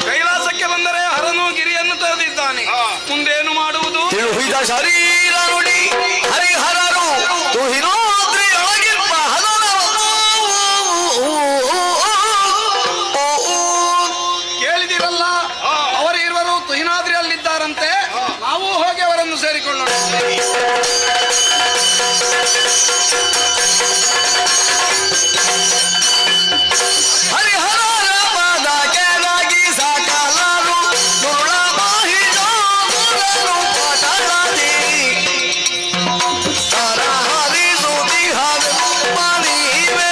ಕೈಲಾಸಕ್ಕೆ ಬಂದರೆ ಹರನು ಗಿರಿಯನ್ನು ತೊರೆದಿದ್ದಾನೆ. ಮುಂದೇನು ಮಾಡುವುದು? ತಿಳುಹಿದ ಶರೀರ ನುಡಿ ಹರಿಹರರು ತುಹಿನೋದ್ರಿಯೊಳಗಿರುವ ಕೇಳಿದಿರಲ್ಲ, ಅವರಿರುವರು ತುಹಿನಾದ್ರಿಯಲ್ಲಿದ್ದಾರಂತೆ. ನಾವು ಹೋಗಿ ಅವರನ್ನು ಸೇರಿಕೊಳ್ಳೋಣ. ಹರಿಹರರ ಪದ ಕೆಳಗಿ ಸಕಲರು ದುರುಳ ಮಾಹಿಜಾಮುರನು ಪಟಳದಿ ತರಹರಿಸುತ್ತಿಹವೆಂಬ ನೀವೇ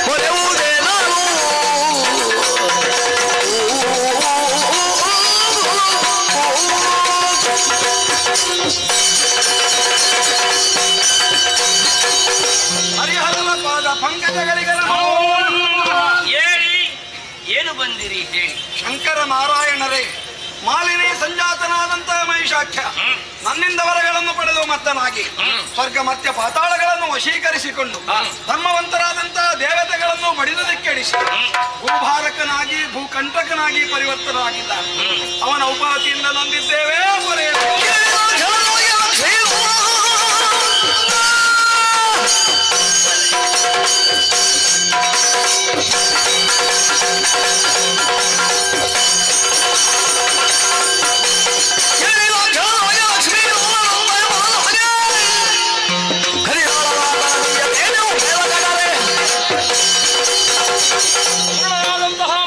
ಹೊರೆಯುವುದೇ ನಾನು ಪಂಕಜಗಳಿಗೆ ನಮೋ ಹೇಳಿ, ಏನು ಬಂದಿರಿ ಹೇಳಿ. ಶಂಕರ ನಾರಾಯಣರೇ, ಮಾಲಿನಿ ಸಂಜಾತನಾದಂತಹ ಮಹಿಷಾಖ್ಯ ನನ್ನಿಂದ ವರಗಳನ್ನು ಪಡೆದು ಮತ್ತನಾಗಿ ಸ್ವರ್ಗ ಮಧ್ಯ ಪಾತಾಳಗಳನ್ನು ವಶೀಕರಿಸಿಕೊಂಡು ಧರ್ಮವಂತರಾದಂತಹ ದೇವತೆಗಳನ್ನು ಬಡಿದುದಿಕ್ಕೆಡಿಸಿ ಭೂಭಾರಕನಾಗಿ ಭೂಕಂಟಕನಾಗಿ ಪರಿವರ್ತನಾಗಿದ್ದಾನೆ. ಅವನ ಉಪಾತಿಯಿಂದ ನೊಂದಿದ್ದೇವೆ.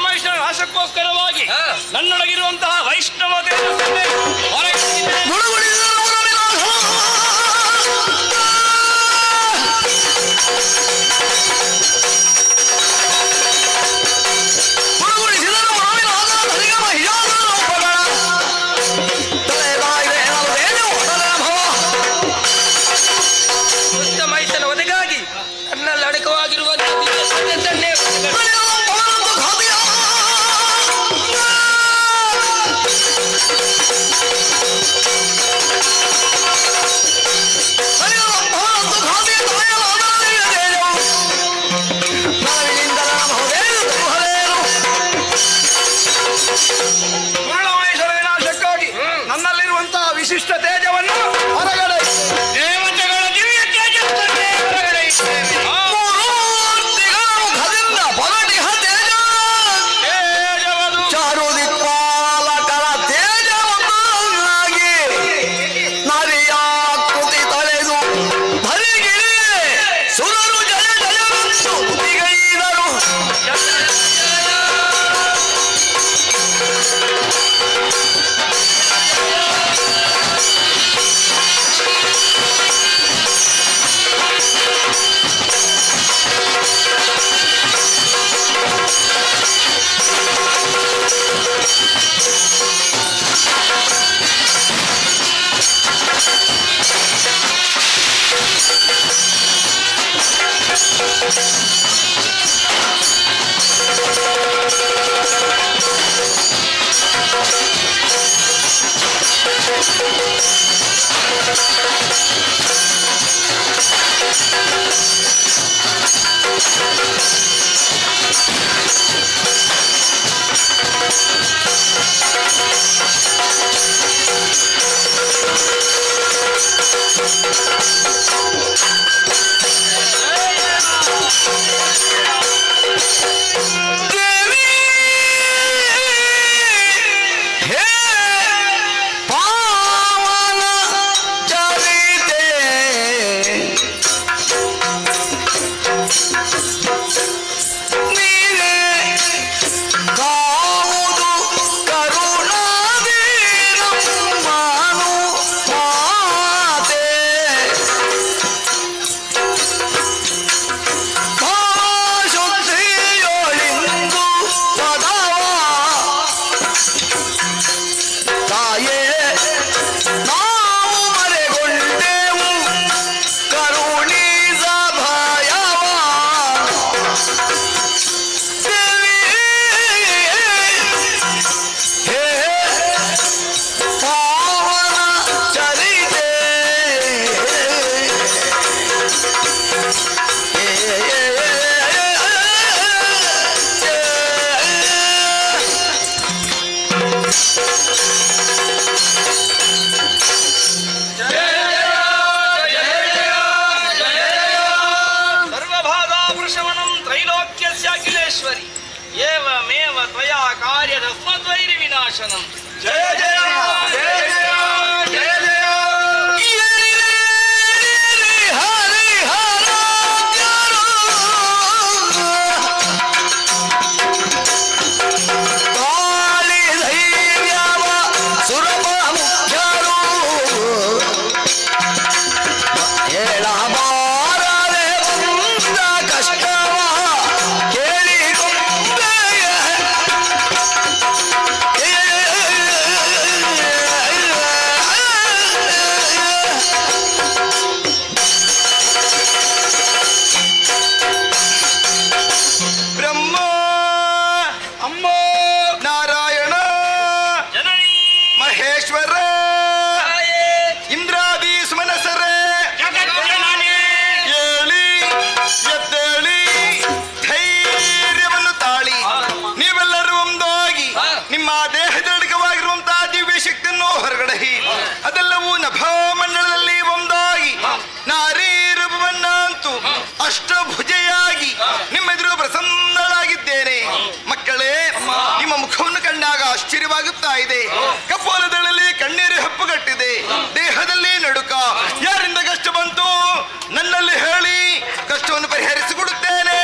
ಮಹಿಷನ ನಾಶಕ್ಕೋಸ್ಕರವಾಗಿ ನನ್ನೊಳಗಿರುವಂತಹ ವೈಷ್ಣವ ತೇಜಸ್ಸನ್ನೇ ಹೊರಗಿಟ್ಟಿದ್ದೇನೆ. ದುಷ್ಟ ಮಹಿಷನ ಒದಗಾಗಿ ನನ್ನಲ್ಲಿ ಅಡಕವಾಗಿರುವಂತಹ ದಿವ್ಯ ಸತ್ಯದನ್ನೇ ಮಹಿಷರ ವಿನಾಶಕ್ಕಾಗಿ ನನ್ನಲ್ಲಿರುವಂತಹ ವಿಶಿಷ್ಟ ತೇಜವನ್ನು ಹೊರಗಡೆ ದೇವತೆಗಳ ದಿವ್ಯ ತೇಜಸ್ಸನ್ನೇ ಹೊರಗಡೆ ಇಟ್ಟೇನೆ. ತೇಜವದು ಚಾರುದಿಕ್ಪಾಲಕರ ತೇಜವನ್ನಾಗಿ ನರಿಯಾಕೃತಿ ತಳೆದು ಧರಿಗಿಳಿಯೇ ಸುರರು ಜಯ ಜಯವೆಂದು ದಿಗೈದರು. ಏವಮೇವ ತ್ವಯಾ ಕಾರ್ಯದಸ್ಮದ್ವೈರಿ ವಿನಾಶನಂ. ಜಯ ಜಯ ಜಯ ಜಯ ಜಯ ಜಯ. ಕಷ್ಟವ ಕೇಳಿ ನಿಮ್ಮ ದೇಹದೊಳಗವಾಗಿರುವಂತಹ ದಿವ್ಯ ಶಕ್ತಿಯನ್ನು ಹೊರಗಡೆ ಅದೆಲ್ಲವೂ ನಭಮಂಡಲದಲ್ಲಿ ಒಂದಾಗಿ ನಾರೀ ರೂಪವನ್ನ ಅಂತೂ ಅಷ್ಟಭುಜೆಯಾಗಿ ನಿಮ್ಮೆದುರು ಪ್ರಸನ್ನಳಾಗಿದ್ದೇನೆ. ಮಕ್ಕಳೇ, ನಿಮ್ಮ ಮುಖವನ್ನು ಕಂಡಾಗ ಆಶ್ಚರ್ಯವಾಗುತ್ತಾ ಇದೆ. ಕಪೋಲದಲ್ಲಿ ಕಣ್ಣೀರು ಹೆಪ್ಪುಗಟ್ಟಿದೆ, ದೇಹದಲ್ಲಿ ನಡುಕ. ಯಾರಿಂದ ಕಷ್ಟ ಬಂತು ನನ್ನಲ್ಲಿ ಹೇಳಿ, ಕಷ್ಟವನ್ನು ಪರಿಹರಿಸಿಕೊಡುತ್ತೇನೆ.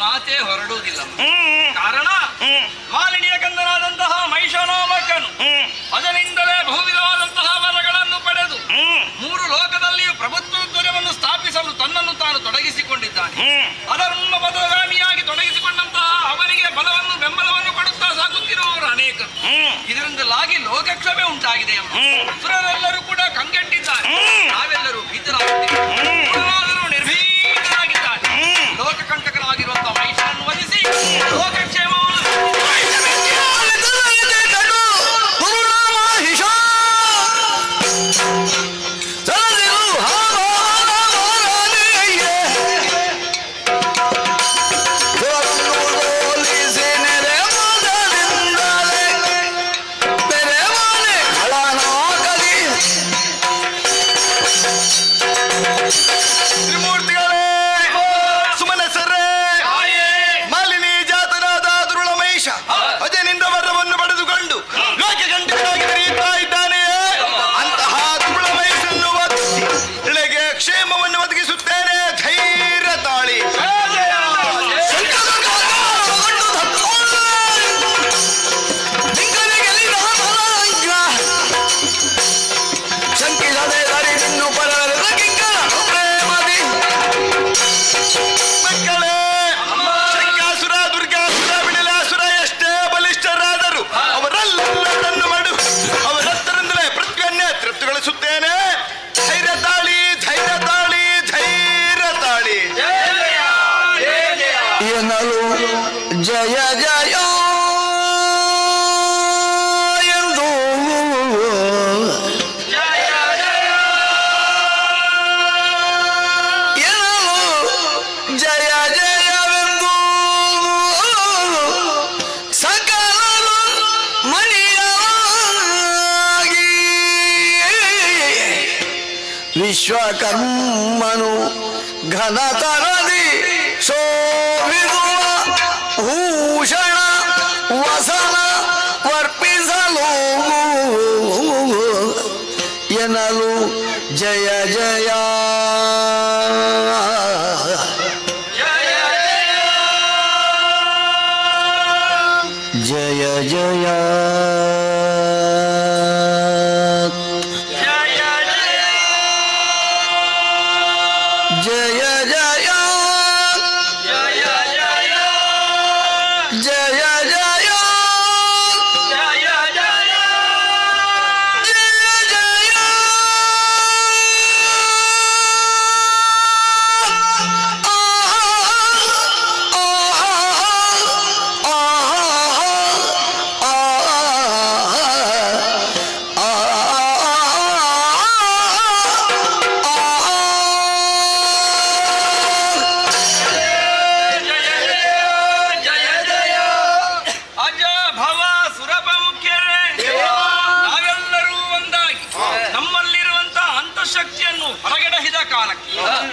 ಮಾತೆ ಹೊರಡುವುದಿಲ್ಲ. ಕಾರಣ ಮಾಲಿನಿಯ ಕಂದನಾದಂತಹ ಮಹಿಷನಾಮಕನು ಅದರಿಂದಲೇ ಬಹುವಿಧವಾದಂತಹ ವರಗಳನ್ನು ಪಡೆದು 3 ಲೋಕದಲ್ಲಿಯೂ ಪ್ರಭುತ್ವ ಧ್ವಜವನ್ನು ಸ್ಥಾಪಿಸಲು ತನ್ನನ್ನು ತಾನು ತೊಡಗಿಸಿಕೊಂಡಿದ್ದಾನೆ. ಅದನ್ನು ಬದಲಾಮಿಯಾಗಿ ತೊಡಗಿಸಿಕೊಂಡಂತಹ ಅವನಿಗೆ ಬಲವನ್ನು ಬೆಂಬಲವನ್ನು ಕೊಡುತ್ತಾ ಸಾಗುತ್ತಿರುವವರು ಅನೇಕರು. ಇದರಿಂದಲಾಗಿ ಲೋಕಕ್ಷಮೆ ಉಂಟಾಗಿದೆ. ಸುರರೆಲ್ಲರೂ ಕೂಡ ಕಂಗೆಟ್ಟಿದ್ದಾರೆ. ನಾವೆಲ್ಲರೂ ಭೀತರಾಗುತ್ತೇವೆ. ನಿರ್ಭೀತರಾಗಿದ್ದಾರೆ. ಲೋಕಕಂಟಕರಾಗಿರುವಂತಹ ಮಹಿಷನನ್ನು ವಧಿಸಿ ಲೋಕಕ್ಷೇಮವನ್ನು ಜಯ ಜಯ ಎಂದು ಜಯ ಜಯವೆಂದು ಸಕಲ ಮಣಿಯಾಗಿ ವಿಶ್ವಕರ್ಮನು ಘನತರದಿ ಶೋಭಿಸುವ ಭೂಷಣ ವಸನ ವರ್ಪಿಸಲು ಎನ್ನಲು ಜಯ ಜಯ ಜಯ ಜಯ ಜಯ ಜಯ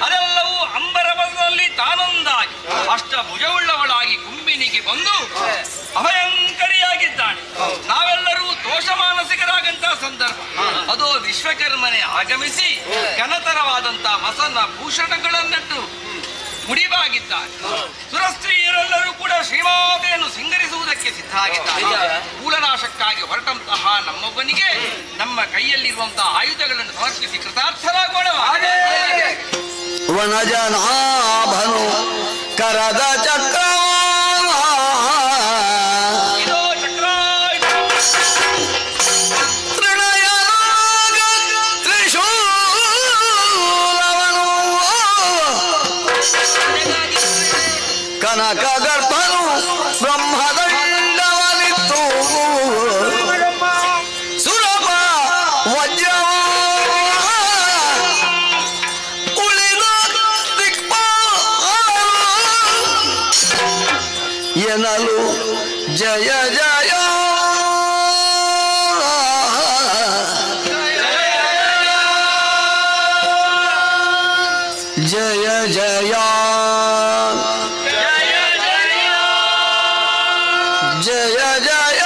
ಅದೆಲ್ಲವೂ ಅಂಬರಬಲದಲ್ಲಿ ತಾನೊಂದಾಗಿ ಅಷ್ಟಭುಜವುಳ್ಳವಳಾಗಿ ಕುಂಬಿನಿಗೆ ಬಂದು ಅಭಯಂಕರಿಯಾಗಿದ್ದಾಳೆ. ನಾವೆಲ್ಲರೂ ದೋಷ ಮಾನಸಿಕರಾಗಂತಹ ಸಂದರ್ಭ ಅದು ವಿಶ್ವಕರ್ಮನೆ ಆಗಮಿಸಿ ಘನತರವಾದಂತಹ ವಸನ ಭೂಷಣಗಳನ್ನಟ್ಟು ಮುಡಿಬಾಗಿದ್ದಾರೆ. ಸುರಸ್ತ್ರೀಯರೆಲ್ಲರೂ ಕೂಡ ಶ್ರೀಮಾತೆಯನ್ನು ಸಿಂಗರಿಸುವುದಕ್ಕೆ ಸಿದ್ಧ ಆಗಿದ್ದಾರೆ. ಕೂಲನಾಶಕ್ಕಾಗಿ ಹೊರಟಂತಹ ನಮ್ಮೊಬ್ಬನಿಗೆ ನಮ್ಮ ಕೈಯಲ್ಲಿರುವಂತಹ ಆಯುಧಗಳನ್ನು ಸಮರ್ಪಿಸಿ ಕೃತಾರ್ಥರಾಗೋಣ. ವನಜನಾಭನು ಕರದ ಚಕ್ರ ಕನಕ ಗರ್ಭನು ಬ್ರಹ್ಮದಂಡವನಿತ್ತು ಸುಲಭ ವಜ್ರ ಉಳಿದ ದಿಕ್ಪ ಎನ್ನಲು ಜಯ ಜಯ ಜಯ ಜಯ ಜಯ ಜಯ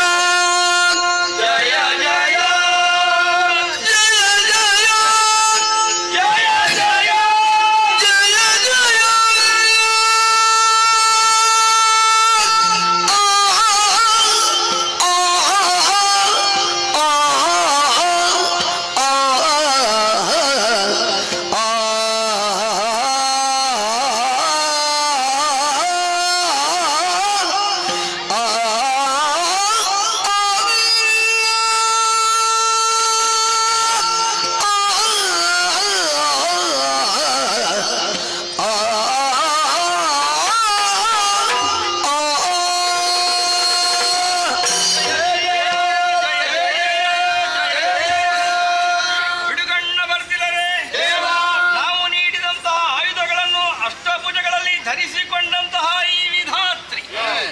ಧರಿಸಿಕೊಂಡಂತಹ ಈ ವಿಧಾತ್ರಿ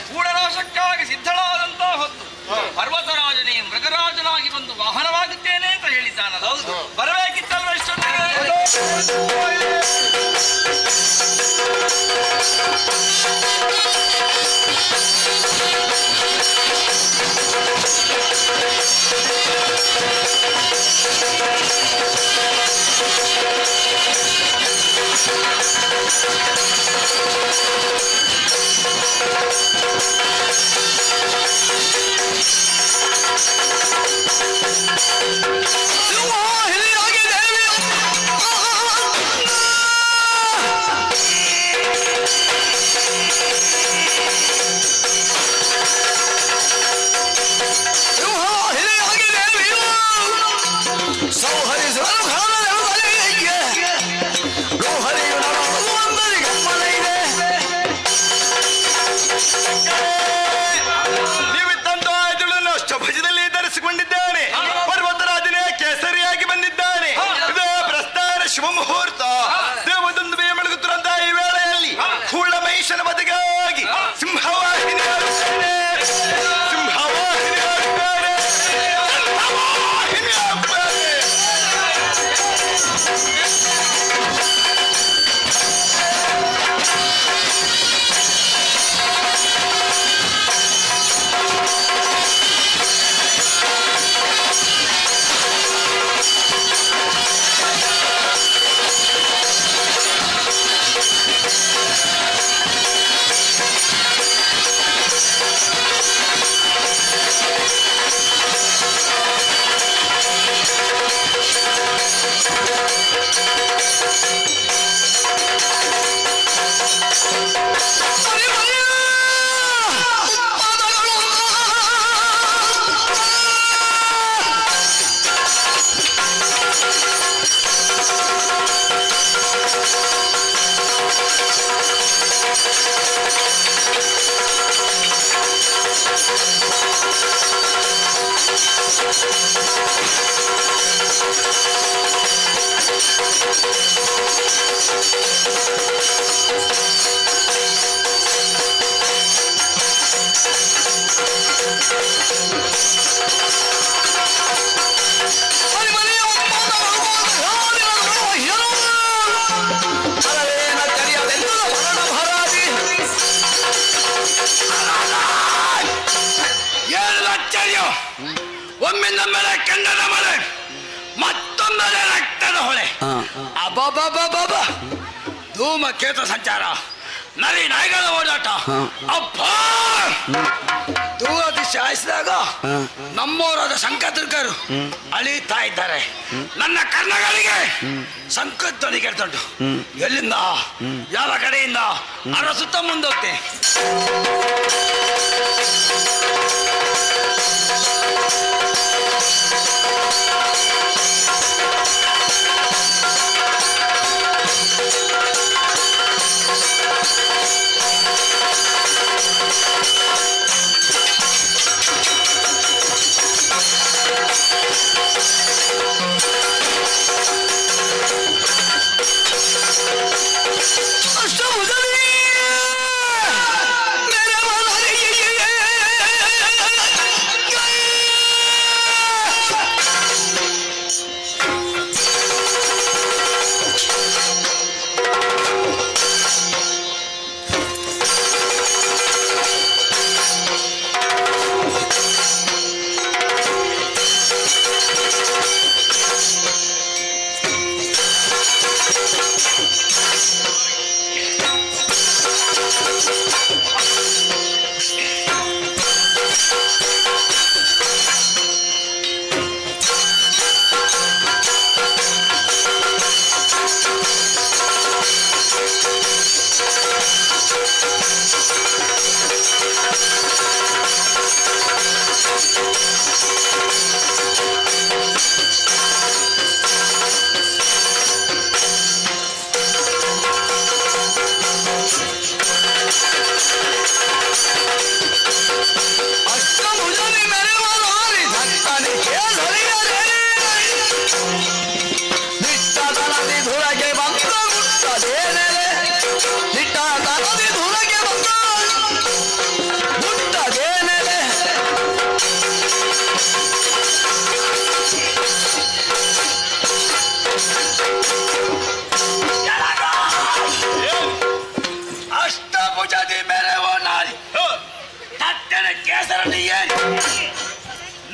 ಕೂಡನಾಶಕ್ಕಾಗಿ ಸಿದ್ಧಳಾದಂತಹ ಹೊತ್ತು ಪರ್ವತರಾಜನೇ ಮೃಗರಾಜನಾಗಿ ಬಂದು ವಾಹನವಾಗುತ್ತೇನೆ ಅಂತ ಹೇಳಿದ್ದಾನಲ್ಲ. ಹೌದು, ಬರಬೇಕಿತ್ತಲ್ವ ಇಷ್ಟೊತ್ತಿಗೆ. ಭುಜದಲ್ಲಿ ಧರಿಸಿಕೊಂಡಿದ್ದಾನೆ. ಪರ್ವತರಾಜನೇ ಕೇಸರಿಯಾಗಿ ಬಂದಿದ್ದಾನೆ. ಇದೇ ಪ್ರಸ್ಥಾನ ಶುಭ ಮುಹೂರ್ತ. ದೇವದೊಂದು ಬೇ ಮಲಗುತ್ತಿರುವಂತಹ ಈ ವೇಳೆಯಲ್ಲಿ ಕೂಳ ಮಹಿಷನ ಬದಿಗಾಗಿ ಸಿಂಹವಾಹಿನಿ ಆಡುತ್ತಾನೆ. ಸಿಂಹವಾಹಿನಿ ಆಡುತ್ತಾನೆ. ಸಿಂಹವಾಹಿನಿ ಆಡುತ್ತಾನೆ. ಒಮ್ಮಿಂದ ಮೇಲೆ ಕೆಂಡದ ಮಳೆ, ಮತ್ತೊಂದರೆ ರಕ್ತದ ಹೊಳೆ. ಅಬ್ಬಬ್ಬಬ್ಬಬ್ಬ ಧೂಮಕೇತು ಸಂಚಾರ ನರಿ ನಾಯಿಗಳ ಓಡಾಟ. ಅಪ್ಪ ದೂರ ದಿಶೆ ಹಾಯಿಸಿದಾಗ ನಮ್ಮವರಾದ ಶಂಕದುರ್ಗರು ಅಳೀತಾ ಇದ್ದಾರೆ. ನನ್ನ ಕರ್ಣಗಳಿಗೆ ಸಂಕಧ್ವನಿ ಕೇಳ್ತುಂಟು. ಎಲ್ಲಿಂದ ಯಾವ ಕಡೆಯಿಂದ ಅರಸುತ್ತ ಮುಂದೋಗ್ತೆ.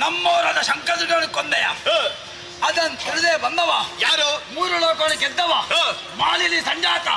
ನಮ್ಮವರಾದ ಶಂಕರಗಳನ್ನು ಕೊಂದೆಯ ಅದನ್ನು ತಿಳಿದೇ ಬಂದವ ಯಾರು? 3 ಲೋಕವನ್ನು ಗೆದ್ದವ ಮಾಲಿನಿ ಸಂಜಾತ.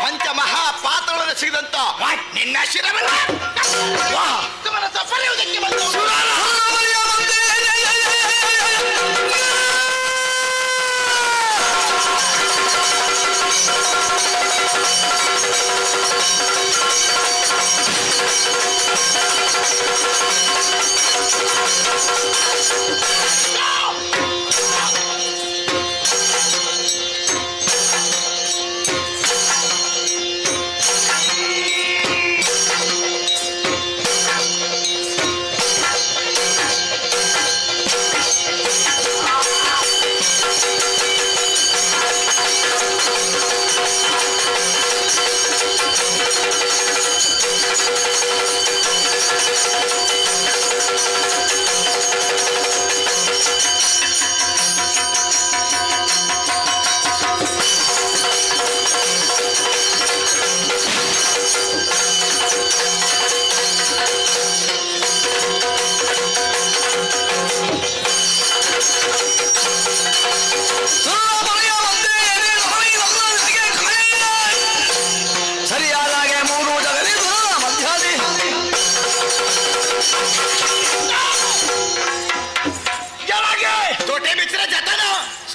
ಪಂಚಮಹಾಪಾತಗಳನ್ನು ಸಿಗದಂತ ನಿನ್ನ ಶಿರವನ್ನ ಪಡೆಯುವುದಕ್ಕೆ ಬಂದ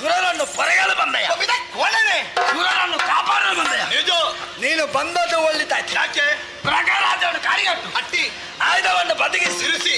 ಸುರರನ್ನು ಪರೆಯಲು ಬಂದಯ ಕೋಣನೆ ಸುರರನ್ನು ಕಾಪಾಡಲು ಬಂದಯ ನಿಜ. ನೀನು ಬಂದದ್ದು ಒಳ್ಳಿತಾಯ್ತು. ಯಾಕೆ? ಪ್ರಕಾರಾಜವನ್ನು ಕಾರ್ಯಗಟ್ಟು ಅಟ್ಟಿ ಆಯುಧವನ್ನು ಬದಿಗೆ ಸಿರಿಸಿ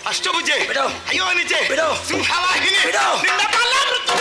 ಅಷ್ಟಭುಜೆ ಬಿಡು. ಅಯ್ಯೋ ನಿಜೆ ಬಿಡು. ಸಿಂಹವಾಹಿನಿ ಬಿಡು. ನಿನ್ನ ಬಲ ಮೃತ್ಯು.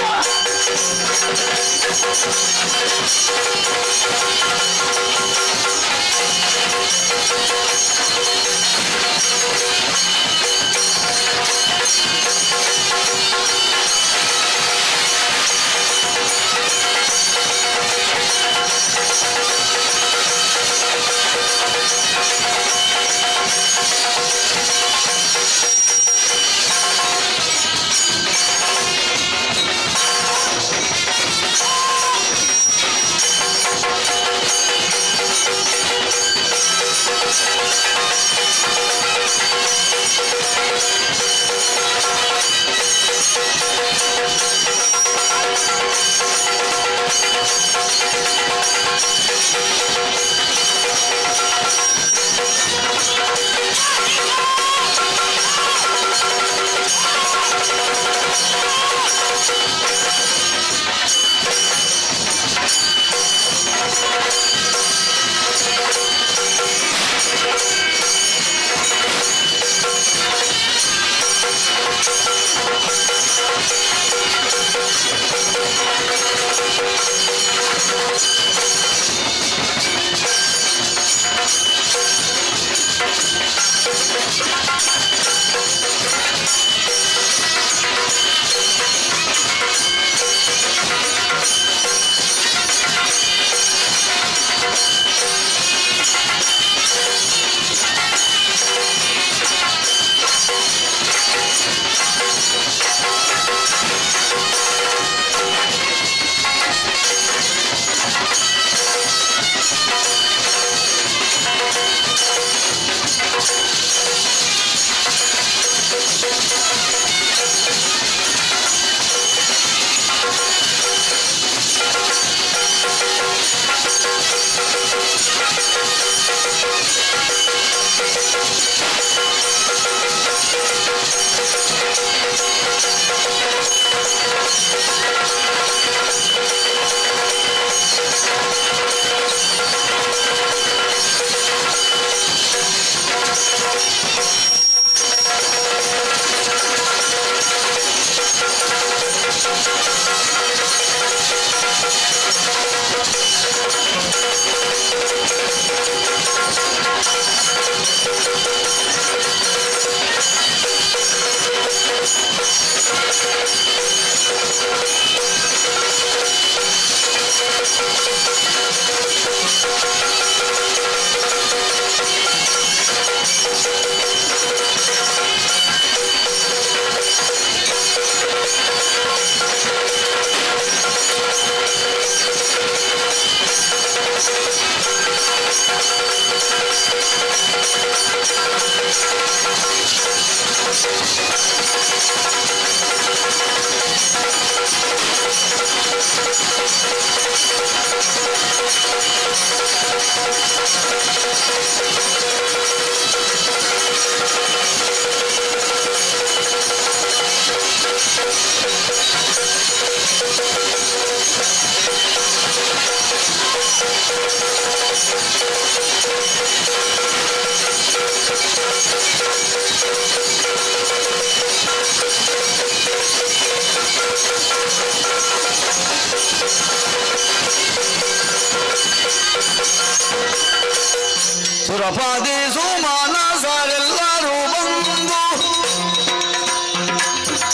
ಸುರಪಾದಿ ಸುಮಾನಸರೆಲ್ಲರೂ ಬಂದು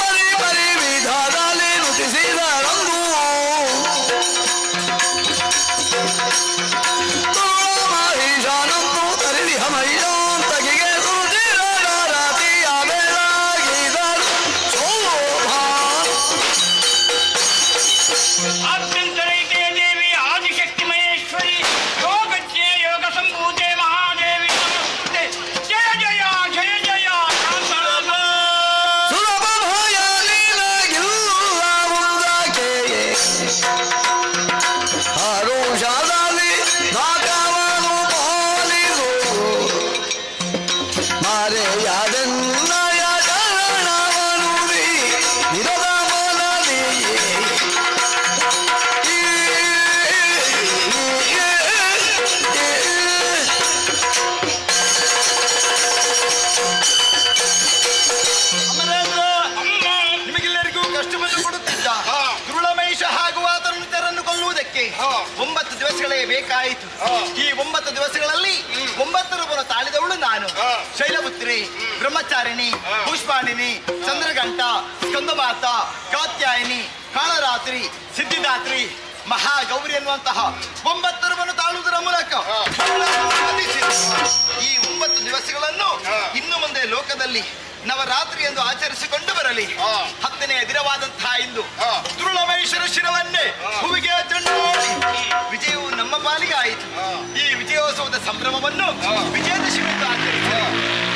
ಪರಿ ಪರಿ ವಿಧದಲ್ಲಿ ನುತಿಸಿದರಂದು ಮಹಿಷಾನಂದು ತರಿದಿ ಮಹಿಷಾಂತಗಿಗೆ ಸುಧಿರತಿಯ ಬೆಳಗಿದರು ಶೋಭಾ ಆಭ್ಯಂತರೈಕೆ ದೇವಿ ಆದಿಶಕ್ತಿ ಮಹೇಶ್ವರಿ ಯೋಗಜ್ಞೆ ಯೋಗ ಸಂಭೂತೆ ಮಹಾದೇವಿ ನಮಸ್ತುತೆ ಜಯ ಜಯ ಜಯ ಜಯ ಸುಲಭ ಭಯ ನಿನಗಿಲ್ಲ ಮುಂದಕ್ಕೆ ಹರುಷದಲ್ಲಿ ನಾಗವನು ಪಾಲಿಸು ಮಾರೆಯಾದೆನ್ನಯ ಚರಣವನು ನಿರದ ಮನದಿ ನಿಮಗೆಲ್ಲರಿಗೂ ಕಷ್ಟವನ್ನು ಕೊಡುತ್ತಿದ್ದ ದುರುಳಮಹಿಷ ಹಾಗೂ ಆತರನ್ನು ಕೊಲ್ಲುವುದಕ್ಕೆ 9 ದಿವಸಗಳೇ ಬೇಕಾಯಿತು. ಈ 9 ದಿವಸಗಳಲ್ಲಿ 9 ರೂಪನ ತಾಳಿದವಳು ನಾನು. ಶೈಲಪುತ್ರಿ, ಬ್ರಹ್ಮಚಾರಿಣಿ, ಪುಷ್ಪಾಣಿನಿ, ಚಂದ್ರಘಂಟ, ಸ್ಕಂದಮಾತ, ಕಾತ್ಯಾಯಿನಿ, ಕಾಳರಾತ್ರಿ, ಸಿದ್ಧಿದಾತ್ರಿ, ಮಹಾಗೌರಿ ಎನ್ನುವಂತಹ 9 ರೂಪನ್ನು ತಾಳುವುದರ ಮೂಲಕ ಈ 9 ದಿವಸಗಳನ್ನು ಇನ್ನು ಮುಂದೆ ಲೋಕದಲ್ಲಿ ನವರಾತ್ರಿ ಎಂದು ಆಚರಿಸಿಕೊಂಡು ಬರಲಿ. 10ನೇ ದಿನವಾದಂತಹ ಇಂದು ದುರುಳಮಹಿಷರ ಶಿರವನ್ನೇ ಹೂವಿಗೆ ಚೆಂಡೋಡಿ ವಿಜಯವು ನಮ್ಮ ಪಾಲಿಗೆ ಆಯಿತು. ಈ ವಿಜಯೋತ್ಸವದ ಸಂಭ್ರಮವನ್ನು ವಿಜಯದಶಮಿ ಎಂದು ಆಚರಿಸಿದರು.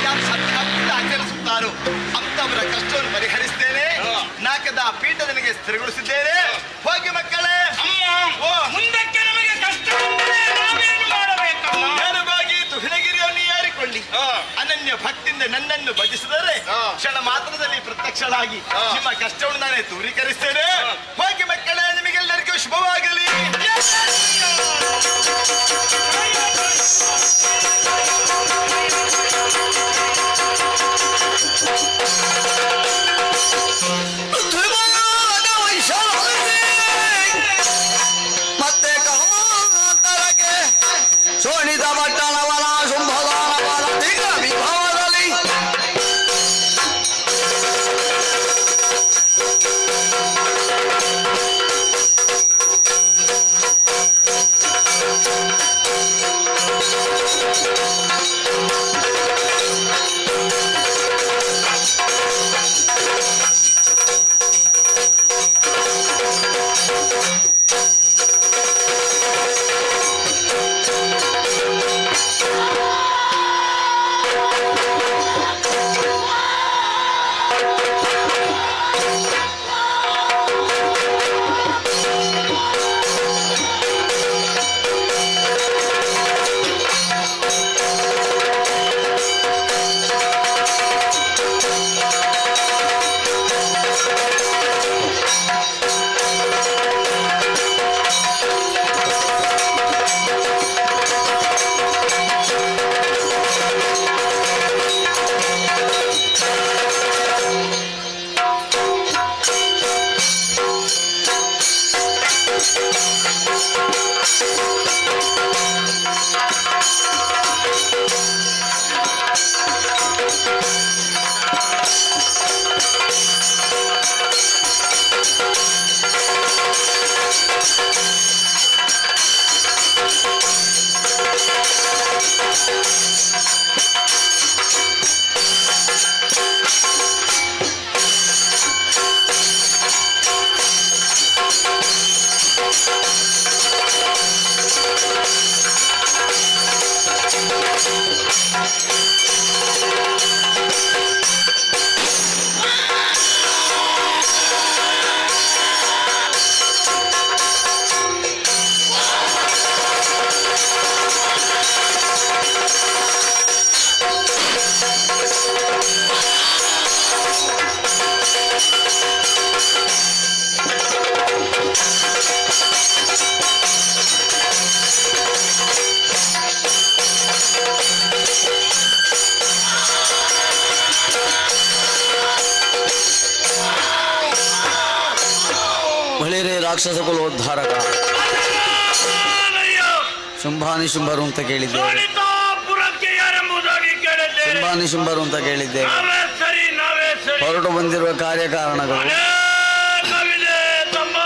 ಯಾರು ಸತ್ಯದಿಂದ ಆಚರಿಸುತ್ತಾರೋ ಅಂತವರ ಕಷ್ಟವನ್ನು ಪರಿಹರಿಸುತ್ತೇನೆ. ನಾಕದ ಪೀಠ ನನಗೆ ಸ್ಥಿರಗೊಳಿಸಿದ್ದೇನೆ. ಹೋಗಿ ಮಕ್ಕಳೇ. ಮುಂದಕ್ಕೆ ನಮಗೆ ಕಷ್ಟ ಬಂದರೆ ನಾವೇನು ಮಾಡಬೇಕಮ್ಮ? ನೇರವಾಗಿ ತುಹಿನಗಿರಿಯನ್ನು ಏರಿಕೊಳ್ಳಿ. ಅನನ್ಯ ಭಕ್ತಿಯಿಂದ ನನ್ನನ್ನು ಭಜಿಸಿದರೆ ಕ್ಷಣ ಮಾತ್ರದಲ್ಲಿ ಪ್ರತ್ಯಕ್ಷಳಾಗಿ ನಿಮ್ಮ ಕಷ್ಟವನ್ನು ನಾನೇ ದೂರೀಕರಿಸ್ತೇನೆ. ಹೋಗಿ ಮಕ್ಕಳೇ, ನಿಮಗೆಲ್ಲರಿಗೂ ಶುಭವಾಗಲಿ. ಮತ್ತೆ ಕಾಂತರಕ್ಕೆ ಸೋಣಿತ ಪಟ್ಟಣವನ ಶುಂಭದಾನವನ ದಿಗ ವಿಭವದಲ್ಲಿ ರಾಕ್ಷಸ ಕುಲೋದ್ಧಾರಕ ಶುಂಭಾನಿ ಶುಂಭರು ಅಂತ ಕೇಳಿದ್ದೇವೆ. ಶುಂಭರು ಅಂತ ಕೇಳಿದ್ದೇವೆ. ನಾವೇ ಸರಿ ನಾವೇ ಸರಿ. ಹೊರಟು ಬಂದಿರುವ ಕಾರ್ಯಕಾರಣಗಳು ಅನೇಕವಿದೆ ತಮ್ಮ.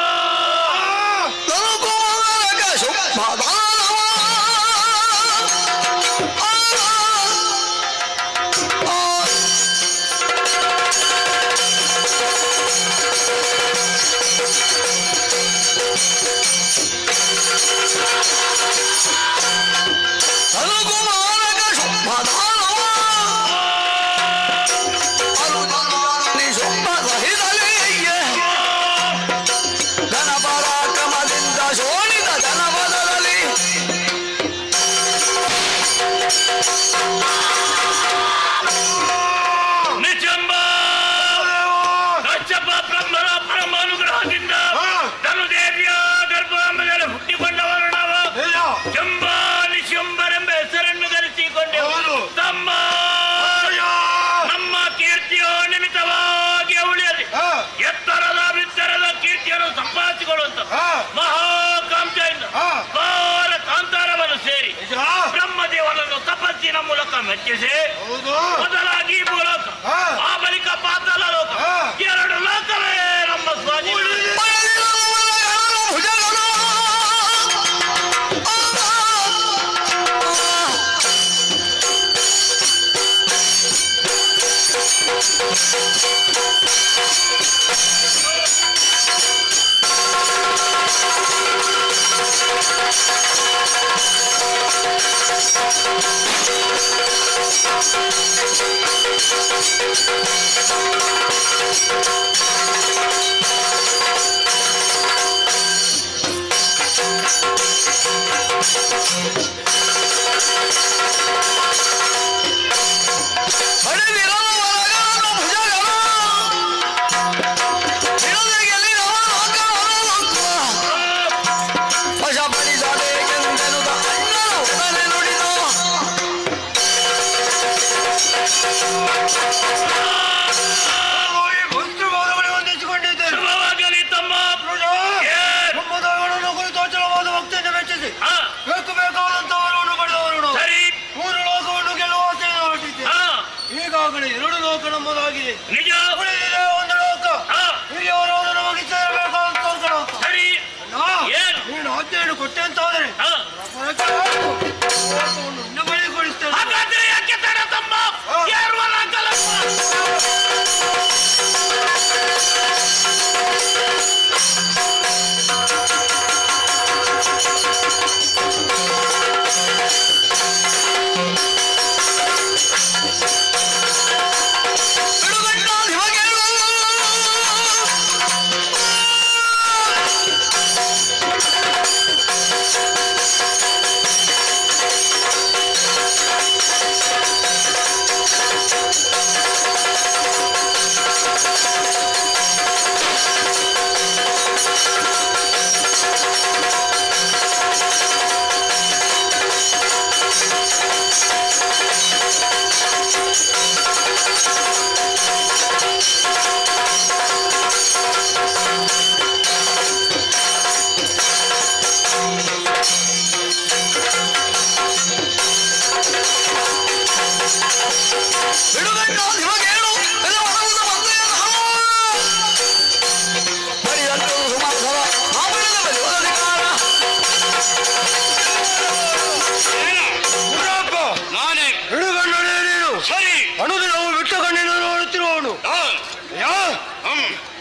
ನಿಜಂಬ ಕಚ್ಚಪ್ಪ ಬ್ರಹ್ಮರ ಪರಮಾನುಗ್ರಹದಿಂದ ಧನುದೇವಿಯ ಗರ್ಭಾಂಬದಲ್ಲಿ ಹುಟ್ಟಿಕೊಂಡವರು ನಾವು. ಜಂಬ ನಿಶಂಬರೆಂಬ ಹೆಸರನ್ನು ಧರಿಸಿಕೊಂಡೆವು ತಮ್ಮ. ನಮ್ಮ ಕೀರ್ತಿಯೋ ನಿಮಿತ್ತವಾಗಿ ಉಳಿಯಲಿ. ಎತ್ತರದ ಬಿತ್ತರದ ಕೀರ್ತಿಯನ್ನು ಸಂಪಾದಿಸಿಕೊಳ್ಳುವಂತ ಮಹಾಕಾಂಕ್ಷೆಯಿಂದ ಬಾಲ ಕಾಂತಾರವನ್ನು ಸೇರಿ ಬ್ರಹ್ಮದೇವನನ್ನು ತಪಸ್ಸಿನ ಮೂಲಕ ಮೆಚ್ಚಿಸಿ ಮೊದಲಾಗಿ ಭೂಲೋಕ, ಆ ಬಳಿಕ ಪಾತಾಳ ಲೋಕ, ಎರಡು ಲೋಕವೇ ನಮ್ಮ ಸ್ವಾಧೀನ. ಶುಭವಾಗಲಿ ತಮ್ಮ. ಸರಿ. ಈಗಾಗಲೇ ಎರಡು ಲೋಕ ನಮ್ಮದಾಗಿದೆ. ನಿಜ. ಉಳಿದಿದೆ ಒಂದು ಲೋಕ. ಹಿರಿಯವರು ನಮಗೆ ಸೇರಬೇಕಾದ ಸರಿ. ಏನು ನೀನು ಆಜ್ಞೆಯನ್ನು ಕೊಟ್ಟೆ ಅಂತಾದರೆ ಇನ್ನು ಬಳಿಗೊಳಿಸ್ತೇನೆ. ಹಾಗಾದ್ರೆ ಯಾಕೆ ತಡ ತಮ್ಮ? ಏರುವಲ್ಲ ಕಲಪ್ಪ.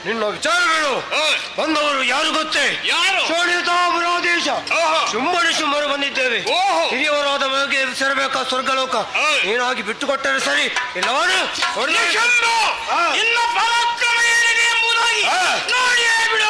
ನಿನ್ನ ವಿಚಾರಗಳು ಬಂದವರು ಯಾರು ಗೊತ್ತೇ? ಯಾರು? ಶೋಣಿತ ಬುರಾದೇಶ ಶುಂಭರು ಬಂದಿದ್ದೇವೆ. ಹಿರಿಯವರಾದ ಮನೆಗೆ ಸೇರಬೇಕಾ ಸ್ವರ್ಗಲೋಕ. ನೀನಾಗಿ ಬಿಟ್ಟುಕೊಟ್ಟರೆ ಸರಿ, ಇಲ್ಲವಾದ್ರೆ ಇನ್ನ ಪರಾಕ್ರಮ ಏನಿದೆ ಎಂಬುದಾಗಿ ನೋಡಿಯೇ ಬಿಡು.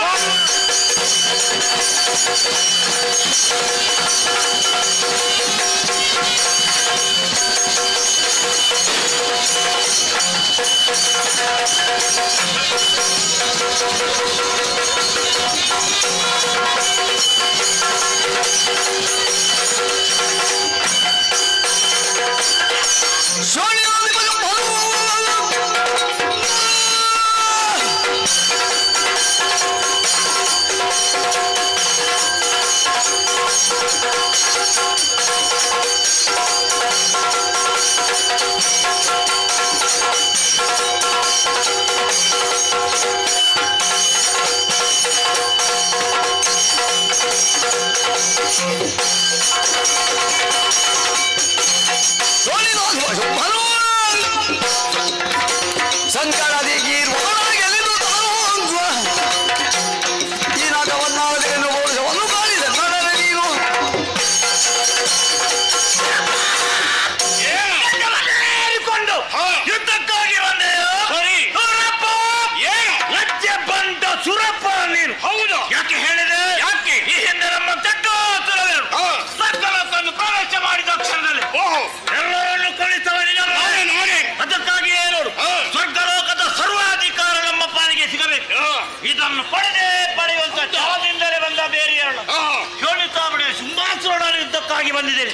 ವಿಚಾರಕ್ಕೆ ಬಂದಿದ್ದೇನೆ.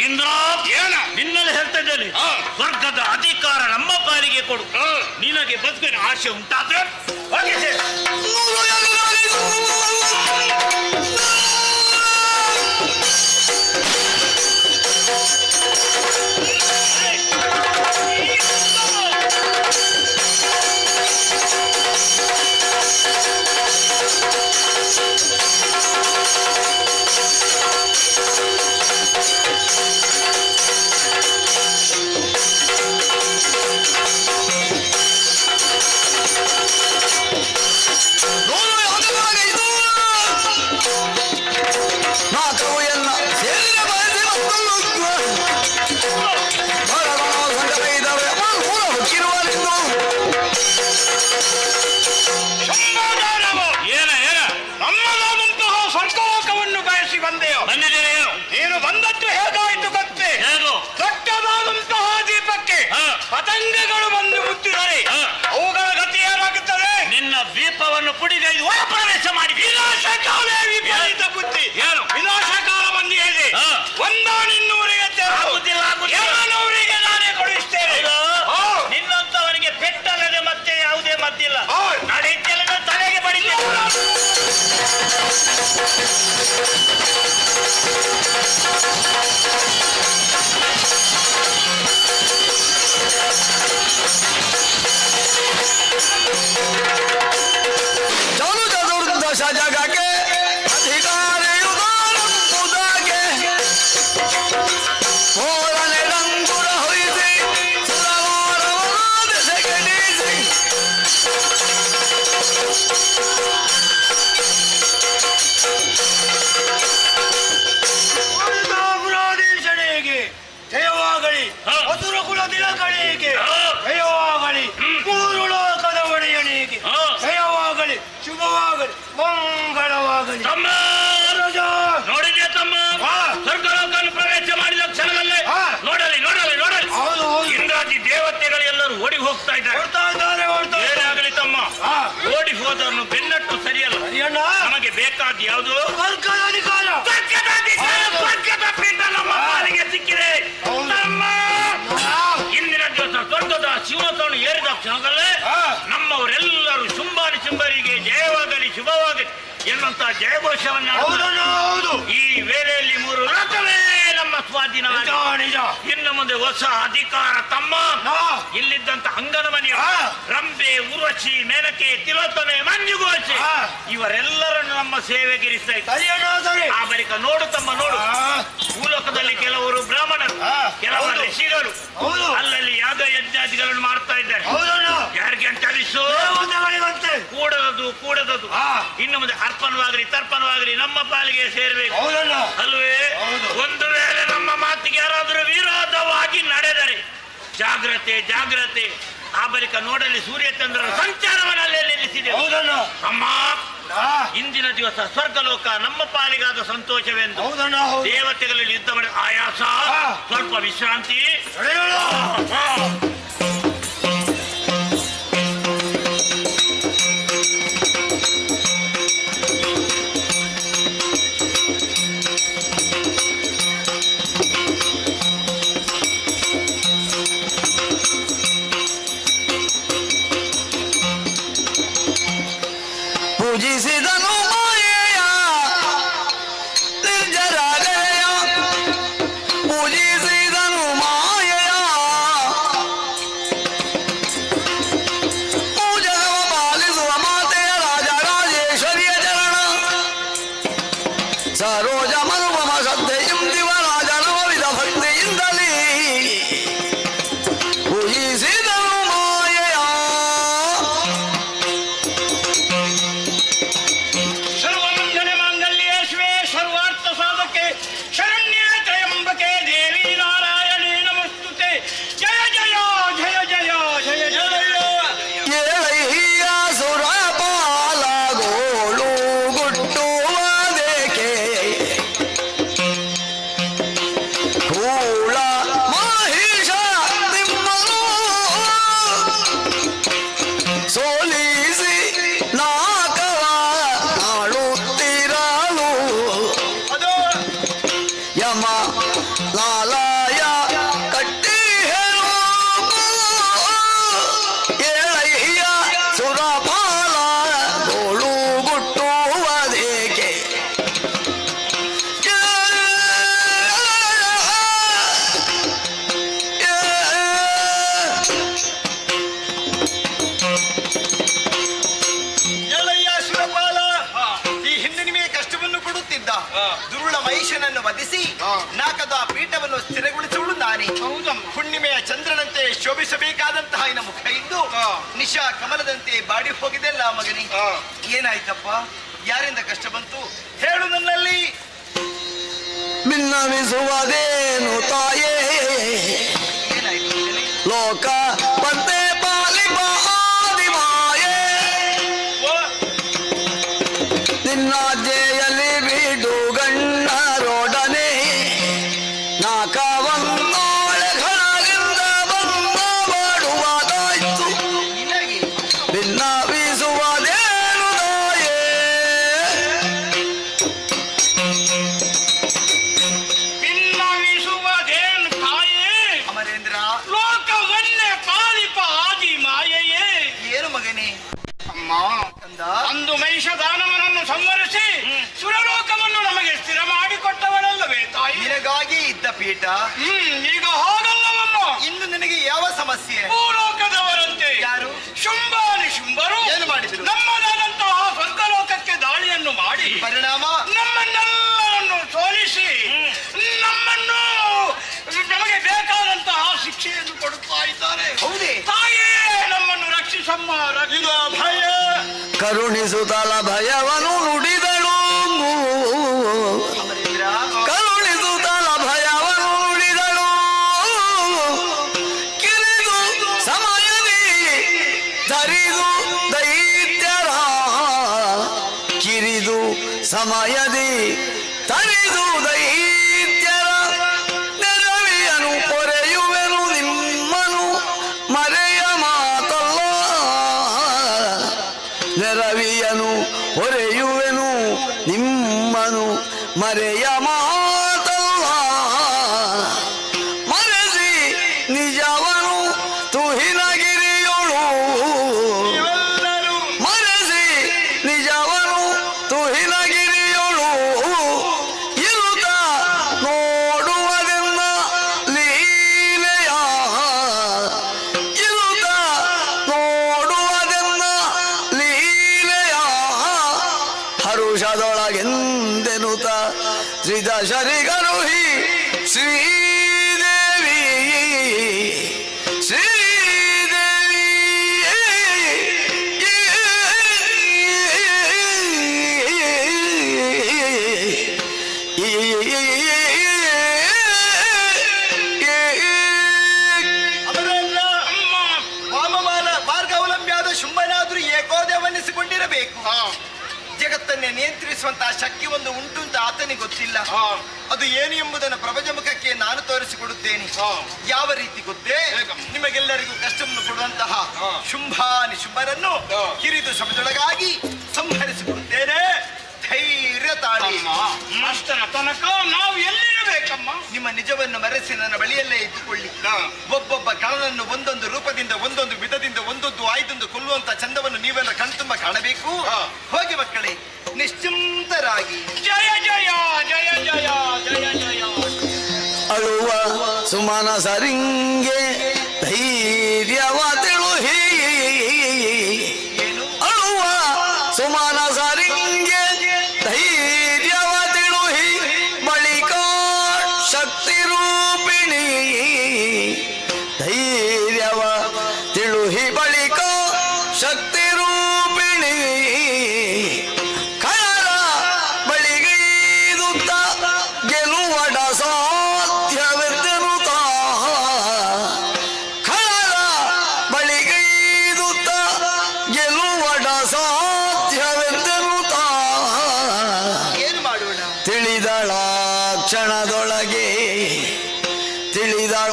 ಇಂದ್ರ, ನಿನ್ನಲ್ಲಿ ಹೇಳ್ತಾ ಇದ್ದೇನೆ, ಸ್ವರ್ಗದ ಅಧಿಕಾರ ನಮ್ಮ ಪಾಲಿಗೆ ಕೊಡು. ನಿನಗೆ ಬದುಕಿನ ಆಶೆ ಉಂಟಾದ್ರೆ ಪತಂಗಗಳು ಬಂದು ಮುಟ್ಟಿದರೆ ಅವುಗಳ ಗತಿ ಏನಾಗುತ್ತದೆ? ನಿನ್ನ ದೀಪವನ್ನು ಪುಡಿಗೈದು ಒಳ ಪ್ರವೇಶ ಮಾಡಿ ವಿನಾಶಕಾಲ ವಿಪರೀತ ಬುದ್ಧಿ ಏನು ವಿನಾಶಕಾಲ ಬಂದು ಹೇಳಿ ಒಂದಾನಿನ್ನೂರಿಗೆ ಯವನವರಿಗೆ ನಾನೇ ಕೊಡಿಸ್ತೇನೆ. ನಿನ್ನಂತವನಿಗೆ ಪೆಟ್ಟಲ್ಲದೆ ಮತ್ತೆ ಯಾವುದೇ ಮದ್ದಿಲ್ಲ. ನಡೀತಿಲ್ಲದ ತಲೆಗೆ ಬಡಿತೇನೆ. ಚತುರ್ದಶ ಜಗಕ್ಕೆ ಅಧಿಕಾರಿಯುವುದಾಗೆ ಓರನೆಡಂಗುರ ಹೊಯ್ಸಿ ಸುರವಾರವನಾದ ಸೆಗಡಿಸಿ ಪುರಾಧೀಶನಿಗೆ ಜಯವಾಗಲಿ, ಮಧುರ ಕುಲ ದಿನಗಳಿಗೆ ಜಯವಾಗಲಿ, ಮೂರು ಲೋಕದ ಒಡೆಯನಿಗೆ ಜಯವಾಗಲಿ, ಶುಭವಾಗಲಿ, ಮಂಗಳವಾಗಲಿ. ನೋಡಿದ್ಯಾ ತಮ್ಮ, ಸ್ವರ್ಗಲೋಕವನ್ನು ಪ್ರವೇಶ ಮಾಡಿದ ಕ್ಷಣದಲ್ಲೇ ನೋಡಲಿ ನೋಡಲಿ ನೋಡಲಿ ಇಂದ್ರಾದಿ ದೇವತೆಗಳೆಲ್ಲರೂ ಓಡಿ ಹೋಗ್ತಾ ಇದ್ದಾರೆ. ಏನಾಗಲಿ ತಮ್ಮ, ಓಡಿ ಹೋದನ್ನು ಬೆನ್ನಟ್ಟು ಸರಿಯಲ್ಲ. ನಮಗೆ ಬೇಕಾದ ಯಾವುದು? ಸ್ವರ್ಗದ ಅಧಿಕಾರ, ಸ್ವರ್ಗದ ಪೀಠ ನಮ್ಮ ಪಾಲಿಗೆ ಸಿಕ್ಕಿದೆ. ಇಂದಿನ ದಿವಸ ಸ್ವರ್ಗದ ಶಿವನನ್ನು ಏರಿದ ಕ್ಷಣದಲ್ಲೇ ನಮ್ಮವರೆಲ್ಲರೂ ಶುಂಭಾರಿ ಶುಂಭರಿಗೆ ಜಯವಾಗಲಿ, ಶುಭವಾಗಲಿ ಎನ್ನುವಂತ ಜಯಘೋಷವನ್ನ ಈ ವೇಳೆಯಲ್ಲಿ ಮೂರು ಲೋಕವೇ ನಮ್ಮ ಸ್ವಾಧೀನ. ಇನ್ನು ಮುಂದೆ ಹೊಸ ಅಧಿಕಾರ ತಮ್ಮ. ಇಲ್ಲಿದ್ದಂತ ಅಂಗನ ಮನೆಯ ರಂಬೆ, ಉರ್ವಶಿ, ಮೇನಕೆ, ತಿಲೋತ್ತಮೆ, ಮಂಜುಗೋಚಿ ಇವರೆಲ್ಲರನ್ನು ನಮ್ಮ ಸೇವೆಗಿರಿಸ್ತಾ ಇದ್ದಾರೆ. ಆ ಬಳಿಕ ನೋಡು ತಮ್ಮ, ನೋಡು, ಭೂಲೋಕದಲ್ಲಿ ಕೆಲವರು ಬ್ರಾಹ್ಮಣರು, ಕೆಲವರು ಋಷಿಗಳು ಅಲ್ಲಲ್ಲಿ ಯಾಗ ಯಜ್ಞಾದಿಗಳನ್ನು ಮಾಡ್ತಾ ಇದ್ದಾರೆ. ಯಾರಿಗೆ ಅಂತ ಅನಿಸು ಕೂಡದದು ಕೂಡದದು ಇನ್ನು ಮುಂದೆ ಅರ್ಪಣವಾಗಲಿ ತರ್ಪಣವಾಗಲಿ ನಮ್ಮ ಪಾಲಿಗೆ ಸೇರ್ಬೇಕು ಅಲ್ವೇ? ಒಂದು ವೇಳೆ ನಮ್ಮ ಮಾತಿಗೆ ಯಾರಾದರೂ ವಿರೋಧವಾಗಿ ನಡೆದರೆ ಜಾಗ್ರತೆ ಜಾಗ್ರತೆ. ಆ ಬಳಿಕ ನೋಡಲಿ ಸೂರ್ಯಚಂದ್ರನ ಸಂಚಾರವನ್ನಲ್ಲೇ ನಿಲ್ಲಿಸಿದೆ. ಅಮ್ಮ, ಇಂದಿನ ದಿವಸ ಸ್ವರ್ಗಲೋಕ ನಮ್ಮ ಪಾಲಿಗಾದ ಸಂತೋಷವೆಂದು ದೇವತೆಗಳಲ್ಲಿ ಯುದ್ಧ ಮಾಡಿ ಆಯಾಸ, ಸ್ವಲ್ಪ ವಿಶ್ರಾಂತಿ. ಪೂಜಿಸಿದನು ಮಾಯೆಯ ನಿರ್ಜರಾಗಯ, ಪೂಜಿಸಿದನು ಮಾಯೆಯ ಪೂಜನವ ಪಾಲಿಸುವ ಮಾತೆಯ ರಾಜರಾಜೇಶ್ವರಿಯ ಚರಣ ಸರೋಜ ಮನುಪಮ ಶ್ರದ್ಧೆಯಂ ದಿವರಾಜನವ ವಿಧ ಭಕ್ತಿಯಿಂದಲೇ ಪೂಜಿಸಿದನು ಮಾಯೆಯ. ಸರ್ವಾರ್ಥ ಸಾಧಕೆ ಶರಣ್ಯ ತ್ರಯಂಬಕೆ ದೇವಿ ನಾರಾಯಣಿ ನಮಸ್ತುತೆ. ಜಯ ಜಯ ಜಯ ಜಯ ಜಯ ಜಯ. ಏಳಯ್ಯ ಸುರಪಾಲಗೋಳು ಗುಟ್ಟುವದೇಕೆ ಕೂಳ ಮಹಿಷ ನಿಮ್ಮನು ಸೋಲಿಸಿ ನಾಕವ ಆಡುತ್ತಿರಲು ಯಮ ಲಾಲಾಯ ಕಟ್ಟಿ ಹೇಳು ಏಳಯ್ಯ ಸುರಪಾಲ ಗೋಳು ಗುಟ್ಟುವುದೇಕೆ ಎಳಯ್ಯ ಸುರಪಾಲ, ಈ ಹಿಂದೆ ನಿಮಗೆ ಕಷ್ಟವನ್ನು ಕೊಡುತ್ತಿದ್ದ ದುರುಳ ಮಹಿಷನನ್ನು ವಧಿಸಿ ನಾಕದ ಪೀಠವನ್ನು ಸ್ಥಿರಗೊಳಿಸುವುದು ನಾನೇ. ಹುಣ್ಣಿಮೆಯ ಚಂದ್ರನಂತೆ ಶೋಭಿಸಬೇಕಾದಂತಹ ಇನ್ನ ಮುಖ ಇದ್ದು ನಿಶಾ ಕಮಲದಂತೆ ಬಾಡಿ ಹೋಗಿದೆಲ್ಲ ಮಗನಿ. ಏನಾಯ್ತಪ್ಪ? ಯಾರಿಂದ ಕಷ್ಟ ಬಂತು ಹೇಳು ನನ್ನಲ್ಲಿ. ಭಿನ್ನವಿಸುವುದೇನು ತಾಯೇ ಏನಾಯ್ತು ಲೋಕ ಬಂದೆ ಪಾಲಿಪ ಆದಿಮಾಯೇ ನಿನ್ನಾಜ್ಞೆಯಲ್ಲಿ ಬಿಡು ಗಣ್ಣರೊಡನೆ ನಾಕವನ್ನಾಳೆ ಘನದಿಂದ ಬಂದ ಮಾಡುವುದಾಯ್ತು ನಿನಗೆ ಭಿನ್ನವಿಸುವುದೇನು ತಾಯೇ ಭಿನ್ನವಿಸುವುದೇನು ತಾಯೇ ಅಮರೇಂದ್ರ. ಲೋಕವನ್ನೇ ಪಾಲಿಪ ಆದಿ ಮಾಯೆಯೇ. ಏನು ಮಗನೇ? ಅಮ್ಮ, ಕಂದ, ಅಂದು ಮಹಿಷದಾನವನನ್ನು ಸಂವರಿಸಿ ಸುರಲೋಕವನ್ನು ನಮಗೆ ಸ್ಥಿರ ಮಾಡಿಕೊಟ್ಟವಳಲ್ಲವೇ ತಾಯಿ? ನಿನಗಾಗಿ ಇದ್ದ ಪೀಠ ಈಗ ಹಾಗಲ್ಲವಮ್ಮ. ಇನ್ನು ನಿನಗೆ ಯಾವ ಸಮಸ್ಯೆ? ಭೂಲೋಕದವರಂತೆ ಯಾರು? ಶುಂಭಾನಿ ಶುಂಭರು ಏನು ಮಾಡಿದ್ರು? ನಮ್ಮದಾದಂತಹ ಸ್ವರ್ಗಲೋಕಕ್ಕೆ ದಾಳಿಯನ್ನು ಮಾಡಿ ಪರಿಣಾಮ ನಮ್ಮನ್ನೆಲ್ಲರನ್ನು ಸೋಲಿಸಿ ನಮ್ಮನ್ನು ನಮಗೆ ಬೇಕಾದಂತಹ ಶಿಕ್ಷೆಯನ್ನು ಕೊಡುತ್ತಾ ಇದ್ದಾರೆ. ಹೌದೇ? ತಾಯೇ ನಮ್ಮನ್ನು ರಕ್ಷಿಸಮ್ಮ, ರಕ್ಷಿಸ ಭಯ. ಕರುಣಿಸುತ್ತಲ ಭಯವನ್ನು ನುಡಿದಳು ಅಮರೇಂದ್ರ, ಕರುಣಿಸುತ್ತಲ ಭಯವನ್ನು ನುಡಿದಳು ಕಿರಿದು ಸಮಯದಿ ಧರಿದು ದೈತ್ಯರ ಕಿರಿದು ಸಮಯದಿ ತರಿದು ದೈತ್ಯರ ನೆರವಿಯನು ಪೊರೆಯುವೆನು ನಿಮ್ಮನು ಮರೆಯ ಮಾತಲ್ಲ ನೆರವಿಯನು ಹೊರೆಯುವೆನು ನಿಮ್ಮನು ಮರೆಯ ಮಾತಲ್ಲ ಮರೆಸಿ ನಿಜವನು ತುಹಿನಗಿರಿಯೊಳು ಮರೆಸಿ ನಿಜವನು ತುಹಿನಗಿರಿಯೊಳು ಇರುತ್ತ ನೋಡುವುದೆನ್ನ ಲೀಲೆಯ ಇರುತ್ತ ನೋಡುವುದೆನ್ನ ಲೀಲೆಯ ಹರುಷದೊಳಗೆಂದೆನುತ ತ್ರಿದಶರಿಗರುಹಿ ಶ್ರೀದೇವಿ ಶ್ರೀದೇವಿ ಅಮರೇಂದ್ರ, ವಾಮಮಾನ ಮಾರ್ಗಾವಲಂಬಿಯಾದ ಶುಂಭನಾದ್ರೂ ಏಕೋದೆವನ್ನಿಸಿಕೊಂಡಿರಬೇಕು. ಜಗತ್ತನ್ನೇ ನಿಯಂತ್ರಿಸುವಂತಹ ಶಕ್ತಿ ಒಂದು ಉಂಟು ಅಂತ ಆತನಿಗೆ ಗೊತ್ತಿಲ್ಲ. ಅದು ಏನು ಎಂಬುದನ್ನು ಪ್ರಪಂಚ ಮುಖಕ್ಕೆ ನಾನು ತೋರಿಸಿಕೊಡುತ್ತೇನೆ. ಯಾವ ರೀತಿ ಗೊತ್ತೇ? ನಿಮಗೆಲ್ಲರಿಗೂ ಕಷ್ಟವನ್ನು ಕೊಡುವಂತಹ ಶುಂಭಾನಿ ಶುಂಭರನ್ನು ಕಿರಿದು ಸಮಯದೊಳಗಾಗಿ ಸಂಹರಿಸಿಕೊಡುತ್ತೇನೆ. ಧೈರ್ಯ ತಾಳಿ. ಅಷ್ಟರ ತನಕ ನಾವು ಎಲ್ಲಿರಬೇಕಮ್ಮ? ನಿಮ್ಮ ನಿಜವನ್ನು ಮರೆಸಿ ನನ್ನ ಬಳಿಯಲ್ಲೇ ಇಟ್ಟುಕೊಳ್ಳಿ. ಒಬ್ಬೊಬ್ಬ ಕಳನನ್ನು ಒಂದೊಂದು ರೂಪದಿಂದ ಒಂದೊಂದು ವಿಧದಿಂದ ಒಂದೊಂದು ಆಯ್ದೊಂದು ಕೊಲ್ಲುವಂತ ಚಂದವನ್ನು ನೀವೆಲ್ಲ ಕಣ್ತುಂಬ ಕಾಣಬೇಕು. ಹೋಗಿ ಮಕ್ಕಳೇ, ನಿಶ್ಚಿಂತರಾಗಿ. ಜಯ ಜಯ ಜಯ ಜಯ ಜಯ ಜಯ. ಅಳುವ ಸುಮನ ಸರಿಂಗೆ ಧೈರ್ಯವ ತಿಳುಹಿ ಅಳುವ ಸುಮನ ಸರಿಂಗೆ ಧೈರ್ಯವ ತಿಳುಹಿ ಬಳಿಕ ಶಕ್ತಿ ರೂಪಿಣಿ ಧೈರ್ಯವ ತಿಳುಹಿ ಬಳಿಕ ಶಕ್ತಿ ರೂಪಿಣಿ ಕಳರ ಬಳಿಗೈದುತ್ತ ಗೆಲುವಡ ಸಾಧ್ಯವೆಂದೆನುತ ಕಳರ ಬಳಿಗೈದುತ್ತ ಗೆಲುವಡ ಸಾಧ್ಯವೆಂದೆನುತ ಏನು ಮಾಡೋಣ? ತಿಳಿದಳ ಕ್ಷಣದೊಳಗೆ ತಿಳಿದಳ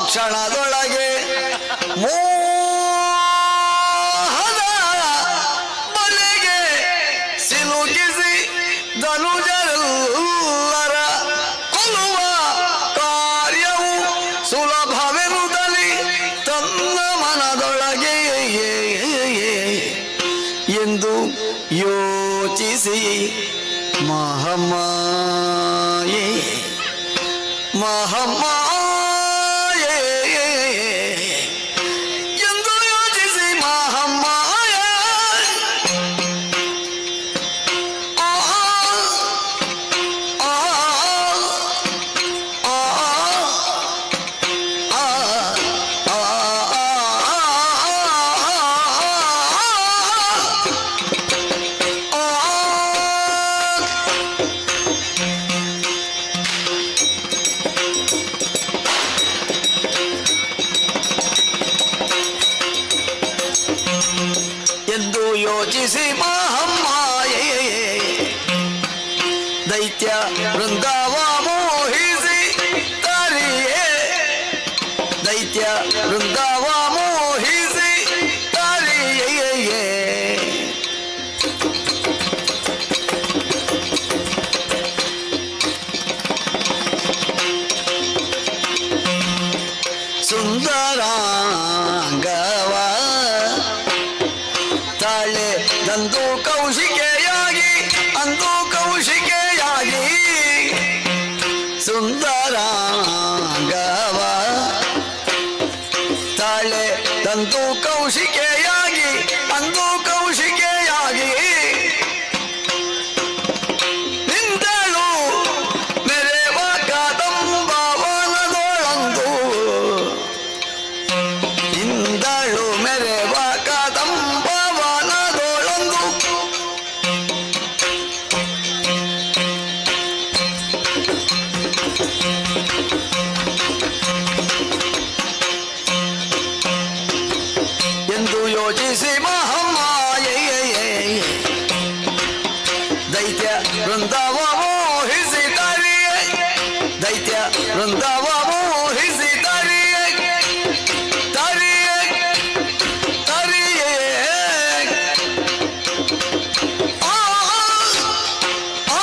ಕ್ಷಣದೊಳಗೆ ಮೋಹದ ಬಲೆಗೆ ಸಿಲುಕಿಸಿ ಧನುಜರೆಲ್ಲರ ಕೊಲ್ಲುವ ಮಹಮ್ಮಾಯೇ ಮಹಮ್ಮಾಯೇ ಎಂದು ಯೋಚಿಸಿ ಮಹಮ್ಮಾಯೇ ಆ ಆ ಆ ಎಂದು ಯೋಚಿಸಿ ಮಹಮ್ಮಾಯೇ ದೈತ್ಯ ವೃಂದಾವ ಮೋಹಿಸಿ ತಾರಿಯೇ ದೈತ್ಯ ವೃಂದಾವ ಮೋಹಿಸಿ ತಾರಿಯೇ ಸುಂದರಾಂಗವ ತಾಳೆ ದಂದು ಕೌಶಿಕೆಯಾಗಿ ಅಂದು ಕೌಶಿಕೆಯಾಗಿ ಸುಂದರಾಂಗವ ತಾಳೆ ದಂದು ಕೌಶಿಕೆಯಾಗಿ ಅಂದು ಕೌಶಿಕೆಯಾಗಿ ನಿಂದಳು ಮೆರೆವ ಕಾದಂಬವನದೊಳಂದು ಇಂದಳು ಮೆರೆವ ಕಾದಂಬವನದೊಳಂದು ಎಂದು ಯೋಚಿಸಿ ಮಹಮ್ಮಾಯೇ ದೈತ್ಯ ವೃಂದಾವ ಮೋಹಿಸಿ ತಾರಿಯೇ ದೈತ್ಯ ವೃಂದಾವ ಮೋಹಿಸಿ ತಾರಿಯೇ ತಾರಿಯೇ ತಾರಿಯೇ ಆ ಆ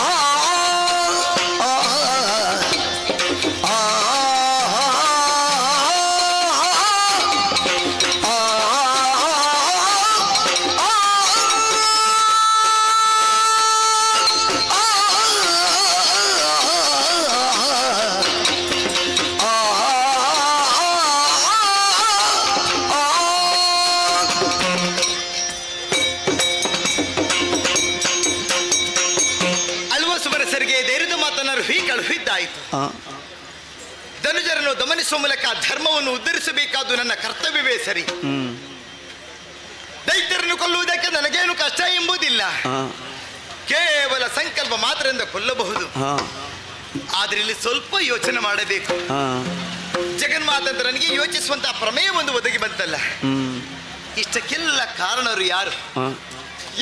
ಆ ಅಳುವ ಸುಮರಸರಿಗೆ ಧೈರ್ಯದ ಮಾತನಾರು ಹೀ ಕಳುಹಿದ್ದಾಯಿತು. ಧನುಜರನ್ನು ದಮನಿಸುವ ಮೂಲಕ ಧರ್ಮವನ್ನು ಉದ್ಧರಿಸಬೇಕಾದ್ದು ನನ್ನ ಕರ್ತವ್ಯವೇ ಸರಿ. ದೈತ್ಯರನ್ನು ಕೊಲ್ಲುವುದಕ್ಕೆ ನನಗೇನು ಕಷ್ಟ ಎಂಬುದಿಲ್ಲ. ಕೇವಲ ಸಂಕಲ್ಪ ಮಾತ್ರದಿಂದ ಕೊಲ್ಲಬಹುದು. ಆದ್ರೆ ಇಲ್ಲಿ ಸ್ವಲ್ಪ ಯೋಚನೆ ಮಾಡಬೇಕು. ಜಗನ್ಮಾತಂತ್ರನಿಗೆ ಯೋಚಿಸುವಂತಹ ಪ್ರಮೇಯ ಒಂದು ಒದಗಿ ಬಂತಲ್ಲ. ಇಷ್ಟಕ್ಕೆಲ್ಲ ಕಾರಣರು ಯಾರು?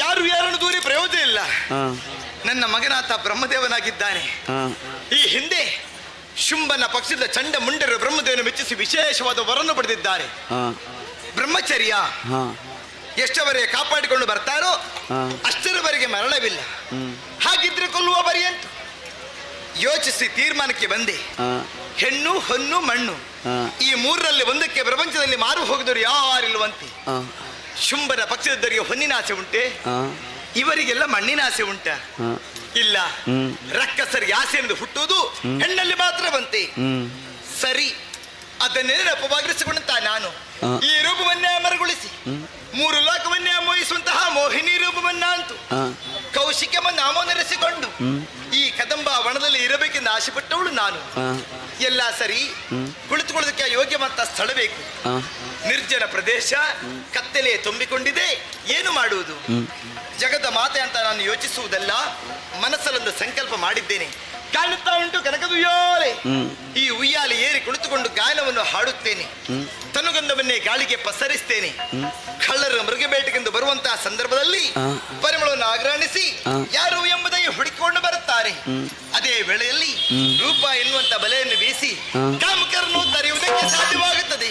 ಯಾರು ಯಾರನ್ನು ದೂರಿ ಪ್ರಯೋಜನ ಇಲ್ಲ. ನನ್ನ ಮಗನಾಥ ಬ್ರಹ್ಮದೇವನಾಗಿದ್ದಾನೆ. ಈ ಹಿಂದೆ ಶುಂಭನ ಪಕ್ಷದ ಚಂಡ ಮುಂಡರು ಬ್ರಹ್ಮದೇವನ ಮೆಚ್ಚಿಸಿ ವಿಶೇಷವಾದ ವರನ್ನು ಪಡೆದಿದ್ದಾರೆ. ಬ್ರಹ್ಮಚರ್ಯ ಎಷ್ಟವರೆಗೆ ಕಾಪಾಡಿಕೊಂಡು ಬರ್ತಾರೋ ಅಷ್ಟರವರೆಗೆ ಮರಣವಿಲ್ಲ. ಹಾಗಿದ್ರೆ ಕೊಲ್ಲುವ ಬರಿಯಂತು ಯೋಚಿಸಿ ತೀರ್ಮಾನಕ್ಕೆ ಬಂದೆ. ಹೆಣ್ಣು ಹೊನ್ನು ಮಣ್ಣು ಈ ಮೂರರಲ್ಲಿ ಒಂದಕ್ಕೆ ಪ್ರಪಂಚದಲ್ಲಿ ಮಾರು ಹೋಗಿದವರು ಯಾರಿಲ್ವಂತೆ. ಶುಂಭನ ಪಕ್ಷದವರಿಗೆ ಹೊನ್ನಿನ ಆಸೆ ಉಂಟೆ? ಇವರಿಗೆಲ್ಲ ಮಣ್ಣಿನ ಆಸೆ ಉಂಟ? ಇಲ್ಲ. ರಕ್ಕಸರಿಗೆ ಆಸೆ ಎಂದು ಹುಟ್ಟುವುದು ಹೆಣ್ಣಲ್ಲಿ ಮಾತ್ರ ಬಂತೆ. ಸರಿ, ಅದನ್ನೇ ನೆನಪವಾಗಿರಿಸಿಕೊಂಡಂತ ನಾನು ಈ ರೂಪವನ್ನೇ ಮರಗೊಳಿಸಿ ಮೂರು ಲೋಕವನ್ನೇ ಮೋಹಿಸುವಂತಹ ಮೋಹಿನಿ ರೂಪವನ್ನ ಅಂತು ಕೌಶಿಕಮ್ಮ ನಾಮೋನರಿಸಿಕೊಂಡು ಈ ಕದಂಬ ವನದಲ್ಲಿ ಇರಬೇಕೆಂದು ಆಸೆ ಪಟ್ಟವಳು ನಾನು. ಎಲ್ಲ ಸರಿ, ಕುಳಿತುಕೊಳ್ಳೋದಕ್ಕೆ ಯೋಗ್ಯವಂತ ಸ್ಥಳ ಬೇಕು. ನಿರ್ಜನ ಪ್ರದೇಶ, ಕತ್ತಲೆ ತುಂಬಿಕೊಂಡಿದೆ. ಏನು ಮಾಡುವುದು? ಜಗದ ಮಾತೆ ಅಂತ ನಾನು ಯೋಚಿಸುವುದಲ್ಲ, ಮನಸ್ಸಲ್ಲೊಂದು ಸಂಕಲ್ಪ ಮಾಡಿದ್ದೇನೆ. ಕಾಣುತ್ತಾ ಉಂಟು ಕನಕದ ಉಯ್ಯಾಲೆ. ಈ ಉಯ್ಯಾಲೆ ಏರಿ ಕುಳಿತುಕೊಂಡು ಗಾಯನವನ್ನು ಹಾಡುತ್ತೇನೆ. ತನುಗಂಧವನ್ನೇ ಗಾಳಿಗೆ ಪಸರಿಸ್ತೇನೆ. ಕಳ್ಳರ ಮೃಗಬೇಟೆಗೆಂದು ಬರುವಂತಹ ಸಂದರ್ಭದಲ್ಲಿ ಪರಿಮಳವನ್ನು ಆಗ್ರಹಿಸಿ ಯಾರು ಎಂಬುದಾಗಿ ಹುಡುಕಿಕೊಂಡು ಬರುತ್ತಾರೆ. ಅದೇ ವೇಳೆಯಲ್ಲಿ ರೂಪ ಎನ್ನುವಂತ ಬಲೆಯನ್ನು ಬೀಸಿ ಕಾಮಕರನ್ನು ತರೆಯುವುದಕ್ಕೆ ಸಾಧ್ಯವಾಗುತ್ತದೆ.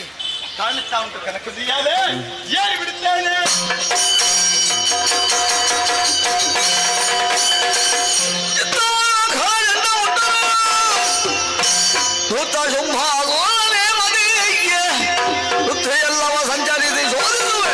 ಕಾಣುತ್ತಾ ಉಂಟು ಕನಕದ ಉಯ್ಯಾಲೆ ಏರಿ ಬಿಡುತ್ತೇನೆ. ಎಲ್ಲವ ಸಂಚರಿಸಿ ಸೋಲಿಸುವೆ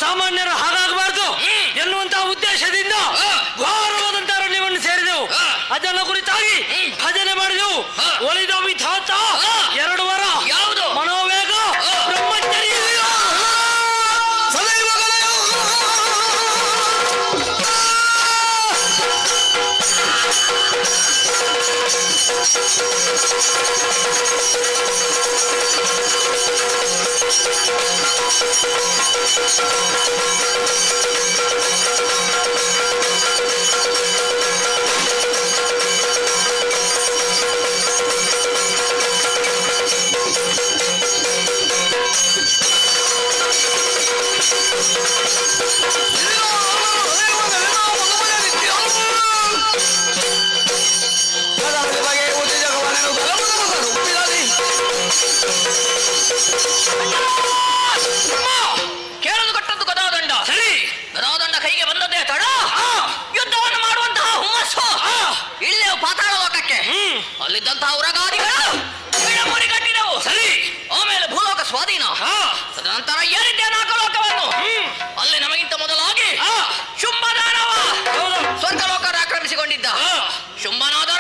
ಸಾಮಾನ್ಯರು ಹಾಗಾಗಬಾರ್ದು ಎನ್ನುವಂತಹ ಉದ್ದೇಶದಿಂದ ಘೋರವಾದಂತಹ ಅರಣ್ಯವನ್ನು ಸೇರಿದೆವು. ಅದನ್ನು ಕುರಿತಾಗಿ ಭಜನೆ ಮಾಡಿದೆವು. ಒಲಿದ ವಿಧಾತ 2 ವಾರ ಯಾವುದು ಮನೋವೇಗ ಬ್ರಹ್ಮಚರ್ಯ ಕೇಳಲು ಕಟ್ಟದ್ದು ಗದಾದಂಡ. ಸರಿ, ಗದಾದಂಡ ಕೈಗೆ ಬಂದದ್ದೇ ತಡ. ಯುದ್ಧವನ್ನು ಮಾಡುವಂತಹ ಹುಮ್ಮಸ್ಸು. ಇಳಿದೆವು ಪಾತಾಳ ಲೋಕಕ್ಕೆ. ಅಲ್ಲಿದ್ದಂತಹ ಉರಗಾದಿಗಳು ಕಟ್ಟಿದೆವು. ಸರಿ, ಆಮೇಲೆ ಭೂಲೋಕ ಸ್ವಾಧೀನ. ತದನಂತರ ಏರಿದ್ದೆ ನಾಗಲೋಕವನ್ನು. ಅಲ್ಲಿ ನಮಗಿಂತ ಮೊದಲಾಗಿ ಶುಂಭದಾನವ ಸ್ವರ್ಗಲೋಕ ಆಕ್ರಮಿಸಿಕೊಂಡಿದ್ದ. ಶುಂಭನಾದ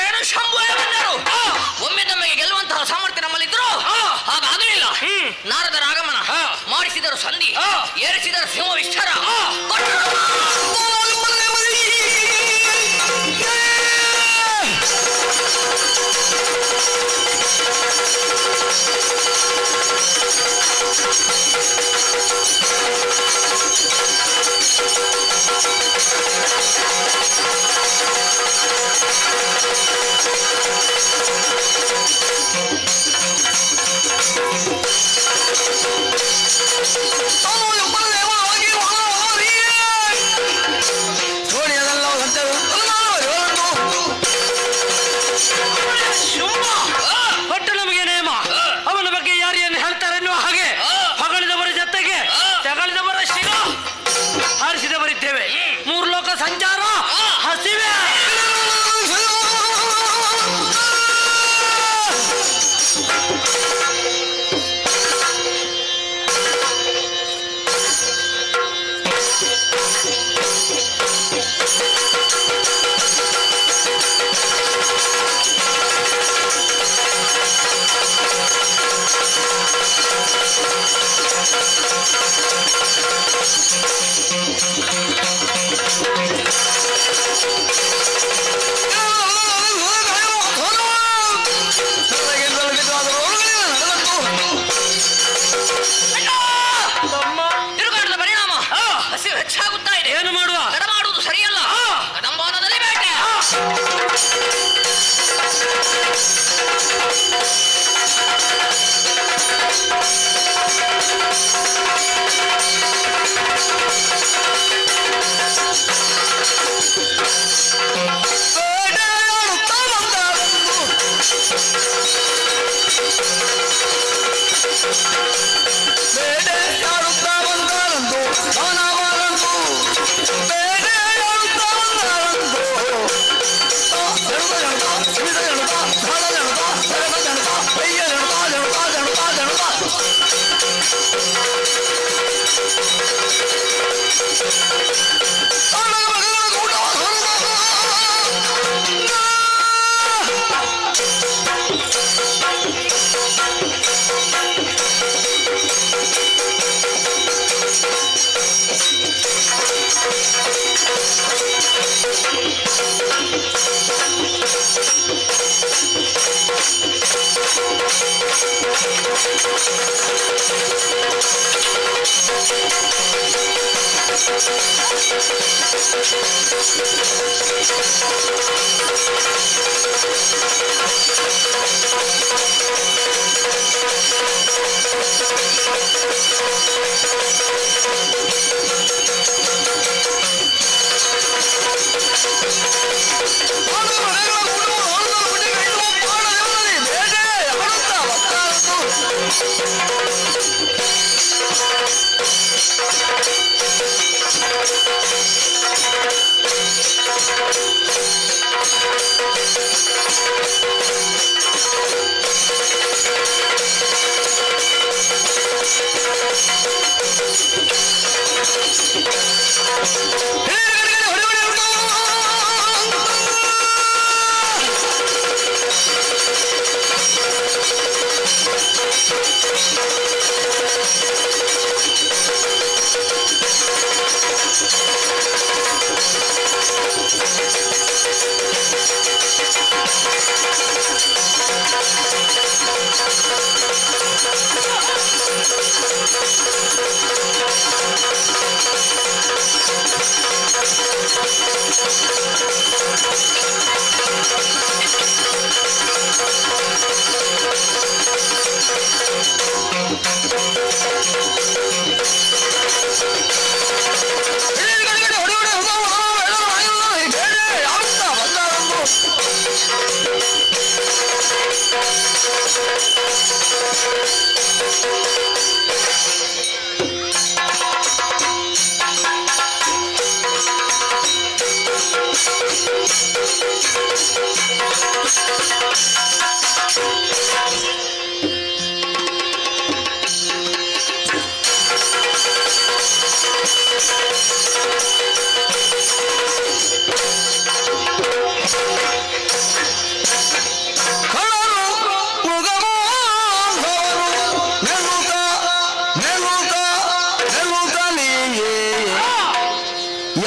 ಒಟ್ಟು ನಮಗೆ ನೇಮ. ಅವನ ಬಗ್ಗೆ ಯಾರು ಏನು ಹೇಳ್ತಾರೆ ಎನ್ನುವ ಹಾಗೆ ಹೊಗಳಿದವರ ಜೊತೆಗೆ ತೆಗಳಿದವರ ಶಿರ ಹಾರಿಸಿದವರಿದ್ದೇವೆ. ಮೂರು ಲೋಕ ಸಂಚಾರ ಹಸಿವೆ. ತಿರುಗಾಟದ ಪರಿಣಾಮ ಹಸಿವು ಹೆಚ್ಚಾಗುತ್ತಾ ಇದೆ. ಏನು ಮಾಡುವ? ತಡ ಮಾಡುವುದು ಸರಿಯಲ್ಲ. ಕದಂಬವನದಲ್ಲಿ ಬೇಟೆ.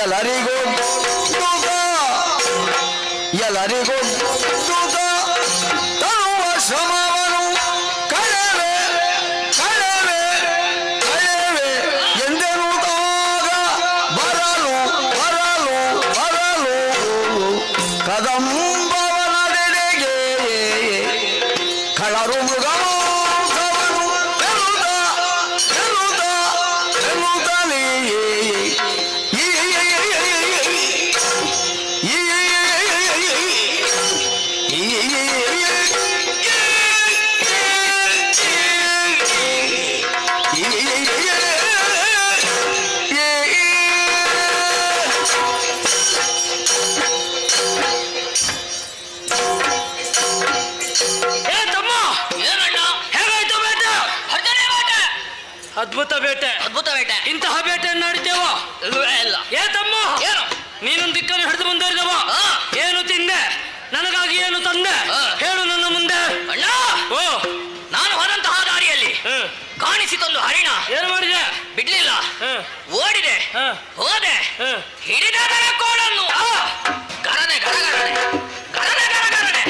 ಎಲ್ಲರಿಗೂ ತೂಕ ಎಲ್ಲರಿಗೂ ತೂಕ ತರುವ ಶ್ರಮವನ್ನು ಕಳೆವೆ ಕಳೆವೆ ಕಳೆವೆ ಎಂದೆನುತ್ತಾಗ ಬರಲು ಬರಲು ಬರಲು ಕದಂಬವನಡೆಗೆ ಕಳರು ಮೃಗವನ್ನು ಎನ್ನುತ್ತ ಅದ್ಭುತ ಬೇಟೆ. ಅದ್ಭುತ ಬೇಟೆ. ಇಂತಹ ಬೇಟೆಯನ್ನು ಆಡಿದ್ದೇವ? ಇಲ್ವೇ ಇಲ್ಲ. ಏ ತಮ್ಮ, ಏನು? ನೀನೊಂದು ದಿಕ್ಕನ್ನು ಹಿಡಿದು ಮುಂದುವರಿದವ. ಏನು ತಿಂದೆ? ನನಗಾಗಿ ಏನು ತಂದೆ? ಹೇಳು ನನ್ನ ಮುಂದೆ. ಅಣ್ಣ, ಓ, ನಾನು ಹೋದಂತಹ ದಾರಿಯಲ್ಲಿ ಕಾಣಿಸಿತೊಂದು ಹರಿಣ. ಏನು ಮಾಡಿದೆ? ಬಿಡ್ಲಿಲ್ಲ, ಓಡಿದೆ, ಹೋದೆ, ಹಿಡಿದ ಕೋಡನ್ನು ಗರನೆ ಗರಗರನೆ ಗರನೆ ಗರಗರನೆ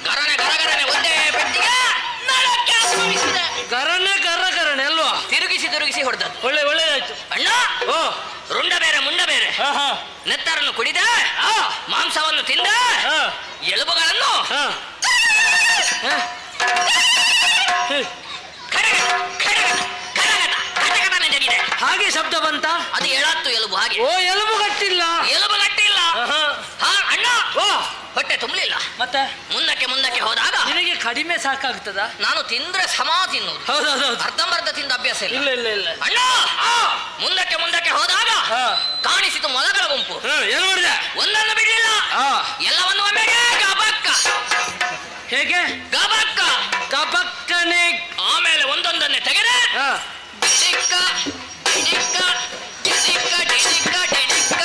ಗರನೆ ಗರಗರನೆ ಒಂದೇ ಪೆಟ್ಟಿಗೆ ನಳಕ್ಕೆ ಅಪ್ಪಳಿಸಿದೆ. ಗರನೆ ಗರಗರನೆ ಅಲ್ವಾ? ತಿರುಗಿಸಿ ತಿರುಗಿಸಿ ಹೊಡೆದದ್ದು. ಒಳ್ಳೆದಾಯ್ತು ಅಣ್ಣ, ಓ, ರುಂಡ ಬೇರೆ ಮುಂಡ ಬೇರೆ. ನೆತ್ತರನ್ನು ಕುಡಿದ, ಮಾಂಸವನ್ನು ತಿಂದ, ಎಲುಬುಗಳನ್ನು ಹಾಗೆ ಶಬ್ದ ಬಂತ. ಅದು ಎಳತ್ತು ಎಲುಬು ಹಾಗೆ. ಓ, ಎಲುಬು ಗಟ್ಟಿಲ್ಲ. ಎಲುಬು ಗಟ್ಟಿಲ್ಲ. ಅಣ್ಣ, ಓ, ಹೊಟ್ಟೆ ತುಂಬಲಿಲ್ಲ. ಮತ್ತೆ ಮುಂದಕ್ಕೆ ಮುಂದಕ್ಕೆ ಹೋದಾಗ ನಿನಗೆ ಕಡಿಮೆ ಸಾಕಾಗ್ತದ? ನಾನು ತಿಂದ್ರೆ ಸಮ ತಿನ್ನುವುದು. ಹೌದೌದು. ಅರ್ಧಂಬರ್ಧ ತಿಂದ ಅಭ್ಯಾಸ ಇಲ್ಲ. ಇಲ್ಲ ಇಲ್ಲ ಇಲ್ಲ. ಅಣ್ಣ, ಮುಂದಕ್ಕೆ ಮುಂದಕ್ಕೆ ಹೋದಾಗ ಕಾಣಿಸಿತು ಮೊಲಗಳ ಗುಂಪು. ಏನು ಮಾಡಿದೆ? ಒಂದನ್ನು ಬಿಡಲಿಲ್ಲ, ಎಲ್ಲವನ್ನು ಒಮ್ಮೆಗೆ ಗಬಕ್ಕ. ಹೇಗೆ? ಗಬಕ್ಕ ಕಬಕ್ಕನೆ. ಆಮೇಲೆ ಒಂದೊಂದನ್ನೇ ತೆಗೆದೆ, ಡಿಡಿಕ್ಕ ಡಿಡಿಕ್ಕ ಡಿಡಿಕ್ಕ ಡಿಡಿಕ್ಕ ಡಿಡಿಕ್ಕ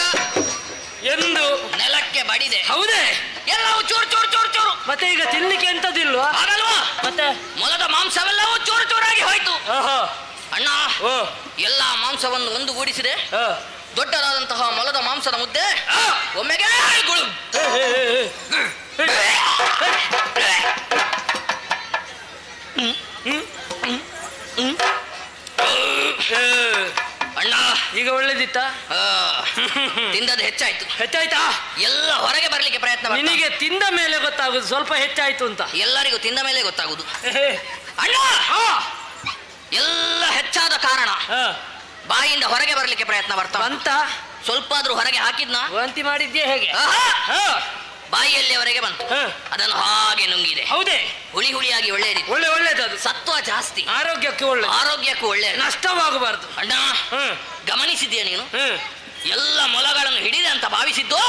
ಎಂದು ನೆಲಕ್ಕೆ ಬಡಿದೆ. ಹೌದೇ? ಎಲ್ಲವೂ ಚೂರು ಚೂರು ಚೂರು ಚೂರು. ಮತ್ತೆ ಈಗ ತಿನ್ಲಿಕ್ಕೆ ಎಂತದಿಲ್ವಾ? ಆಗಲ್ವಾ? ಮತ್ತೆ ಮೊಲದ ಮಾಂಸವೆಲ್ಲವೂ ಚೂರು ಚೂರಾಗಿ ಹೋಯ್ತು. ಅಣ್ಣ, ಓ, ಎಲ್ಲ ಮಾಂಸವನ್ನು ಒಂದುಗೂಡಿಸಿದೆ. ದೊಡ್ಡದಾದಂತಹ ಮೊಲದ ಮಾಂಸದ ಮುದ್ದೆ ಒಮ್ಮೆಗೆ ಗುಳು. ಅಣ್ಣ, ಈಗ ಒಳ್ಳೇದಿತ್ತ? ತಿಂದದ್ದು ಹೆಚ್ಚಾಯ್ತು. ಹೆಚ್ಚಾಯ್ತಾ? ಎಲ್ಲ ಹೊರಗೆ ಬರ್ಲಿಕ್ಕೆ ಪ್ರಯತ್ನ ಮಾಡ್ತಾ. ನಿನಗೆ ತಿಂದ ಮೇಲೆ ಗೊತ್ತಾಗುದು ಸ್ವಲ್ಪ ಹೆಚ್ಚಾಯ್ತು ಅಂತ. ಎಲ್ಲರಿಗೂ ತಿಂದ ಮೇಲೆ ಗೊತ್ತಾಗುದು. ಅಣ್ಣ, ಎಲ್ಲ ಹೆಚ್ಚಾದ ಕಾರಣ ಬಾಯಿಯಿಂದ ಹೊರಗೆ ಬರ್ಲಿಕ್ಕೆ ಪ್ರಯತ್ನ ಬರ್ತಾ ಅಂತ. ಸ್ವಲ್ಪ ಆದ್ರೂ ಹೊರಗೆ ಹಾಕಿದ್ನ? ವಾಂತಿ ಮಾಡಿದ್ಯಾ ಹೇಗೆ? ಬಾಯಿಯಲ್ಲಿವರೆಗೆ ಬಂತು. ಅದನ್ನು ಹಾಗೆ ನುಂಗಿದೆ. ಹೌದೇ? ಹುಳಿ ಹುಳಿಯಾಗಿ ಒಳ್ಳೆಯದಿತ್ತು. ಒಳ್ಳೇದದು. ಸತ್ವ ಜಾಸ್ತಿ, ಆರೋಗ್ಯಕ್ಕೆ ಒಳ್ಳೆ, ಆರೋಗ್ಯಕ್ಕೂ ಒಳ್ಳೆ, ನಷ್ಟವಾಗಬಾರದು. ಅಣ್ಣ, ಗಮನಿಸಿದ್ಯಾ ನೀನು? ಎಲ್ಲ ಮೊಲಗಳನ್ನು ಹಿಡಿದೆ ಅಂತ ಭಾವಿಸಿದ್ದು,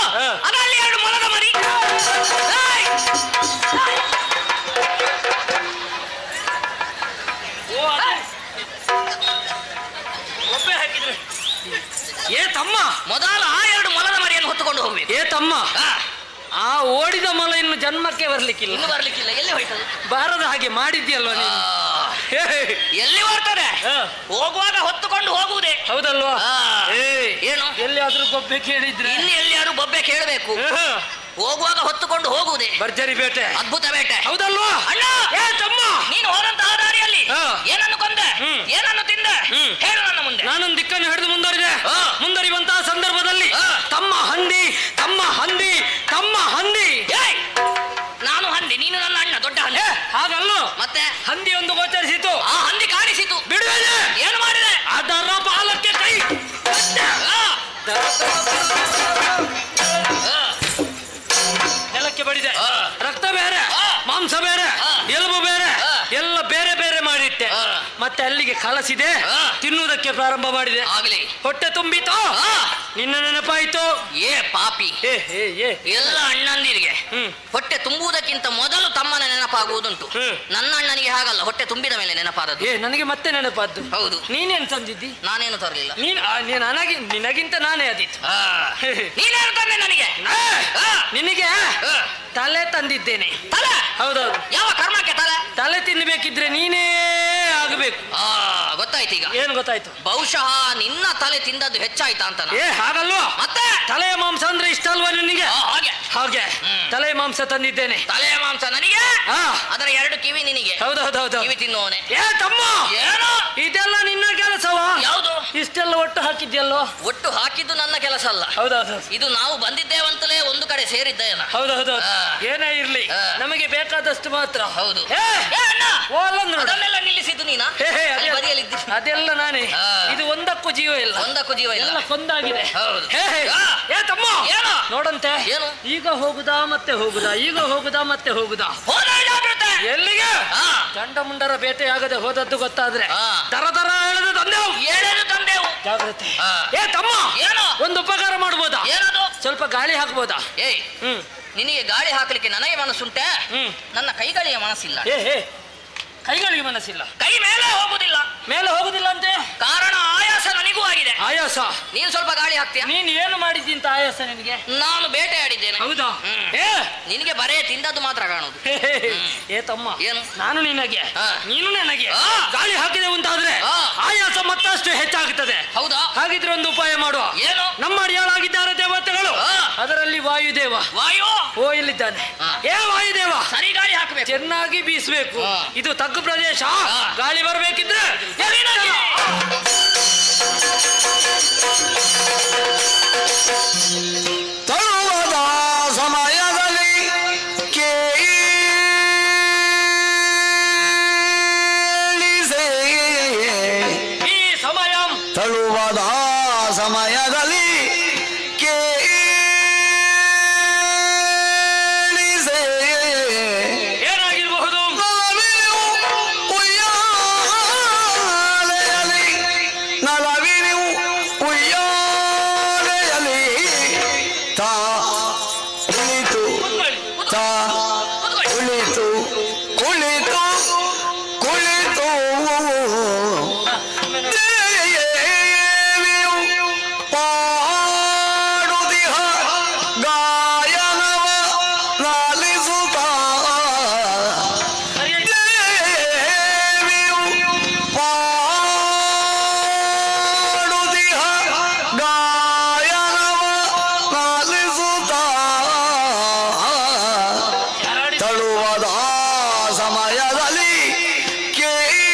ಅದರಲ್ಲಿ 2 ಮೊಲದ ಮರಿ. ಒಬ್ಬೆ ಹಾಕಿದ್ರೆ. ಏ ತಮ್ಮ, ಮೊದಲು ಆ 2 ಮೊಲದ ಮರಿಯನ್ನು ಹೊತ್ತುಕೊಂಡು ಹೋಗ್ಬೇಕು. ಏ ತಮ್ಮ, ಆ ಓಡಿದ ಮೊಲ ಇನ್ನು ಜನ್ಮಕ್ಕೆ ಬರ್ಲಿಕ್ಕಿಲ್ಲ. ಇನ್ನು ಬರ್ಲಿಕ್ಕಿಲ್ಲ. ಎಲ್ಲಿ ಹೋಯ್ತದೆ? ಬಾರದ ಹಾಗೆ ಮಾಡಿದ್ಯಲ್ವ ನೀನು. ಎಲ್ಲಿ ಬರ್ತದೆ? ಹೋಗುವಾಗ ಹೊತ್ತುಕೊಂಡು ಹೋಗುವುದೇ. ಹೌದಲ್ವಾ? ಏನು? ಎಲ್ಲಿಯಾದ್ರೂ ಗೊಬ್ಬೆ ಕೇಳಿದ್ರೆ ಇನ್ನು ಎಲ್ಲಿಯಾದ್ರೂ ಬೊಬ್ಬೆ ಕೇಳಬೇಕು. ಹೋಗುವಾಗ ಹೊತ್ತುಕೊಂಡು ಹೋಗುವುದೇ. ಭರ್ಜರಿ ಬೇಟೆ, ಅದ್ಭುತ ಬೇಟೆ. ಹೌದಲ್ವಾ? ಅಣ್ಣ, ಏ ತಮ್ಮ, ನೀನು ಹೋದಂತಹ ದಾರಿಯಲ್ಲಿ ಏನನ್ನು ಕೊಂದೆ, ಏನನ್ನು ತಿಂದೆ, ಹೇಳು ನನ್ನ ಮುಂದೆ. ನಾನೊಂದು ದಿಕ್ಕನ್ನು ಹಿಡಿದು ಮುಂದುವರಿಯುವಂತಹ ಸಂದರ್ಭದಲ್ಲಿ ತಮ್ಮ ಹಂದಿ, ತಮ್ಮ ಹಂದಿ, ತಮ್ಮ ಹಂದಿ. ನಾನು ಹಂದಿ, ನೀನು ನನ್ನ ಅಣ್ಣ ದೊಡ್ಡ ಹಂದಿ. ಹಾಗಲ್ಲೋ? ಮತ್ತೆ ಹಂದಿ ಒಂದು ಗೋಚರಿಸಿತು. ಆ ಹಂದಿ ಕಾಣಿಸಿತು. ಬಿಡುವೇನೆ? ಏನು ಮಾಡಿದೆ? ಅದರ ಬಾಲಕ್ಕೆ ಕೈ ನೆಲಕ್ಕೆ ಬಡಿದೆ. ರಕ್ತ ಬೇರೆ, ಮಾಂಸ ಬೇರೆ, ಎಲುಬು ಬೇರೆ, ಎಲ್ಲ ಬೇರೆ ಬೇರೆ ಮಾಡಿಟ್ಟೆ. ಮತ್ತೆ ಅಲ್ಲಿಗೆ ಕಳಸಿದೆ, ತಿನ್ನುವುದಕ್ಕೆ ಪ್ರಾರಂಭ ಮಾಡಿದೆ. ಆಗ್ಲಿ. ಹೊಟ್ಟೆ ತುಂಬಿತು, ನಿನ್ನ ನೆನಪಾಯಿತು. ಏ ಪಾಪಿ, ಎಲ್ಲ ಅಣ್ಣಂದಿರಿಗೆ ಹೊಟ್ಟೆ ತುಂಬುವುದಕ್ಕಿಂತ ಮೊದಲು ತಮ್ಮನ ನೆನಪಾಗುವುದುಂಟು. ನನ್ನ ಅಣ್ಣನಿಗೆ ಹಾಗಲ್ಲ, ಹೊಟ್ಟೆ ತುಂಬಿದ ಮೇಲೆ ನೆನಪಾದದ್ದು. ನನಗೆ ಮತ್ತೆ ನೆನಪಾದ್ದು. ಹೌದು. ನೀನೇನು ತಂದಿದ್ದಿ? ನಾನೇನು ತರಲಿಲ್ಲ. ನಿನಗಿಂತ ನಾನೇ ಅದಿತ್ತು. ನೀನೇನು ತಂದೆ ನನಗೆ? ನಿನಗೆ ತಲೆ ತಂದಿದ್ದೇನೆ. ತಲೆ? ಹೌದೌದು. ಯಾವ ಕರ್ಮಕ್ಕೆ ತಲೆ? ತಲೆ ತಿನ್ನಬೇಕಿದ್ರೆ ನೀನೇ ಆಗಬೇಕು. ಗೊತ್ತಾಯ್ತು. ಈಗ ಏನು ಗೊತ್ತಾಯ್ತು? ಬಹುಶಃ ನಿನ್ನ ತಲೆ ತಿಂದದ್ದು ಹೆಚ್ಚಾಯ್ತಾ ಅಂತ. ಹಾಗಲ್ವಾ? ಮತ್ತೆ ತಲೆಯ ಮಾಂಸ ಅಂದ್ರೆ ಇಷ್ಟ ಅಲ್ವಾ ನಿನಗೆ? ಹಾಗೆ ತಲೆಯ ಮಾಂಸ ತಂದಿದ್ದೇನೆ. ತಲೆಯ ಮಾಂಸ ನನಗೆ, ಅದರ 2 ಕಿವಿ ನಿನಗೆ. ಹೌದೌದೌದು. ಕಿವಿ ತಿನ್ನುವನೆ. ಏ ತಮ್ಮ, ಏನು ಇದೆಲ್ಲ ನಿನ್ನ ಕೆಲಸವಾ? ಯಾವುದು? ಇಷ್ಟೆಲ್ಲ ಒಟ್ಟು ಹಾಕಿದ್ಯಲ್ಲೋ? ಒಟ್ಟು ಹಾಕಿದ್ದು ನನ್ನ ಕೆಲಸ ಅಲ್ಲ. ಹೌದೌದು. ಇದು ನಾವು ಬಂದಿದ್ದೇವಂತಲೇ ಒಂದು ಕಡೆ ಸೇರಿದ್ದೇನ. ಹೌದೌದು. ಏನೇ ಇರ್ಲಿ, ನಮಗೆ ಬೇಕಾದಷ್ಟು ಮಾತ್ರ. ಹೌದು. ಅದನ್ನೆಲ್ಲ ನಿಲ್ಲಿಸಿದ್ದು ನೀನಾ? ಅದೆಲ್ಲ ನಾನೇ. ಇದು ಒಂದಕ್ಕೂ ಜೀವ ಇಲ್ಲ. ಒಂದಕ್ಕೂ ಜೀವ ಇಲ್ಲ, ಎಲ್ಲ ಕೊಂದಾಗಿದೆ. ಏ ತಮ್ಮ, ನೋಡಂತೆ. ಏನು? ಈಗ ಹೋಗುದಾ ಮತ್ತೆ ಹೋಗುದಾ, ಈಗ ಹೋಗುದಾ ಮತ್ತೆ ಹೋಗುದಾ? ಎಲ್ಲಿಗೆ? ಚಂಡಮುಂಡರ ಬೇಟೆಯಾಗದೆ ಹೋದದ್ದು ಗೊತ್ತಾದ್ರೆ ದರ ದರ ಎಳೆದು ತಂದೆವು. ಜಾಗ್ರತೆ. ಏ ತಮ್ಮ, ಒಂದು ಉಪಕಾರ ಮಾಡ್ಬೋದಾ? ಏನದು? ಸ್ವಲ್ಪ ಗಾಳಿ ಹಾಕ್ಬೋದಾ? ನಿನಗೆ ಗಾಳಿ ಹಾಕಲಿಕ್ಕೆ ನನಗೆ ಮನಸ್ಸುಂಟೆ, ನನ್ನ ಕೈಗಳಿಗೆ ಮನಸ್ಸಿಲ್ಲ. ಕೈಗಳಿಗೆ ಮನಸ್ಸಿಲ್ಲ. ಕೈ ಮೇಲೆ ಹೋಗುದಿಲ್ಲ. ಮೇಲೆ ಹೋಗುದಿಲ್ಲ ಅಂತೆ? ಆಯಾಸ. ನೀನು ಸ್ವಲ್ಪ ಗಾಳಿ ಹಾಕ್ತೀಯ? ನೀನ್ ಏನು ಮಾಡಿದ್ದಿಂತ ಆಯಾಸ ನಿನಗೆ? ನಾನು ಬೇಟೆ ಆಡಿದ್ದೇನೆ. ಹೌದಾ? ಏ ನಿನಗೆ ಬರೇ ತಿಂದದ್ದು ಮಾತ್ರ ಕಾಣುದು. ಏ ತಮ್ಮ, ಏನು? ನಾನು ನಿನಗೆ, ನೀನು ನನಗೆ ಗಾಳಿ ಹಾಕಿದೆ ಅಂತಾದ್ರೆ ಆಯಾಸ ಮತ್ತಷ್ಟು ಹೆಚ್ಚಾಗುತ್ತದೆ. ಹೌದಾ? ಹಾಗಿದ್ರೆ ಒಂದು ಉಪಾಯ ಮಾಡುವ. ಏನು? ನಮ್ಮ ಅಡಿಯಾಳಾಗಿದ್ದಾರೆ ದೇವತೆಗಳು, ಅದರಲ್ಲಿ ವಾಯುದೇವ. ವಾಯು ಓ ಇಲ್ಲಿದ್ದಾನೆ. ಏ ವಾಯುದೇವ, ಸರಿ ಗಾಳಿ ಹಾಕಬೇಕು, ಚೆನ್ನಾಗಿ ಬೀಸಬೇಕು. ಇದು ತಗ್ಗು ಪ್ರದೇಶ, ಗಾಳಿ ಬರ್ಬೇಕಿದ್ರೆ ತಳುವದ ಸಮಯದಲ್ಲಿ ಕೇಳಿಸೆ. ಈ ಸಮಯ ತಳುವದ ಸಮಯದಲ್ಲಿ ಕೇಳಿಸೆ. ಏನಾಗಿರಬಹುದು? ನಲವಿರು ಉಯ್ಯಾಲೆಯಲ್ಲಿ ತಾ ಕುಳಿತು ತಾ ಕುಳಿತು ಕುಳಿತು ಕುಳಿತು ದೇವಿಯು ಪಾಡುದಿಹ ಗಾಯನವ ಲಾಲಿಸುತ್ತಾ. ದೇವಿಯು ಪಾಡುದಿಹ ಗಾಯನವ ಲಾಲಿಸುತ್ತಾ. ತಳುವದ ಸಮಯದಲ್ಲಿ ಕೇಳಿಸೆ.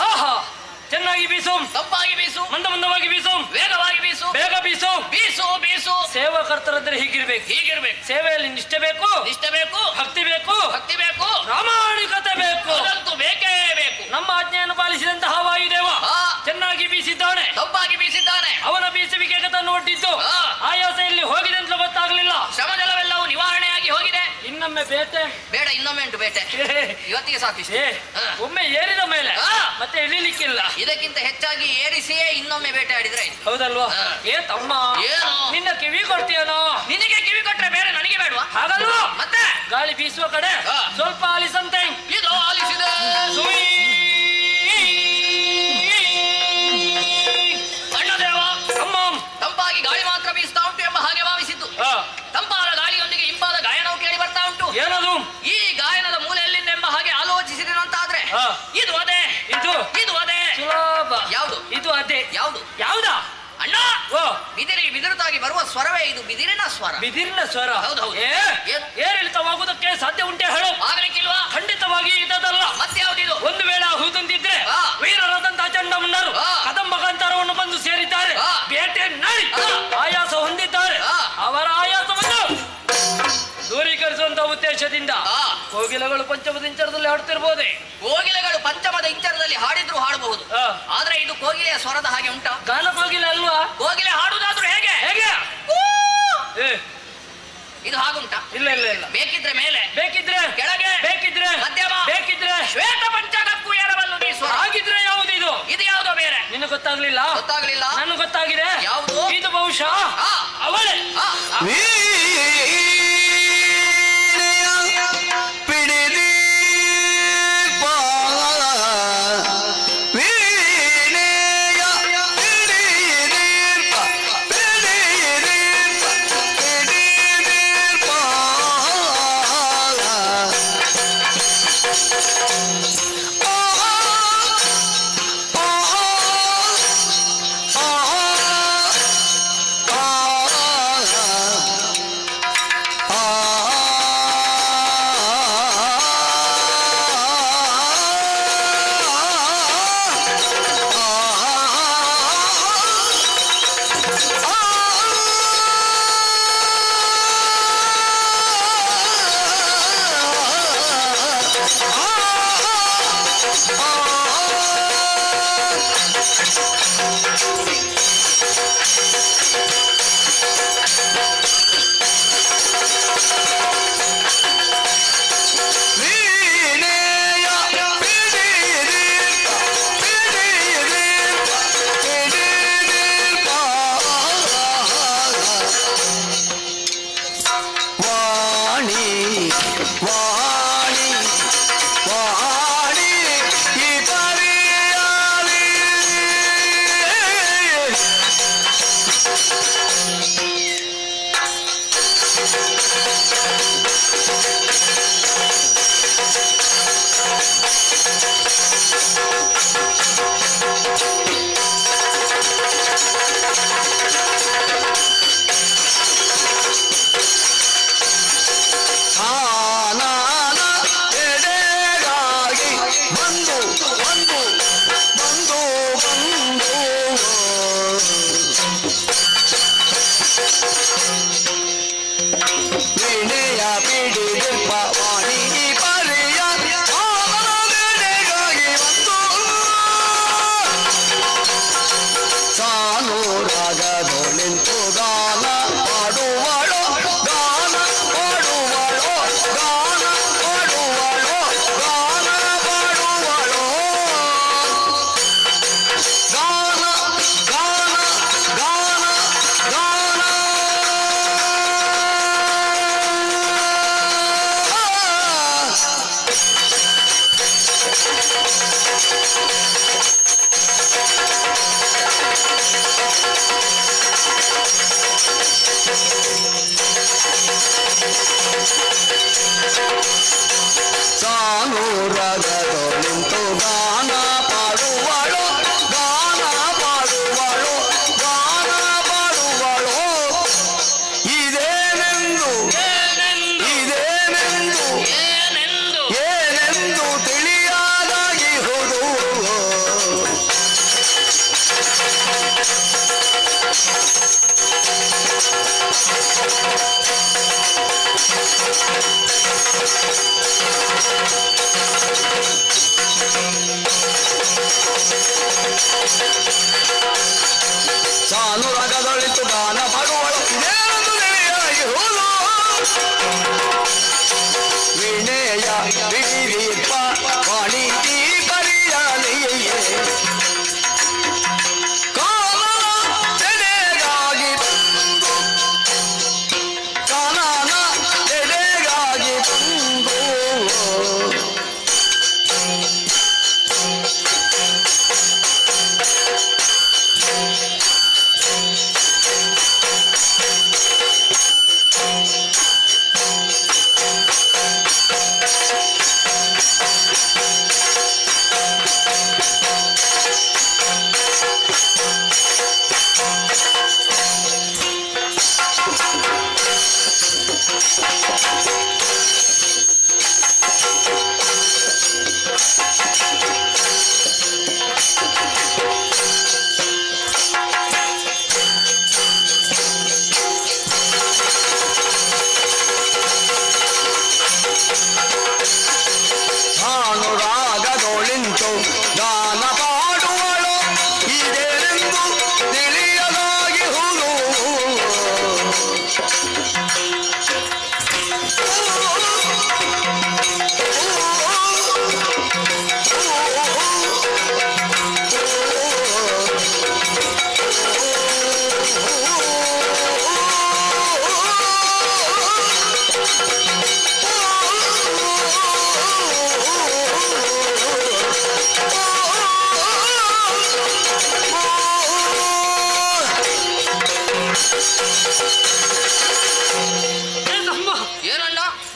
ಆ ಚೆನ್ನಾಗಿ ಬೀಸು, ತಂಪಾಗಿ ಬೀಸು, ಮಂದ ಮಂದವಾಗಿ ಬೀಸು, ವೇಗವಾಗಿ ಬೀಸು, ಬೇಗ ಬೀಸು. ಬೀಸು ಬೀಸು. ಸೇವಕರ್ತರಂದ್ರೆ ಹೀಗಿರ್ಬೇಕು. ಹೀಗಿರ್ಬೇಕು. ಸೇವೆಯಲ್ಲಿ ನಿಷ್ಠೆ ಬೇಕು, ನಿಷ್ಠೆ ಬೇಕು, ಭಕ್ತಿ ಬೇಕು, ಭಕ್ತಿ ಬೇಕು, ಪ್ರಾಮಾಣಿಕತೆ ಬೇಕು. ಅದಂತೂ ಬೇಕೇ ಬೇಕು. ನಮ್ಮ ಆಜ್ಞೆಯನ್ನು ಪಾಲಿಸಿದಂತಹ ವಾಯುದೇವ ಚೆನ್ನಾಗಿ ಬೀಸಿದ್ದಾನೆ, ತಂಪಾಗಿ ಬೀಸಿದ್ದಾನೆ. ಅವನ ಬೀಸುವಿಕೆಗೆ ತನ್ನು ಒಡ್ಡಿದ್ದು ಆಯಾಸ ಎಲ್ಲಿ ಹೋಗಿದೆ ಅಂತ ಗೊತ್ತಾಗ್ಲಿಲ್ಲ. ಶ್ರಮಜಲವೆಲ್ಲವೂ ನಿವಾರಣೆಯಾಗಿ ಹೋಗಿದೆ. ಇನ್ನೊಮ್ಮೆ ಬೇಟೆ ಬೇಡ, ಇನ್ನೊಮ್ಮೆ ಉಂಟು ಬೇಟೆ. ಇವತ್ತಿಗೆ ಸಾಕಿಷ್ಟು. ಏ, ಒಮ್ಮೆ ಏರಿದ ಮೇಲೆ ಮತ್ತೆ ಇಳಿಲಿಕ್ಕಿಲ್ಲ. ಇದಕ್ಕಿಂತ ಹೆಚ್ಚಾಗಿ ಏರಿಸಿಯೇ ಇನ್ನೊಮ್ಮೆ ಬೇಟೆ ಆಡಿದ್ರೆ ಆಯ್ತು. ಹೌದಲ್ವಾ? ಏ ತಮ್ಮ, ಏನು? ನಿನ್ನ ಕಿವಿ ಕೊಡ್ತೀಯನೋ? ನಿನಗೆ ಕಿವಿ ಕೊಟ್ರೆ ಬೇರೆ ನನಗೆ ಬೇಡವಾ? ಹಾಗಲ್ವಾ? ಮತ್ತೆ ಗಾಳಿ ಬೀಸುವ ಕಡೆ ಸ್ವಲ್ಪ ಆಲಿಸಂತೆ. ಇದು ಆಲಿಸಿದೆ. ಅಣ್ಣದೇವ, ಅಮ್ಮ ತಂಪಾಗಿ ಗಾಳಿ ಮಾತ್ರ ಬೀಸ್ತಾ ಉಂಟು ಎಂಬ ಹಾಗೆ ಭಾವಿಸಿದ್ದು. ತಂಪಾದ ಗಾಳಿಯೊಂದಿಗೆ ಇಂಪಾದ ಗಾಯನವು ಕೇಳಿ ಬರ್ತಾ ಉಂಟು. ಏನದು? ಈ ಗಾಯನದ ಮೂಲ ಎಲ್ಲಿಂದ ಎಂಬ ಹಾಗೆ ಆಲೋಚಿಸಿದಂತಾದ್ರೆ ಇದು ಅದೇ, ಇದು ಅದೇ. ಸುಲಭ. ಯಾವುದು? ಇದು ಅದೇ. ಯಾವುದು? ಯಾವ್ದಾ? ಅಣ್ಣ, ಓ, ಬಿದಿರಿಗೆ ಬಿದಿರುತ್ತಾಗಿ ಬರುವ ಸ್ವರವೇ ಇದು, ಬಿದಿರಿನ ಸ್ವರ. ಬಿದಿರಿನ ಸ್ವರ. ಹೌದೌದು. ಏನು? ಏರಿಳಿತವಾಗುವುದಕ್ಕೆ ಸಾಧ್ಯ ಉಂಟೆ ಹೇಳು? ಆಗ್ಲಿಕ್ಕಿಲ್ವಾ? ಖಂಡಿತವಾಗಿ ಇದಲ್ಲ. ಮತ್ತೆ ಯಾವ್ದಿದು? ಒಂದು ವೇಳೆ ಹೌದಂತಿದ್ರೆ ಆ. ವೀರರಾದಂತಹ ಚಂಡಮನ್ನರು ಆ. ಕದಂಬ ಕಾಂತಾರವನ್ನು ಬಂದು ಸೇರಿದ್ದಾರೆ, ಆ. ಬೇಟೆ ನಡಿ ಆಯಾಸ ಹೊಂದಿದ್ದಾರೆ. ಆ. ಅವರ ಆಯಾಸವನ್ನು ದೂರೀಕರಿಸುವಂತ ಉದ್ದೇಶದಿಂದ ಕೋಗಿಲೆಗಳು ಪಂಚಮದ ಇಂಚರದಲ್ಲಿ ಹಾಡುತ್ತಿರಬಹುದೇ? ಕೋಗಿಲೆಗಳು ಪಂಚಮದ ಇಂಚರದಲ್ಲಿ ಹಾಡಿದ್ರು ಹಾಡಬಹುದು. ಆದ್ರೆ ಇದು ಕೋಗಿಲೆಯ ಸ್ವರದ ಹಾಗೆ ಉಂಟಾ? ಗಾನ ಕೋಗಿಲೆ ಅಲ್ವಾ? ಕೋಗಿಲೆ ಹಾಡುವುದಾದ್ರೂ ಹೇಗೆ? ಹೇಗೆ? ಇದು ಹಾಗುಂಟಾ? ಇಲ್ಲ ಇಲ್ಲ ಇಲ್ಲ. ಬೇಕಿದ್ರೆ ಮೇಲೆ, ಬೇಕಿದ್ರೆ ಕೆಳಗೆ, ಬೇಕಿದ್ರೆ ಮಧ್ಯಮ, ಬೇಕಿದ್ರೆ ಶ್ವೇತ ಪಂಚಕಕ್ಕೂ ಏರಬಲ್ಲು ನೀ ಸ್ವರ. ಹಾಗಿದ್ರೆ ಯಾವುದು ಇದು? ಇದು ಯಾವುದೋ ಬೇರೆ. ನಿನಗೆ ಗೊತ್ತಾಗ್ಲಿಲ್ಲ? ಗೊತ್ತಾಗ್ಲಿಲ್ಲ. ನನಗೆ ಗೊತ್ತಾಗಿದೆ. ಯಾವುದು? ಇದು ಬಹುಶಃ ಅವಳೇ.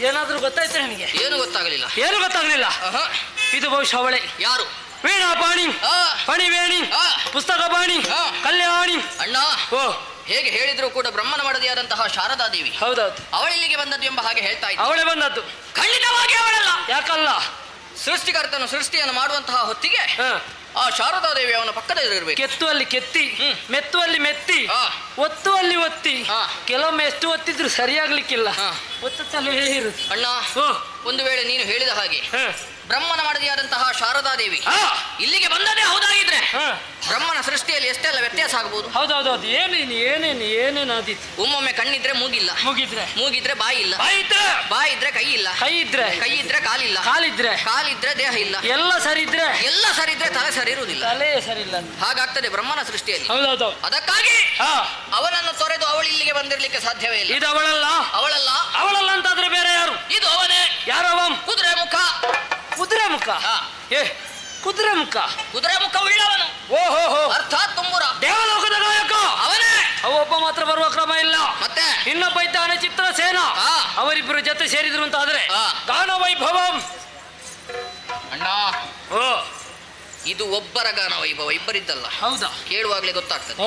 ಏನಾದ್ರೂ ಗೊತ್ತಾಯ್ತು ನಿನಗೆ? ಏನು ಗೊತ್ತಾಗಲಿಲ್ಲ. ಏನು ಗೊತ್ತಾಗಲಿಲ್ಲ? ಇದು ಬಹುಶಃ ಅವಳೆ. ಯಾರು? ವೀಣಾ ಪಾಣಿ, ಪಣಿವೇಣಿ, ಪುಸ್ತಕ ಪಾಣಿ, ಕಲ್ಯಾಣಿ. ಅಣ್ಣ, ಓ ಹೇಗೆ ಹೇಳಿದ್ರು ಕೂಡ ಬ್ರಹ್ಮನ ಮಡದಿಯಾದಂತಹ ಶಾರದಾ ದೇವಿ ಹೌದೌದು, ಅವಳಿಲ್ಲಿಗೆ ಬಂದದ್ದು ಎಂಬ ಹಾಗೆ ಹೇಳ್ತಾ ಇದ್ದ. ಅವಳೇ ಬಂದದ್ದು. ಖಂಡಿತವಾಗಿ ಅವಳಲ್ಲ. ಯಾಕಲ್ಲ? ಸೃಷ್ಟಿಕರ್ತನು ಸೃಷ್ಟಿಯನ್ನು ಮಾಡುವಂತಹ ಹೊತ್ತಿಗೆ ಆ ಶಾರದಾ ದೇವಿ ಅವನ ಪಕ್ಕದಲ್ಲಿರಬೇಕು. ಕೆತ್ತುವಲ್ಲಿ ಕೆತ್ತಿ, ಮೆತ್ತುವಲ್ಲಿ ಮೆತ್ತಿ, ಒತ್ತುವಲ್ಲಿ ಒತ್ತಿ. ಕೆಲವೊಮ್ಮೆ ಎಷ್ಟು ಒತ್ತಿದ್ರು ಸರಿಯಾಗ್ಲಿಕ್ಕಿಲ್ಲ, ಒತ್ತುತ್ತಲೇ ಇರುದು. ಅಣ್ಣ, ಒಂದು ವೇಳೆ ನೀನು ಹೇಳಿದ ಹಾಗೆ ಬ್ರಹ್ಮನ ಮಡದಿಯಾದಂತಹ ಶಾರದಾದೇವಿ ಇಲ್ಲಿಗೆ ಬಂದದೇ ಹೌದಾಗಿದ್ರೆ ಬ್ರಹ್ಮನ ಸೃಷ್ಟಿಯಲ್ಲಿ ಎಷ್ಟೆಲ್ಲ ವ್ಯತ್ಯಾಸ ಆಗಬಹುದು. ಹೌದೌದೌದು. ಏನೇನು ಆದಿತ್ತು. ಒಮ್ಮೊಮ್ಮೆ ಕಣ್ಣಿದ್ರೆ ಮೂಗಿಲ್ಲ, ಮೂಗಿದ್ರೆ ಬಾಯಿ ಇಲ್ಲ, ಬಾಯಿ ಇದ್ರೆ ಕೈ ಇಲ್ಲ, ಕೈ ಇದ್ರೆ ಕಾಲಿಲ್ಲ, ಕಾಲಿದ್ರೆ ದೇಹ ಇಲ್ಲ, ಎಲ್ಲ ಸರಿ ಇದ್ರೆ ತಲೆ ಸರಿ ಇರುವುದಿಲ್ಲ. ಹಾಗಾಗ್ತದೆ ಬ್ರಹ್ಮನ ಸೃಷ್ಟಿಯಲ್ಲಿ. ಅದಕ್ಕಾಗಿ ಅವನನ್ನು ತೊರೆದು ಅವಳು ಇಲ್ಲಿಗೆ ಬಂದಿರ್ಲಿಕ್ಕೆ ಸಾಧ್ಯವೇ ಇಲ್ಲ. ಇದು ಅವಳಲ್ಲ ಅಂತಾದ್ರೆ ಬೇರೆ ಯಾರು? ಇದು ಅವನೇ. ಯಾರವ? ಕುದುರೆ ಮುಖ. ಕುದುರೆ ಮುಖ ಉಳ್ಳವನು. ಓಹೋ, ಅರ್ಥಾತ್ ತುಂಬುರ. ದೇವಲೋಕದ ಗಾಯಕ ಅವನೇ. ಒಬ್ಬ ಮಾತ್ರ ಬರುವ ಕ್ರಮ ಇಲ್ಲ. ಮತ್ತೆ ಇನ್ನೊಬ್ಬ ಇದ್ದಾನೆ ಚಿತ್ರಸೇನ. ಅವರಿಬ್ಬರು ಜೊತೆ ಸೇರಿದ್ರು ಅಂತ ಆದ್ರೆ ಗಾನ ವೈಭವಂ. ಅಣ್ಣ, ಇದು ಒಬ್ಬರ ಗಾನ ವೈಭವ, ಇಬ್ಬರಿದ್ದಲ್ಲ. ಹೌದಾ? ಕೇಳುವಾಗ್ಲೇ ಗೊತ್ತಾಗ್ತದೆ.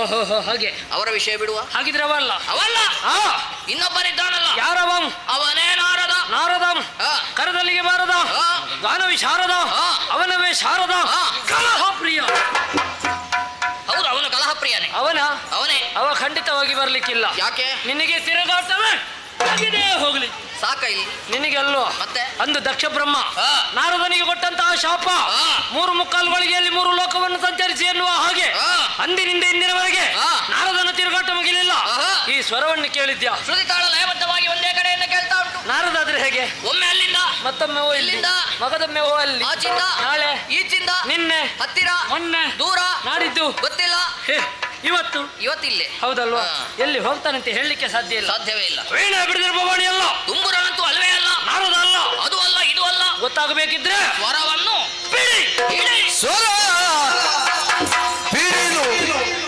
ಹಾಗೆ ಅವರ ವಿಷಯ ಬಿಡುವ. ಹಾಗಿದ್ರೆ ಅವಲ್ಲ ಇನ್ನೊಬ್ಬರಿದ್ದಾನಲ್ಲ. ಯಾರವಂ? ಅವನೇ ನಾರದಂ. ಕರದಲ್ಲಿಗೆ ಬಾರದ ಗಾನ ವಿಶಾರದ ಅವನವೇ ಶಾರದ ಕಲಹ ಪ್ರಿಯ. ಹೌದು, ಅವನು ಕಲಹ ಪ್ರಿಯನೇ. ಅವನೇ. ಅವ ಖಂಡಿತವಾಗಿ ಬರ್ಲಿಕ್ಕಿಲ್ಲ. ಯಾಕೆ? ನಿನಗೆ ತಿರುಗಾಟವೇ ಹೋಗ್ಲಿ ಸಾಕ ಇಲ್ಲಿ ನಿನಗೆಲ್ಲೋ. ಮತ್ತೆ ಅಂದು ದಕ್ಷ ಬ್ರಹ್ಮ ನಾರದನಿಗೆ ಕೊಟ್ಟಂತಹ ಶಾಪ 3 ಗಳಿಗೆಯಲ್ಲಿ 3 ಲೋಕವನ್ನು ಸಂಚರಿಸಿ ಎನ್ನುವ ಹಾಗೆ ಅಂದಿನಿಂದ ಇಂದಿನವರೆಗೆ ನಾರದನ ತಿರುಗಾಟ ಮುಗಿಲಿಲ್ಲ. ಈ ಸ್ವರವನ್ನು ಕೇಳಿದ್ಯಾ? ಶ್ರುತಿ ತಾಳ ಲಯಬದ್ಧವಾಗಿ ಒಂದೇ ಕಡೆಯಿಂದ ಕೇಳ್ತಾ ಉಂಟು. ನಾರದಾದ್ರೆ ಹೇಗೆ? ಒಮ್ಮೆ ಅಲ್ಲಿಂದ, ಮತ್ತೊಮ್ಮೆ ಇಲ್ಲಿಂದ, ಮಗದೊಮ್ಮೆ ಅಲ್ಲಿ, ಆಚಿಂದ, ನಾಳೆ, ಈಚಿಂದ, ನಿನ್ನೆ, ಹತ್ತಿರ, ಮೊನ್ನೆ, ದೂರ, ನಾಡಿದ್ದು, ಗೊತ್ತಿಲ್ಲ, ಇವತ್ತಿಲ್ಲೇ. ಹೌದಲ್ವಾ? ಎಲ್ಲಿ ಹೋಗ್ತಾನಂತ ಹೇಳಲಿಕ್ಕೆ ಸಾಧ್ಯವೇ ಇಲ್ಲ. ವೀಣೆ ಬಿಡಿದ್ರೆ ಭವಾನಿ ಅಲ್ಲ, ತುಂಬುರನಂತೂ ಅಲ್ವೇ ಅಲ್ಲ, ನಾರದ ಅಲ್ಲ, ಅದು ಅಲ್ಲ, ಇದು ಅಲ್ಲ. ಗೊತ್ತಾಗಬೇಕಿದ್ರೆ ಸ್ವರವನ್ನು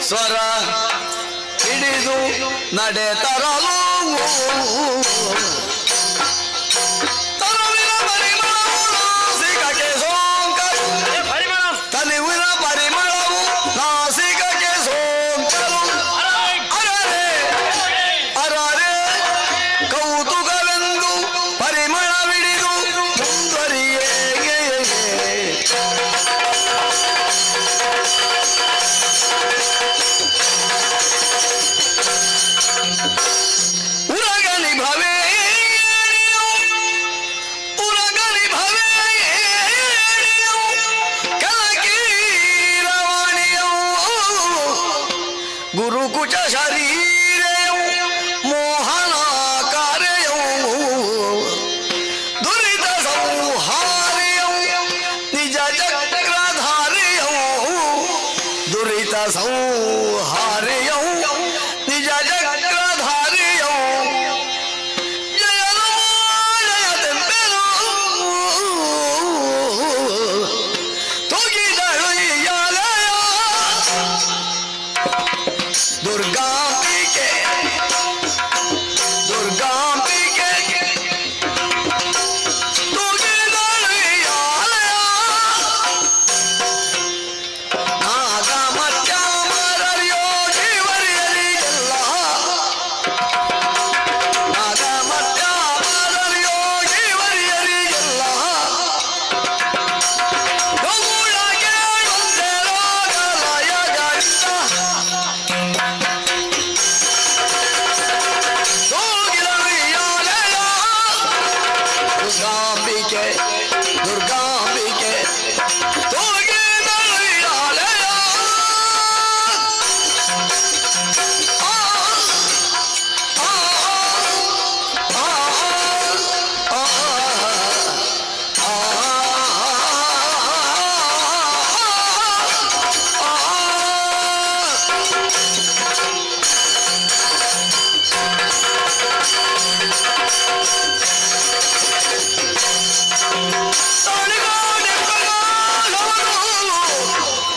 ಸ್ವರ ಹಿಡಿದು ನಡೆ ತರಲು ತನುವಿನ ಪರಿಮಳವು ನಾಸಿಕಕ್ಕೆ ಸೋಂಕಲು ಅರರೆ ಕೌತುಕವೆಂದು ಪರಿಮಳವಿಡಿದು ಮುಂದರಿಯೇ ಉರಗಲಿ ಭವೇ ಗುರುಕುಚ ಶರೀರಯೌ ಮೋಹನಾಕಾರಯೌ ದುರಿತ ಸಂಹಾರಯೌ ನಿಜ ಚಕ್ರಧಾರಯೌ ದುರಿತ ಸಂಹಾರಯೌ ನಿಜ ಚಕ್ರಧಾರಯೌ ಜಯನೋ ಜಯತೆಂಬೆನೋ ತೂಗಿದಳು ಯಾಲಯ ದುರ್ಗಾಂಬಿಕೆ ತೂಗಿದಳು ಯಾಲಯ ನಾಗಮತ್ಯಾಮರರ್ ಯೋಗಿವರಿಯರಿಗೆಲ್ಲ ನಾಗಮತ್ಯಾಮರರ್ ಯೋಗಿವರಿಯರಿಗೆಲ್ಲ ಗೋಗುಳಗೆ ಒಂದೇ ರೋಗಲಯ ಗಂಟ ದುರ್ಗಾಂಬಿಕೆ ತೂಗಿದಳು ಯಾಲಯ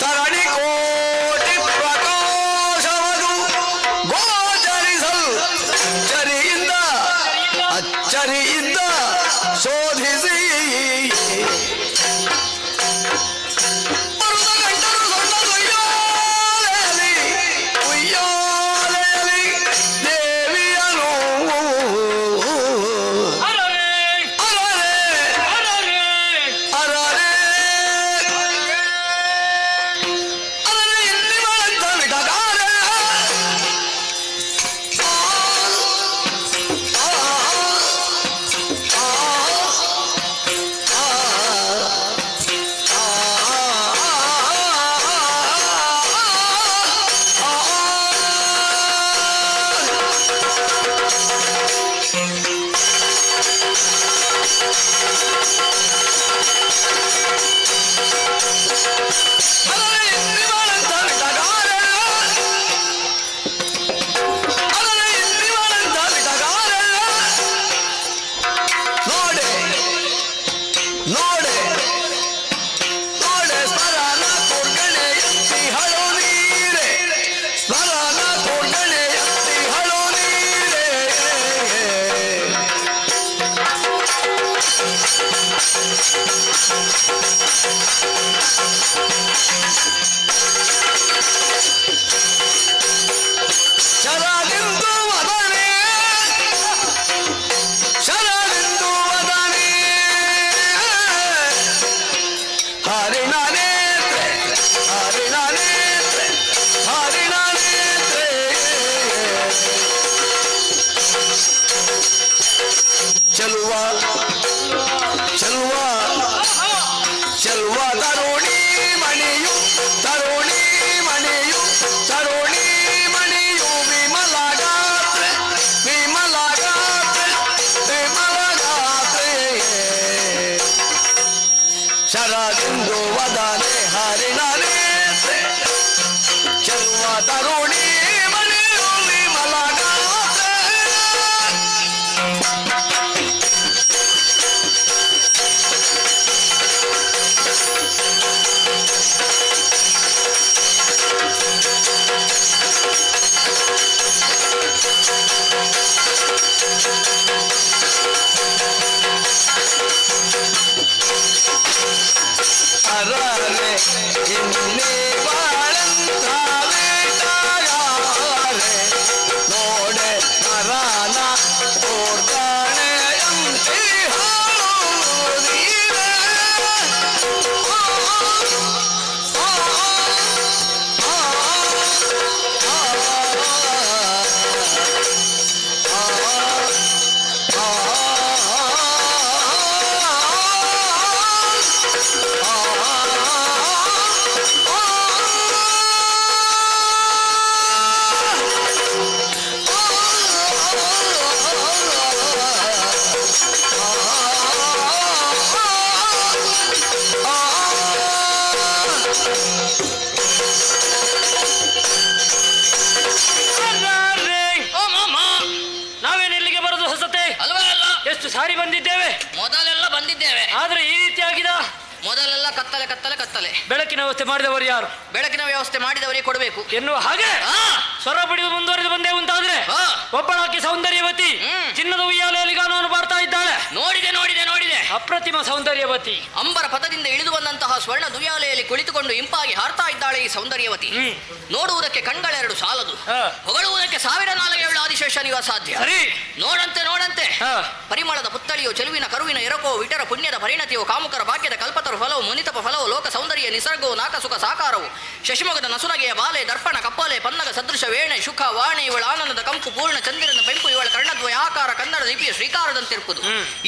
ತರಣಿ ಕೋಟಿ ಪ್ರಕಾಶವದು ಗೋಚರಿಸಲು ಅಚ್ಚರಿಯಿಂದ ಶೋಧಿಸಿ ಬರುತ್ತ ಗಂಟರು ಉಯ್ಯಾಲೆಯಲ್ಲಿ ದೇವಿಯನು ಶರದಿಂದು ವದನೆ ಶರದಿಂದು ವದನೆ ಹರಿಣ ನೇತ್ರೆ ಹರಿಣ ನೇತ್ರೆ ಹರಿಣ ನೇತ್ರೆ ಚಲುವ ಚಲುವ ಚಲುವ ತರುಣಿ ಮಣಿಯು ತರುಣಿ ಮಣಿಯು ತರುಣಿ ಮಣಿಯು ವಿಮಲ ಗಾತ್ರೆ ವಿಮಲ ಗಾತ್ರೆ ವಿಮಲ ಗಾತ್ರೆ ಶರದಿಂದು ವದನೆ ಹರಿಣ ನೇತ್ರೆ ಚಲುವ ತರುಣಿ ಮಣಿಯು ವಿಮಲ ಗಾತ್ರೆ ಅರನೆ ಎನ್ನೆ ಬಾಳಂತ ವೇಟಗಾರೆ ನೋಡೆ ಅರಾನ ಓರ್ಗಾಣೆ ಅಂತೆ ಹಾಳೂರಿರೆ ನಾವೇನು ಇಲ್ಲಿಗೆ ಬರೋದು ಹೊಸತೆ ಅಲ್ವಾ ಅಲ್ಲ? ಎಷ್ಟು ಸಾರಿ ಬಂದಿದ್ದೇವೆ, ಮೊದಲೆಲ್ಲ ಬಂದಿದ್ದೇವೆ. ಆದ್ರೆ ಈ ರೀತಿಯಾಗಿದ ಮೊದಲೆಲ್ಲ ಕತ್ತಲೆ ಕತ್ತಲೆ ಕತ್ತಲೆ. ಬೆಳಕಿನ ವ್ಯವಸ್ಥೆ ಮಾಡಿದವರು ಯಾರು? ಬೆಳಕಿನ ವ್ಯವಸ್ಥೆ ಮಾಡಿದವರಿಗೆ ಕೊಡಬೇಕು ಎನ್ನುವ ಹಾಗೆ ಹಾ. ಸ್ವರ ಪಡೆದು ಮುಂದುವರೆದು ಬಂದೇ ಉಂಟಾದ್ರೆ ಹಾ. ಒಬ್ಬಳಾಕಿ ಸೌಂದರ್ಯವತಿ ಚಿನ್ನದ ಉಯ್ಯಾಲೆಯಲ್ಲಿ ಗಾನವನ್ನು ಮಾಡ್ತಾ ಇದ್ದಾಳೆ. ನೋಡಿದೆ ನೋಡಿದೆ ನೋಡಿದೆ. ಅಪ್ರತಿಮ ಸೌಂದರ್ಯವತಿ. ಅಂಬರ ಪಥದಿಂದ ಇಳಿದು ಬಂದಂತಹ ಸ್ವರ್ಣ ದುಯಾಲೆಯಲ್ಲಿ ಕುಳಿತುಕೊಂಡು ಇಂಪಾಗಿ ಹಾರ್ತಾ ಇದ್ದಾಳೆ ಈ ಸೌಂದರ್ಯವತಿ. ನೋಡುವುದಕ್ಕೆ ಕಣ್ಗಳೆರಡು ಸಾಲದು, ಹಾ. ಹೊಗಳುವುದಕ್ಕೆ 1000 ನಾಲಿಗೆಯುಳ್ಳ ಆದಿಶೇಷ ನೀವು ಅಸಾಧ್ಯ. ಸರಿ. ನೋಡಂತೆ ನೋಡಂತೆ ಹಾ. ಪರಿಮಳದ ಪುತ್ತಳಿಯೋ ಚೆಲುವಿನ ಕರುವಿನ ಎರಕೋ ವಿಟರ ಪುಣ್ಯದ ಪರಿಣತಿಯೋ ಕಾಮುಕರ ಭಾಗ್ಯದ ಕಲ್ಪತರ ಫಲವು ಮುನಿತಪ ಫಲವು ಲೋಕ ಸೌಂದರ್ಯ ನಿಸರ್ಗವು ನಾಕಸುಖ ಸಾಕಾರವು ಶಶಿಮೊಗದ ನಸುನಗೆಯ ಬಾಲೆ ದರ್ಪಣ ಕಪ್ಪಲೆ ಪನ್ನಗ ಸದೃಶ ವೇಣೆ ಶುಖ ವಾಣಿ ಇವಳ ಆನಂದದ ಕಂಪು ಪೂರ್ಣ ಚಂದಿರನ ಬೆಂಪು ಇವಳ ಕರ್ಣದ್ವಯ ಆಕಾರ ಕನ್ನಡ ಲಿಪಿಯ ಶ್ರೀಕಾರದಂತಿರುವುದು.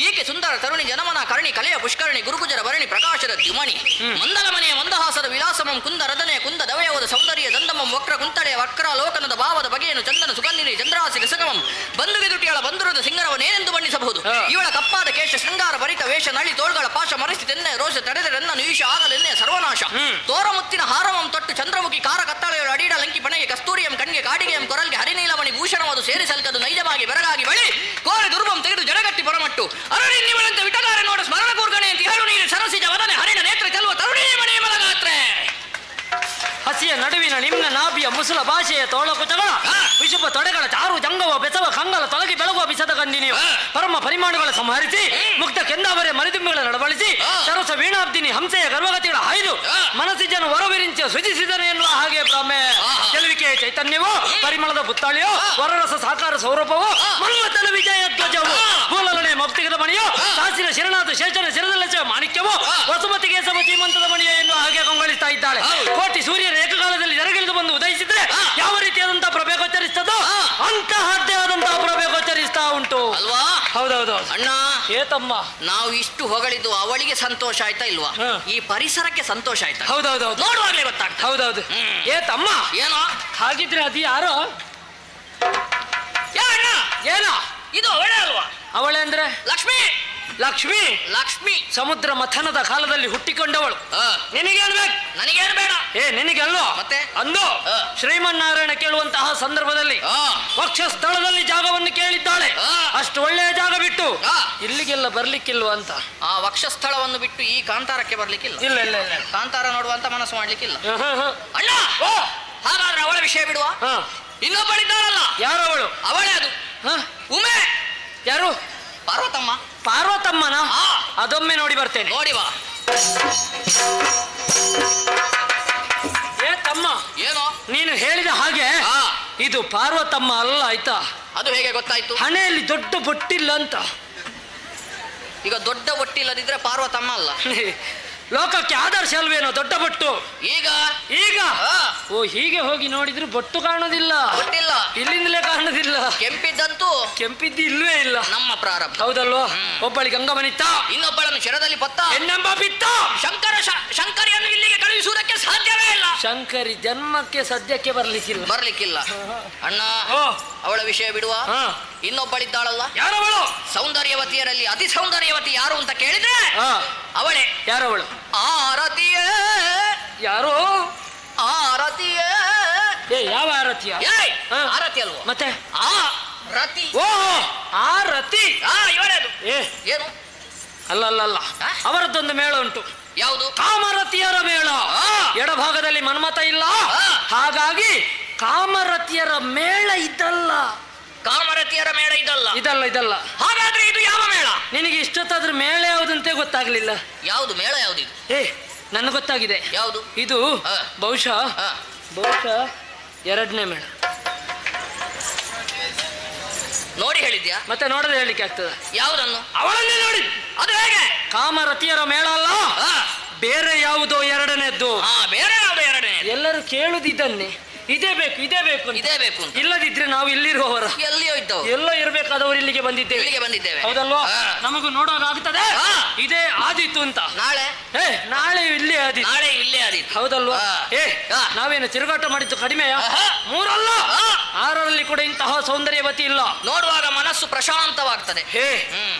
ಈಕೆ ಸುಂದರ ತರುಣಿ ಜನಮನ ಕರ್ಣಿ ಕಲೆಯ ಪುಷ್ಕರಣಿ ಗುರುಗುಜರ ಭರಣಿ ಪ್ರಕಾಶದ ದ್ಯುಮಣಿ ಮಂದಲ ಮನೆಯ ಮಂದಹಾಸದ ವಿಲಾಸಮಂ ಕುಂದ ರದನೆ ಕುಂದ ದವಯವದ ಸೌಂದರ್ಯ ದಂದಮಂ ವಕ್ರ ಕುಂತಳೆಯ ವಕ್ರ ಲೋಕನದ ಭಾವದ ಬಗೆಯನ್ನು ಚಂದನ ಸುಗಂಧಿನಿ ಚಂದ್ರಾಸಿ ರಸಗಮಂ ಬಂಧುಗೆ ದುಟಿಯಳ ಬಂಧುರದ ಸಿಂಗರವನೇನೆಂದು ಬಣ್ಣಿಸಬಹುದು. ಇವಳ ಕಪ್ಪಾದ ಕೇಶ ಶೃಂಗಾರ ಭರಿತ ವೇಷ ನಳಿ ತೋಳ್ಗಳ ಪಾಶ ಮರೆಸಿ ತೆನ್ನೆ ರೋಷ ತಡೆದರೆನ್ನ ನೀಶ ಆಗಲೆನ್ನೆ ಸರ್ವನಾಶ ತೋರಮುತ್ತಿನ ಹಾರಮಂ ತೊಟ್ಟು ಚಂದ್ರಮುಖಿ ಕಾರ ಕತ್ತಾಳೆಯೊಳ ಅಡೀಡ ಲಂಕಿ ಪಣೆಗೆ ಕಸ್ತೂರಿಯಂ ಕಣ್ಗೆ ಕಾಡಿಗೆಯಂ ಕೊರಲ್ಗೆ ಹರಿನೀಲಮಣಿ ಭೂಷಣವಾದು ಸೇರಿಸಲ್ಕದು ನೈಜವಾಗಿ ಬೆರಗಾಗಿ ಬಳಿ ಕೋರೆ ದುರ್ಬಂ ತೆಗೆದು ಜಡಗಟ್ಟಿ ಪರಮಟ್ಟು ಅರಳಿ ನಿವಳಂತೆ ವಿಟಗಾರೆ ನೋಡ ಸ್ಮರಣ ಕೂರ್ಗಣೆ ಅಂತ ಹೇಳು ನೀರು ಸರಸಿಜ ವದನೆ ಹರಿಣ ನೇತ್ರ ಚೆಲುವ ತರುಣಿ ಮಣಿ ಮಲಗಾತ್ರೆ ಹಸಿಯ ನಡುವಿನ ನಿಮ್ನ ನಾಭಿಯ ಮುಸುಲ ಭಾಷೆಯ ತೋಳಕುಚಗಳ ವಿಶುಭ ತೊಡೆಗಳ ಚಾರು ಜಂಗವ ಬೆಸವ ಕಂಗಲ ತೊಲಗಿ ಬೆಳಗುವ ಬಿಸದ ಗಂಧಿನಿಯು ಪರಮ ಪರಿಮಾಣಗಳ ಸಂಹರಿಸಿ ಮುಕ್ತ ಕೆಂದಾವರೆ ಮರಿದುಂಬಿಗಳ ನಡಬಳಿಸಿ ಸರಸ ವೀಣಾಬ್ದಿನಿ ಹಂಸೆಯ ಗರ್ಭಗತಿಗಳ ಹಾಯ್ದು ಮನಸ್ಸಿಜನು ಹೊರವಿರಿಂಚ ಸೃಜಿಸಿದನು ಎನ್ನುವ ಹಾಗೆ ಭ್ರಮೆ ಗೆಲುವಿಕೆಯ ಚೈತನ್ಯವೋ ಪರಿಮಳದ ಪುತ್ತಾಳಿಯೋ ವರರಸ ಸಾಕಾರ ಸ್ವರೂಪವೋ ಮನ್ಮಥನ ವಿಜಯ ಧ್ವಜವು ಮೂಲಲನೆ ಮೌಕ್ತಿಕದ ಮಣಿಯೋ ಸಾಸಿನ ಶಿರನಾಥ ಶೇಷನ ಶಿರದಲ್ಲಿಸುವ ಮಾಣಿಕ್ಯವೋ ವಸುಮತಿಗೆ ಸಮ ಶ್ರೀಮಂತದ ಮಣಿಯೋ ಎನ್ನುವ ಹಾಗೆ ಕೊಂಗಳಿಸ್ತಾ ಇದ್ದಾಳೆ. ಕೋಟಿ ಸೂರ್ಯನ ಏಕಕಾಲದಲ್ಲಿ ಜರಗಿಳಿದು ಬಂದು ಉದಯಿಸಿದ್ರೆ ಯಾವ ರೀತಿಯಾದಂತಹ ಪ್ರಭೆ ಗೋಚರಿಸ್ತದೋ ಅಂತಹದ್ದೇ ಆದಂತಹ ಪ್ರಭೆ ಗೋಚರಿಸ್ತಾ ಉಂಟು ಅಲ್ವಾ? ಹೌದೌದು ಅಣ್ಣ ಏತಮ್ಮ ನಾವು ಇಷ್ಟು ಹೊಗಳಿದ್ದು ಅವಳಿಗೆ ಸಂತೋಷ ಆಯ್ತಾ ಇಲ್ವಾ? ಈ ಪರಿಸರಕ್ಕೆ ಸಂತೋಷ ಆಯ್ತಾ? ಹೌದೌದೌದು ನೋಡುವಾಗ್ಲೇ ಗೊತ್ತಾಗ್ತದೆ. ಹೌದೌದು ಏತಮ್ಮ ಏನೋ ಹಾಗಿದ್ರೆ ಅದು ಯಾರೋ ಅಣ್ಣ ಏನೋ ಇದು ಅವಳೇ ಅಲ್ವಾ? ಅವಳೆ ಅಂದ್ರೆ ಲಕ್ಷ್ಮಿ ಲಕ್ಷ್ಮಿ. ಲಕ್ಷ್ಮಿ ಸಮುದ್ರ ಮಥನದ ಕಾಲದಲ್ಲಿ ಹುಟ್ಟಿಕೊಂಡವಳು. ನಿನಗೇನು ಬೇಕು? ನನಗೇನು ಬೇಡ. ನಿನಗೆ ಅಲ್ವೋ ಮತ್ತೆ? ಅಂದು ಶ್ರೀಮನ್ನಾರಾಯಣ ಕೇಳುವಂತಹ ಸಂದರ್ಭದಲ್ಲಿ ವಕ್ಷಸ್ಥಳದಲ್ಲಿ ಜಾಗವನ್ನು ಕೇಳಿದ್ದಾಳೆ. ಅಷ್ಟು ಒಳ್ಳೆಯ ಜಾಗ ಬಿಟ್ಟು ಇಲ್ಲಿಗೆಲ್ಲ ಬರ್ಲಿಕ್ಕಿಲ್ವ ಅಂತ. ಆ ವಕ್ಷಸ್ಥಳವನ್ನು ಬಿಟ್ಟು ಈ ಕಾಂತಾರಕ್ಕೆ ಬರ್ಲಿಕ್ಕಿಲ್ಲ. ಇಲ್ಲ ಇಲ್ಲ ಇಲ್ಲ ಕಾಂತಾರ ನೋಡುವಂತ ಮನಸ್ಸು ಮಾಡ್ಲಿಕ್ಕಿಲ್ಲ. ಅಣ್ಣ ಓ ಹಾಗಾದ್ರೆ ಅವಳ ವಿಷಯ ಬಿಡುವ. ಇನ್ನೊಬ್ಬಳಿದ್ದಾಳಲ್ಲ, ಯಾರವಳು? ಅವಳೇ ಅದು ಉಮೆ. ಯಾರು? ಪಾರ್ವತಮ್ಮ. ಪಾರ್ವತಮ್ಮನ ಅದೊಮ್ಮೆ ನೋಡಿ ಬರ್ತೇನೆ. ನೋಡಿ ಬಾ. ಏ ತಮ್ಮ, ಏನೋ ನೀನು ಹೇಳಿದ ಹಾಗೆ ಇದು ಪಾರ್ವತಮ್ಮ ಅಲ್ಲ ಆಯ್ತಾ? ಅದು ಹೇಗೆ ಗೊತ್ತಾಯ್ತು? ಹಣೆಯಲ್ಲಿ ದೊಡ್ಡ ಬೊಟ್ಟಿಲ್ಲ ಅಂತ. ಈಗ ದೊಡ್ಡ ಬೊಟ್ಟಿಲ್ಲದಿದ್ರೆ ಪಾರ್ವತಮ್ಮ ಅಲ್ಲ. ಲೋಕಕ್ಕೆ ಆದರ್ಶ ಅಲ್ವೇನೋ ದೊಡ್ಡ ಬೊಟ್ಟು. ಈಗ ಈಗ ಓ ಹೀಗೆ ಹೋಗಿ ನೋಡಿದ್ರು ಬೊಟ್ಟು ಕಾಣೋದಿಲ್ಲ, ಗೊತ್ತಿಲ್ಲ, ಇಲ್ಲಿಂದಲೇ ಕಾಣೋದಿಲ್ಲ. ಕೆಂಪಿದ್ದಂತೂ ಕೆಂಪಿದ್ದು ಇಲ್ವೇ ಇಲ್ಲ. ನಮ್ಮ ಪ್ರಾರಬ್ಧ. ಹೌದಲ್ವಾ? ಒಬ್ಬಳಿಗೆ ಅಂಗಮನಿತ್ತ, ಇನ್ನೊಬ್ಬಳನ್ನು ಶಿರದಲ್ಲಿ ಪತ್ತ, ಹೆಣ್ಣೆಂಬ ಬಿತ್ತ. ಶಂಕರಿಯನ್ನು ಇಲ್ಲಿಗೆ ಕಳುಹಿಸುವುದಕ್ಕೆ ಸಾಧ್ಯವೇ ಇಲ್ಲ. ಶಂಕರಿ ಜನ್ಮಕ್ಕೆ ಸದ್ಯಕ್ಕೆ ಬರ್ಲಿಕ್ಕಿಲ್ಲ. ಅಣ್ಣ, ಅವಳ ವಿಷಯ ಬಿಡುವ. ಇನ್ನೊಬ್ಬಳಿದ್ದಾಳಲ್ಲ, ಯಾರವಳು? ಸೌಂದರ್ಯವತಿಯರಲ್ಲಿ ಅತಿ ಸೌಂದರ್ಯವತಿ ಯಾರು ಅಂತ ಕೇಳಿದ್ರೆ ಅವಳೇ. ಯಾರವಳು? ಆರತಿಯೇ. ಯಾರು? ಆರತಿಯೇ. ಏ ಯಾವ ಆರತಿಯ? ಆರತಿ ಅಲ್ವ ಮತ್ತೆ? ಆ ರತಿ. ಓಹೋ, ಆ ರತಿ. ಇವರೇನು? ಏ ಏನು? ಅಲ್ಲ, ಅವರದ್ದೊಂದು ಮೇಳ ಉಂಟು. ಯಾವುದು? ಕಾಮರತಿಯರ ಮೇಳ. ಎಡಭಾಗದಲ್ಲಿ ಮನ್ಮತ ಇಲ್ಲ, ಹಾಗಾಗಿ ಕಾಮರತಿಯರ ಮೇಳ ಇದಲ್ಲ. ಕಾಮರತಿಯರ ಮೇಳ ಇದಲ್ಲ. ಹಾಗಾದ್ರೆ ಇದು ಯಾವ ಮೇಳ? ನಿನಗೆ ಇಷ್ಟೊತ್ತಾದ್ರೂ ಮೇಳ ಯಾವುದಂತೆ ಗೊತ್ತಾಗ್ಲಿಲ್ಲ. ಯಾವುದು ಮೇಳ? ಯಾವುದು ಇದು? ನನಗೆ ಗೊತ್ತಾಗಿದೆ. ಯಾವುದು ಇದು? ಬಹುಶಃ ಎರಡನೇ ಮೇಳ. ನೋಡಿ ಹೇಳಿದ್ಯಾ? ಮತ್ತೆ ನೋಡದೆ ಹೇಳಿಕ್ಕೆ ಆಗ್ತದ? ಯಾವುದನ್ನು? ಅವಳನ್ನೇ ನೋಡಿ. ಅದು ಹೇಗೆ? ಕಾಮರತಿಯರ ಮೇಳ ಅಲ್ಲ, ಬೇರೆ ಯಾವುದೋ ಎರಡನೇದ್ದು. ಬೇರೆ ಯಾವುದೋ ಎರಡನೇ. ಎಲ್ಲರೂ ಕೇಳುದು ಇದನ್ನೇ, ಇದೇ ಬೇಕು ಅಂತ. ಇಲ್ಲದಿದ್ರೆ ನಾವು ಇಲ್ಲಿರುವವರ ಎಲ್ಲಿಯೋ ಇದ್ದವು, ಎಲ್ಲ ಇರಬೇಕಾದವರು ಇಲ್ಲಿಗೆ ಬಂದಿದ್ದೇವೆ. ಹೌದಲ್ವಾ? ನಮಗೂ ನೋಡುವಾಗ ಆಗ್ತದೆ ಇದೇ ಆದಿತ್ತು ಅಂತ. ನಾಳೆ ಇಲ್ಲೇ ಆದಿತ್ತು. ಹೌದಲ್ವಾ? ನಾವೇನು ತಿರುಗಾಟ ಮಾಡಿದ್ದು ಕಡಿಮೆಯಾ? 3 ಅಲ್ಲ 6ರಲ್ಲಿ ಕೂಡ ಇಂತಹ ಸೌಂದರ್ಯವತಿ ಇಲ್ಲ. ನೋಡುವಾಗ ಮನಸ್ಸು ಪ್ರಶಾಂತವಾಗ್ತದೆ.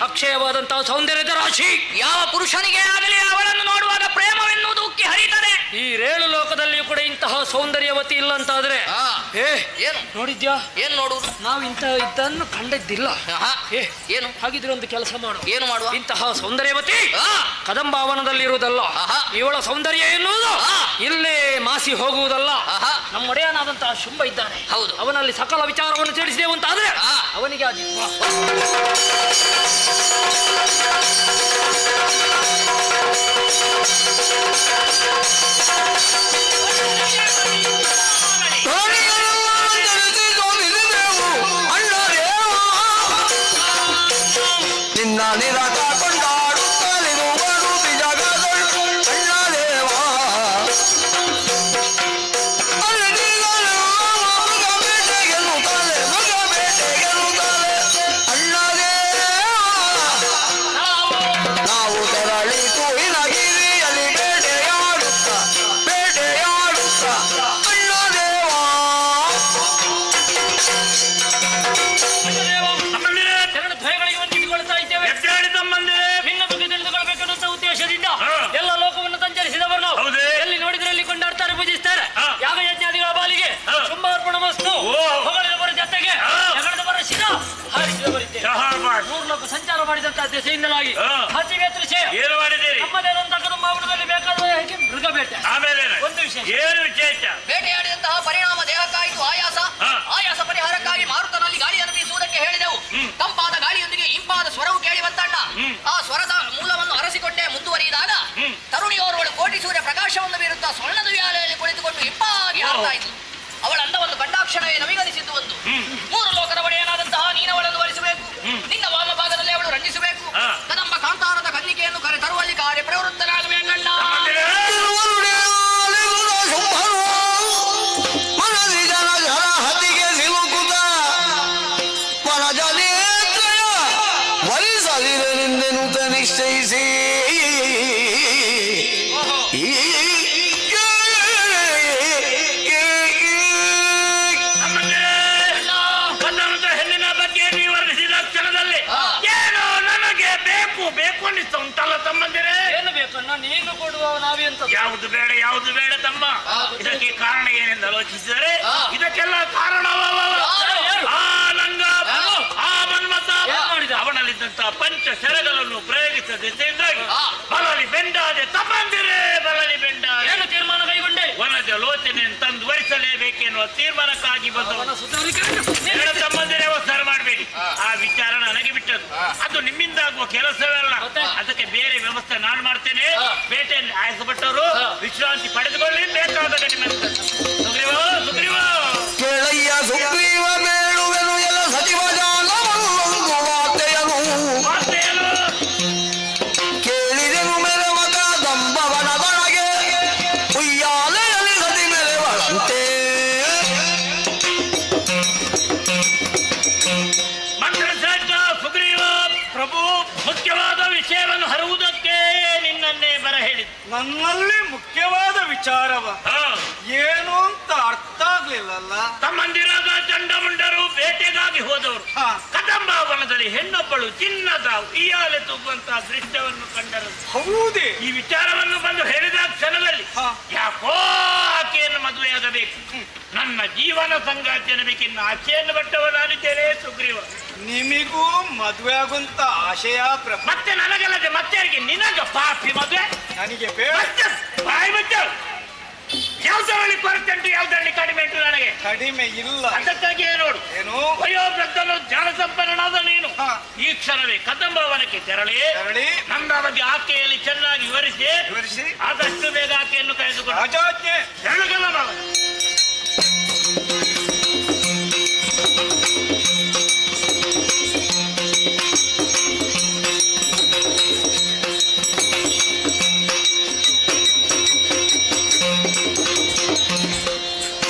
ಅಕ್ಷಯವಾದಂತಹ ಸೌಂದರ್ಯದ ರಾಶಿ. ಯಾವ ಪುರುಷನಿಗೆ ಆಗಲಿ ಅವಳನ್ನು ನೋಡುವಾಗ ಪ್ರೇಮವೆನ್ನುವುದು ಉಕ್ಕಿ ಹರಿತದೆ. ಈ 7 ಲೋಕದಲ್ಲಿಯೂ ಕೂಡ ಇಂತಹ ಸೌಂದರ್ಯವತಿ ಇಲ್ಲ ಅಂತ ಆದ್ರೆ ಏನು ನೋಡಿದ್ಯಾ? ಏನ್ ನೋಡುವುದು? ನಾವು ಇದನ್ನು ಕಂಡಿದ್ದಿಲ್ಲ. ಏನು? ಹಾಗಿದ್ರೆ ಒಂದು ಕೆಲಸ ಮಾಡು. ಏನು ಮಾಡುವ? ಇಂತಹ ಸೌಂದರ್ಯವತಿ ಕದಂಬಾವನದಲ್ಲಿ ಇರುವುದಲ್ಲ. ಇವಳ ಸೌಂದರ್ಯ ಎನ್ನುವುದು ಇಲ್ಲೇ ಮಾಸಿ ಹೋಗುವುದಲ್ಲ. ನಮ್ಮ ಒಡೆಯನಾದಂತಹ ಶುಂಭ ಇದ್ದಾನೆ. ಹೌದು. ಅವನಲ್ಲಿ ಸಕಲ ವಿಚಾರವನ್ನು ತಿಳಿಸಿದೆವು ಅಂತ ಆದ್ರೆ ಅವನಿಗೆ ನಿನ್ನ ನಿರತ ಕೊಂಡಾಡುತ್ತಲಿರುವರು ಜಗದಳು ಅಣ್ಣದೇವ. ಮೃಗಬೇಟೆಗೆಲ್ಲುತ್ತಲೆ ಅಣ್ಣದೇವ. ನಾವು ತೆರಳಿತು ಹಿನಗಿರಿಯಲ್ಲಿ ಬೇಟೆಯಾಡುತ್ತ ಅಣ್ಣದೇವ. ಭಯಗಳಿಗೆ ಹೊಂದಿಸಿಕೊಳ್ತಾ ಇದ್ದೇವೆ. ಭಿನ್ನ ಬಗ್ಗೆ ತಿಳಿದುಕೊಳ್ಬೇಕನ್ನುವಂತ ಉದ್ದೇಶದಿಂದ ಎಲ್ಲ ಲೋಕವನ್ನು ಸಂಚರಿಸಿದವರು ನಾವು. ಎಲ್ಲಿ ನೋಡಿದ್ರೆ ಅಲ್ಲಿ ಕೊಂಡಾಡ್ತಾರೆ, ಪೂಜಿಸ್ತಾರೆ. ಯಾಗ ಯಜ್ಞಾದಿಗಳ ಬಾಲಿಗೆ ಶುಂಭಾರ್ಪಣ ವಸ್ತು ಹೊಗಳಿದವರ ಜೊತೆಗೆ ಜಗಳದವರ ಶಿರ ಹಾರಿಸಿದವರಿದ್ದೇವೆ. 3 ಲೋಕ ಸಂಚಾರ ಮಾಡಿದಂತಹ ದೆಸೆಯಿಂದಲಾಗಿ ಹಸಿವೆ ತೃಷೆ ನಮ್ಮದೇದಂತಹ ಕದಂಬಾವನದಲ್ಲಿ ಬೇಕಾದ ಮೃಗಬೇಟೆ. ಒಂದು ವಿಶೇಷ ಬೇಟೆಯಾಡಿದಂತಹ ಪರಿಣಾಮ ದೇಹಕ್ಕಾಯಿತು ಆಯಾಸ ಪರಿಹಾರಕ್ಕಾಗಿ ಮಾರುತನಲ್ಲಿ ಗಾಳಿಯನ್ನು ಬೀಸುವುದಕ್ಕೆ ಹೇಳಿದೆವು. ತಂಪಾದ ಗಾಳಿಯೊಂದಿಗೆ ಇಂಪಾದ ಸ್ವರವು ಕೇಳಿ ಬಂತಣ್ಣ. ಆ ಸ್ವರದ ಮೂಲವನ್ನು ಅರಸಿಕೊಂಡೇ ಮುಂದುವರಿದಾಗ ತರುಣಿಯೋರ್ವಳು ಕೋಟಿ ಸೂರ್ಯ ಪ್ರಕಾಶವನ್ನು ಬೀರುತ್ತಾ ಸ್ವರ್ಣದ ವ್ಯಾಲೆಯಲ್ಲಿ ಕುಳಿತುಕೊಂಡು ಇಂಪಾಗಿ ಹಾರ್ತಾ ಇದ್ಲು. ಅವಳ ಅಂದವನ್ನು ಕಂಡಾಕ್ಷಣವೇ ನಮಿಗನಿಸಿದ್ದು ಒಂದು. 3 ಲೋಕದ ಒಡೆಯನಾದಂತಹ ನೀನವಳನ್ನು ವರಿಸಬೇಕು. ನಿನ್ನ ವಾಮಭಾಗದಲ್ಲಿ ಅವಳು ರಂಜಿಸಬೇಕು. ಕದಂಬ ಕಾಂತಾರದ ಕನ್ನಿಕೆಯನ್ನು ಕರೆ ತರುವಲ್ಲಿ ಕಾರ್ಯ ಪ್ರವೃತ್ತನಾಗಬೇಕಣ್ಣ. ಮನದಿ ಜನ ಹತಿಗೆ ಸಿಲುಕುತ್ತ ಪರಜನೇತ್ರಯ ವರಿಸಲಿರೆಂದೆನುತ ನಿಶ್ಚಯಿಸಿ ಹೆಣ್ಣಿನ ಬಗ್ಗೆ ನೀವು ವರ್ಣಿಸಿದ ಕ್ಷಣದಲ್ಲಿ ಏನೋ ನನಗೆ ಬೇಕು ಅನ್ನಿಸ್ತಾ ಉಂಟಲ್ಲ ತಮ್ಮಂದಿರೇ? ಏನು ಬೇಕನ್ನ ನೀನು ಕೊಡುವ ನಾವೆಂತ? ಯಾವುದು ಬೇಡ ತಮ್ಮ. ಇದಕ್ಕೆ ಕಾರಣ ಏನೆಂದು ಆಲೋಚಿಸಿದರೆ ಇದಕ್ಕೆಲ್ಲ ಕಾರಣ ಆ ನಂಗ, ಆ ಮನ್ಮಥ ಅವನಲ್ಲಿದ್ದಂತಹ ಪಂಚ ಶರಗಳನ್ನು ಪ್ರಯೋಗಿಸಿದ ದಿಸೆಯಿಂದಾಗಿ ಬಲಲಿ ಬೆಂಡಾದೆ ತಮ್ಮಂದಿರೇ, ಬಲಲಿ ಬೆಂಡಾದೆ. ಏನು ತೀರ್ಮಾನ ಕೈಗೊಂಡೆ? ವನಜ ಲೋಚನೆಯನ್ನು ತಂದು ವರಿಸಲೇಬೇಕು. ಮಾಡಬೇಕೆನ್ನುವ ತೀರ್ಮಾನಕ್ಕಾಗಿ ಬಂದವನು. ಎರಡು ತಮ್ಮಂದಿರ ವ್ಯವಸ್ಥೆ ಮಾಡಬೇಡಿ, ಆ ವಿಚಾರ ನನಗೆ ಬಿಟ್ಟದ್ದು. ಅದು ನಿಮ್ಮಿಂದಾಗುವ ಕೆಲಸವೇ ಅಲ್ಲ, ಅದಕ್ಕೆ ಬೇರೆ ವ್ಯವಸ್ಥೆ ನಾನು ಮಾಡ್ತೇನೆ. ಬೇಟೆಯಲ್ಲಿ ಆಯಸಪಟ್ಟವರು ವಿಶ್ರಾಂತಿ ಪಡೆದುಕೊಳ್ಳಿ, ಬೇಕಾದ ಕಡಿಮೆ. ಸುಗ್ರೀವ ಸುಗ್ರೀವ ಕೇಳಯ್ಯ ಸುಗ್ರೀವ ಬೇಳುವೆನು ಎಲ್ಲ ಸಚಿವ ಜಾಲವನ್ನೊಂದು ವಾರ್ತೆಯನು ವಾರ್ತೆಯನು ಕೇಳಿದೆನು ಮೆರವಕ ದಂಬವನದೊಳಗೆ ಉಯ್ಯಾಲೆಯಲ್ಲಿ ಸತಿ ಮೆರವಳಂತೆ. ಮಂತ್ರಶ್ರೇಷ್ಠ ಸುಗ್ರೀವ ಪ್ರಭು ಮುಖ್ಯವಾದ ವಿಷಯವನ್ನು ಹರುವುದಕ್ಕೆ ನಿನ್ನನ್ನೇ ಬರ ಹೇಳಿದ್ದು. ನನ್ನಲ್ಲಿ ಮುಖ್ಯವಾದ ವಿಚಾರವ ಏನು ಅಂತ ಅರ್ಥ ಆಗ್ಲಿಲ್ಲಲ್ಲ. ತಮ್ಮಂದಿರಾದ ಚಂಡಮುಂಡರು ಬೇಟೆಗಾಗಿ ಹೋದವರು ಕದಂಬಾವನದಲ್ಲಿ ಹೆಣ್ಣೊಬ್ಬಳು ಚಿನ್ನದ ಉಯ್ಯಾಲೆ ತೂಗುವಂತಹ ದೃಶ್ಯವನ್ನು ಕಂಡರು. ಹೌದೇ? ಈ ವಿಚಾರವನ್ನು ಬಂದು ಹೇಳಿದ ಕ್ಷಣದಲ್ಲಿ ಯಾಕೋ ಆಕೆಯನ್ನು ಮದುವೆಯಾಗಬೇಕು, ನನ್ನ ಜೀವನ ಸಂಗಾತಿ ಅನ್ನಬೇಕಿನ್ನು ಆಚೆಯನ್ನು ಬಟ್ಟವನಾಗಿದ್ದೇನೆ ಸುಗ್ರೀವ. ನಿಮಿಗೂ ಮದುವೆ ಆಗುವಂತ ಆಶಯ ಪ್ರಭು. ಮತ್ತೆ ನನಗಲ್ಲದೆ ಮತ್ತೆ ನಿನಗ ಪಾಪಿ ಮದುವೆ ನನಗೆ ಬೇಡ. ಬಾಯಿ ಮುಚ್ಚ. ಯಾವ್ದರಲ್ಲಿ ಕೊರತೆ ಉಂಟು, ಯಾವ್ದರಲ್ಲಿ ಕಡಿಮೆ ಉಂಟು? ನನಗೆ ಕಡಿಮೆ ಇಲ್ಲ. ಅದಕ್ಕಾಗಿಯೇ ನೋಡು, ಏನು ವಯೋವೃದ್ಧನು ಜ್ಞಾನ ಸಂಪನ್ನನಾದ ನೀನು ಈ ಕ್ಷಣವೇ ಕದಂಬವನಕ್ಕೆ ತೆರಳಿ ನನ್ನ ಬಗ್ಗೆ ಆಕೆಯಲ್ಲಿ ಚೆನ್ನಾಗಿ ವಿವರಿಸಿ ಆದಷ್ಟು ಬೇಗ ಆಕೆಯನ್ನು ಕರೆದುಕೊಂಡು ರಾಜಾಜ್ಞೆ. ಹೇಳಗಲ್ಲ ಮಾವ.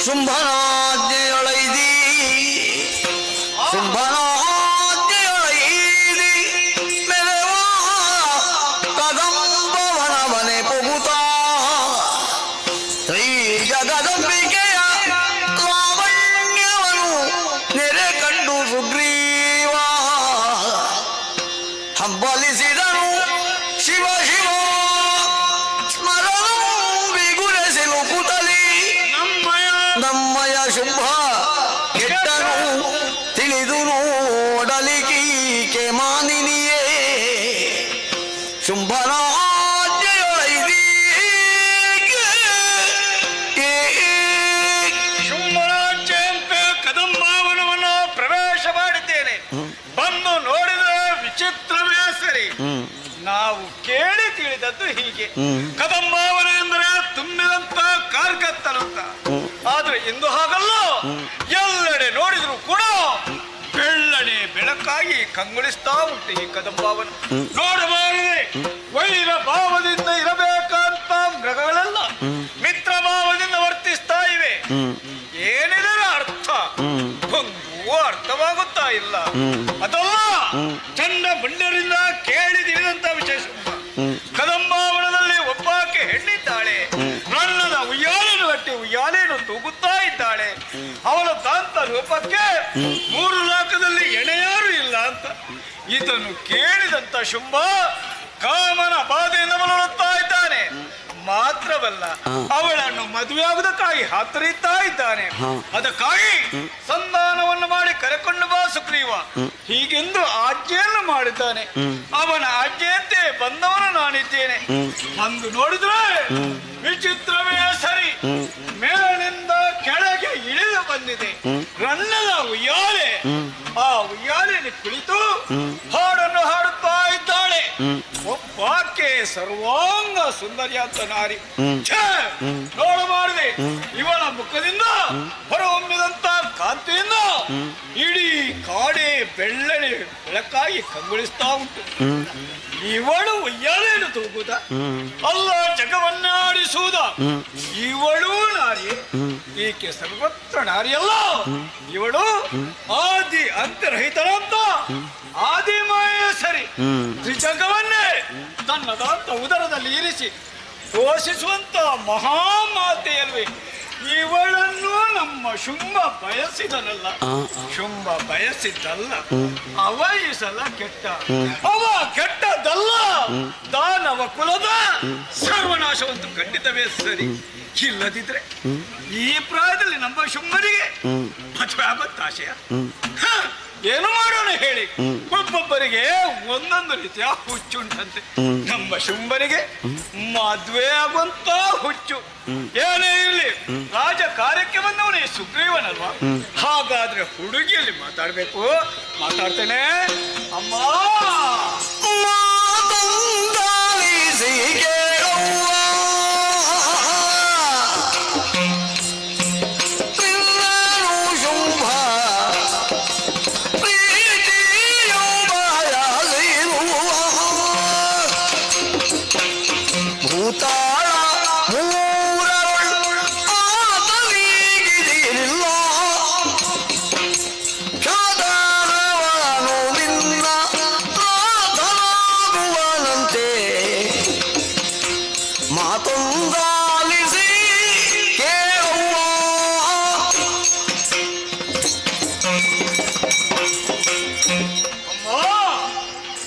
ಶುಂಭನಾಜ್ಞೆಯೊಳೈದಿ ಶುಂಭನಾಜ್ಞೆಯೊಳೈದಿ ಮೆರವ ಕದಂಬವನವನೆ ಪುಗುತ ಶ್ರೀ ಜಗದಂಬಿಕೆಯ ಲಾವಣ್ಯವನ್ನು ನೆರೆ ಕಂಡು ಸುಗ್ರೀವ ಹಂಬಲಿಸಿದನು ಶಿವ ಶಿವ ಸ್ಮರಣ ಬಿಗುರೆಸಿಲು ಕುತಲಿ ನಮ್ಮಯ ಶುಭ ಕೆಟ್ಟನು ತಿಳಿದು ನೋಡಲಿಕೀಕೆ ಮಾನಿನಿಯೇ ಶುಂಭನಾಜ್ಞೆಯೊಳೈದಿ ಶುಂಭನಾಜ್ಞೆಯಂತೆ ಕದಂಬಾವನವನ್ನು ಪ್ರವೇಶ ಮಾಡಿದ್ದೇನೆ. ಬಂದು ನೋಡಿದ ವಿಚಿತ್ರವೇ ಸರಿ. ನಾವು ಕೇಳಿ ತಿಳಿದದ್ದು ಹೀಗೆ, ಕದಂಬಾವನ ಎಂದರೆ ತುಂಬಿದಂತ ಕಾರ್ಗತ್ತಲಂತ. ಆದ್ರೆ ಇಂದು ಹಾಗಲ್ಲ, ಎಲ್ಲೆಡೆ ನೋಡಿದ್ರು ಕೂಡ ಬೆಳ್ಳನೆ ಬೆಳಕಾಗಿ ಕಂಗೊಳಿಸ್ತಾ ಉಂಟು ಈ ಕದಂಬಾವನ. ನೋಡಬಾರದೆ ವೈರ ಭಾವದಿಂದ ಇರಬೇಕಂತ ಮೃಗಗಳೆಲ್ಲ ಮಿತ್ರ ಭಾವದಿಂದ ವರ್ತಿಸ್ತಾ ಇವೆ. ಏನಿದರ ಅರ್ಥ ಒಂದು ಅರ್ಥವಾಗುತ್ತಾ ಇಲ್ಲ. ಅದಲ್ಲ ಚಂಡ ಮುಂಡರಿಂದ ಕೇಳಿ ತಿಳಿದಂತ ವಿಶೇಷ. ಕದಂಬಾವನದಲ್ಲಿ ಒಬ್ಬಾಕೆ ಹೆಣ್ಣಿದ್ದಾಳೆ, ರನ್ನದ ಉಯ್ಯಾಲೆಯನ್ನು ಕಟ್ಟಿ ಉಯ್ಯಾಲೆಯನ್ನು ತೂಗುತ್ತಾ ಇದ್ದಾಳೆ. ಅವಳ ದಾಂತ ರೂಪಕ್ಕೆ ಮೂರು ಲೋಕದಲ್ಲಿ ಎಣೆಯಾರು ಇಲ್ಲ ಅಂತ. ಇದನ್ನು ಕೇಳಿದಂತ ಶುಂಭ ಕಾಮನ ಬಾಧೆಯಿಂದ ಮನಳುತ್ತಾ ಇದ್ದಾನೆ. ಮಾತ್ರವಲ್ಲ, ಅವಳನ್ನು ಮದುವೆಯಾಗುವುದಕ್ಕಾಗಿ ಹಾತೊರೆಯುತ್ತಾ ಇದ್ದಾನೆ. ಅದಕ್ಕಾಗಿ ಸಂಧಾನವನ್ನು ಮಾಡಿ ಕರೆಕೊಂಡು ಬಾ ಸುಗ್ರೀವ ಹೀಗೆಂದು ಆಜ್ಞೆಯನ್ನು ಮಾಡಿದ್ದಾನೆ. ಅವನ ಆಜ್ಞೆಯಂತೆ ಬಂದವನು ನಾನಿದ್ದೇನೆ. ಬಂದು ನೋಡಿದ್ರೆ ವಿಚಿತ್ರವೇ ಸರಿ, ಮೇಲಿನಿಂದ ಕೆಳಗೆ ಇಳಿದು ಬಂದಿದೆ ರನ್ನದ ಉಯ್ಯಾಲೆ. ಆ ಉಯ್ಯಾಲೆಯಲ್ಲಿ ಕುಳಿತು ಹಾಡನ್ನು ಹಾಡುತ್ತಾ ಇದ್ದಾಳೆ. ಒಬ್ಬಾಕೆ ಸರ್ವಾಂಗ ಸುಂದರಿ ಅಂತ ನಾರಿ. ನೋಡಬಾರದೆ ಇವಳ ಮುಖದಿಂದ ಹೊರಹೊಮ್ಮಿದಂತ ಕಾಂತಿಯಿಂದ ಇಡೀ ಕಾಡೆ ಬೆಳ್ಳನೆ ಬೆಳಕಾಗಿ ಕಂಗೊಳಿಸ್ತಾ ಉಂಟು. ಇವಳು ಉಯ್ಯಾಲೆಯನ್ನು ತೂಗುದ ಅಲ್ಲ, ಜಗವನ್ನಾಡಿಸುವುದ ಇವಳು ನಾರಿ. ಈಕೆ ಸರ್ವತ್ರ ನಾರಿಯಲ್ಲ, ಇವಳು ಆದಿ ಅಂತರಹಿತರಂತ ಆದಿಮಾಯ ಸರಿ. ತ್ರಿಜಗವನ್ನೇ ತನ್ನದಂತ ಉದರದಲ್ಲಿ ಇರಿಸಿ ಪೋಷಿಸುವಂತ ಮಹಾಮಾತೆಯಲ್ವೇ ಇವಳನ್ನು ನಮ್ಮ ಶುಂಭ ಬಯಸಿದನಲ್ಲ. ಶುಂಭ ಬಯಸಿದ್ದಲ್ಲ, ಅವ ಈ ಸಲ ಕೆಟ್ಟ. ಅವ ಕೆಟ್ಟದಲ್ಲ, ದಾನವ ಕುಲದ ಸರ್ವನಾಶವಂತೂ ಖಂಡಿತವೇ ಸರಿ. ಇಲ್ಲದಿದ್ರೆ ಈ ಪ್ರಾಯದಲ್ಲಿ ನಮ್ಮ ಶುಂಭನಿಗೆ ಮದುವೆ ಆಗುತ್ತ ಆಶಯ. ಏನು ಮಾಡೋಣ ಹೇಳಿ? ಒಬ್ಬೊಬ್ಬರಿಗೆ ಒಂದೊಂದು ರೀತಿಯ ಹುಚ್ಚುಂಟಂತೆ. ನಮ್ಮ ಶುಂಭನಿಗೆ ಮದ್ವೆ ಆಗುವಂತ ಹುಚ್ಚು. ಏನೇ ಇರ್ಲಿ, ರಾಜ ಕಾರ್ಯಕ್ಕೆ ಬಂದವನೇ ಸುಗ್ರೀವನಲ್ವಾ? ಹಾಗಾದ್ರೆ ಹುಡುಗಿಯಲ್ಲಿ ಮಾತಾಡ್ಬೇಕು. ಮಾತಾಡ್ತೇನೆ. ಅಮ್ಮ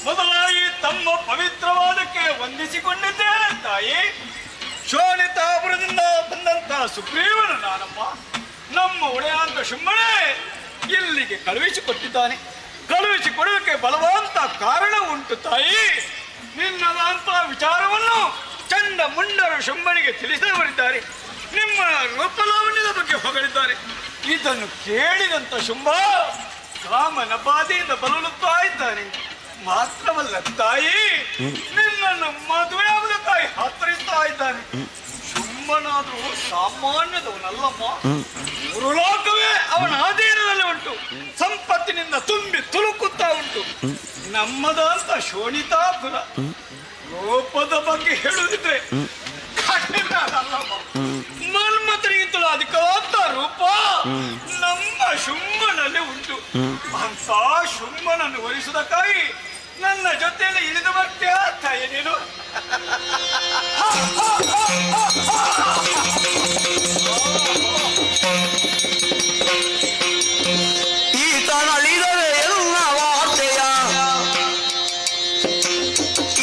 ಮೊದಲಾಗಿ ತಮ್ಮ ಪವಿತ್ರವಾದಕ್ಕೆ ವಂದಿಸಿಕೊಂಡಿದ್ದೇನೆ ತಾಯಿ. ಶೋಣಿತಾಪುರದಿಂದ ಬಂದಂತ ಸುಗ್ರೀವನು ನಾನಮ್ಮ. ನಮ್ಮ ಒಡೆಯಾಂತ ಶುಂಭನೇ ಇಲ್ಲಿಗೆ ಕಳುಹಿಸಿಕೊಟ್ಟಿದ್ದಾನೆ. ಕಳುಹಿಸಿಕೊಡೋದಕ್ಕೆ ಬಲವಂತ ಕಾರಣ ಉಂಟು ತಾಯಿ. ನಿನ್ನದಂತ ವಿಚಾರವನ್ನು ಚಂಡ ಮುಂಡರು ಶುಂಭನಿಗೆ ತಿಳಿಸವರಿದ್ದಾರೆ. ನಿಮ್ಮ ರೂಪಲಾವಣ್ಯದ ಬಗ್ಗೆ ಹೊಗಳಿದ್ದಾರೆ. ಇದನ್ನು ಕೇಳಿದಂತ ಶುಂಭ ಕಾಮನ ಬಾಧೆಯಿಂದ ಬಳಲುತ್ತಾ ಇದ್ದಾನೆ. ಮಾತ್ರವಲ್ಲ ತಾಯಿ, ನಿನ್ನನ್ನು ಮದುವೆಯಾಗುವುದಕ್ಕಾಗಿ ಹತ್ತರಿಸ್ತಾ ಇದ್ದಾನೆ. ಶುಂಭನಾದ್ರೂ ಸಾಮಾನ್ಯದವನಲ್ಲಮ್ಮ. ಮೂರು ಲೋಕವೇ ಅವನ ಅಧೀನದಲ್ಲಿ ಉಂಟು. ಸಂಪತ್ತಿನಿಂದ ತುಂಬಿ ತುಳುಕುತ್ತಾ ಉಂಟು. ನಮ್ಮದಂತ ಶೋಣಿತಾಪುರ. ರೂಪದ ಬಗ್ಗೆ ಹೇಳುವುದಿದ್ರೆ ಕಠಿಣ ಅಲ್ಲಮ್ಮ. ಮನ್ಮಥನಿಗಿಂತಲೂ ಅಧಿಕವಾದ ರೂಪ ನಮ್ಮ ಶುಂಭನಲ್ಲಿ ಉಂಟು. ಅಂತ ಶುಂಭನನ್ನು ವರಿಸುವುದಕ್ಕಾಗಿ ನನ್ನ ಜೊತೆಯಲ್ಲಿ ಇಳಿದು ಬರ್ತೀಯ ತಾಯಿ ನೀನು? ಈತನಳಿದರೆ ಎಲ್ಲ ವಾರ್ತೆಯ,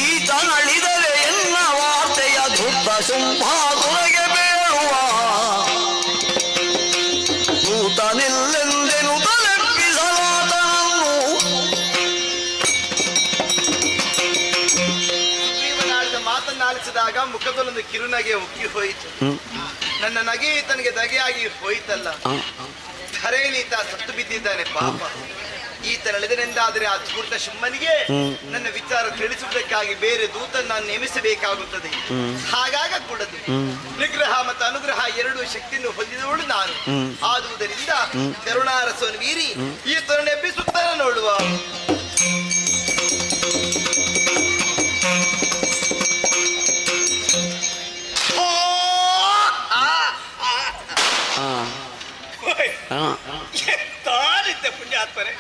ಈತನಳಿದರೆ ಎಲ್ಲ ವಾರ್ತೆಯ ಧುತ್ತ ಶುಂಭಾಸುರಗೆ ಬೇಡುವ ದೂತನಿಲ್ಲೆಂದೆನು ತಲೆಪ್ಪಿಸಲಾತನನ್ನು. ಸುಗ್ರೀವನಾಡಿದ ಮಾತನ್ನಾಲಿಸಿದಾಗ ಮುಖದಲ್ಲೊಂದು ಕಿರುನಗೆ ಉಕ್ಕಿ ಹೋಯಿತು. ನನ್ನ ನಗೆ ತನಗೆ ದಗೆಯಾಗಿ ಹೋಯಿತಲ್ಲ. ಧರೆಯಲ್ಲಿ ಈತ ಸತ್ತು ಬಿದ್ದಿದ್ದಾನೆ ಪಾಪ. ಈತ ನಡೆದನೆಂದಾದರೆ ಆ ಧೂರ್ತ ಶುಂಭನಿಗೆ ನನ್ನ ವಿಚಾರ ತಿಳಿಸುವುದಕ್ಕಾಗಿ ಬೇರೆ ದೂತನ್ನು ನಾನು ನೇಮಿಸಬೇಕಾಗುತ್ತದೆ. ಹಾಗಾಗ ಕೂಡದು. ನಿಗ್ರಹ ಮತ್ತು ಅನುಗ್ರಹ ಎರಡು ಶಕ್ತಿಯನ್ನು ಹೊಂದಿದವಳು ನಾನು. ಆದುದರಿಂದ ಕರುಣಾರಸವನ್ನು ಮೀರಿ ಈತನನ್ನು ಎಬ್ಬಿಸುತ್ತಾನೆ ನೋಡುವ. ತಾನಿದ್ದೆ ಪುಣ್ಯಾತ್ಮನೆ,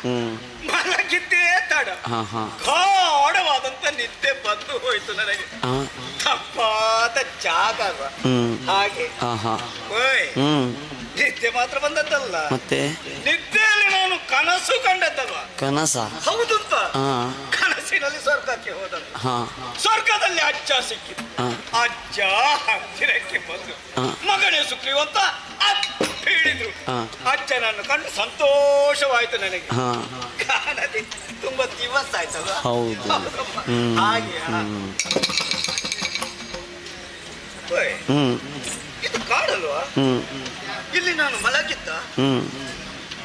ಮಲಗಿದ್ದೇ ತಡ. ಗಾಢವಾದಂತ ನಿದ್ದೆ ಬಂದು ಹೋಯ್ತು ನನಗೆ. ತಪ್ಪಾದ ಜಾಗ ಅಲ್ವಾ? ಹಾಗೆ ನಿದ್ದೆ ಮಾತ್ರ ಬಂದದ್ದಲ್ಲ, ಮತ್ತೆ ನಿದ್ದೆಯಲ್ಲಿ ನಾನು ಕನಸು ಕಂಡದ್ದಲ್ವಾ? ಕನಸ ಹೌದು. ಕನಸಿನಲ್ಲಿ ಸ್ವರ್ಗಕ್ಕೆ ಹೋದದ್ದು. ಸ್ವರ್ಗದಲ್ಲಿ ಅಜ್ಜ ಸಿಕ್ಕಿತು. ಅಜ್ಜ ಹತ್ತಿರಕ್ಕೆ ಬಂದು ಮಗನೇ ಸುಗ್ರೀವಂತ ಹೇಳಿದ್ರು. ಅಜ್ಜನನ್ನು ಕಂಡು ಸಂತೋಷವಾಯ್ತು ನನಗೆ. ಕಾಣದೆ ತುಂಬಾ ದಿವಸ ಆಯ್ತಲ್ಲ. ಹಾಗೆ ಇದು ಕಾಡಲ್ವಾ? ಇಲ್ಲಿ ನಾನು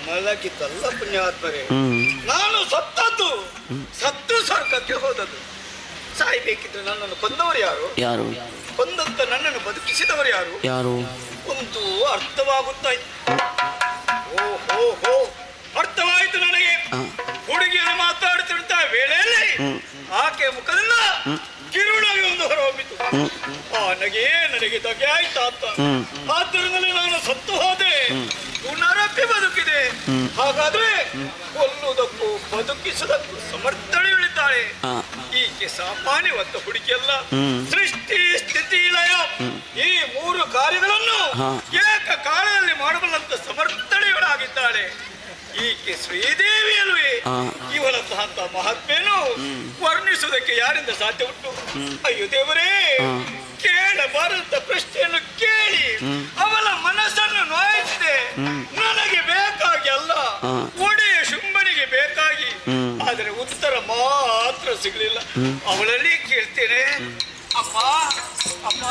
ಮಲಗಿದ್ದಲ್ಲ ಪುಣ್ಯಾತ್ಮರೇ. ನಾನು ಸತ್ತು ಸ್ವರ್ಗಕ್ಕೆ ಹೋದದ್ದು. ಸಾಯ್ಬೇಕಿದ್ರೆ ನನ್ನನ್ನು ಕೊಂದವರು ಯಾರು? ಕೊಂದಂತ ನನ್ನನ್ನು ಬದುಕಿಸಿದವರು ಯಾರು? ಒಂದು ಅರ್ಥವಾಗುತ್ತಾಯ್ತು. ಅರ್ಥವಾಯಿತು ನನಗೆ. ಹುಡುಗಿಯನ್ನು ಮಾತಾಡುತ್ತಿರುತ್ತ ವೇಳೆಯಲ್ಲಿ ಆಕೆ ಮುಖದಿಂದ ಕಿರುನಗೆ ಒಂದು ಹೊರಹೊಮ್ಮಿತು. ಆ ನಗೆ ನನಗೆ ದಗೆ ಆಯ್ತಾ ಅಂತ. ಆದ್ದರಿಂದಲೇ ನಾನು ಸತ್ತು ಹೋದೆ, ಪುನರಪ್ಪಿ ಬದುಕಿದೆ. ಹಾಗಾದ್ರೆ ಕೊಲ್ಲುವುದಕ್ಕೂ ಬದುಕಿಸುವುದಕ್ಕೂ ಸಮರ್ಥಳಿದ್ದಾಳೆ. ಈಕೆ ಸಾಮಾನ್ಯವಂತ ಹುಡುಗಿಯಲ್ಲ. ಸೃಷ್ಟಿ ಸ್ಥಿತಿ ಲಯ ಈ ಮೂರು ಕಾರ್ಯಗಳನ್ನು ಏಕ ಕಾಲದಲ್ಲಿ ಮಾಡಬಲ್ಲಂತ ಸಮರ್ಥಳಿಗಳಾಗಿದ್ದಾಳೆ. ಈಕೆ ಶ್ರೀದೇವಿಯಲ್ವೇ? ಇವಳಂತಹ ಮಹಾತ್ಮೇನು ವರ್ಣಿಸುವುದಕ್ಕೆ ಯಾರಿಂದ ಸಾಧ್ಯ ಉಂಟು? ಅಯ್ಯೋ ದೇವರೇ, ಕೇಳಬಾರದ ಪ್ರಶ್ನೆಯನ್ನು ಕೇಳಿ ಅವಳ ಮನಸ್ಸನ್ನು ನೋಯಿಸಿದೆ. ನನಗೆ ಬೇಕಾಗಿ ಅಲ್ಲ, ಒಡೆಯ ಶುಂಭನಿಗೆ ಬೇಕಾಗಿ ಉತ್ತರ ಮಾತ್ರ ಸಿಗಲಿಲ್ಲ. ಅವಳಲ್ಲಿ ಕೇಳ್ತೇನೆ, ಅಮ್ಮ ಅಮ್ಮ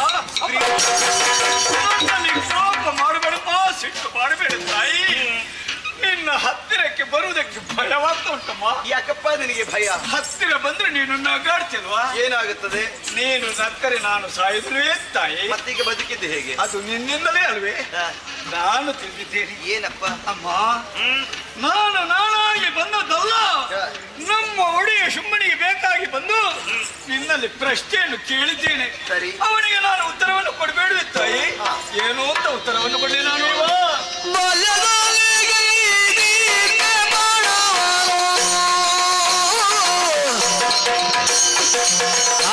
ಕೋಪ ಮಾಡಬೇಡಪ್ಪ, ಸಿಟ್ಟು ಮಾಡಬೇಡ ತಾಯಿ. ನಿನ್ನ ಹತ್ತಿರಕ್ಕೆ ಬರುವುದಕ್ಕೆ ಭಯವಾಗ್ತಾ ಉಂಟಮ್ಮ. ಯಾಕಪ್ಪ ನಿನಗೆ ಭಯ? ಹತ್ತಿರ ಬಂದ್ರೆ ನೀನು ನಗಾಡ್ತಿಲ್ವಾ? ಏನಾಗುತ್ತದೆ? ನೀನು ನಕ್ಕರೆ ನಾನು ಸಾಯುತ್ತಲೇ ತಾಯಿ. ಮತ್ತೀಗ ಬದುಕಿದ್ದು ಹೇಗೆ? ಅದು ನಿನ್ನಿಂದಲೇ ಅಲ್ವೇ? ನಾನು ತಿಳಿದಿದ್ದೇನೆ. ಏನಪ್ಪ? ಅಮ್ಮ, ನಾನಾಗಿ ಬಂದದ್ದಲ್ಲ, ನಮ್ಮ ಒಡೆಯ ಶುಂಭನಿಗೆ ಬೇಕಾಗಿ ಬಂದು ನಿನ್ನಲ್ಲಿ ಪ್ರಶ್ನೆಯನ್ನು ಕೇಳಿದ್ದೇನೆ. ಸರಿ. ಅವನಿಗೆ ನಾನು ಉತ್ತರವನ್ನು ಕೊಡಬೇಡವೆ ತಾಯಿ. ಏನು ಅಂತ ಉತ್ತರವನ್ನು ಕೊಡಲಿ ನಾನು?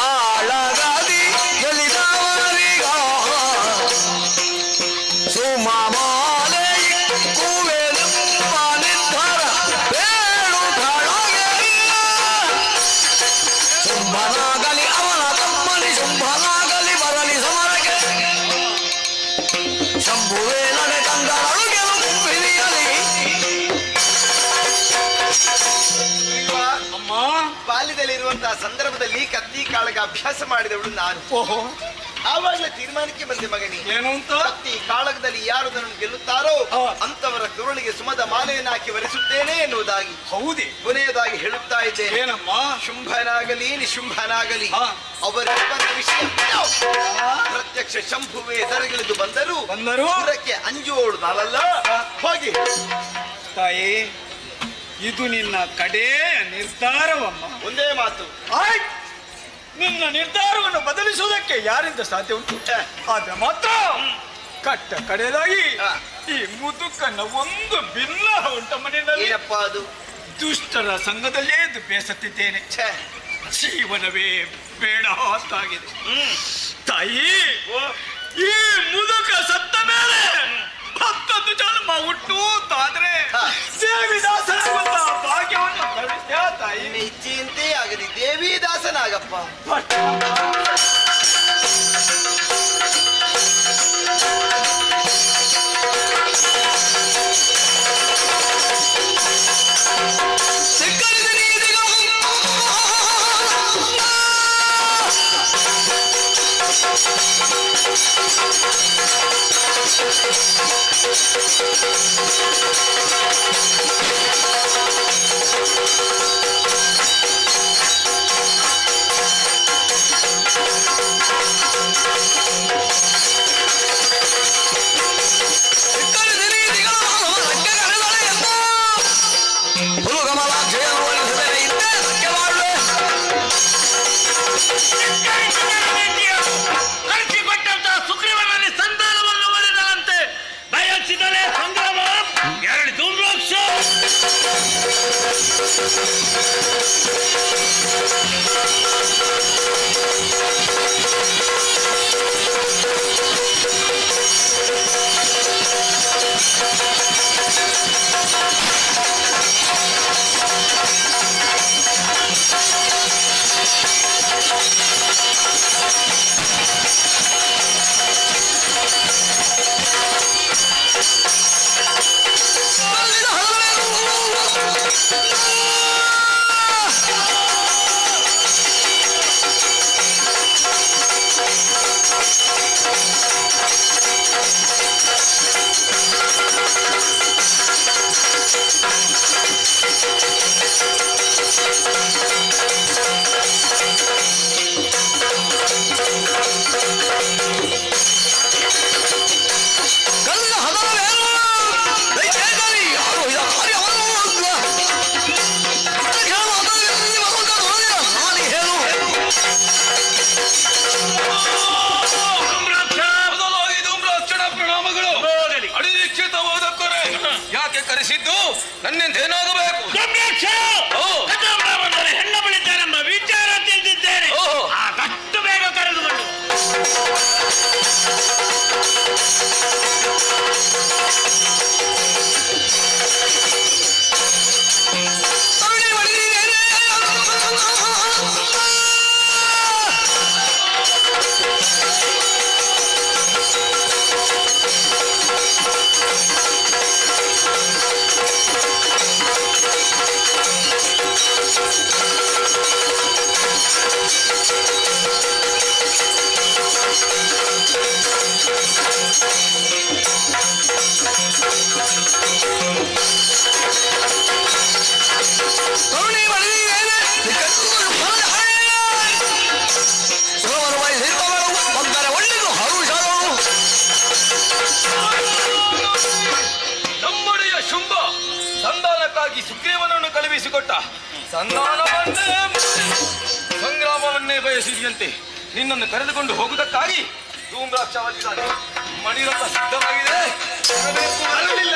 ಆಳಗಾದಿ ಗೆಲಿದವರಿಗ ಸುಮಮಾಲೆ ಕುವೆಲೆಂಬ ನಿರ್ಧಾರ ಬೇಡುತ್ತಳಗೆ. ಶುಂಭನಾಗಲಿ ಅವನ ತಮ್ಮನಿ, ಶುಂಭನಾಗಲಿ ಬರಲಿ ಸಮರಕ್ಕೆ. ಶಂಭುವೇ ನಡೆ ತಂದಳು ಗೆಲುವು ಬಿರಿಯಲಿ. ಅಮ್ಮ, ಬಾಲ್ಯದಲ್ಲಿರುವಂತಹ ಸಂದರ್ಭದಲ್ಲಿ ಕತ್ತಿ ಕಾಳಗ ಅಭ್ಯಾಸ ಮಾಡಿದವಳು ನಾನು. ಓಹೋ, ಆವಾಗಲೇ ತೀರ್ಮಾನಕ್ಕೆ ಬಂದೆ ಮಗನಿ. ಏನು ಅಂತ? ಕತ್ತಿ ಕಾಳಗದಲ್ಲಿ ಯಾರು ನನ್ನನ್ನು ಗೆಲ್ಲುತ್ತಾರೋ ಅಂತವರ ಕುರುಳಿಗೆ ಸುಮದ ಮಾಲೆಯನ್ನು ಹಾಕಿ ವರಿಸುತ್ತೇನೆ ಎನ್ನುವುದಾಗಿ ಹೌದೇ? ಕೊನೆಯದಾಗಿ ಹೇಳುತ್ತಾ ಇದ್ದೇನೆ. ಏನಮ್ಮ? ಶುಂಭನಾಗಲಿ ನಿಶುಂಭನಾಗಲಿ ಅವರಿಬ್ಬರ ವಿಷಯ ಪ್ರತ್ಯಕ್ಷ ಶಂಭುವೇ ಎದುರಿಗಿಳಿದು ಬಂದರು ಪುರಕ್ಕೆ ಅಂಜೋಳು ನಾಳಲ್ಲ. ಹೋಗಿ ತಾಯಿ, ಇದು ನಿನ್ನ ಕಡೆಯ ನಿರ್ಧಾರವಮ್ಮ. ಒಂದೇ ಮಾತು, ಆಯ್ತು, ನಿನ್ನ ನಿರ್ಧಾರವನ್ನು ಬದಲಿಸುವುದಕ್ಕೆ ಯಾರಿಂದ ಸಾಧ್ಯ ಉಂಟು? ಆದ್ರೆ ಮಾತ್ರ ಕಟ್ಟ ಕಡೆಯದಾಗಿ ಈ ಮುದುಕನ ಒಂದು ಭಿನ್ನ ಉಂಟಮ್ಮ ನಿನ್ನಲ್ಲಿ. ಏನಪ್ಪ ಅದು? ದುಷ್ಟರ ಸಂಘದಲ್ಲೇ ಇದು ಬೇಸತ್ತಿದ್ದೇನೆ. ಜೀವನವೇ ಬೇಡ ಅಂತಾಗಿದೆ ತಾಯಿ. ಈ ಮುದುಕ ಸತ್ತ ಮೇಲೆ 10 ಜನ್ಮ ಹುಟ್ಟು ತಾದ್ರೆ ದೇವಿದಾಸನಾಗುವಂತ ಭಾಗ್ಯವನ್ನು ಕರುಣಿಸ್ತೀಯ ತಾಯಿ. ಇಚ್ಛೆಯಂತೆ ಆಗಲಿ, ದೇವಿದಾಸನಾಗಪ್ಪ. ಕೊಟ್ಟಂತ ಸುಗ್ರೀವನಲ್ಲಿ ಸಂಧಾನವನ್ನು ಮಾಡಿದಂತೆ ಬಯಸಿದಲೇ ಸಂಗ್ರಾಮ 2 ಧೂಮ್ರೋಕ್ಷ. ಯಾಕೆ ಕರೆಸಿದ್ದು? ನನ್ನಿಂದೇನಾಗಬೇಕು? ಹೆಣ್ಣು ಬಳಿತಾರೆಂಬ ವಿಚಾರ ತಿಳಿದಿದ್ದೇನೆ. ಆದಷ್ಟು ಬೇಗ ಕರೆದುಕೊಂಡು ಸಂಧಾನಕ್ಕಾಗಿ ಸುಗ್ರೀವನನ್ನು ಕಳುಹಿಸಿಕೊಟ್ಟ. ಸಂಧಾನವನ್ನೇ ಸಂಗ್ರಾಮವನ್ನೇ ಬಯಸಿದಂತೆ ನಿನ್ನನ್ನು ಕರೆದುಕೊಂಡು ಹೋಗುವುದಕ್ಕಾಗಿ ಧೂಮ್ರಾಕ್ಷವಾಗಿದ್ದಾನೆ. ಮಣಿರತ್ನ ಸಿದ್ಧವಾಗಿದೆ. ಬರಲಿಲ್ಲ.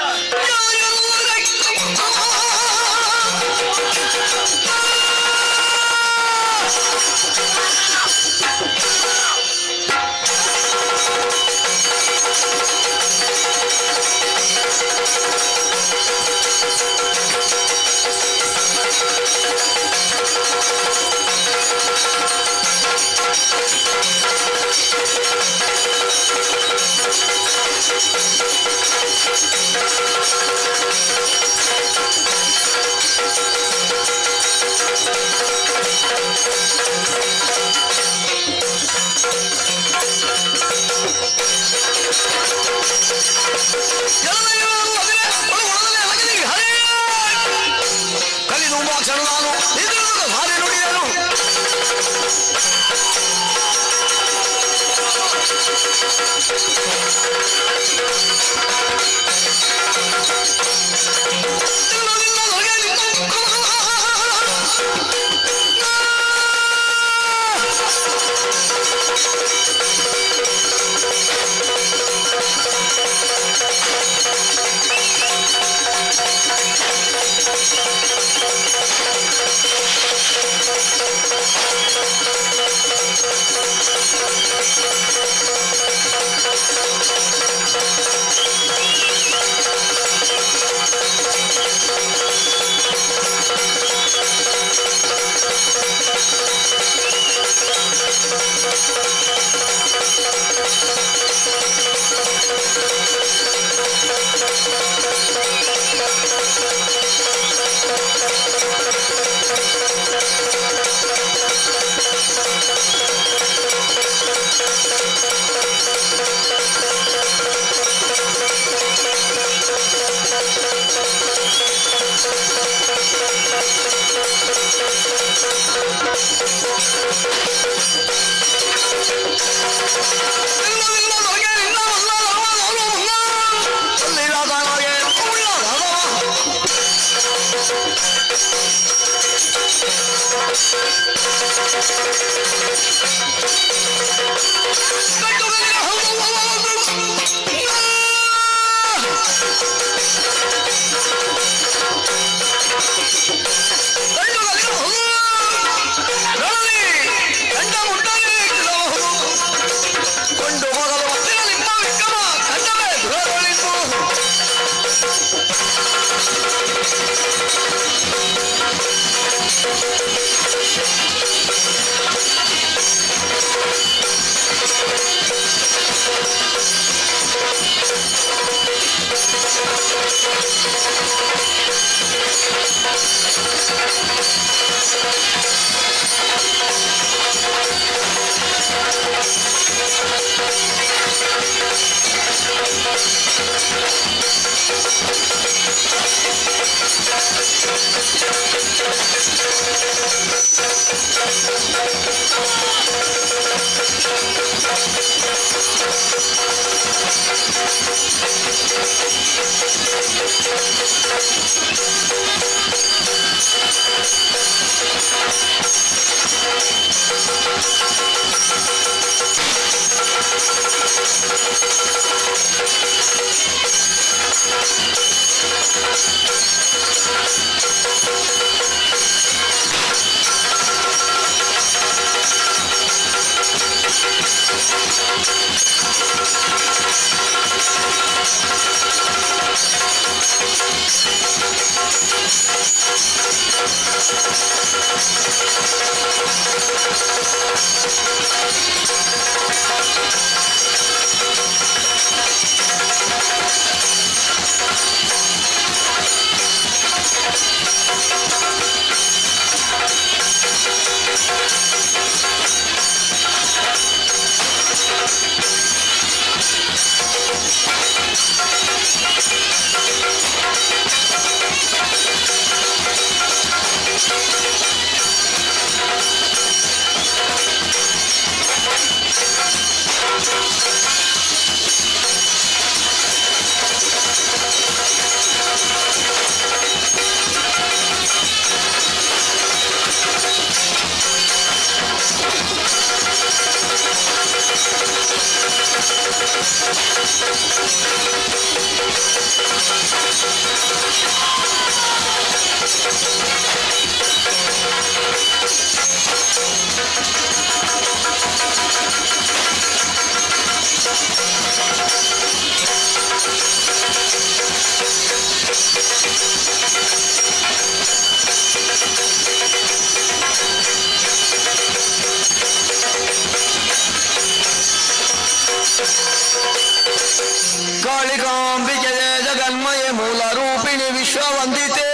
ಕಾಳಿಕಾಂಬಿಕೆ ಜಗನ್ಮಯ ಮೂಲ ರೂಪಿಣಿ ವಿಶ್ವವಂದಿತೆ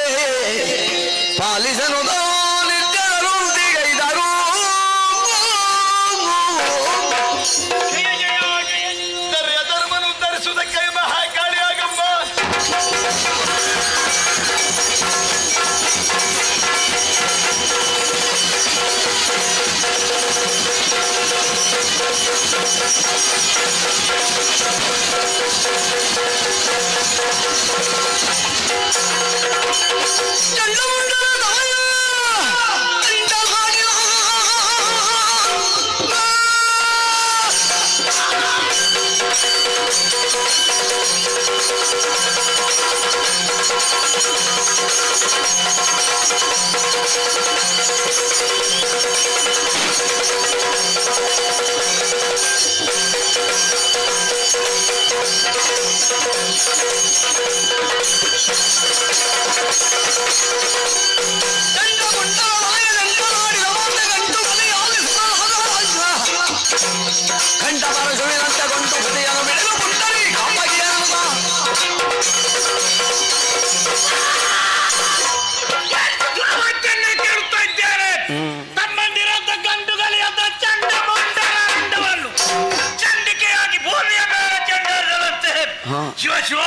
ಪಾಲಿಸನು ನಿತ್ಯರು ದಿಗೈದರು ಧರ್ಮನು ಧರಿಸುವುದಕ್ಕೆ ಮಹಾಕಾಳಿಯಾಗಮ್ಮ. ಕಂಠ ಪರಶುವಿನಂತೆ ಗೊಂಡು ಹೃದಯನು ಬಿಡಲು ಪುಟ್ಟರಿ ಕಾಂಬಗಿಯನದ ಕೇಳುತ್ತಾ ಇದ್ದೇನೆ. ತಮ್ಮಂದಿರದ ಗಂಡುಗಲಿಯಾದ ಚಂಡಮುಂಡರನ್ನು ಚಂಡಿಕೆಯಾಗಿ ಭೂಮಿಯ ಮೇಲೆ ಚೆಂಡದಂತೆ ಶಿವ ಶಿವ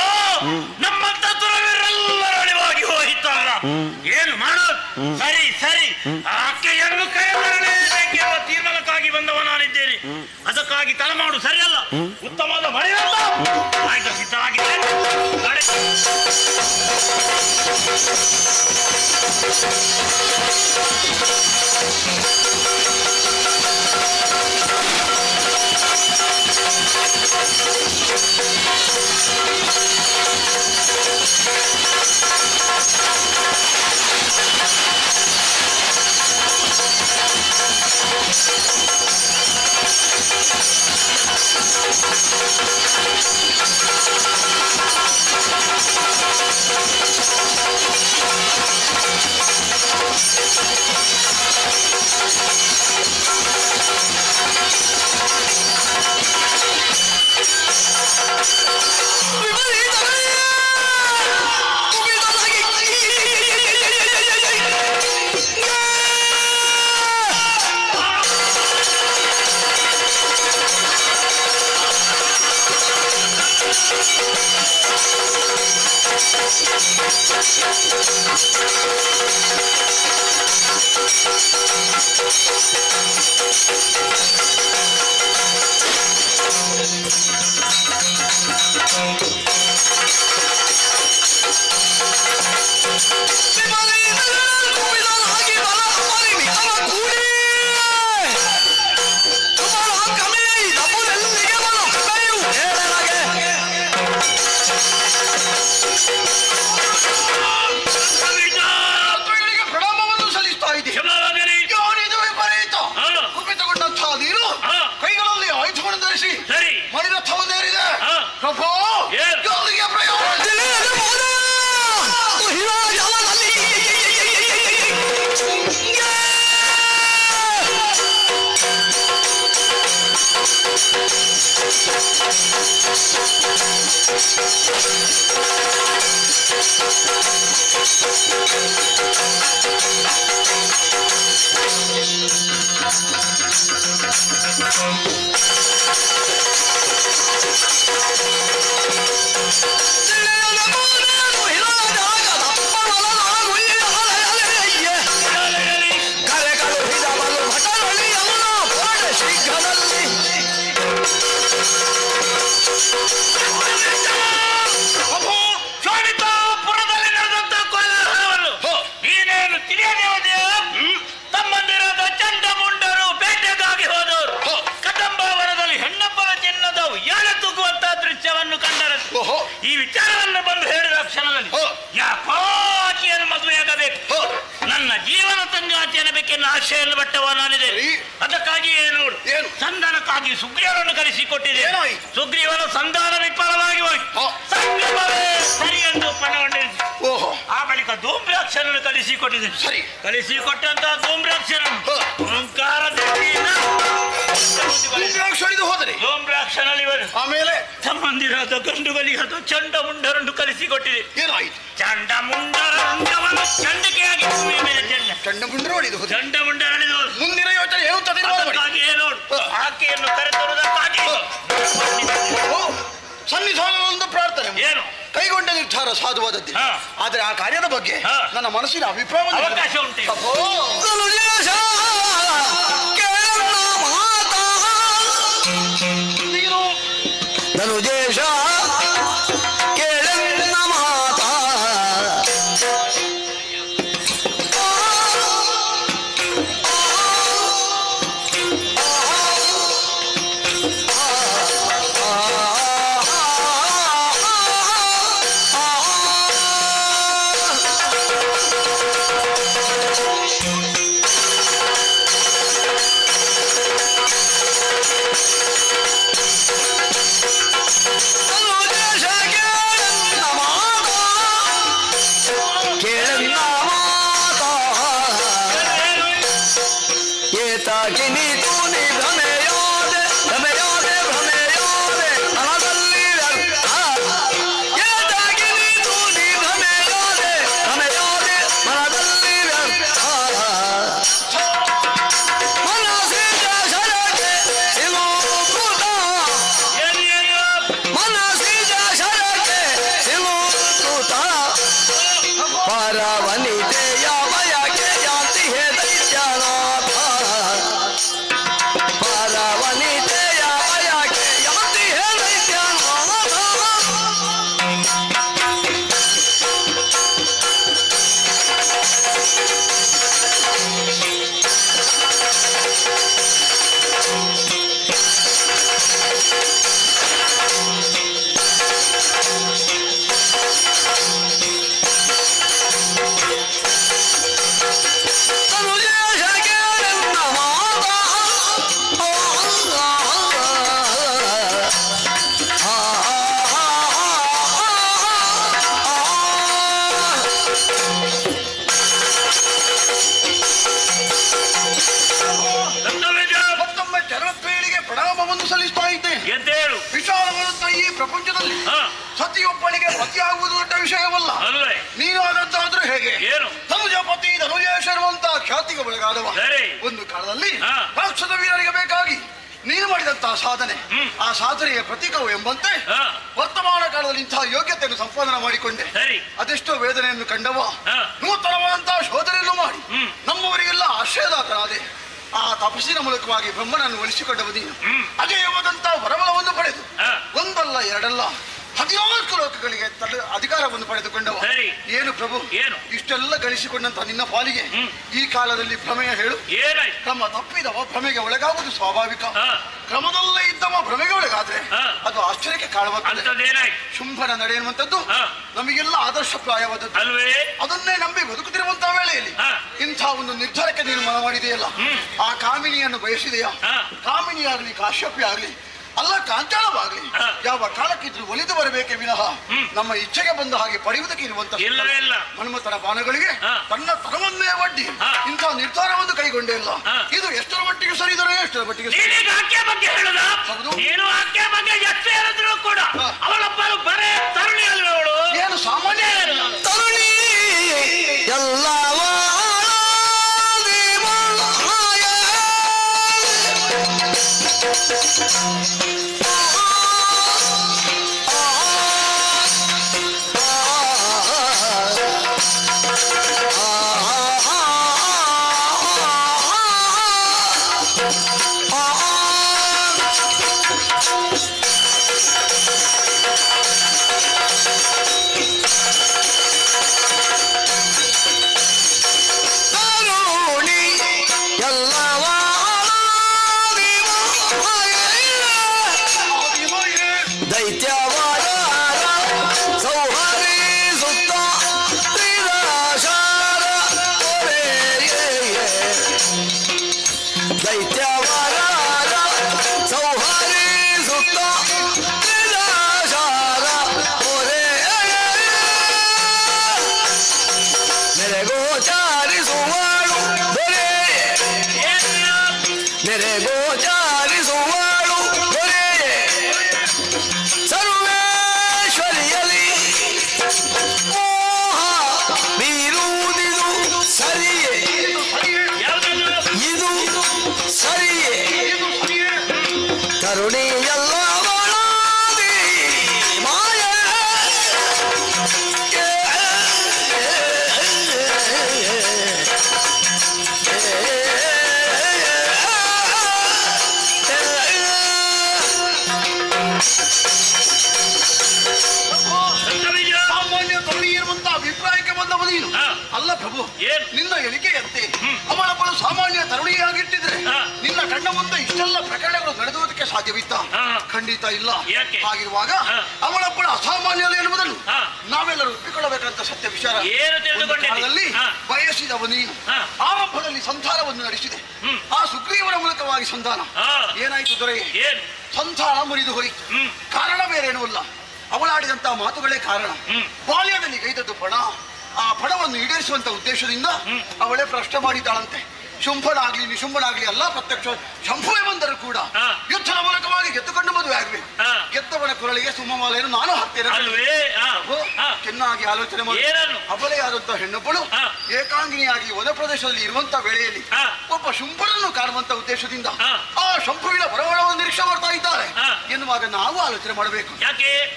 ನಮ್ಮಂತ ತುರವರೆಲ್ಲರ ಅಳಿವಾಗಿ ಹೋಯಿತಲ್ಲ. ಏನು ಮಾಡೋದು? ಸರಿ ಸರಿ, ಆಕೆಯನ್ನು ಕೈಗೊಳ್ಳಲೇಬೇಕೆಂಬ ತೀರ್ಮಾನಕ್ಕಾಗಿ ಬಂದವ ನಾನಿದ್ದೇನೆ. ಅದಕ್ಕಾಗಿ ತಲೆಮಾಡು ಸರಿಯಲ್ಲ, ಉತ್ತಮವಾದ ಮಳೆಯಲ್ಲ. ಆಯ್ತು, ಸಿದ್ಧವಾಗಿದ್ದೇನೆ. ತಮ್ಮಂದಿರಾದ ಜೀವನ ಸಂಗಾತಿಯನ್ನು ಬೇಕೆನ್ನ ಆಶೆಯನ್ನು ಬಟ್ಟವ ನಾನಿದೆ. ಅದಕ್ಕಾಗಿ ನೋಡು, ಸಂಧಾನಕ್ಕಾಗಿ ಸುಗ್ರೀವನನ್ನು ಕರೆಸಿಕೊಟ್ಟಿದೆ. ಸುಗ್ರೀವನ ಸಂಧಾನ ವಿಫಲವಾಗಿ ಹೋಯ್ತು. ಸಂಗಮವೇ ಸರಿ ಎಂದು ಪಣವನ್ನಿರಿಸಿ ಆ ಬಳಿಕ ಧೂಮ್ರಾಕ್ಷನನ್ನು ಕಳಿಸಿಕೊಟ್ಟಿದೆ. ಸರಿ, ಕಳಿಸಿಕೊಟ್ಟಂತಹ ಧೂಮ್ರಾಕ್ಷನನ್ನು ಓಂಕಾರ ಹೋದರೆ ಧೂಮ್ರಾಕ್ಷನಲ್ಲಿ ಆಮೇಲೆ ಸಂಬಂಧಿರಾದ ಗಂಡುಗಳಿಗಾದ ಚಂಡಮುಂಡರನ್ನು ಕಲಿಸಿಕೊಟ್ಟಿದೆ. ಏನಾಯಿತು? ಚಂಡಮುಂಡರನ್ನು ಚಂಡಿಕೆಯಾಗಿ ಭೂಮಿಯ ಮೇಲೆ ಚಂಡಮುಂಡರಳಿದು ಮುಂದಿನ ಯೋಚನೆ ಏನು ಆಕೆಯನ್ನು ಕರೆತರುವುದಕ್ಕಾಗಿ ಸನ್ನಿಧಾನದೊಂದು ಪ್ರಾರ್ಥನೆ ಏನು ಕೈಗೊಂಡ ನಿರ್ಧಾರ ಸಾಧುವಾದದ್ದು. ಆದರೆ ಆ ಕಾರ್ಯದ ಬಗ್ಗೆ ನನ್ನ ಮನಸ್ಸಿನ ಅಭಿಪ್ರಾಯ ಅವಕಾಶ ಉಂಟು. ಧನುಜೇಶ ಕೇಳನ್ನ ಮಾತಾ ಪ್ರಪಂಚದಲ್ಲಿ ಸತಿಯೊಬ್ಬನಿಗೆ ಪತಿಯಾಗುವುದು ದೊಡ್ಡ ವಿಷಯವಲ್ಲ. ನೀನು ಆದದ್ದಾದ್ರೂ ಹೇಗೆ ಧನುಜಪತಿ ಧನುಜೇಶ್ವರುವಂತ ಖ್ಯಾತಿಗೆ ಒಳಗಾದವ. ಒಂದು ಕಾಲದಲ್ಲಿ ರಾಕ್ಷಸ ವೀರರಿಗೆ ಬೇಕಾಗಿ ನೀನು ಮಾಡಿದಂತಹ ಸಾಧನೆ ಆ ಸಾಧನೆಯ ಪ್ರತೀಕವು ಎಂಬಂತೆ ವರ್ತಮಾನ ಕಾಲದಲ್ಲಿ ಇಂತಹ ಯೋಗ್ಯತೆಯನ್ನು ಸಂಪಾದನೆ ಮಾಡಿಕೊಂಡೆ. ಅದೆಷ್ಟೋ ವೇದನೆಯನ್ನು ಕಂಡವ. ನೂತನವಾದಂತಹ ಶೋಧನೆಯನ್ನು ಮಾಡಿ ನಮ್ಮವರಿಗೆಲ್ಲ ಆಶ್ರಯದಾತನಾದೆ. ಆ ತಪಸ್ಸಿನ ಮೂಲಕವಾಗಿ ಬ್ರಹ್ಮನನ್ನು ಒಲಿಸಿಕೊಂಡವ ನೀನು. ಅಜೇಯವಾದಂತಹ ವರಬಲವನ್ನು ಪಡೆದು ಒಂದಲ್ಲ ಎರಡಲ್ಲ 14 ಲೋಕಗಳಿಗೆ ಅಧಿಕಾರವನ್ನು ಪಡೆದುಕೊಂಡವ. ಏನು ಪ್ರಭು, ಇಷ್ಟೆಲ್ಲ ಗಳಿಸಿಕೊಂಡಂತ ನಿನ್ನ ಪಾಲಿಗೆ ಈ ಕಾಲದಲ್ಲಿ ಭ್ರಮೆಯ ಹೇಳು. ಕ್ರಮ ತಪ್ಪಿದವ ಭ್ರಮೆಗೆ ಒಳಗಾಗುವುದು ಸ್ವಾಭಾವಿಕ. ಕ್ರಮದಲ್ಲೇ ಇದ್ದವ ಭ್ರಮೆಗೆ ಒಳಗಾದ್ರೆ ಅದು ಆಶ್ಚರ್ಯಕ್ಕೆ ಕಾರಣವಾಗ್ತದೆ. ಶುಂಭನ ನಡೆ ಎನ್ನುವಂಥದ್ದು ನಮಗೆಲ್ಲ ಆದರ್ಶಪ್ರಾಯವಾದದ್ದು. ಅದನ್ನೇ ನಂಬಿ ಬದುಕುತ್ತಿರುವಂತಹ ವೇಳೆಯಲ್ಲಿ ಇಂಥ ಒಂದು ನಿರ್ಧಾರಕ್ಕೆ ನೀನು ಮನ ಮಾಡಿದೆಯಲ್ಲ, ಆ ಕಾಮಿನಿಯನ್ನು ಬಯಸಿದೆಯಾ? ಕಾಮಿನಿಯಾಗಲಿ ಕಾಶ್ಯಪಿ ಆಗಲಿ ಅಲ್ಲ ಕಾಂಚಾಳವಾಗ್ಲಿ ಯಾವ ಕಾಲಕ್ಕಿದ್ರು ಒಲಿದು ಬರಬೇಕೆ ವಿನಃ ನಮ್ಮ ಇಚ್ಛೆಗೆ ಬಂದ ಹಾಗೆ ಪಡೆಯುವುದಕ್ಕೆ ಇರುವಂತ ಮನ್ಮಥನ ಬಾಣಗಳಿಗೆ ತನ್ನ ತನವನ್ನೇ ಒಡ್ಡಿ ಇಂಥ ನಿರ್ಧಾರವನ್ನು ಕೈಗೊಂಡೇ ಇಲ್ಲ. ಇದು ಎಷ್ಟರ ಮಟ್ಟಿಗೆ ಸರಿದರೆ ಎಷ್ಟರ ಮಟ್ಟಿಗೆ ಏನು ಸಾಮಾನ್ಯ ತರುಣಿ ಎಲ್ಲ ದೈತ್ಯವರ ಸೌಹರಿಸುತ್ತ ನಿರಾಶಾರ ಹೊರೆ ನೆರೆಗೋಚಾರಿಸುವಳು ದೊರೆ ನೆರೆಗೋಚಾರಿಸುವಳು ದೊರೆ ಸರ್ವೇಶ್ವರಿಯಲಿ ಮೋಹ ಬೀರುವುದಿದು ಸರಿಯೇ ಇದು ಸರಿಯೇ ಕರುಣೆಯಲ್ಲ ಒಳಾದಿ ಮಾಯ ಸಾಮಾನ್ಯ ತರುಣಿ ಇರುವಂತ ಅಭಿಪ್ರಾಯಕ್ಕೆ ಬಂದವ ನೀನು ಅಲ್ಲ ಪ್ರಭು ನಿನ್ನ ಎಣಿಕೆಯಂತೆ ಅವಳೊಬ್ಬಳು ಸಾಮಾನ್ಯ ತರುಣಿಯಾಗಿಟ್ಟಿದ್ರೆ ನಿನ್ನ ಕಣ್ಣ ಮುಂದೆ ಇಷ್ಟೆಲ್ಲ ಪ್ರಕರಣಗಳು ನಡೆದುವುದಕ್ಕೆ ಸಾಧ್ಯವಿತ್ತ ಖಂಡಿತ ಇಲ್ಲ ಹಾಗಿರುವಾಗ ಅವಳೊಬ್ಬಳು ಅಸಾಮಾನ್ಯರು ಎನ್ನುವುದನ್ನು ನಾವೆಲ್ಲರೂ ಒಪ್ಪಿಕೊಳ್ಳಬೇಕಂತ ಸತ್ಯ ವಿಚಾರ ಬಯಸಿದವ ನೀನು ಆರಂಭದಲ್ಲಿ ಸಂಧಾನವನ್ನು ನಡೆಸಿದೆ ಆ ಸುಗ್ರೀವನ ಮೂಲಕವಾಗಿ ಸಂಧಾನ ಏನಾಯ್ತು ದೊರೆ ಸಂಧಾನ ಮುರಿದು ಹೋಯಿತು ಕಾರಣ ಬೇರೇನೂ ಅಲ್ಲ ಅವಳಾಡಿದಂತ ಮಾತುಗಳೇ ಕಾರಣ ಬಾಲ್ಯದಲ್ಲಿ ಗೈದದ್ದು ಪಣ ಆ ಪಣವನ್ನು ಈಡೇರಿಸುವಂತ ಉದ್ದೇಶದಿಂದ ಅವಳೇ ಪ್ರಶ್ನೆ ಮಾಡಿದ್ದಾಳಂತೆ ಶುಂಭನಾಗ್ಲಿ ನಿಶುಂಭನಾಗ್ಲಿ ಎಲ್ಲ ಪ್ರತ್ಯಕ್ಷ ಶಂಭುವೆ ಬಂದರೂ ಕೂಡ ಯುದ್ಧದ ಮೂಲಕವಾಗಿ ಗೆದ್ದುಕೊಂಡು ಮದುವೆ ಆಗ್ಬೇಕು ಗೆದ್ದವನ ಕುರಳಿಗೆ ಸುಮ್ಮಮಾಲೆಯನ್ನು ನಾನು ಹಾಕ್ತೇನೆ ಚೆನ್ನಾಗಿ ಆಲೋಚನೆ ಮಾಡಿ ಅಬಲೆಯಾದಂತಹ ಹೆಣ್ಣೊಬ್ಬಳು ಏಕಾಂಗಿನಿಯಾಗಿ ವನ ಪ್ರದೇಶದಲ್ಲಿ ಇರುವಂತ ವೇಳೆಯಲ್ಲಿ ಒಬ್ಬ ಶುಂಭನನ್ನು ಕಾಣುವಂತ ಉದ್ದೇಶದಿಂದ ಆ ಶಂಭುವಿನ ಬರವಳವನ್ನು ನಿರೀಕ್ಷೆ ಮಾಡ್ತಾ ಇದ್ದಾರೆ ಎನ್ನುವಾಗ ನಾವು ಆಲೋಚನೆ ಮಾಡಬೇಕು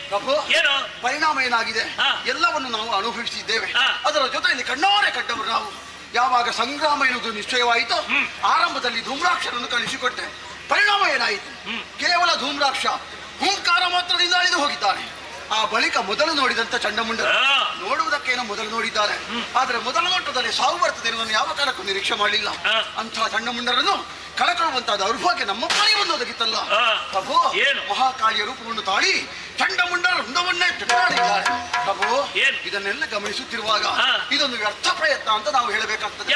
ಪ್ರಭು ಪರಿಣಾಮ ಏನಾಗಿದೆ ಎಲ್ಲವನ್ನು ನಾವು ಅನುಭವಿಸಿದ್ದೇವೆ ಅದರ ಜೊತೆಯಲ್ಲಿ ಕಣ್ಣಾರೆ ಕಟ್ಟವರು ನಾವು ಯಾವಾಗ ಸಂಗ್ರಾಮ ಎನ್ನುವುದು ನಿಶ್ಚಯವಾಯಿತು ಆರಂಭದಲ್ಲಿ ಧೂಮ್ರಾಕ್ಷರನ್ನು ಕಳಿಸಿಕೊಟ್ಟೆ ಪರಿಣಾಮ ಏನಾಯಿತು ಕೇವಲ ಧೂಮ್ರಾಕ್ಷ ಹುಂಕಾರ ಮಾತ್ರದಿಂದ ಅಳಿದು ಹೋಗಿದ್ದಾನೆ ಆ ಬಳಿಕ ಮೊದಲು ನೋಡಿದಂತ ಚಂಡಮುಂಡ ನೋಡುವುದಕ್ಕೇನೋ ಮೊದಲು ನೋಡಿದ್ದಾರೆ ಆದ್ರೆ ಮೊದಲ ನೋಟದಲ್ಲಿ ಸಾವು ಬರ್ತದೆ ಎನ್ನುವುದನ್ನು ಯಾವ ಕಾಲಕ್ಕೂ ನಿರೀಕ್ಷೆ ಮಾಡಲಿಲ್ಲ ಅಂತಹ ಚಂಡಮುಂಡರನ್ನು ಕಳಕೊಳ್ಳುವಂತಹ ದೌರ್ಭಾಗ್ಯ ನಮ್ಮ ಪಾಳಿ ಬಂದೋದಕ್ಕಿತ್ತಲ್ಲ ಪ್ರಭು ಮಹಾಕಾಳಿಯ ರೂಪವನ್ನು ತಾಳಿ ಚಂಡಮುಂಡರ ವೃಂದವನ್ನೇ ಜಟಾಡಿದ್ದಾರೆ ಪ್ರಭು ಇದನ್ನೆಲ್ಲ ಗಮನಿಸುತ್ತಿರುವಾಗ ಇದೊಂದು ವ್ಯರ್ಥ ಪ್ರಯತ್ನ ಅಂತ ನಾವು ಹೇಳಬೇಕಾಗ್ತದೆ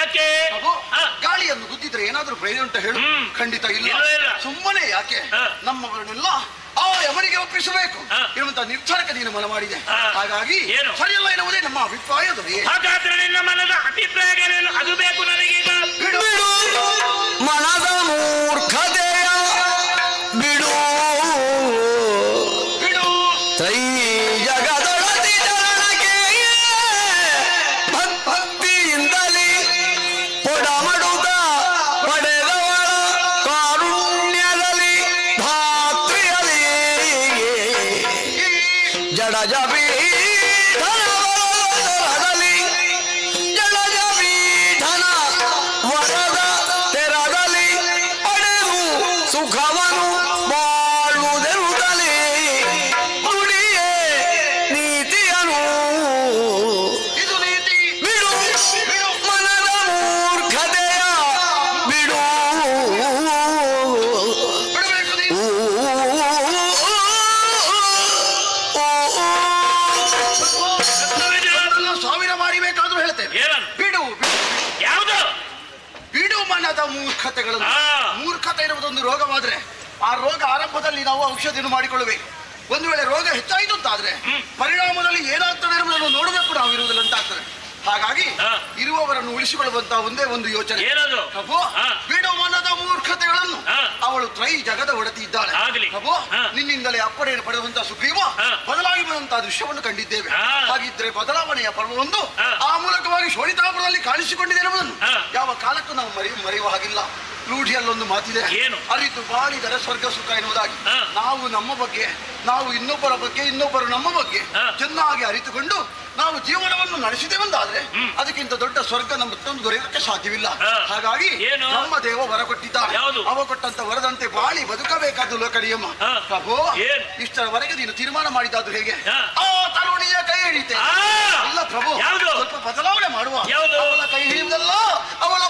ಪ್ರಭು ಗಾಳಿಯನ್ನು ಗುದ್ದಿದ್ರೆ ಏನಾದ್ರೂ ಪ್ರಯೋಜನ ಉಂಟ ಹೇಳು ಖಂಡಿತ ಇಲ್ಲ ಸುಮ್ಮನೆ ಯಾಕೆ ನಮ್ಮವರನ್ನೆಲ್ಲ ಆ ಯಮನಿಗೆ ಒಪ್ಪಿಸಬೇಕು ಎನ್ನುವಂತ ನಿರ್ಧಾರಕ್ಕೆ ನೀನು ಮನ ಮಾಡಿದೆ ಹಾಗಾಗಿ ಸರಿಯಲ್ಲ ಎನ್ನುವುದೇ ನಮ್ಮ ಅಭಿಪ್ರಾಯದ ನಿನ್ನ ಮನದ ಅಭಿಪ್ರಾಯಗಳೇನು ಅದು ಬೇಕು ನನಗೀಗ ಬಿಡು ಮನದ ಮೂರ್ಖತೆಯ ಬಿಡು ಬಿಡು ತ್ರೈ ಜಗದೊಳತಿ ಜನನಕ್ಕೆ ಭಕ್ತಿಯಿಂದಲೇ ಪೊಡಮಡುತ್ತ ಪಡೆದವಳ ಕಾರುಣ್ಯದಲ್ಲಿ ಧಾತ್ರಿಯಲಿ ಜಡಜಬಿ ಸುಖವನು ಬಾಳುವುದೆರುತ್ತಲೇ ನುಡಿಯೇ ನೀತಿಯನು ಇದು ನೀತಿ ಬಿಡು ಮನದ ಮೂರ್ಖತೆಯ ಬಿಡು ಬಿಡಬೇಕು ನೀನು ಸಾವಿರ ಮಾಡಿಬೇಕಾದ್ರೂ ಹೇಳ್ತೇನೆ ಬಿಡು ಯಾವುದು ಬಿಡು ಮನದ ಮೂರ್ಖತೆಗಳನ್ನು ಮೂರ್ಖತೆ ಇರುವುದೊಂದು ರೋಗವಾದ್ರೆ ಆ ರೋಗ ಆರಂಭದಲ್ಲಿ ನಾವು ಔಷಧಿಯನ್ನು ಮಾಡಿಕೊಳ್ಳಬೇಕು ಒಂದು ವೇಳೆ ರೋಗ ಹೆಚ್ಚಾಯಿತು ಅಂತಾದ್ರೆ ಪರಿಣಾಮದಲ್ಲಿ ಏನಾಗ್ತದೆ ಎನ್ನುವುದನ್ನು ನೋಡಬೇಕು ನಾವು ಇರುವುದಿಲ್ಲ ಅಂತ ಆಗ್ತದೆ ಹಾಗಾಗಿ ಇರುವವರನ್ನು ಉಳಿಸಿಕೊಳ್ಳುವಂತಹ ಒಂದೇ ಒಂದು ಯೋಚನೆ ಪ್ರಭು ಬಿಡು ಮನದ ಮೂರ್ಖತೆಗಳನ್ನು ಅವಳು ತ್ರೈ ಜಗದ ಒಡತಿ ಇದ್ದಾಳೆ ಪ್ರಭು ನಿನ್ನಿಂದಲೇ ಅಪ್ಪಣೆಯನ್ನು ಪಡೆದಂತಹ ಸುಗ್ರೀವ ಬದಲಾಗಿ ಬಂದಂತಹ ದೃಶ್ಯವನ್ನು ಕಂಡಿದ್ದೇವೆ ಹಾಗಿದ್ರೆ ಬದಲಾವಣೆಯ ಪರ್ವವೊಂದು ಆ ಮೂಲಕವಾಗಿ ಶೋಣಿತಾಪುರದಲ್ಲಿ ಕಾಣಿಸಿಕೊಂಡಿದೆ ಎನ್ನುವುದನ್ನು ಯಾವ ಕಾಲಕ್ಕೂ ನಾವು ಮರೆಯುವ ಹಾಗಿಲ್ಲ ರೂಢಿಯಲ್ಲೊಂದು ಮಾತಿದೆ ಅರಿತು ಬಾಳಿದರೆ ಸ್ವರ್ಗ ಸುಖ ಎನ್ನುವುದಾಗಿ ನಾವು ನಮ್ಮ ಬಗ್ಗೆ ನಾವು ಇನ್ನೊಬ್ಬರ ಬಗ್ಗೆ ಇನ್ನೊಬ್ಬರು ನಮ್ಮ ಬಗ್ಗೆ ಚೆನ್ನಾಗಿ ಅರಿತುಕೊಂಡು ನಾವು ಜೀವನವನ್ನು ನಡೆಸಿದೆವಂದಾದ್ರೆ ಅದಕ್ಕಿಂತ ದೊಡ್ಡ ಸ್ವರ್ಗ ನಮ್ಮತ್ತೊಂದು ದೊರೆಯೋದಕ್ಕೆ ಸಾಧ್ಯವಿಲ್ಲ ಹಾಗಾಗಿ ನಮ್ಮ ದೇವ ವರ ಕೊಟ್ಟಿದ್ದಾರೆ ಅವ ಕೊಟ್ಟಂತ ವರದಂತೆ ಬಾಳಿ ಬದುಕಬೇಕಾದ ಲೋಕ ನಿಯಮ ಪ್ರಭು ಇಷ್ಟರವರೆಗೆ ನೀನು ತೀರ್ಮಾನ ಮಾಡಿದಾದ್ರು ಹೇಗೆ ಆ ತರುಣಿಯ ಕೈ ಹಿಡಿತೆ ಅಲ್ಲ ಪ್ರಭು ಸ್ವಲ್ಪ ಬದಲಾವಣೆ ಮಾಡುವ ಅವಳ ಕೈ ಹಿಡಿಯುವುದಲ್ಲ ಅವಳ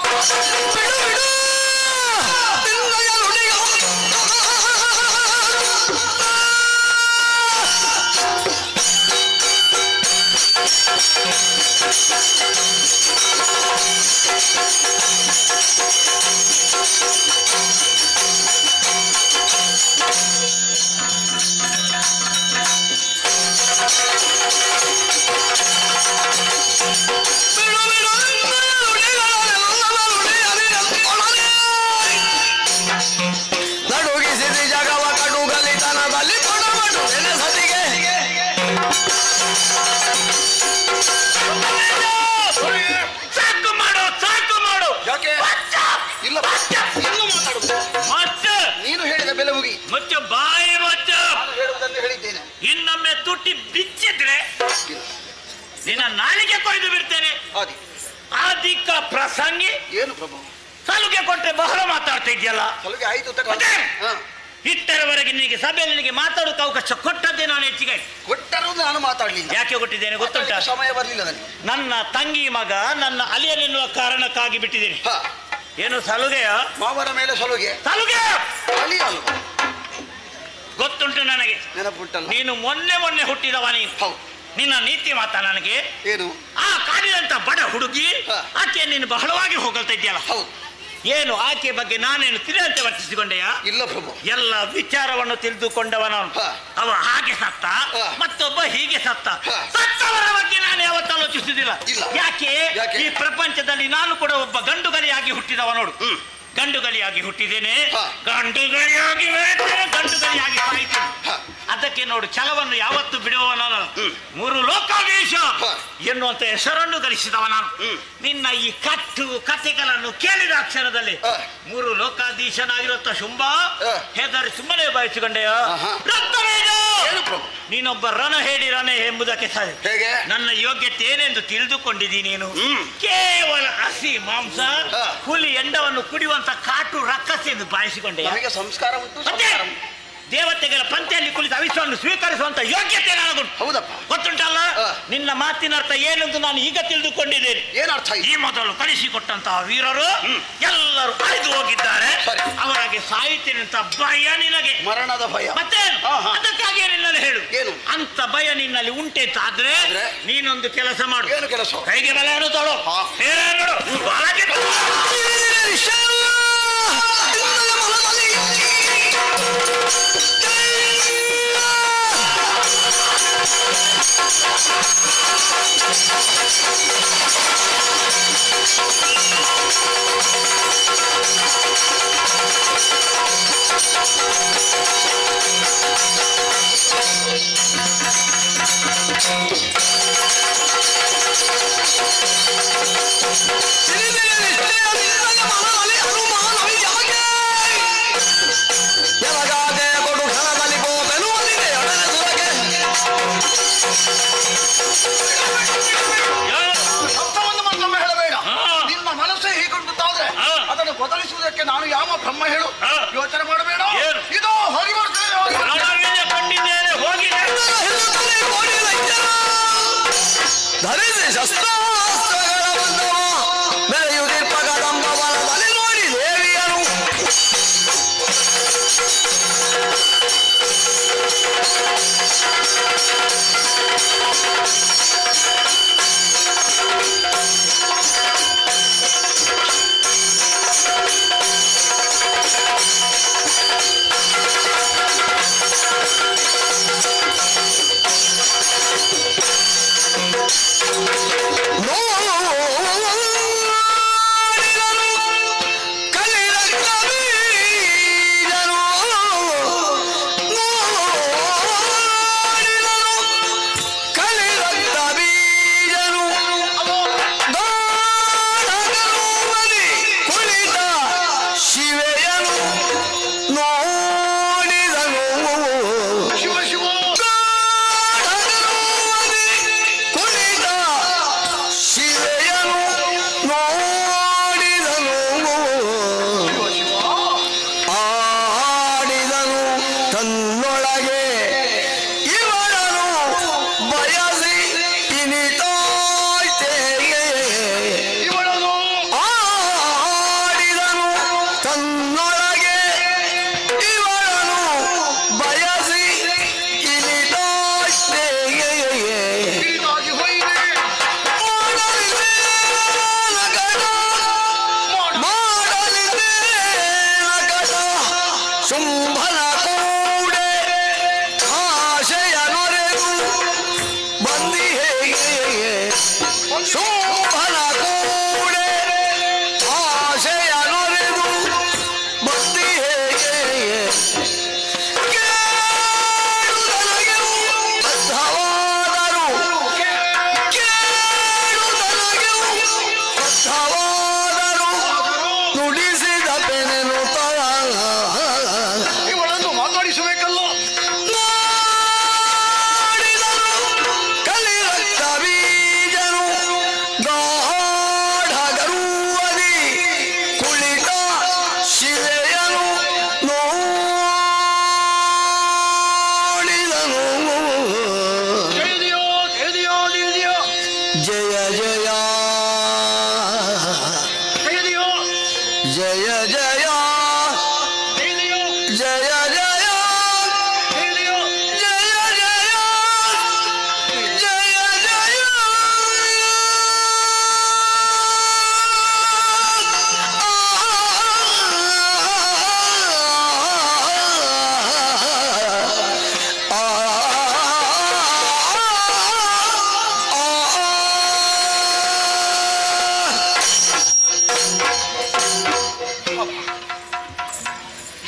Thank you. ಅಲ್ಲಿ ಕೊಡಬಾಡು ಸತಿಗೆ ಸಾಕು ಮಾಡು, ಸಾಕು ಮಾಡು. ಯಾಕೆ ಇಲ್ಲ ಇನ್ನು ಮಾತಾಡುದು ಮತ್ತೆ ನೀನು ಹೇಳಿದ ಬೆಲೆ ಮುಗಿ ಮತ್ತೆ ಬಾಯಿ ಮತ್ತೆ ನಾನು ಹೇಳುವುದನ್ನು ಹೇಳಿದ್ದೇನೆ. ಇನ್ನೊಮ್ಮೆ ತುಟಿ ಬಿಚ್ಚಿದ್ರೆ ನಿನ್ನ ನಾಲಿಗೆ ಕೊಯ್ದು ಬಿಡ್ತೇನೆ. ಆದಿ ಆದಿಕ್ಕ ಪ್ರಸಂಗಿ ಏನು ಪ್ರಭು ಸಲುಗೆ ಕೊಟ್ರೆ ಬಹಳ ಮಾತಾಡ್ತಾ ಇದೆಯಲ್ಲ. ಸಲುಗೆ ಆಯ್ತು ಮತ್ತೆ? ಇಷ್ಟರವರೆಗೆ ನಿನಗೆ ಸಭೆಯಲ್ಲಿ ನಿನಗೆ ಮಾತಾಡೋಕೆ ಅವಕಾಶ ಕೊಟ್ಟದ್ದೇ ನಾನು ಹೆಚ್ಚಿಗೆ. ಕೊಟ್ಟರು ನಾನು ಮಾತಾಡ್ಲಿಲ್ಲ. ಯಾಕೆ ಕೊಟ್ಟಿದ್ದೇನೆ ಗೊತ್ತುಂಟ? ಸಮಯ ಬರಲಿಲ್ಲ ನನಗೆ. ನನ್ನ ತಂಗಿ ಮಗ ನನ್ನ ಅಲಿಯನೆನ್ನುವ ಕಾರಣಕ್ಕಾಗಿ ಬಿಟ್ಟಿದ್ದೇನೆ. ಏನು ಸಲುಗೆಯ? ಮಾವನ ಮೇಲೆ ಸಲುಗೆ ಸಲುಗೆ ಅಳಿ ಅಲ್ವಾ? ಗೊತ್ತುಂಟು ನನಗೆ. ನೆನಪುಂಟಲ್ಲ? ನೀನು ಮೊನ್ನೆ ಹುಟ್ಟಿದವ ನೀನು. ಹೌದು. ನಿನ್ನ ನೀತಿ ಮಾತಾ ನನಗೆ. ಏನು? ಆ ಕಾಡಿದಂತ ಬಡ ಹುಡುಗಿ ಆಕೆ ನೀನು ಬಹಳವಾಗಿ ಹೊಗಳ್ತಾ ಇದ್ಯಲ್ಲ. ಹೌದು. ಏನು ಆಕೆ ಬಗ್ಗೆ ನಾನೇನು ತಿಳಿದಂತೆ ವರ್ತಿಸಿಕೊಂಡೆಯ? ಇಲ್ಲ ಪ್ರಭು. ಎಲ್ಲ ವಿಚಾರವನ್ನು ತಿಳಿದುಕೊಂಡವನವನು. ಅವ ಹಾಗೆ ಸತ್ತ, ಮತ್ತೊಬ್ಬ ಹೀಗೆ ಸತ್ತ. ಸತ್ತವರ ಬಗ್ಗೆ ನಾನು ಯಾವತ್ತು ಆಲೋಚಿಸುವುದಿಲ್ಲ. ಯಾಕೆ? ಈ ಪ್ರಪಂಚದಲ್ಲಿ ನಾನು ಕೂಡ ಒಬ್ಬ ಗಂಡುಗಲಿಯಾಗಿ ಹುಟ್ಟಿದವ ನೋಡು. ಗಂಡುಗಲಿಯಾಗಿ ಹುಟ್ಟಿದ್ದೇನೆ, ಗಂಡುಗಲಿಯಾಗಿ ಬೆಳೆತೇನೆ, ಗಂಡುಗಲಿಯಾಗಿ ಸಾಯ್ತೇನೆ. ಅದಕ್ಕೆ ನೋಡು, ಛಲವನ್ನು ಯಾವತ್ತು ಬಿಡುವವ ನಾನು. 3 ಲೋಕಾಧೀಶ ಎನ್ನುವಂತ ಹೆಸರನ್ನು ಗಳಿಸಿದವ ನಾನು. ನಿನ್ನ ಈ ಕಥೆಗಳನ್ನು ಕೇಳಿದ ಅಕ್ಷರದಲ್ಲಿ 3 ಲೋಕಾಧೀಶನಾಗಿರುತ್ತ ಶುಂಭ ಹೆದರಿ ಸುಮ್ಮನೆ ಬಾಯಿಸಿಕೊಂಡೆಯ. ನೀನೊಬ್ಬ ರಣಹೇಡಿ ರಣ ಎಂಬುದಕ್ಕೆ ಹೇಗೆ ನನ್ನ ಯೋಗ್ಯತೆ ಏನೆಂದು ತಿಳಿದುಕೊಂಡಿದ್ದೀನಿ. ನೀನು ಕೇವಲ ಹಸಿ ಮಾಂಸ ಹುಲಿ ಎಂಡವನ್ನು ಕುಡಿಯುವಂತ ಕಾಟು ರಕ್ಕಸಿ ಎಂದು ಬಾಯಿಸಿಕೊಂಡೆ. ಸಂಸ್ಕಾರ ಉಂಟು. ದೇವತೆಗಳ ಪಂಕ್ತಿಯಲ್ಲಿ ಕುಳಿತು ಅವಿಶ್ವವನ್ನು ಸ್ವೀಕರಿಸುವಂತ ಯೋಗ್ಯತೆ ನನಗುಂಟು. ಹೌದಪ್ಪ. ಗೊತ್ತುಂಟಲ್ಲ ನಿನ್ನ ಮಾತಿನ ಅರ್ಥ ಏನೆಂದು ನಾನು ಈಗ ತಿಳಿದುಕೊಂಡಿದ್ದೇನೆ. ಏನರ್ಥ? ಈ ಮೊದಲು ಕಳಿಸಿಕೊಟ್ಟಂತಹ ವೀರರು ಎಲ್ಲರೂ ಅಳಿದು ಹೋಗಿದ್ದಾರೆ. ಅವರಿಗೆ ಸಾಯುತ್ತೇನೆ ಅಂತ ಭಯ ನಿನಗೆ. ಮರಣದ ಭಯ. ಮತ್ತೆ ಅದಕ್ಕಾಗಿ ನಿನ್ನಲ್ಲಿ ಹೇಳು. ಏನು ಅಂತ ಭಯ ನಿನ್ನಲ್ಲಿ ಉಂಟೆಂತಾದ್ರೆ ನೀನೊಂದು ಕೆಲಸ ಮಾಡು. ಏನು ಕೆಲಸ? ಕೈಗೆ ಬಲೆಯನ್ನು ತೊಳು. ಬದಲಿಸುವುದಕ್ಕೆ ನಾನು ಯಾವ ಬ್ರಹ್ಮ ಹೇಳು? ಯೋಚನೆ ಮಾಡಬೇಡ. ಇದು ಹೋಗಿ ಬರ್ತೇನೆ. ಧರಿಸಿ ಶಸ್ತ್ರಾಸ್ತ್ರಗಳ ಬಂದವ ಬೆಳೆಯುವುದಿಪ್ಪ ಕದಂಬವನ ಬಲಿ ನೋಡಿ ದೇವಿಯರು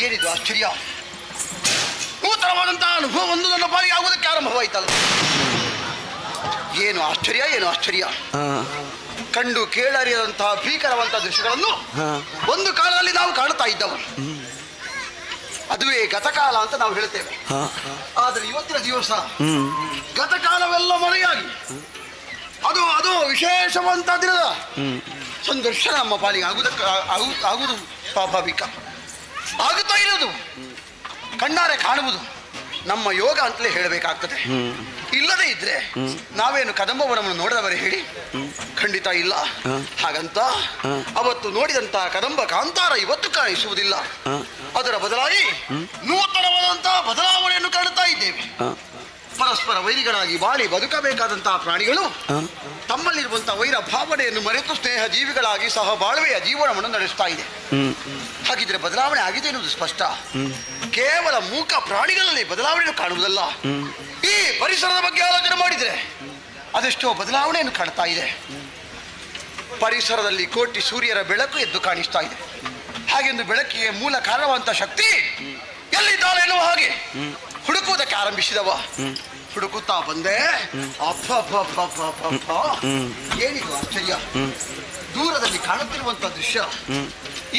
ಏನಿದು ಆಶ್ಚರ್ಯ! ನೂತನವಾದಂತಹ ಅನುಭವ ಒಂದು ನನ್ನ ಪಾಲಿಗೆ ಆಗುವುದಕ್ಕೆ ಆರಂಭವಾಯಿತಲ್ಲ. ಏನು ಆಶ್ಚರ್ಯ, ಏನು ಆಶ್ಚರ್ಯ! ಕಂಡು ಕೇಳರಿಯದಂತಹ ಭೀಕರವಂತಹ ದೃಶ್ಯಗಳನ್ನು ಒಂದು ಕಾಲದಲ್ಲಿ ನಾವು ಕಾಣುತ್ತಾ ಇದ್ದವು. ಅದುವೇ ಗತಕಾಲ ಅಂತ ನಾವು ಹೇಳ್ತೇವೆ. ಆದರೆ ಇವತ್ತಿನ ದಿವಸ ಗತಕಾಲವೆಲ್ಲ ಮರೆಯಾಗಿ ಅದು ಅದು ವಿಶೇಷವಂತ ದಿನದ ಸಂದರ್ಶನ ನಮ್ಮ ಪಾಲಿಗೆ ಆಗುವುದು ಸ್ವಾಭಾವಿಕ. ಆಗುತ್ತಾ ಇರೋದು ಕಣ್ಣಾರೆ ಕಾಣುವುದು ನಮ್ಮ ಯೋಗ ಅಂತಲೇ ಹೇಳಬೇಕಾಗ್ತದೆ. ಇಲ್ಲದೇ ಇದ್ರೆ ನಾವೇನು ಕದಂಬವನವನ್ನು ನೋಡಿದವರೇ ಹೇಳಿ? ಖಂಡಿತ ಇಲ್ಲ. ಹಾಗಂತ ಅವತ್ತು ನೋಡಿದಂತಹ ಕದಂಬ ಕಾಂತಾರ ಇವತ್ತು ಕಾಣಿಸುವುದಿಲ್ಲ. ಅದರ ಬದಲಾಗಿ ನೂತನವಾದಂತಹ ಬದಲಾವಣೆಯನ್ನು ಕಾಣುತ್ತಾ ಇದ್ದೇವೆ. ಪರಸ್ಪರ ವೈರಿಗಳಾಗಿ ಬಾಳಿ ಬದುಕಬೇಕಾದಂತಹ ಪ್ರಾಣಿಗಳು ತಮ್ಮಲ್ಲಿರುವಂತಹ ವೈರ ಭಾವನೆಯನ್ನು ಮರೆತು ಸ್ನೇಹ ಜೀವಿಗಳಾಗಿ ಸಹ ಬಾಳ್ವೆಯ ಜೀವನವನ್ನು ನಡೆಸ್ತಾ ಇದೆ. ಹಾಗಿದ್ರೆ ಬದಲಾವಣೆ ಆಗಿದೆ ಎನ್ನುವುದು ಸ್ಪಷ್ಟ. ಕೇವಲ ಮೂಕ ಪ್ರಾಣಿಗಳಲ್ಲಿ ಬದಲಾವಣೆಯನ್ನು ಕಾಣುವುದಲ್ಲ, ಈ ಪರಿಸರದ ಬಗ್ಗೆ ಆಲೋಚನೆ ಮಾಡಿದರೆ ಅದೆಷ್ಟೋ ಬದಲಾವಣೆಯನ್ನು ಕಾಣ್ತಾ ಇದೆ. ಪರಿಸರದಲ್ಲಿ ಕೋಟಿ ಸೂರ್ಯರ ಬೆಳಕು ಎದ್ದು ಕಾಣಿಸ್ತಾ ಇದೆ. ಹಾಗೆಂದು ಬೆಳಕಿಗೆ ಮೂಲ ಕಾರಣವಂತ ಶಕ್ತಿ ಎಲ್ಲಿದ್ದಾಳೆ ಎನ್ನುವ ಹಾಗೆ ಹುಡುಕುವುದಕ್ಕೆ ಆರಂಭಿಸಿದವ. ಹುಡುಕುತ್ತಾ ಬಂದೆ. ಅಪ್ಪ ಏನಿದು ಆಶ್ಚರ್ಯ! ದೂರದಲ್ಲಿ ಕಾಣುತ್ತಿರುವಂತಹ ದೃಶ್ಯ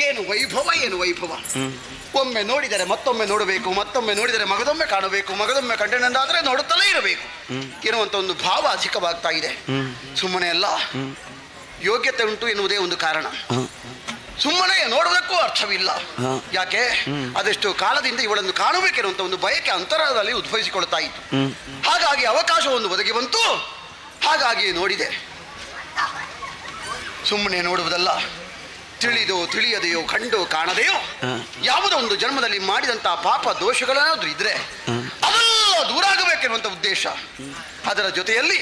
ಏನು ವೈಭವ, ಏನು ವೈಭವ! ಒಮ್ಮೆ ನೋಡಿದರೆ ಮತ್ತೊಮ್ಮೆ ನೋಡಬೇಕು, ಮತ್ತೊಮ್ಮೆ ನೋಡಿದರೆ ಮಗದೊಮ್ಮೆ ಕಾಣಬೇಕು, ಮಗದೊಮ್ಮೆ ಕಂಡನೆಂದಾದರೆ ನೋಡುತ್ತಲೇ ಇರಬೇಕು ಎನ್ನುವಂಥ ಒಂದು ಭಾವ ಅಧಿಕವಾಗ್ತಾ ಇದೆ. ಸುಮ್ಮನೆ ಅಲ್ಲ, ಯೋಗ್ಯತೆ ಉಂಟು ಎನ್ನುವುದೇ ಒಂದು ಕಾರಣ. ಸುಮ್ಮನೆ ನೋಡುವುದಕ್ಕೂ ಅರ್ಥವಿಲ್ಲ. ಯಾಕೆ? ಅದೆಷ್ಟು ಕಾಲದಿಂದ ಇವಳನ್ನು ಕಾಣಬೇಕೆನ್ನುವಂಥ ಒಂದು ಬಯಕೆ ಅಂತರದಲ್ಲಿ ಉದ್ಭವಿಸಿಕೊಳ್ತಾ ಇತ್ತು. ಹಾಗಾಗಿ ಅವಕಾಶವೊಂದು ಒದಗಿ ಬಂತು. ಹಾಗಾಗಿ ನೋಡಿದೆ. ಸುಮ್ಮನೆ ನೋಡುವುದಲ್ಲ, ತಿಳಿದೋ ತಿಳಿಯದೆಯೋ ಕಂಡೋ ಕಾಣದೆಯೋ ಯಾವುದೋ ಒಂದು ಜನ್ಮದಲ್ಲಿ ಮಾಡಿದಂತಹ ಪಾಪ ದೋಷಗಳೇನಾದ್ರೂ ಇದ್ರೆ ಅದೆಲ್ಲ ದೂರಾಗಬೇಕೆನ್ನುವಂಥ ಉದ್ದೇಶ. ಅದರ ಜೊತೆಯಲ್ಲಿ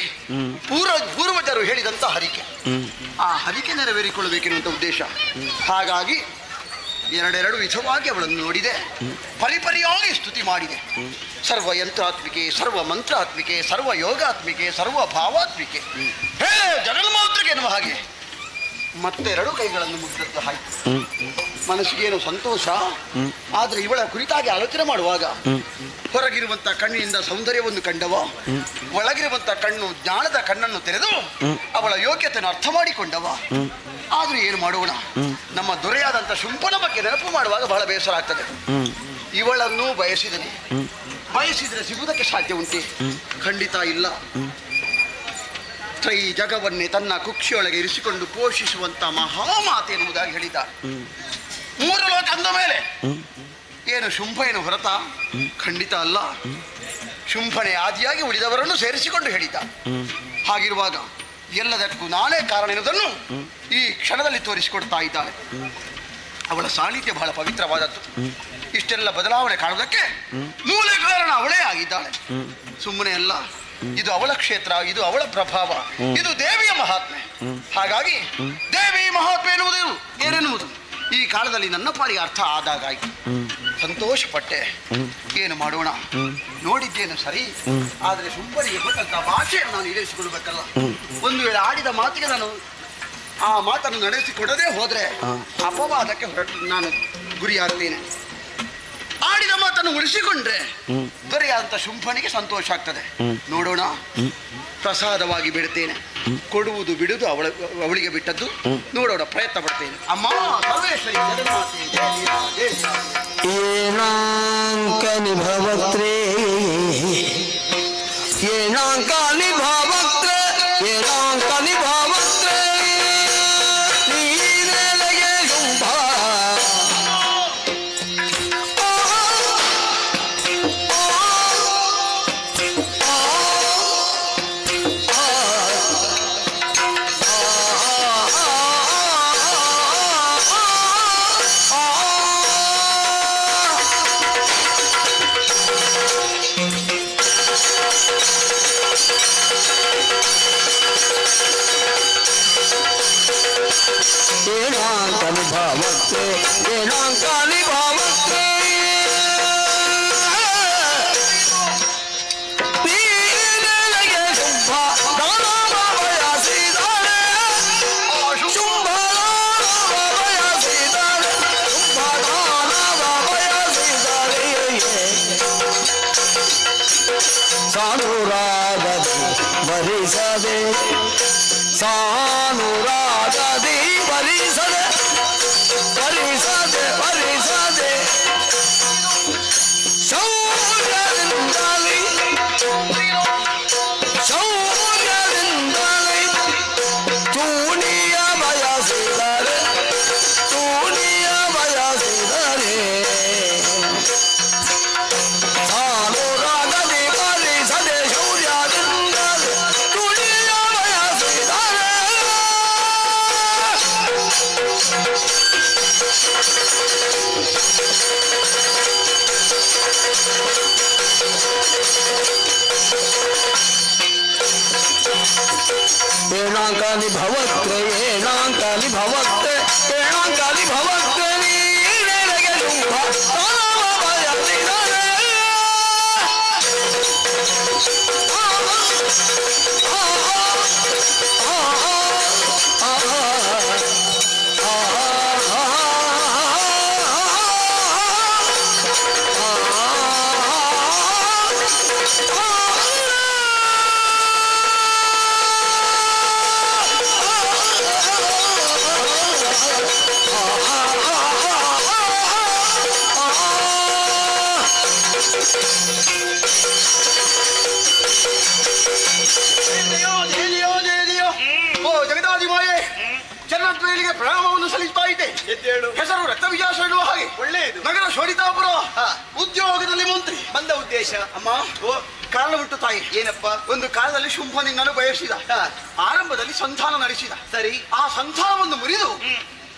ಪೂರ್ವಜರು ಹೇಳಿದಂಥ ಹರಿಕೆ, ಆ ಹರಿಕೆ ನೆರವೇರಿಕೊಳ್ಳಬೇಕೆನ್ನುವಂಥ ಉದ್ದೇಶ. ಹಾಗಾಗಿ ಎರಡೆರಡು ವಿಧವಾಗಿ ಅವಳನ್ನು ನೋಡಿದೆ. ಪರಿಪರಿಯಾಗಿ ಸ್ತುತಿ ಮಾಡಿದೆ. ಸರ್ವ ಯಂತ್ರಾತ್ಮಿಕೆ, ಸರ್ವ ಮಂತ್ರಾತ್ಮಿಕೆ, ಸರ್ವ ಯೋಗಾತ್ಮಿಕೆ, ಸರ್ವ ಭಾವಾತ್ಮಿಕೆ, ಹೇ ಜಗನ್ಮಾತೃಕೆ ಎನ್ನುವ ಹಾಗೆ ಮತ್ತೆರಡು ಕೈಗಳನ್ನು ಮುಗಿದದ್ದು ಆಯ್ತು. ಮನಸ್ಸಿಗೇನು ಸಂತೋಷ. ಆದರೆ ಇವಳ ಕುರಿತಾಗಿ ಆಲೋಚನೆ ಮಾಡುವಾಗ ಹೊರಗಿರುವಂತಹ ಕಣ್ಣಿನಿಂದ ಸೌಂದರ್ಯವನ್ನು ಕಂಡವ, ಒಳಗಿರುವಂತಹ ಕಣ್ಣು ಜ್ಞಾನದ ಕಣ್ಣನ್ನು ತೆರೆದು ಅವಳ ಯೋಗ್ಯತೆಯನ್ನು ಅರ್ಥ ಮಾಡಿಕೊಂಡವ. ಆದ್ರೂ ಏನು ಮಾಡೋಣ, ನಮ್ಮ ದೊರೆಯಾದಂಥ ಶುಂಭನ ಬಗ್ಗೆ ನೆನಪು ಮಾಡುವಾಗ ಬಹಳ ಬೇಸರ ಆಗ್ತದೆ. ಇವಳನ್ನು ಬಯಸಿದನೆ, ಬಯಸಿದ್ರೆ ಸಿಗುವುದಕ್ಕೆ ಸಾಧ್ಯ ಉಂಟೆ? ಖಂಡಿತ ಇಲ್ಲ. ತ್ರೈ ಜಗವನ್ನೇ ತನ್ನ ಕುಕ್ಷಿಯೊಳಗೆ ಇರಿಸಿಕೊಂಡು ಪೋಷಿಸುವಂತ ಮಹಾಮಾತೆ ಎನ್ನುವುದಾಗಿ ಹೇಳಿದ್ದಾರೆ. ಮೂರು ಲೋಕ ಅಂದ ಮೇಲೆ ಏನು ಶುಂಭ ಏನು ಹೊರತ? ಖಂಡಿತ ಅಲ್ಲ. ಶುಂಭನೆ ಆದಿಯಾಗಿ ಉಳಿದವರನ್ನು ಸೇರಿಸಿಕೊಂಡು ಹೇಳಿದ್ದ. ಹಾಗಿರುವಾಗ ಎಲ್ಲದಕ್ಕೂ ನಾನೇ ಕಾರಣ ಎನ್ನುವುದನ್ನು ಈ ಕ್ಷಣದಲ್ಲಿ ತೋರಿಸಿಕೊಡ್ತಾ ಇದ್ದಾಳೆ. ಅವಳ ಸಾನ್ನಿಧ್ಯ ಬಹಳ ಪವಿತ್ರವಾದದ್ದು. ಇಷ್ಟೆಲ್ಲ ಬದಲಾವಣೆ ಕಾಣುವುದಕ್ಕೆ ಮೂಲ ಕಾರಣ ಅವಳೇ ಆಗಿದ್ದಾಳೆ. ಸುಮ್ಮನೆ ಅಲ್ಲ, ಇದು ಅವಳ ಕ್ಷೇತ್ರ, ಇದು ಅವಳ ಪ್ರಭಾವ, ಇದು ದೇವಿಯ ಮಹಾತ್ಮೆ. ಹಾಗಾಗಿ ದೇವಿ ಮಹಾತ್ಮೆ ಎನ್ನುವುದು ಏನೆನ್ನುವುದು ಈ ಕಾಲದಲ್ಲಿ ನನ್ನ ಪಾಲಿಗೆ ಅರ್ಥ ಆದಾಗಾಯ್ತು. ಸಂತೋಷ ಪಟ್ಟೆ. ಏನು ಮಾಡೋಣ, ನೋಡಿದ್ದೇನು ಸರಿ, ಆದರೆ ಶುಂಭನಿಗೆ ಕೊಟ್ಟಂತ ಭಾಷೆಯನ್ನು ನಾನು ಈಡೇರಿಸಿಕೊಳ್ಬೇಕಲ್ಲ. ಒಂದು ವೇಳೆ ಆಡಿದ ಮಾತಿಗೆ ನಾನು ಆ ಮಾತನ್ನು ನಡೆಸಿಕೊಡದೆ ಹೋದ್ರೆ ಅಪವಾದಕ್ಕೆ ನಾನು ಗುರಿಯಾಗ್ತೇನೆ. ಆಡಿದ ಮಾತನ್ನು ಉಳಿಸಿಕೊಂಡ್ರೆ ದೊರೆಯಾದಂಥ ಶುಂಭನಿಗೆ ಸಂತೋಷ ಆಗ್ತದೆ. ನೋಡೋಣ, ಪ್ರಸಾದವಾಗಿ ಬಿಡುತ್ತೇನೆ. ಕೊಡುವುದು ಬಿಡುವುದು ಅವಳಿಗೆ ಬಿಟ್ಟದ್ದು. ನೋಡೋಣ, ಪ್ರಯತ್ನ ಪಡ್ತೇನೆ. ಅಮ್ಮ ಸರ್ವೇಶ್ವರಿ ಜಗನ್ಮಾತೆ ಏನಾಂಕನಿ ಭವತ್ರೇ, ಏನಾಂಕನಿ ಭವತ್ರೇ, ಏನಾಂಕನಿ ಭವತ್ರೇ, ನೀನೆಲೆಗೆ ಶುಂಭ ಏನಾಂಕನಿ ಭಾವತ್ರೇ, ಏನಾಂಕನಿ ಭಾವತ್ರೇ, ನೀನೆಲೆಗೆ ಶುಂಭ ದಾನವ ಬಯಸಿದಾಳೆ, ಶುಂಭ ದಾನವ ಬಯಸಿದಾಳೆ, ಶುಂಭ ದಾನವ ಬಯಸಿದಾಳೆ. ಸಾನುರಾಗದಿ ವರಿಸದೆ ಸಾನುರಾಗದಿ ವರಿಸದೆ ವರಿಸದೆ ವರಿಸದೆ ಶೌರ್ಯದಿಂದಲೇ ಶೌರ್ಯದಿಂದಲೇ ತೂಣಿಯ ಬಯಸಿದರೆ ತೂಣಿಯ ಬಯಸಿದರೆ ಸಾನುರಾಗದಿ ವರಿಸದೆ ಶೌರ್ಯದಿಂದಲೇ ತೂಣಿಯ ಬಯಸಿದರೆ ಏಣಾಂಕಾಲಿ ಭವತ್ರೆ ಏಣಾಂಕಾಲಿ ಭವತ್ರೆ ಏಣಾಂಕಾಲಿ ಭವತ್ರೆ ನೀನೆಗೆ ಶುಂಭ ತಾನವ ಬಯಸಿದರೆ ಓ ಜಗದಾದಿಮಾಯೇ, ಜಗದ್ವೇಲಿಗೆ ಪ್ರಣಾಮವನ್ನು ಸಲ್ಲಿಸ್ತಾ ಇದ್ದೆ. ಹೆಸರು ರಕ್ತವಿಜಾಸ ಎನ್ನುವ ಹಾಗೆ ಒಳ್ಳೆಯದು. ನಗರ ಶೋಡಿತಾಪುರ, ಉದ್ಯೋಗದಲ್ಲಿ ಮಂತ್ರಿ. ಬಂದ ಉದ್ದೇಶ ಅಮ್ಮ, ಓ ಕಾರಣ ಉಂಟು ತಾಯಿ. ಏನಪ್ಪ? ಒಂದು ಕಾಲದಲ್ಲಿ ಶುಂಭ ನಿನ್ನನ್ನು ಬಯಸಿದ, ಆರಂಭದಲ್ಲಿ ಸಂಧಾನ ನಡೆಸಿದ. ಸರಿ, ಆ ಸಂಧಾನವನ್ನು ಮುರಿದು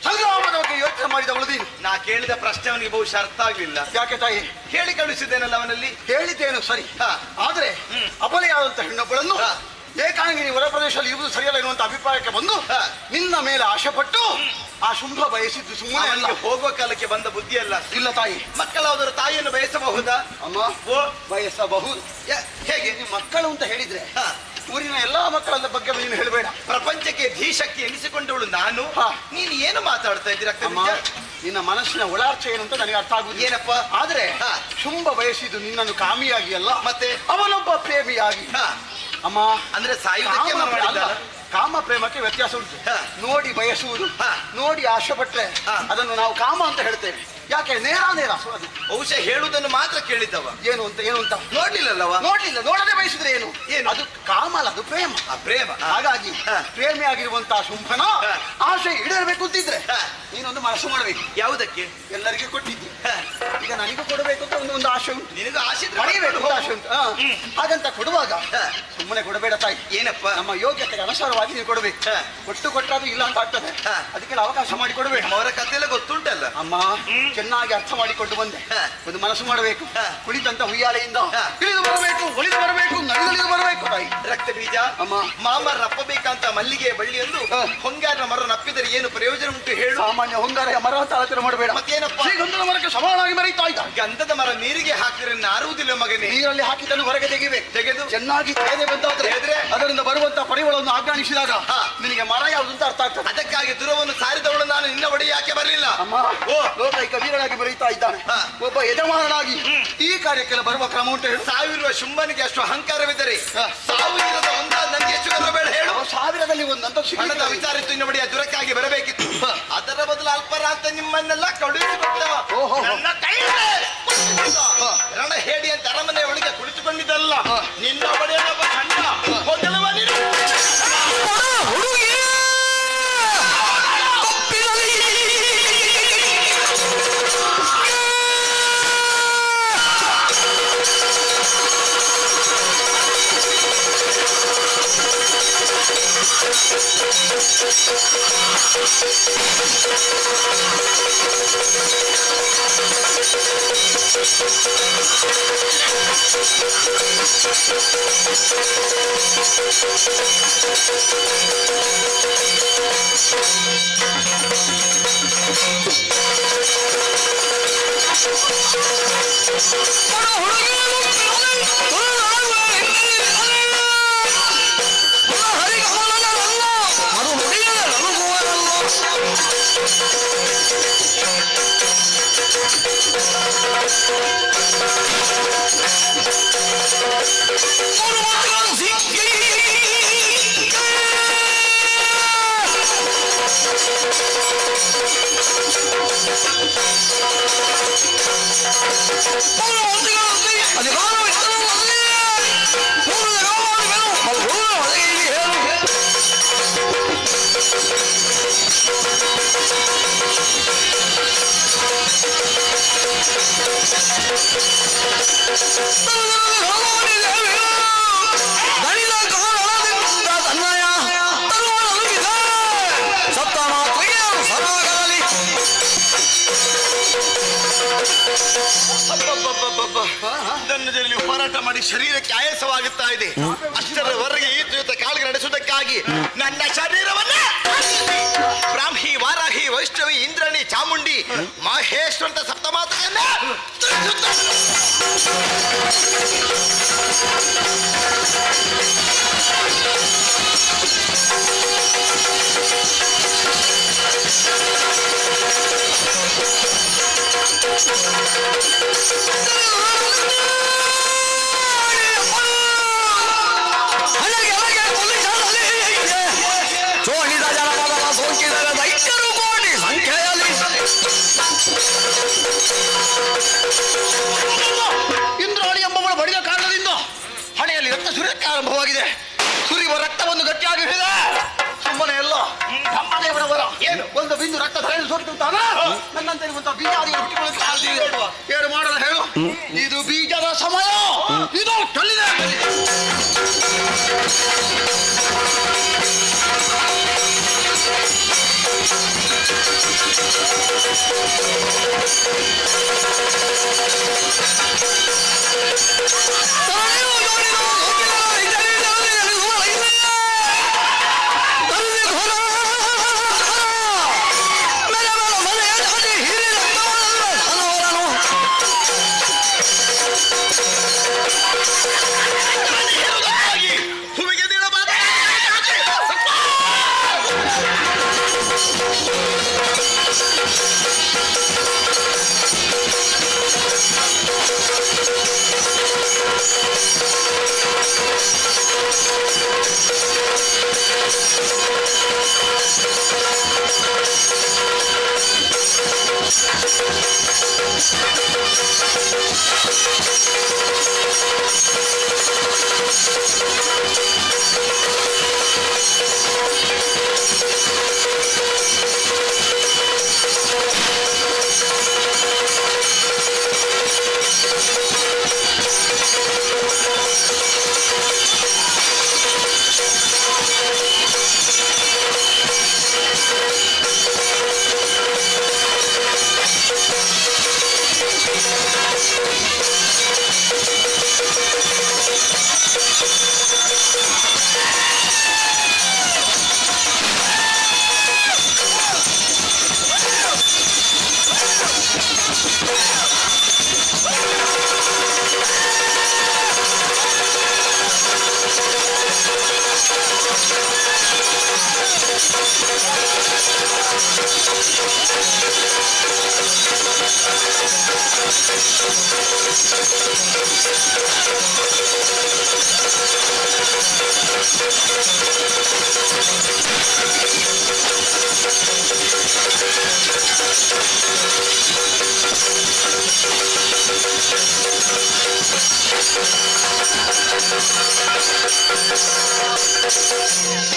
ಸಂಗ್ರಾಮದ ಬಗ್ಗೆ ಯೋಚನೆ ಮಾಡಿದವಳು ನೀನು. ನಾ ಕೇಳಿದ ಪ್ರಶ್ನೆ ಅವನಿಗೆ ಬಹುಶಃ ಅರ್ಥ ಆಗ್ಲಿಲ್ಲ. ಯಾಕೆ ತಾಯಿ? ಹೇಳಿ ಕಳಿಸಿದ್ದೇನಲ್ಲ ಅವನಲ್ಲಿ. ಹೇಳಿದ್ದೇನು ಸರಿ, ಆದ್ರೆ ಅಬಲೆಯಾದಂತ ಹೆಣ್ಣೊಬ್ಬಳನ್ನು ಏಕಾಂಗಿನಿ ಹೊರ ಪ್ರದೇಶದಲ್ಲಿ ಇರುವುದು ಸರಿಯಲ್ಲ ಎನ್ನುವಂತ ಅಭಿಪ್ರಾಯಕ್ಕೆ ಬಂದು ನಿನ್ನ ಮೇಲೆ ಆಶೆಪಟ್ಟು ಆ ಶುಂಭ ಬಯಸಿದ್ದು ಸುಮ್ಮನೆ ಅಲ್ಲ. ಹೋಗುವ ಕಾಲಕ್ಕೆ ಬಂದ ಬುದ್ಧಿ ಅಲ್ಲ. ಇಲ್ಲ ತಾಯಿ, ಮಕ್ಕಳಾದರೂ ತಾಯಿಯನ್ನು ಬಯಸಬಹುದಾ? ಅಮ್ಮ, ಓ ಬಯಸಬಹುದು. ಹೇಗೆ? ಮಕ್ಕಳು ಅಂತ ಹೇಳಿದ್ರೆ ಊರಿನ ಎಲ್ಲಾ ಮಕ್ಕಳ ಬಗ್ಗೆ ನೀನು ಹೇಳಬೇಡ. ಪ್ರಪಂಚಕ್ಕೆ ಧೀಶಕ್ತಿ ಎನಿಸಿಕೊಂಡವಳು ನಾನು. ನೀನು ಏನು ಮಾತಾಡ್ತಾ ಇದ್ದೀರ? ನಿನ್ನ ಮನಸ್ಸಿನ ಒಳಾರ್ಚೆ ಏನು ಅಂತ ನನಗೆ ಅರ್ಥ ಆಗುವುದು. ಏನಪ್ಪ? ಆದ್ರೆ ಶುಂಭ ಬಯಸಿದ್ದು ನಿನ್ನನ್ನು ಕಾಮಿಯಾಗಿ ಅಲ್ಲ, ಮತ್ತೆ ಅವನೊಬ್ಬ ಪ್ರೇಮಿಯಾಗಿ. ಅಮ್ಮ, ಅಂದ್ರೆ ಕಾಮ ಪ್ರೇಮಕ್ಕೆ ವ್ಯತ್ಯಾಸ ಉಂಟು. ನೋಡಿ ಬಯಸುವುದು, ನೋಡಿ ಆಶೆ ಪಟ್ರೆ ಅದನ್ನು ನಾವು ಕಾಮ ಅಂತ ಹೇಳ್ತೇವೆ. ಯಾಕೆ? ನೇರ ಬಹುಶಃ ಹೇಳುವುದನ್ನು ಮಾತ್ರ ಕೇಳಿದ್ದವ. ಏನು ಅಂತ ಏನು ಅಂತ ನೋಡ್ಲಿಲ್ಲವ. ನೋಡ್ಲಿಲ್ಲ, ನೋಡದೆ ಬಯಸಿದ್ರೆ ಏನು? ಏನು ಅದು? ಕಾಮ ಅಲ್ಲ, ಅದು ಪ್ರೇಮ. ಪ್ರೇಮ. ಹಾಗಾಗಿ ಪ್ರೇಮಿ ಆಗಿರುವಂತಹ ಶುಂಭನ ಆಶೆ ಈಡೇರಬೇಕು ಅಂತಿದ್ರೆ ನೀನೊಂದು ಮನಸ್ಸು ಮಾಡಬೇಕು. ಯಾವುದಕ್ಕೆ? ಎಲ್ಲರಿಗೆ ಕೊಟ್ಟಿದ್ದೆ, ಈಗ ನನಗೂ ಕೊಡಬೇಕು ಅಂತ ಒಂದು ಆಶೆ ಉಂಟು. ನಿನಗೂ ಆಶೆ ಪಡೆಯಬೇಕು ಆಶೆ ಉಂಟು. ಹಾಗಂತ ಕೊಡುವಾಗ ಸುಮ್ಮನೆ ಕೊಡಬೇಡ ತಾಯಿ. ಏನಪ್ಪ? ನಮ್ಮ ಯೋಗ್ಯತೆಗೆ ಅನುಸಾರವಾಗಿ ನೀವು ಕೊಡಬೇಕು. ಕೊಟ್ಟು ಕೊಟ್ಟರು ಇಲ್ಲ ಅಂತ ಆಗ್ತದೆ. ಅದಕ್ಕೆಲ್ಲ ಅವಕಾಶ ಮಾಡಿ ಕೊಡಬೇಕು. ಅವರ ಕಥೆ ಎಲ್ಲ ಗೊತ್ತುಂಟಲ್ಲ ಅಮ್ಮ, ಚೆನ್ನಾಗಿ ಅರ್ಥ ಮಾಡಿಕೊಂಡು ಬಂದೆ. ಒಂದು ಮನಸ್ಸು ಮಾಡಬೇಕು. ಕುಳಿತಂತ ಹುಯ್ಯಾಲೆಯಿಂದ ಇಳಿದು ಬರಬೇಕು, ಒಲಿದು ಬರಬೇಕು, ನಡೆದಳಿದು ಬರಬೇಕು ತಾಯಿ. ರಕ್ತ ಬೀಜ ಅಮ್ಮ, ಮಾಮ ರಪ್ಪಬೇಕಂತ ಮಲ್ಲಿಗೆ ಬಳ್ಳಿಯೊಂದು ಹೊಂಗಾರ ಮರ ನಪ್ಪಿದರೆ ಏನು ಪ್ರಯೋಜನ ಉಂಟು ಹೇಳು? ಸಾಮಾನ್ಯ ಹೊಂಗಾರ ಮರ ಅಂತ ಆಲೋಚನೆ ಮಾಡಬೇಡ. ಮತ್ತೇನಪ್ಪ? ಗಂಧದ ಮರಕ್ಕೆ ಸಮಾನವಾಗಿ ಮರೀತಾ ಇದ್ದ. ಗಂಧದ ಮರ ನೀರಿಗೆ ಹಾಕಿದ್ರೆ ನಾರುವುದಿಲ್ಲ ಮಗನೇ. ನೀರಲ್ಲಿ ಹಾಕಿದ್ದನ್ನು ಹೊರಗೆ ತೆಗಿಬೇಕು. ತೆಗೆದು ಚೆನ್ನಾಗಿ ತೆಗೆದೆ ಬಂದಾದ್ರೆ ಅದರಿಂದ ಬರುವಂತಹ ಪರಿಮಳವನ್ನು ಆಘ್ರಾಣಿಸಿದಾಗ ನಿನಗೆ ಮರ ಯಾವುದು ಅಂತ ಅರ್ಥ ಆಗ್ತದೆ. ಅದಕ್ಕಾಗಿ ದುರವನ್ನು ಸಾರಿದವಳು ನಾನು ನಿನ್ನ ಬಳಿ ಯಾಕೆ ಬರಲಿಲ್ಲ ಅಮ್ಮ? ಓ ಲೋಕೈಕ ವೀರನಾಗಿ ಬರೀತಾ ಇದ್ದಾನೆ. ಒಬ್ಬ ಯಜಮಾನನಾಗಿ ಈ ಕಾರ್ಯಕ್ಕೆಲ್ಲ ಬರುವ ಕ್ರಮ ಉಂಟು ಹೇಳು. ಸಾವಿರುವ ಶುಂಭನಿಗೆ ಅಷ್ಟು ಅಹಂಕಾರವಿದ್ದರೆ ಸಾವಿರದ ಒಂದಾದ ನನಗೆ ಎಷ್ಟು ಬರಬೇಡ ಹೇಳು. ಸಾವಿರದಲ್ಲಿ ಒಂದಂತ ಹಣದ ವಿಚಾರ ಇತ್ತು, ಇನ್ನ ಬಡಿಯ ದುರಕ್ಕಾಗಿ ಬರಬೇಕಿತ್ತು. ಅದರ ಬದಲು ಅಲ್ಪರಾಂತ ನಿಮ್ಮನ್ನೆಲ್ಲ ಕಳುಹಿಸಿಕೊಟ್ಟವ. ನನ್ನ ಕೈಯಲ್ಲಿ ರಣ ಹೇಳಿ ಅಂತ ಅರಮನೆ ಒಳಗೆ ಕುಳಿತುಕೊಂಡಿದ್ದಲ್ಲ ನಿನ್ನ ಬಡಿಯೊಬ್ಬ ಸಣ್ಣ ಮೊದಲವ ನೀನು. Oh! ದಂಡದಲ್ಲಿ ಹೋರಾಟ ಮಾಡಿ ಶರೀರಕ್ಕೆ ಆಯಾಸವಾಗುತ್ತಾ ಇದೆ. ಅಷ್ಟರವರೆಗೆ ಈ ಯುದ್ಧ ಕಾಲಿಗೆ ನಡೆಸುವುದಕ್ಕಾಗಿ ನನ್ನ ಶರೀರವನ್ನ ಬ್ರಾಹ್ಮಿ, ವಾರಾಹಿ, ವೈಷ್ಣವಿ, ಇಂದ್ರಣಿ, ಚಾಮುಂಡಿ, ಮಹೇಶ್ವರ ಸಪ್ತಮಾತೆಯನ್ನ ಸೋಣಿದ ಜನಪದರ ಸೋಂಕಿದರೆ ದೈತ್ಯರು ಕೋಟಿ ಸಂಖ್ಯೆಯಲ್ಲಿ ಇಂದ್ರಾಣಿ ಎಂಬವಳು ಬಡಿದ ಕಾರಣದಿಂದ ಹಣೆಯಲ್ಲಿ ರಕ್ತ ಸುರಿಯಕ್ಕೆ ಆರಂಭವಾಗಿದೆ. ಸುರಿಯುವ ರಕ್ತವನ್ನು ಗಟ್ಟಿಯಾಗಿ ಹಿಡಿದ ಸುಮ್ಮನೆ ಎಲ್ಲ ಬ್ರಹ್ಮದೇವರ ವರ ಏನು ಒಂದು ಬಿಂದು ರಕ್ತ ತಲೆಯಲ್ಲಿ ಸೋರಿಸುತ್ತಾಗ ನನ್ನಂತೆ ಇರುವಂತಹ ಬೀಜಾದಿಗಳು ಹುಟ್ಟಿಕೊಳ್ಳಕ್ಕೆ ಸಾಧ್ಯವಿದೆ. ಏನು ಮಾಡಲು ಹೇಳು? ಇದು ಬೀಜದ ಸಮಯ, ಇದು ಚಲ್ಲಿದೆ.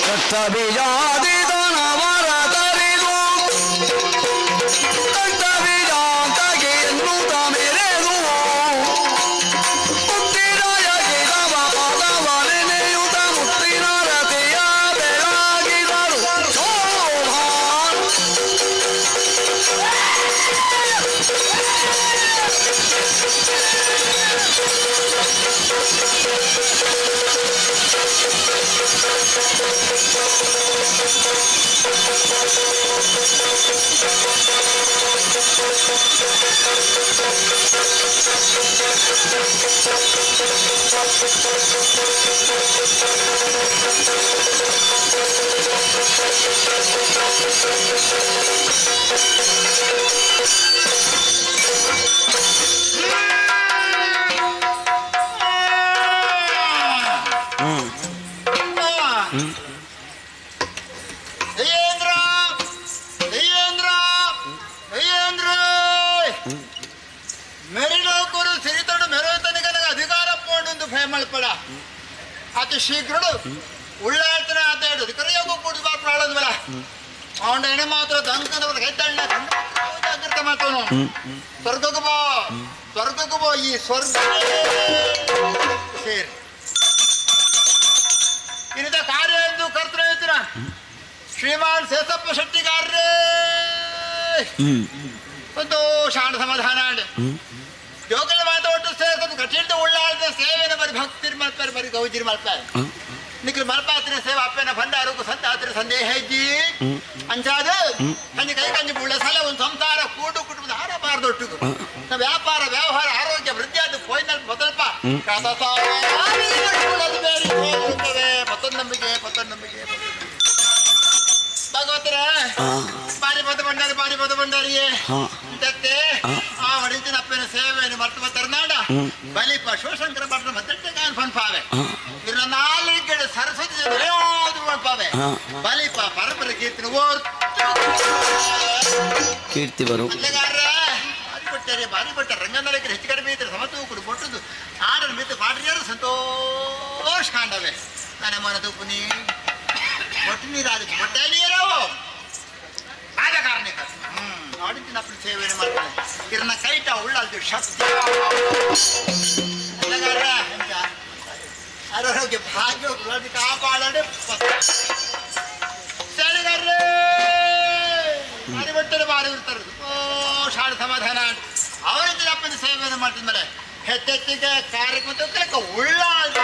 ರಕ್ತ ಬೀಜಾದಿ ದಾನವರ ತರಿದು ರಕ್ತ ಬೀಜಾಂತಗೆ ಎನ್ನುತ್ತ ಮೆರೆದು ಮುತ್ತಿರಾಯಗಿದ ಪಾದವ ನೆನೆಯುತ್ತ ಮುತ್ತಿನ ರತಿಯ ಬೆಳಗಿದರು ಶೋಭಾ ಮೆರಿಲೋ ಕುರು ಮಲ್ಪಡ ಅತಿ ಶೀಘ್ರ ಉಳ್ಳಾಳ್ತಾನೆ ಆತ ಹೇಳುದು ಕರೆಯೋಗ ಕೂಡಿದ ಬಾರ್ ಪ್ರಾಳದ ಬಲ ಅವನ ಎಣ್ಣೆ ಮಾತ್ರ ದಂಕನ ಹೆದ್ದಣ್ಣ ಜಾಗ್ರತೆ ಮಾಡ್ತಾನು ಸ್ವರ್ಗಕ್ಕೆ ಬೋ ಈ ಸ್ವರ್ಗ ಸೇರಿ ಇನ್ನಿತ ಕಾರ್ಯ ಎಂದು ಕರ್ತೃ ಹೇಳ್ತೀರ ಶ್ರೀಮಾನ್ ಸೇಸಪ್ಪ ಶೆಟ್ಟಿಗಾರ್ರೇ ಸಂತೋಷ ಸಮಾಧಾನ ಯೋಗಗಳ ಮಾತಾಡೋದು ಸೇರ್ಕೊಂಡು ಕಠಿಣ ಉಳ್ಳಾಳದ ಸೇವೆನ ಬರೀ ಭಕ್ತಿರ್ ಮಾಡ್ತಾರೆ ಬರೀ ಗೌಜಿರ್ ಮಾಡ್ತಾರೆ ನಿಖಿಲ್ ಮಲ್ಪಾತ್ರ ಸೇವೆ ಅಪ್ಪನ ಭಂಡಾರಕ್ಕೂ ಸಂತಾತ್ರ ಸಂದೇಹ ಇದ್ದಿ ಅಂಚಾದ ಕಂಜಿ ಕೈ ಕಂಜಿ ಬುಳ್ಳ ಸಲ ಒಂದು ಸಂಸಾರ ಕೂಡು ಕುಟುಂಬದ ಹಾರಬಾರ್ದೊಟ್ಟು ವ್ಯಾಪಾರ ವ್ಯವಹಾರ ಆರೋಗ್ಯ ವೃದ್ಧಿ ಅದು ಪೋಯ್ನಲ್ಲಿ ಮೊದಲಪ್ಪ ಮತ್ತೊಂದು ನಂಬಿಕೆ ಭಾಗವತರ ಬಾರಿ ಬದ ಬಂಡಾರಿಯೇ ಇಂತತ್ತೆ ಆ ಹೊಡಿತಿನ ಅಪ್ಪನ ಸೇವೆಯನ್ನು ಮರ್ತು ತರ್ನಾಡ ಬಲಿಪ ಶಿವಶಂಕರ ಭಟ್ರ ಮದ್ದಟ್ಟೆ ಕಾನ್ ಪನ್ಪಾವೆ ಇರ ನಾಲ್ಕು ಸರಸ್ವತಿ ಪನ್ಪಾವೆ ಬಲಿಪ ಪರಂಪರ ಕೀರ್ತನ ಕೀರ್ತಿ ಬರು ಬಾರಿ ಬಟ್ಟ ರಂಗನಾಯಕರು ಹೆಚ್ಚು ಕಡಿಮೆ ಇದ್ರೆ ಸಮತೂಕರು ಕೊಟ್ಟದ್ದು ಆಡನ್ನು ಮಿತ್ತು ಪಾಡ್ರಿಯಾರು ಸಂತೋಷ ಕಾಂಡವೆ ನನ್ನ ಮನ ತೂಪುನಿ ಒಟ್ಟು ನೀರಾದ ಬಟ್ಟೆ ನೀರವು ಆದ ಕಾರಣಕ್ಕ ನೋಡಿದ್ದೀನಿ ಅಪ್ಪನ ಸೇವೆಯನ್ನು ಮಾಡ್ತಾರೆ ಇರನ್ನ ಕೈಟ ಉಳ್ಳಲ್ದು ಶಕ್ತಿ ಆರೋಗ್ಯ ಭಾಗ್ಯ ಕಾಪಾಡದೆ ಸರಿಗಾರ್ರೆ ಬಾರಿ ಬಟ್ಟೆ ಬಾರಿ ಇರ್ತಾರೆ ಶಾಣ ಸಮಾಧಾನ ಅವರಿಂದ ಅಪ್ಪನ ಸೇವೆಯನ್ನು ಮಾಡ್ತಿದ್ಮೇಲೆ ಹೆಚ್ಚೆಚ್ಚಿಗೆ ಕಾರ್ಯಕ್ರಮ ಉಳ್ಳಾಳ್ದು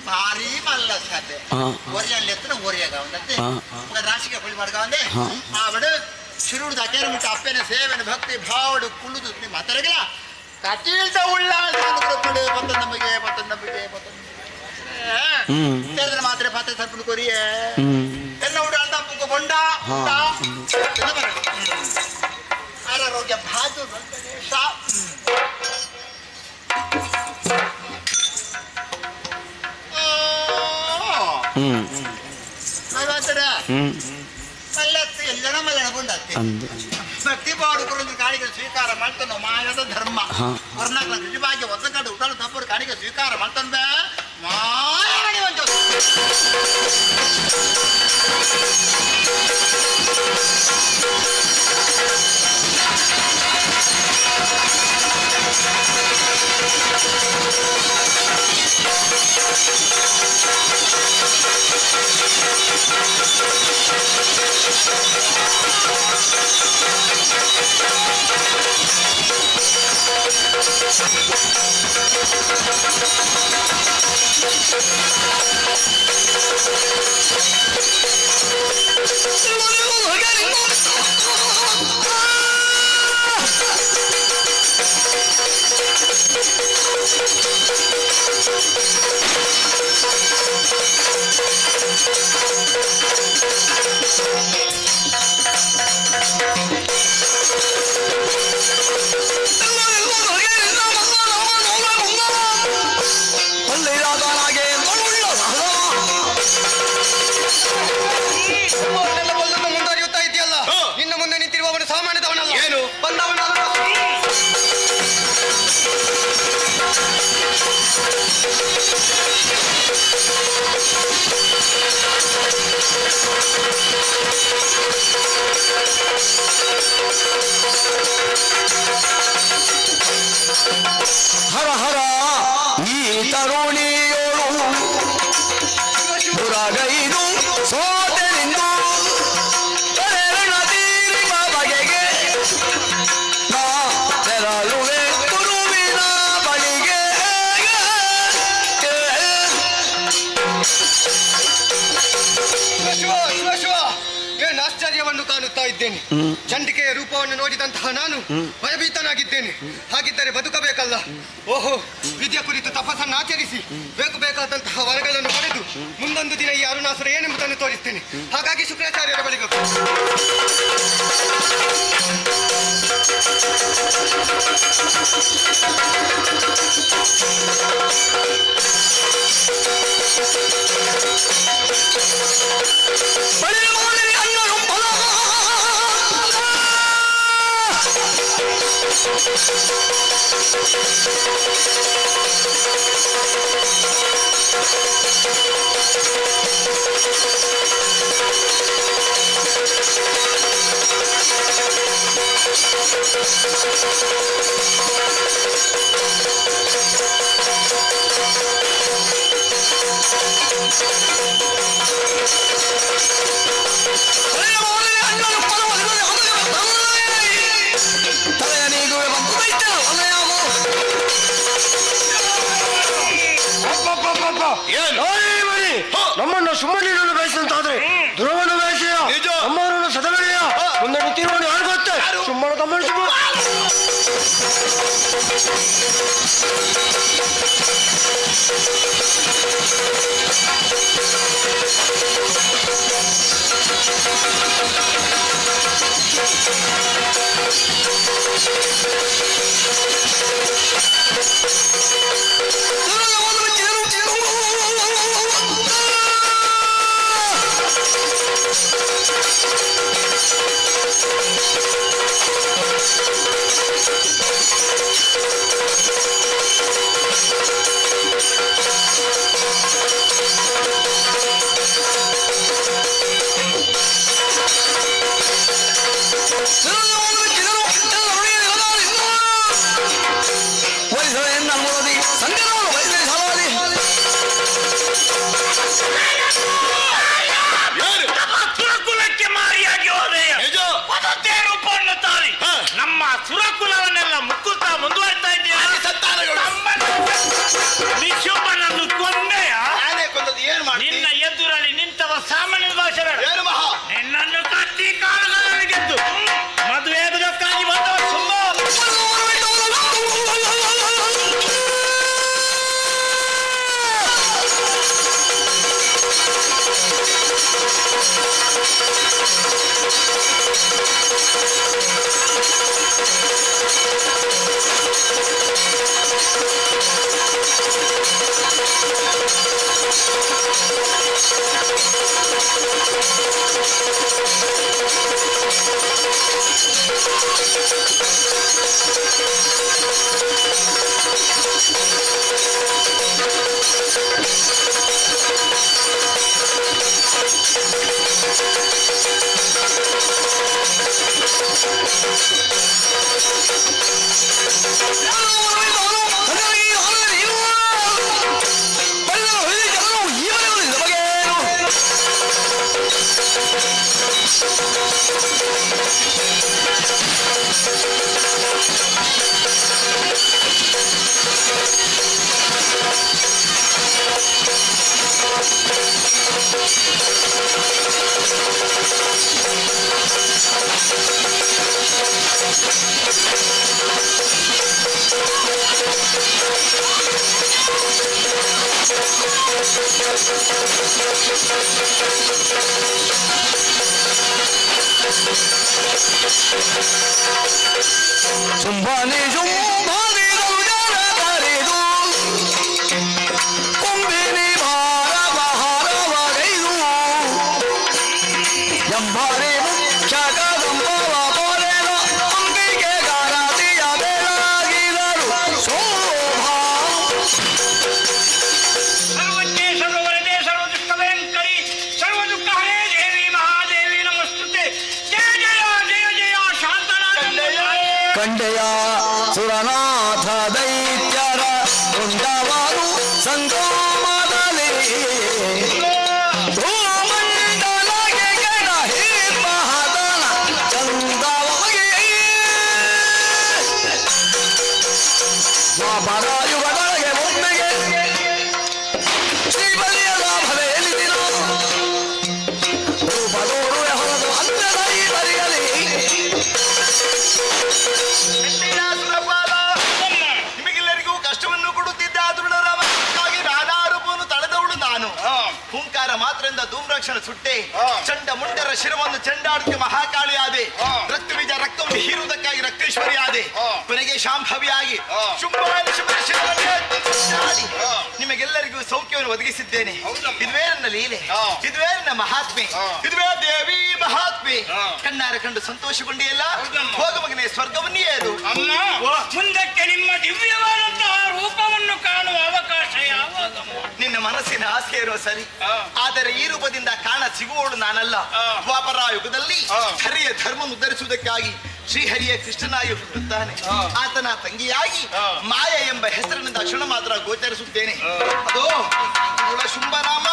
ಭಾರಿ ಮಲ್ಲ ಸಾಧ್ಯ ಒರಿಯಲ್ಲಿ ಎತ್ತ ಒರಿಯಾಗ ಒಂದಂತೆ ರಾಶಿಗೆ ಬಳಿ ಮಾಡ್ಕೊಂಡೆ ಆವಿಡ ಶಿರುಡು ದಕ್ಕೇನ ಮುಟ್ಟ ಅಪ್ಪನ ಸೇವೆನ ಭಕ್ತಿ ಭಾವಡು ಕುಳ್ಳುದು ನಿಮ್ಮ ಹತ್ತರಗಿಲ್ಲ ಕಟೀಲ್ದ ಉಳ್ಳಾಳ್ದು ಮತ್ತೊಂದು ನಂಬಿಕೆ ಹೇಳಿದ್ರೆ ಮಾತ್ರ ಪತ್ತೆ ಸರ್ಪಣ ಕೊರಿಯೇ ಎಲ್ಲ ಉಳ್ಳಾಳ್ದ ಪುಕ್ಕ ಬೊಂಡ ಆರೋಗ್ಯ ಭಾಜು ಮಲ್ಲತ್ತು ಎಲ್ಲನ ಮಲ್ಲಣ ಬಂಡತ್ತೆ ಭಕ್ತಿ ಪಾಡುಕರು ಕಾಣಿಗೆ ಸ್ವೀಕಾರ ಮಾಡ್ತಾನೋ ಮಾಯದ ಧರ್ಮ ವರ್ಣಗಳ ನಿಜವಾಗಿ ಒತ್ತ ಕಡೆ ಉಡಲು ತಪ್ಪರು ಕಾಣಿಗೆ ಸ್ವೀಕಾರ ಮಾಡ್ತಾನ ಮಾಯಣಿ ಒಂದು ಮುಂದುವರಿಯುತ್ತಾ ಇದೆಯಲ್ಲ ನಿನ್ನ ಮುಂದೆ ನಿಂತಿರುವವನು ಸಾಮಾನ್ಯದವನಲ್ಲ ಏನು ಬಂದವನಲ್ಲ ಹರ ಹರ ಈ ತರುಣಿಯೋಳು ಮುರಗೈದು ಸೋದರಿಂದು ತಲೆರಣ ತೀರಿಮ ಬಗೆಗೆ ನಾ ತೆರಳುವೆ ಗುರುವಿನ ಬಳಿಗೆ ಶಿವ ಏನು ಆಶ್ಚರ್ಯವನ್ನು ಕಾಣುತ್ತಾ ಇದ್ದೇನೆ ಚಂಡಿಕೆಯ ರೂಪವನ್ನು ನೋಡಿದಂತಹ ನಾನು ಭಯಭೀತನಾಗಿದ್ದೇನೆ ಹಾಗಿದ್ದರೆ ಬದುಕಬೇಕಲ್ಲ ಓಹೋ ವಿದ್ಯೆ ಕುರಿತು ತಪಸ್ಸನ್ನು ಆಚರಿಸಿ ಬೇಕಾದಂತಹ ವರಗಳನ್ನು ಪಡೆದು ಮುಂದೊಂದು ದಿನ ಈ ಅರುಣಾಸುರ ಏನೆಂಬುದನ್ನು ತೋರಿಸ್ತೇನೆ ಹಾಗಾಗಿ ಶುಕ್ರಾಚಾರ್ಯರ ಬಳಿಗೆ ನಮ್ಮನ್ನು ಸುಮ್ಮನೆ ಬಯಸಿದಂತಾದ್ರೆ ಧ್ರುವನು ಬಯಸಿಯ ನಮ್ಮವರನ್ನು ಸದಗಳೆಯ ಮುಂದೆ ನಿಂತಿರುವನು ಯಾರು ಗೊತ್ತೆ ಸುಮ್ಮನೆ ತಮ್ಮನ್ನು ಸುರಕುಲಕ್ಕೆ ಮಾರಿಯಾಗಿ ಹೋದೆಯ ಪದತೆ ರೂಪವನ್ನು ತಾಳಿ ನಮ್ಮ ಸುರಕುಲವನ್ನೆಲ್ಲ ಮುಕ್ಕುತ್ತಾ ಮುಂದುವರಿತಾ ಇದ್ದೀಯ. ವಿಶುಂಭನನ್ನು ಕೊಂದೆಯ? ನಿನ್ನ ಎದುರಲ್ಲಿ ನಿಂತವ ಸಾಮಾನ್ಯ ಭಾಷೆ ನಿನ್ನನ್ನು ಕತ್ತಿ ಕಾಲಗಳಲ್ಲಿ ಗೆದ್ದು ಮದುವೆಯಾಗುವುದಕ್ಕಾಗಿ ಬಂದವ ಸುಮ್ಮ ಶುಂಭಾನೆ ಶುಂಭಾನಿಗಳು ಜರದರಿದು ಕೊಂಬಿನಿ ಭಾರ ಬಹಾರವಗೈದು ಎಂಬಾರೆ ಮುಖ್ಯ ಕದಂಬವ ಪೊರೆದ ಅಂಬಿಕೆ ಗಾರತಿಯ ಬೆಳಗಿದರು ಶೋಭಾ ಸರ್ವಜ್ಞೆ ಸರ್ವವರದೆ ಸರ್ವದುಷ್ಟಭಯಂಕರಿ ಸರ್ವದುಃಖಹರೇ ದೇವಿ ಮಹಾದೇವಿ ನಮಸ್ತುತೆ. ಜಯ ಜಯ ಜಯ ಜಯ ಶಾಂತನಾದ ಕಂಡೆಯ ಸುರನಾಥ ದೈತ್ಯರ ಕುಂಡವರು ಸಂಗಮದಲ್ಲಿ ಭೂಮಂಡಲಗೆ ಕೆಡ ಹಿಮಹದನ ಚಂದವಾಗಿ ದ್ವಾಪರ ಯುಗದೊಳಗೆ ಒಮ್ಮೆಗೆ ಶ್ರೀಬಲಿಯ ಲಾಭವೇ ಎಲ್ಲಿದಿನೋ ರೂಪದೋರುವೆ ಹೊರದು ಅನ್ನದ ಈ ಬರಿಯಲಿ ನಿಮಗೆಲ್ಲರಿಗೂ ಕಷ್ಟವನ್ನು ಕೊಡುತ್ತಿದ್ದ ದ್ರೋಣರಾಮನಿಗಾಗಿ ನಾನಾ ರೂಪವನ್ನು ತಳೆದವಳು ನಾನು. ಹೂಂಕಾರ ಮಾತ್ರದಿಂದ ಧೂಮ್ರಾಕ್ಷಣ ಸುಟ್ಟೆ, ಚಂಡ ಮುಂಡರ ಶಿರವನ್ನು ಚಂಡಾಡುತ್ತೆ ಮಹಾಕಾಳಿ ಆದೆ, ರಕ್ತಬೀಜ ರಕ್ತವನ್ನು ಹೀರುವುದಕ್ಕಾಗಿ ರಕ್ತೇಶ್ವರಿ ಆದೆ, ಕೊನೆಗೆ ಶಾಂಭವಿಯಾಗಿ ಶುಂಭಾನಿ ಶುಭ ಶಿರವನ್ನೇ ಚಾಡಿ ನಿಮಗೆಲ್ಲರಿಗೂ ಸೌಖ್ಯವನ್ನು ಒದಗಿಸಿದ್ದೇನೆ. ಇದುವೇ ನನ್ನ ಲೀಲೆ, ಇದುವೇ ನನ್ನ ಮಹಾತ್ಮೆ, ಇದುವೇ ದೇವಿ ಮಹಾತ್ಮೆ. ಕಣ್ಣಾರ ಕಂಡು ಸಂತೋಷಗೊಂಡಿಯಲ್ಲ, ಹೋಗ ಮಗನೇ ಸ್ವರ್ಗವನ್ನೇ ಅದು. ಅಮ್ಮ, ಮುಂದಕ್ಕೆ ನಿಮ್ಮ ದಿವ್ಯವಾದಂತಹ ರೂಪವನ್ನು ಕಾಣುವ ಅವಕಾಶ ಯಾವಾಗ? ನಿನ್ನ ಮನಸ್ಸಿನ ಆಸೆ ಇರುವ ಸರಿ, ಆದರೆ ಈ ರೂಪದಿಂದ ಕಾಣ ಸಿಗುವವಳು ನಾನಲ್ಲ. ದ್ವಾಪರ ಯುಗದಲ್ಲಿ ಹರಿಯ ಧರ್ಮ ಉದ್ಧರಿಸುವುದಕ್ಕಾಗಿ ಶ್ರೀಹರಿಯ ಕೃಷ್ಣನಾಗಿ ಹುಟ್ಟುತ್ತಾನೆ. ಆತನ ತಂಗಿಯಾಗಿ ಮಾಯ ಎಂಬ ಹೆಸರಿನಿಂದ ಕ್ಷಣ ಮಾತ್ರ ಗೋಚರಿಸುತ್ತೇನೆ. ಅದು ಶುಂಭನಾಮ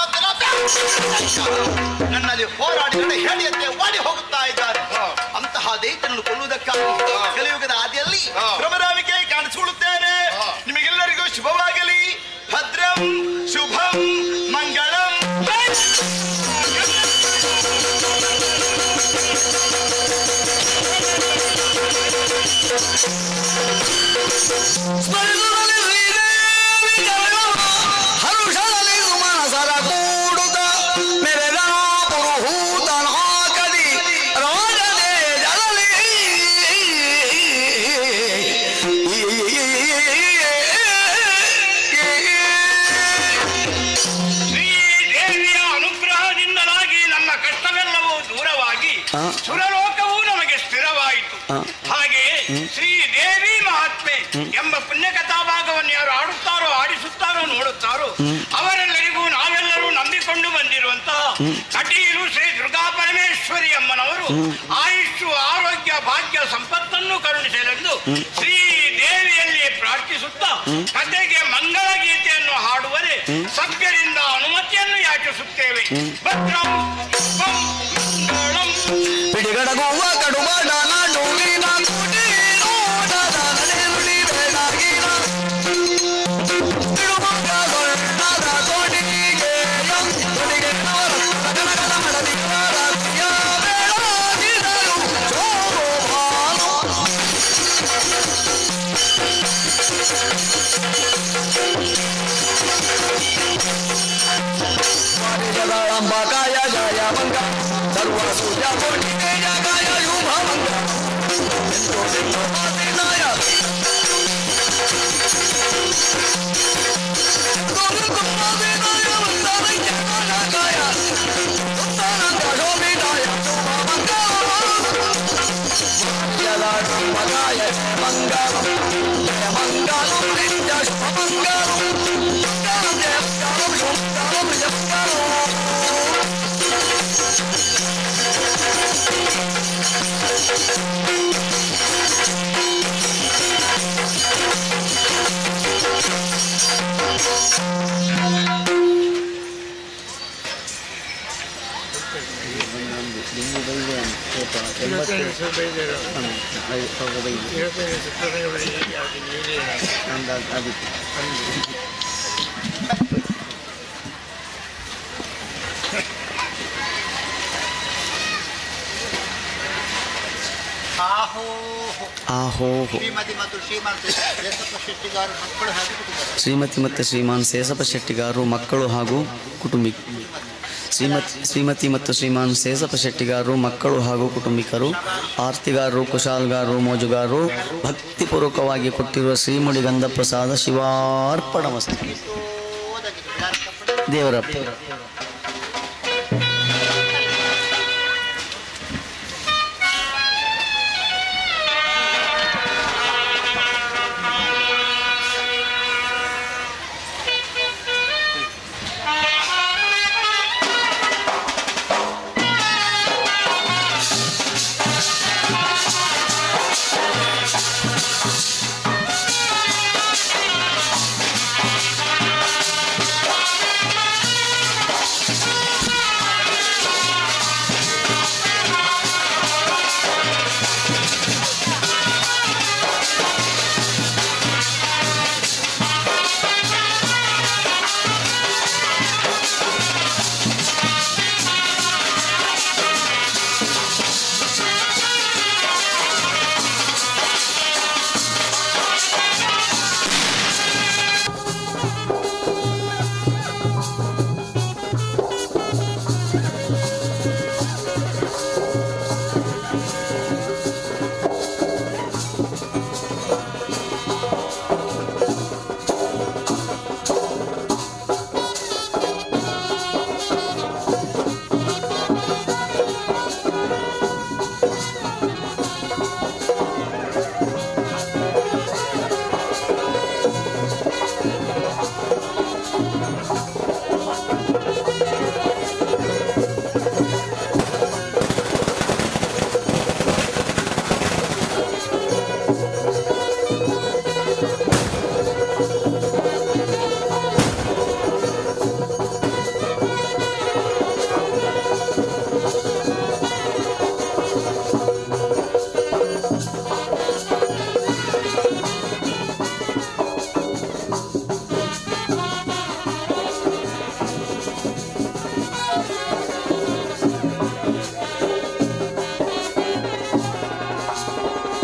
ನನ್ನಲ್ಲಿ ಹೋರಾಡಿದರೆ ಹೇಳಿಯಂತೆ ಓಡಿ ಹೋಗುತ್ತಾ ಇದ್ದಾರೆ. ಅಂತಹ ದೈತ್ಯನನ್ನು ಕೊಲ್ಲುವುದಕ್ಕಾಗಿ ಕಲಿಯುಗದ ಆದಿಯಲ್ಲಿ ಭ್ರಮರಾಮಿಕೆ ಕಾಣಿಸಿಕೊಳ್ಳುತ್ತೇನೆ. ನಿಮಗೆಲ್ಲರಿಗೂ ಶುಭವಾಗಲಿ. ಭದ್ರಂ ಶುಭಂ ಮಂಗಳಂ. ಹರುಷದಲ್ಲಿ ಸುಮನಸರ ಕೂಡುತ್ತ ಮೆರೆದ ಪುರುಹೂತನಾಕದಿ ರಾಜನೇ ಜಲಲಿ ಶ್ರೀದೇವಿಯ ಅನುಗ್ರಹದಿಂದಲಾಗಿ ನಮ್ಮ ಕಷ್ಟವೆಲ್ಲವೂ ದೂರವಾಗಿ ಸುರಲೋಕವೂ ನಮಗೆ ಸ್ಥಿರವಾಯಿತು. ಹಾಗೆಯೇ ಶ್ರೀದೇವಿ ಮಹಾತ್ಮೆ ಎಂಬ ಪುಣ್ಯಕಥಾ ಭಾಗವನ್ನು ಯಾರು ಆಡುತ್ತಾರೋ, ಆಡಿಸುತ್ತಾರೋ, ನೋಡುತ್ತಾರೋ ಅವರೆಲ್ಲರಿಗೂ ನಾವೆಲ್ಲರೂ ನಂಬಿಕೊಂಡು ಬಂದಿರುವಂತಹ ಕಟೀಲು ಶ್ರೀ ದುರ್ಗಾ ಪರಮೇಶ್ವರಿ ಅಮ್ಮನವರು ಆಯುಷ್ಯು, ಆರೋಗ್ಯ, ಭಾಗ್ಯ, ಸಂಪತ್ತನ್ನು ಕರುಣಿಸಲೆಂದು ಶ್ರೀದೇವಿಯಲ್ಲಿ ಪ್ರಾರ್ಥಿಸುತ್ತಾ ಕಥೆಗೆ ಮಂಗಳ ಗೀತೆಯನ್ನು ಹಾಡುವರೆ ಸಭ್ಯರಿಂದ ಅನುಮತಿಯನ್ನು ಯಾಚಿಸುತ್ತೇವೆ. ಭದ್ರಂ ಶುಭಂ ಮಂಗಳಂ. ಪಿಡಿಗಡಗುವ ಕಡುಬಡ ನಾಡುವಿನ ಕುಟಿ ನೋಡದ ನಡೆನುಡಿ ಬೆಳಗಿನ ತಿಳುಮುಗ ಸೊಣ್ಣದ ಕೊಡಿಗೆ ಕೊಡಿಗೆ ಗಣಗಣ ಮಡದಿಗಳ ರಾತ್ರಿಯ ಬೆಳಗಿದರು ಶೋಭಾನು. ಅಂಬಕಾಯ ಜಯ ಮಂಗ ಸರ್ವ ಸೂರ್ಯ ಕೋಟಿ ಜಗಾಯ ಶುಭ ಮಂಗ ಎಂತೋ ಎಂತೋ ಮಾತಿನಾಯ ಕುಮಾವಿನಾಯ ವಂದನಯ್ಯ ನಾಯಕಾಯ ಉತ್ತರಾಂಗ ಶೋಭಿನಾಯ ಶುಭ ಮಂಗ ಯದಾಯ ಮಂಗಲಂ ಜಯ ಮಂಗಲಂ ನಿತ್ಯ ಶುಭ ಮಂಗಲಂ ಮಂಗಲಂ ಜಯ ಮಂಗಲಂ ಶುಭ ಮಂಗಲಂ ಜಯ ಮಂಗಲಂ. ಶ್ರೀಮತಿ ಮತ್ತು ಶ್ರೀಮಾನ್ ಸೇಸಪ್ಪ ಶೆಟ್ಟಿಗಾರರು ಮಕ್ಕಳು ಹಾಗೂ ಕುಟುಂಬಿಕರು. ಶ್ರೀಮತಿ ಮತ್ತು ಶ್ರೀಮಾನ್ ಸೇಸಪ್ಪ ಶೆಟ್ಟಿಗಾರರು ಮಕ್ಕಳು ಹಾಗೂ ಕುಟುಂಬಿಕರು, ಆರ್ತಿಗಾರರು, ಕುಶಾಲ್ಗಾರರು, ಮೋಜುಗಾರರು ಭಕ್ತಿಪೂರ್ವಕವಾಗಿ ಕೊಟ್ಟಿರುವ ಶ್ರೀಮುಡಿ ಗಂಧ ಪ್ರಸಾದ ಶಿವಾರ್ಪಣಮಸ್ತು. ದೇವರಪ್ಪ.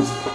ಿ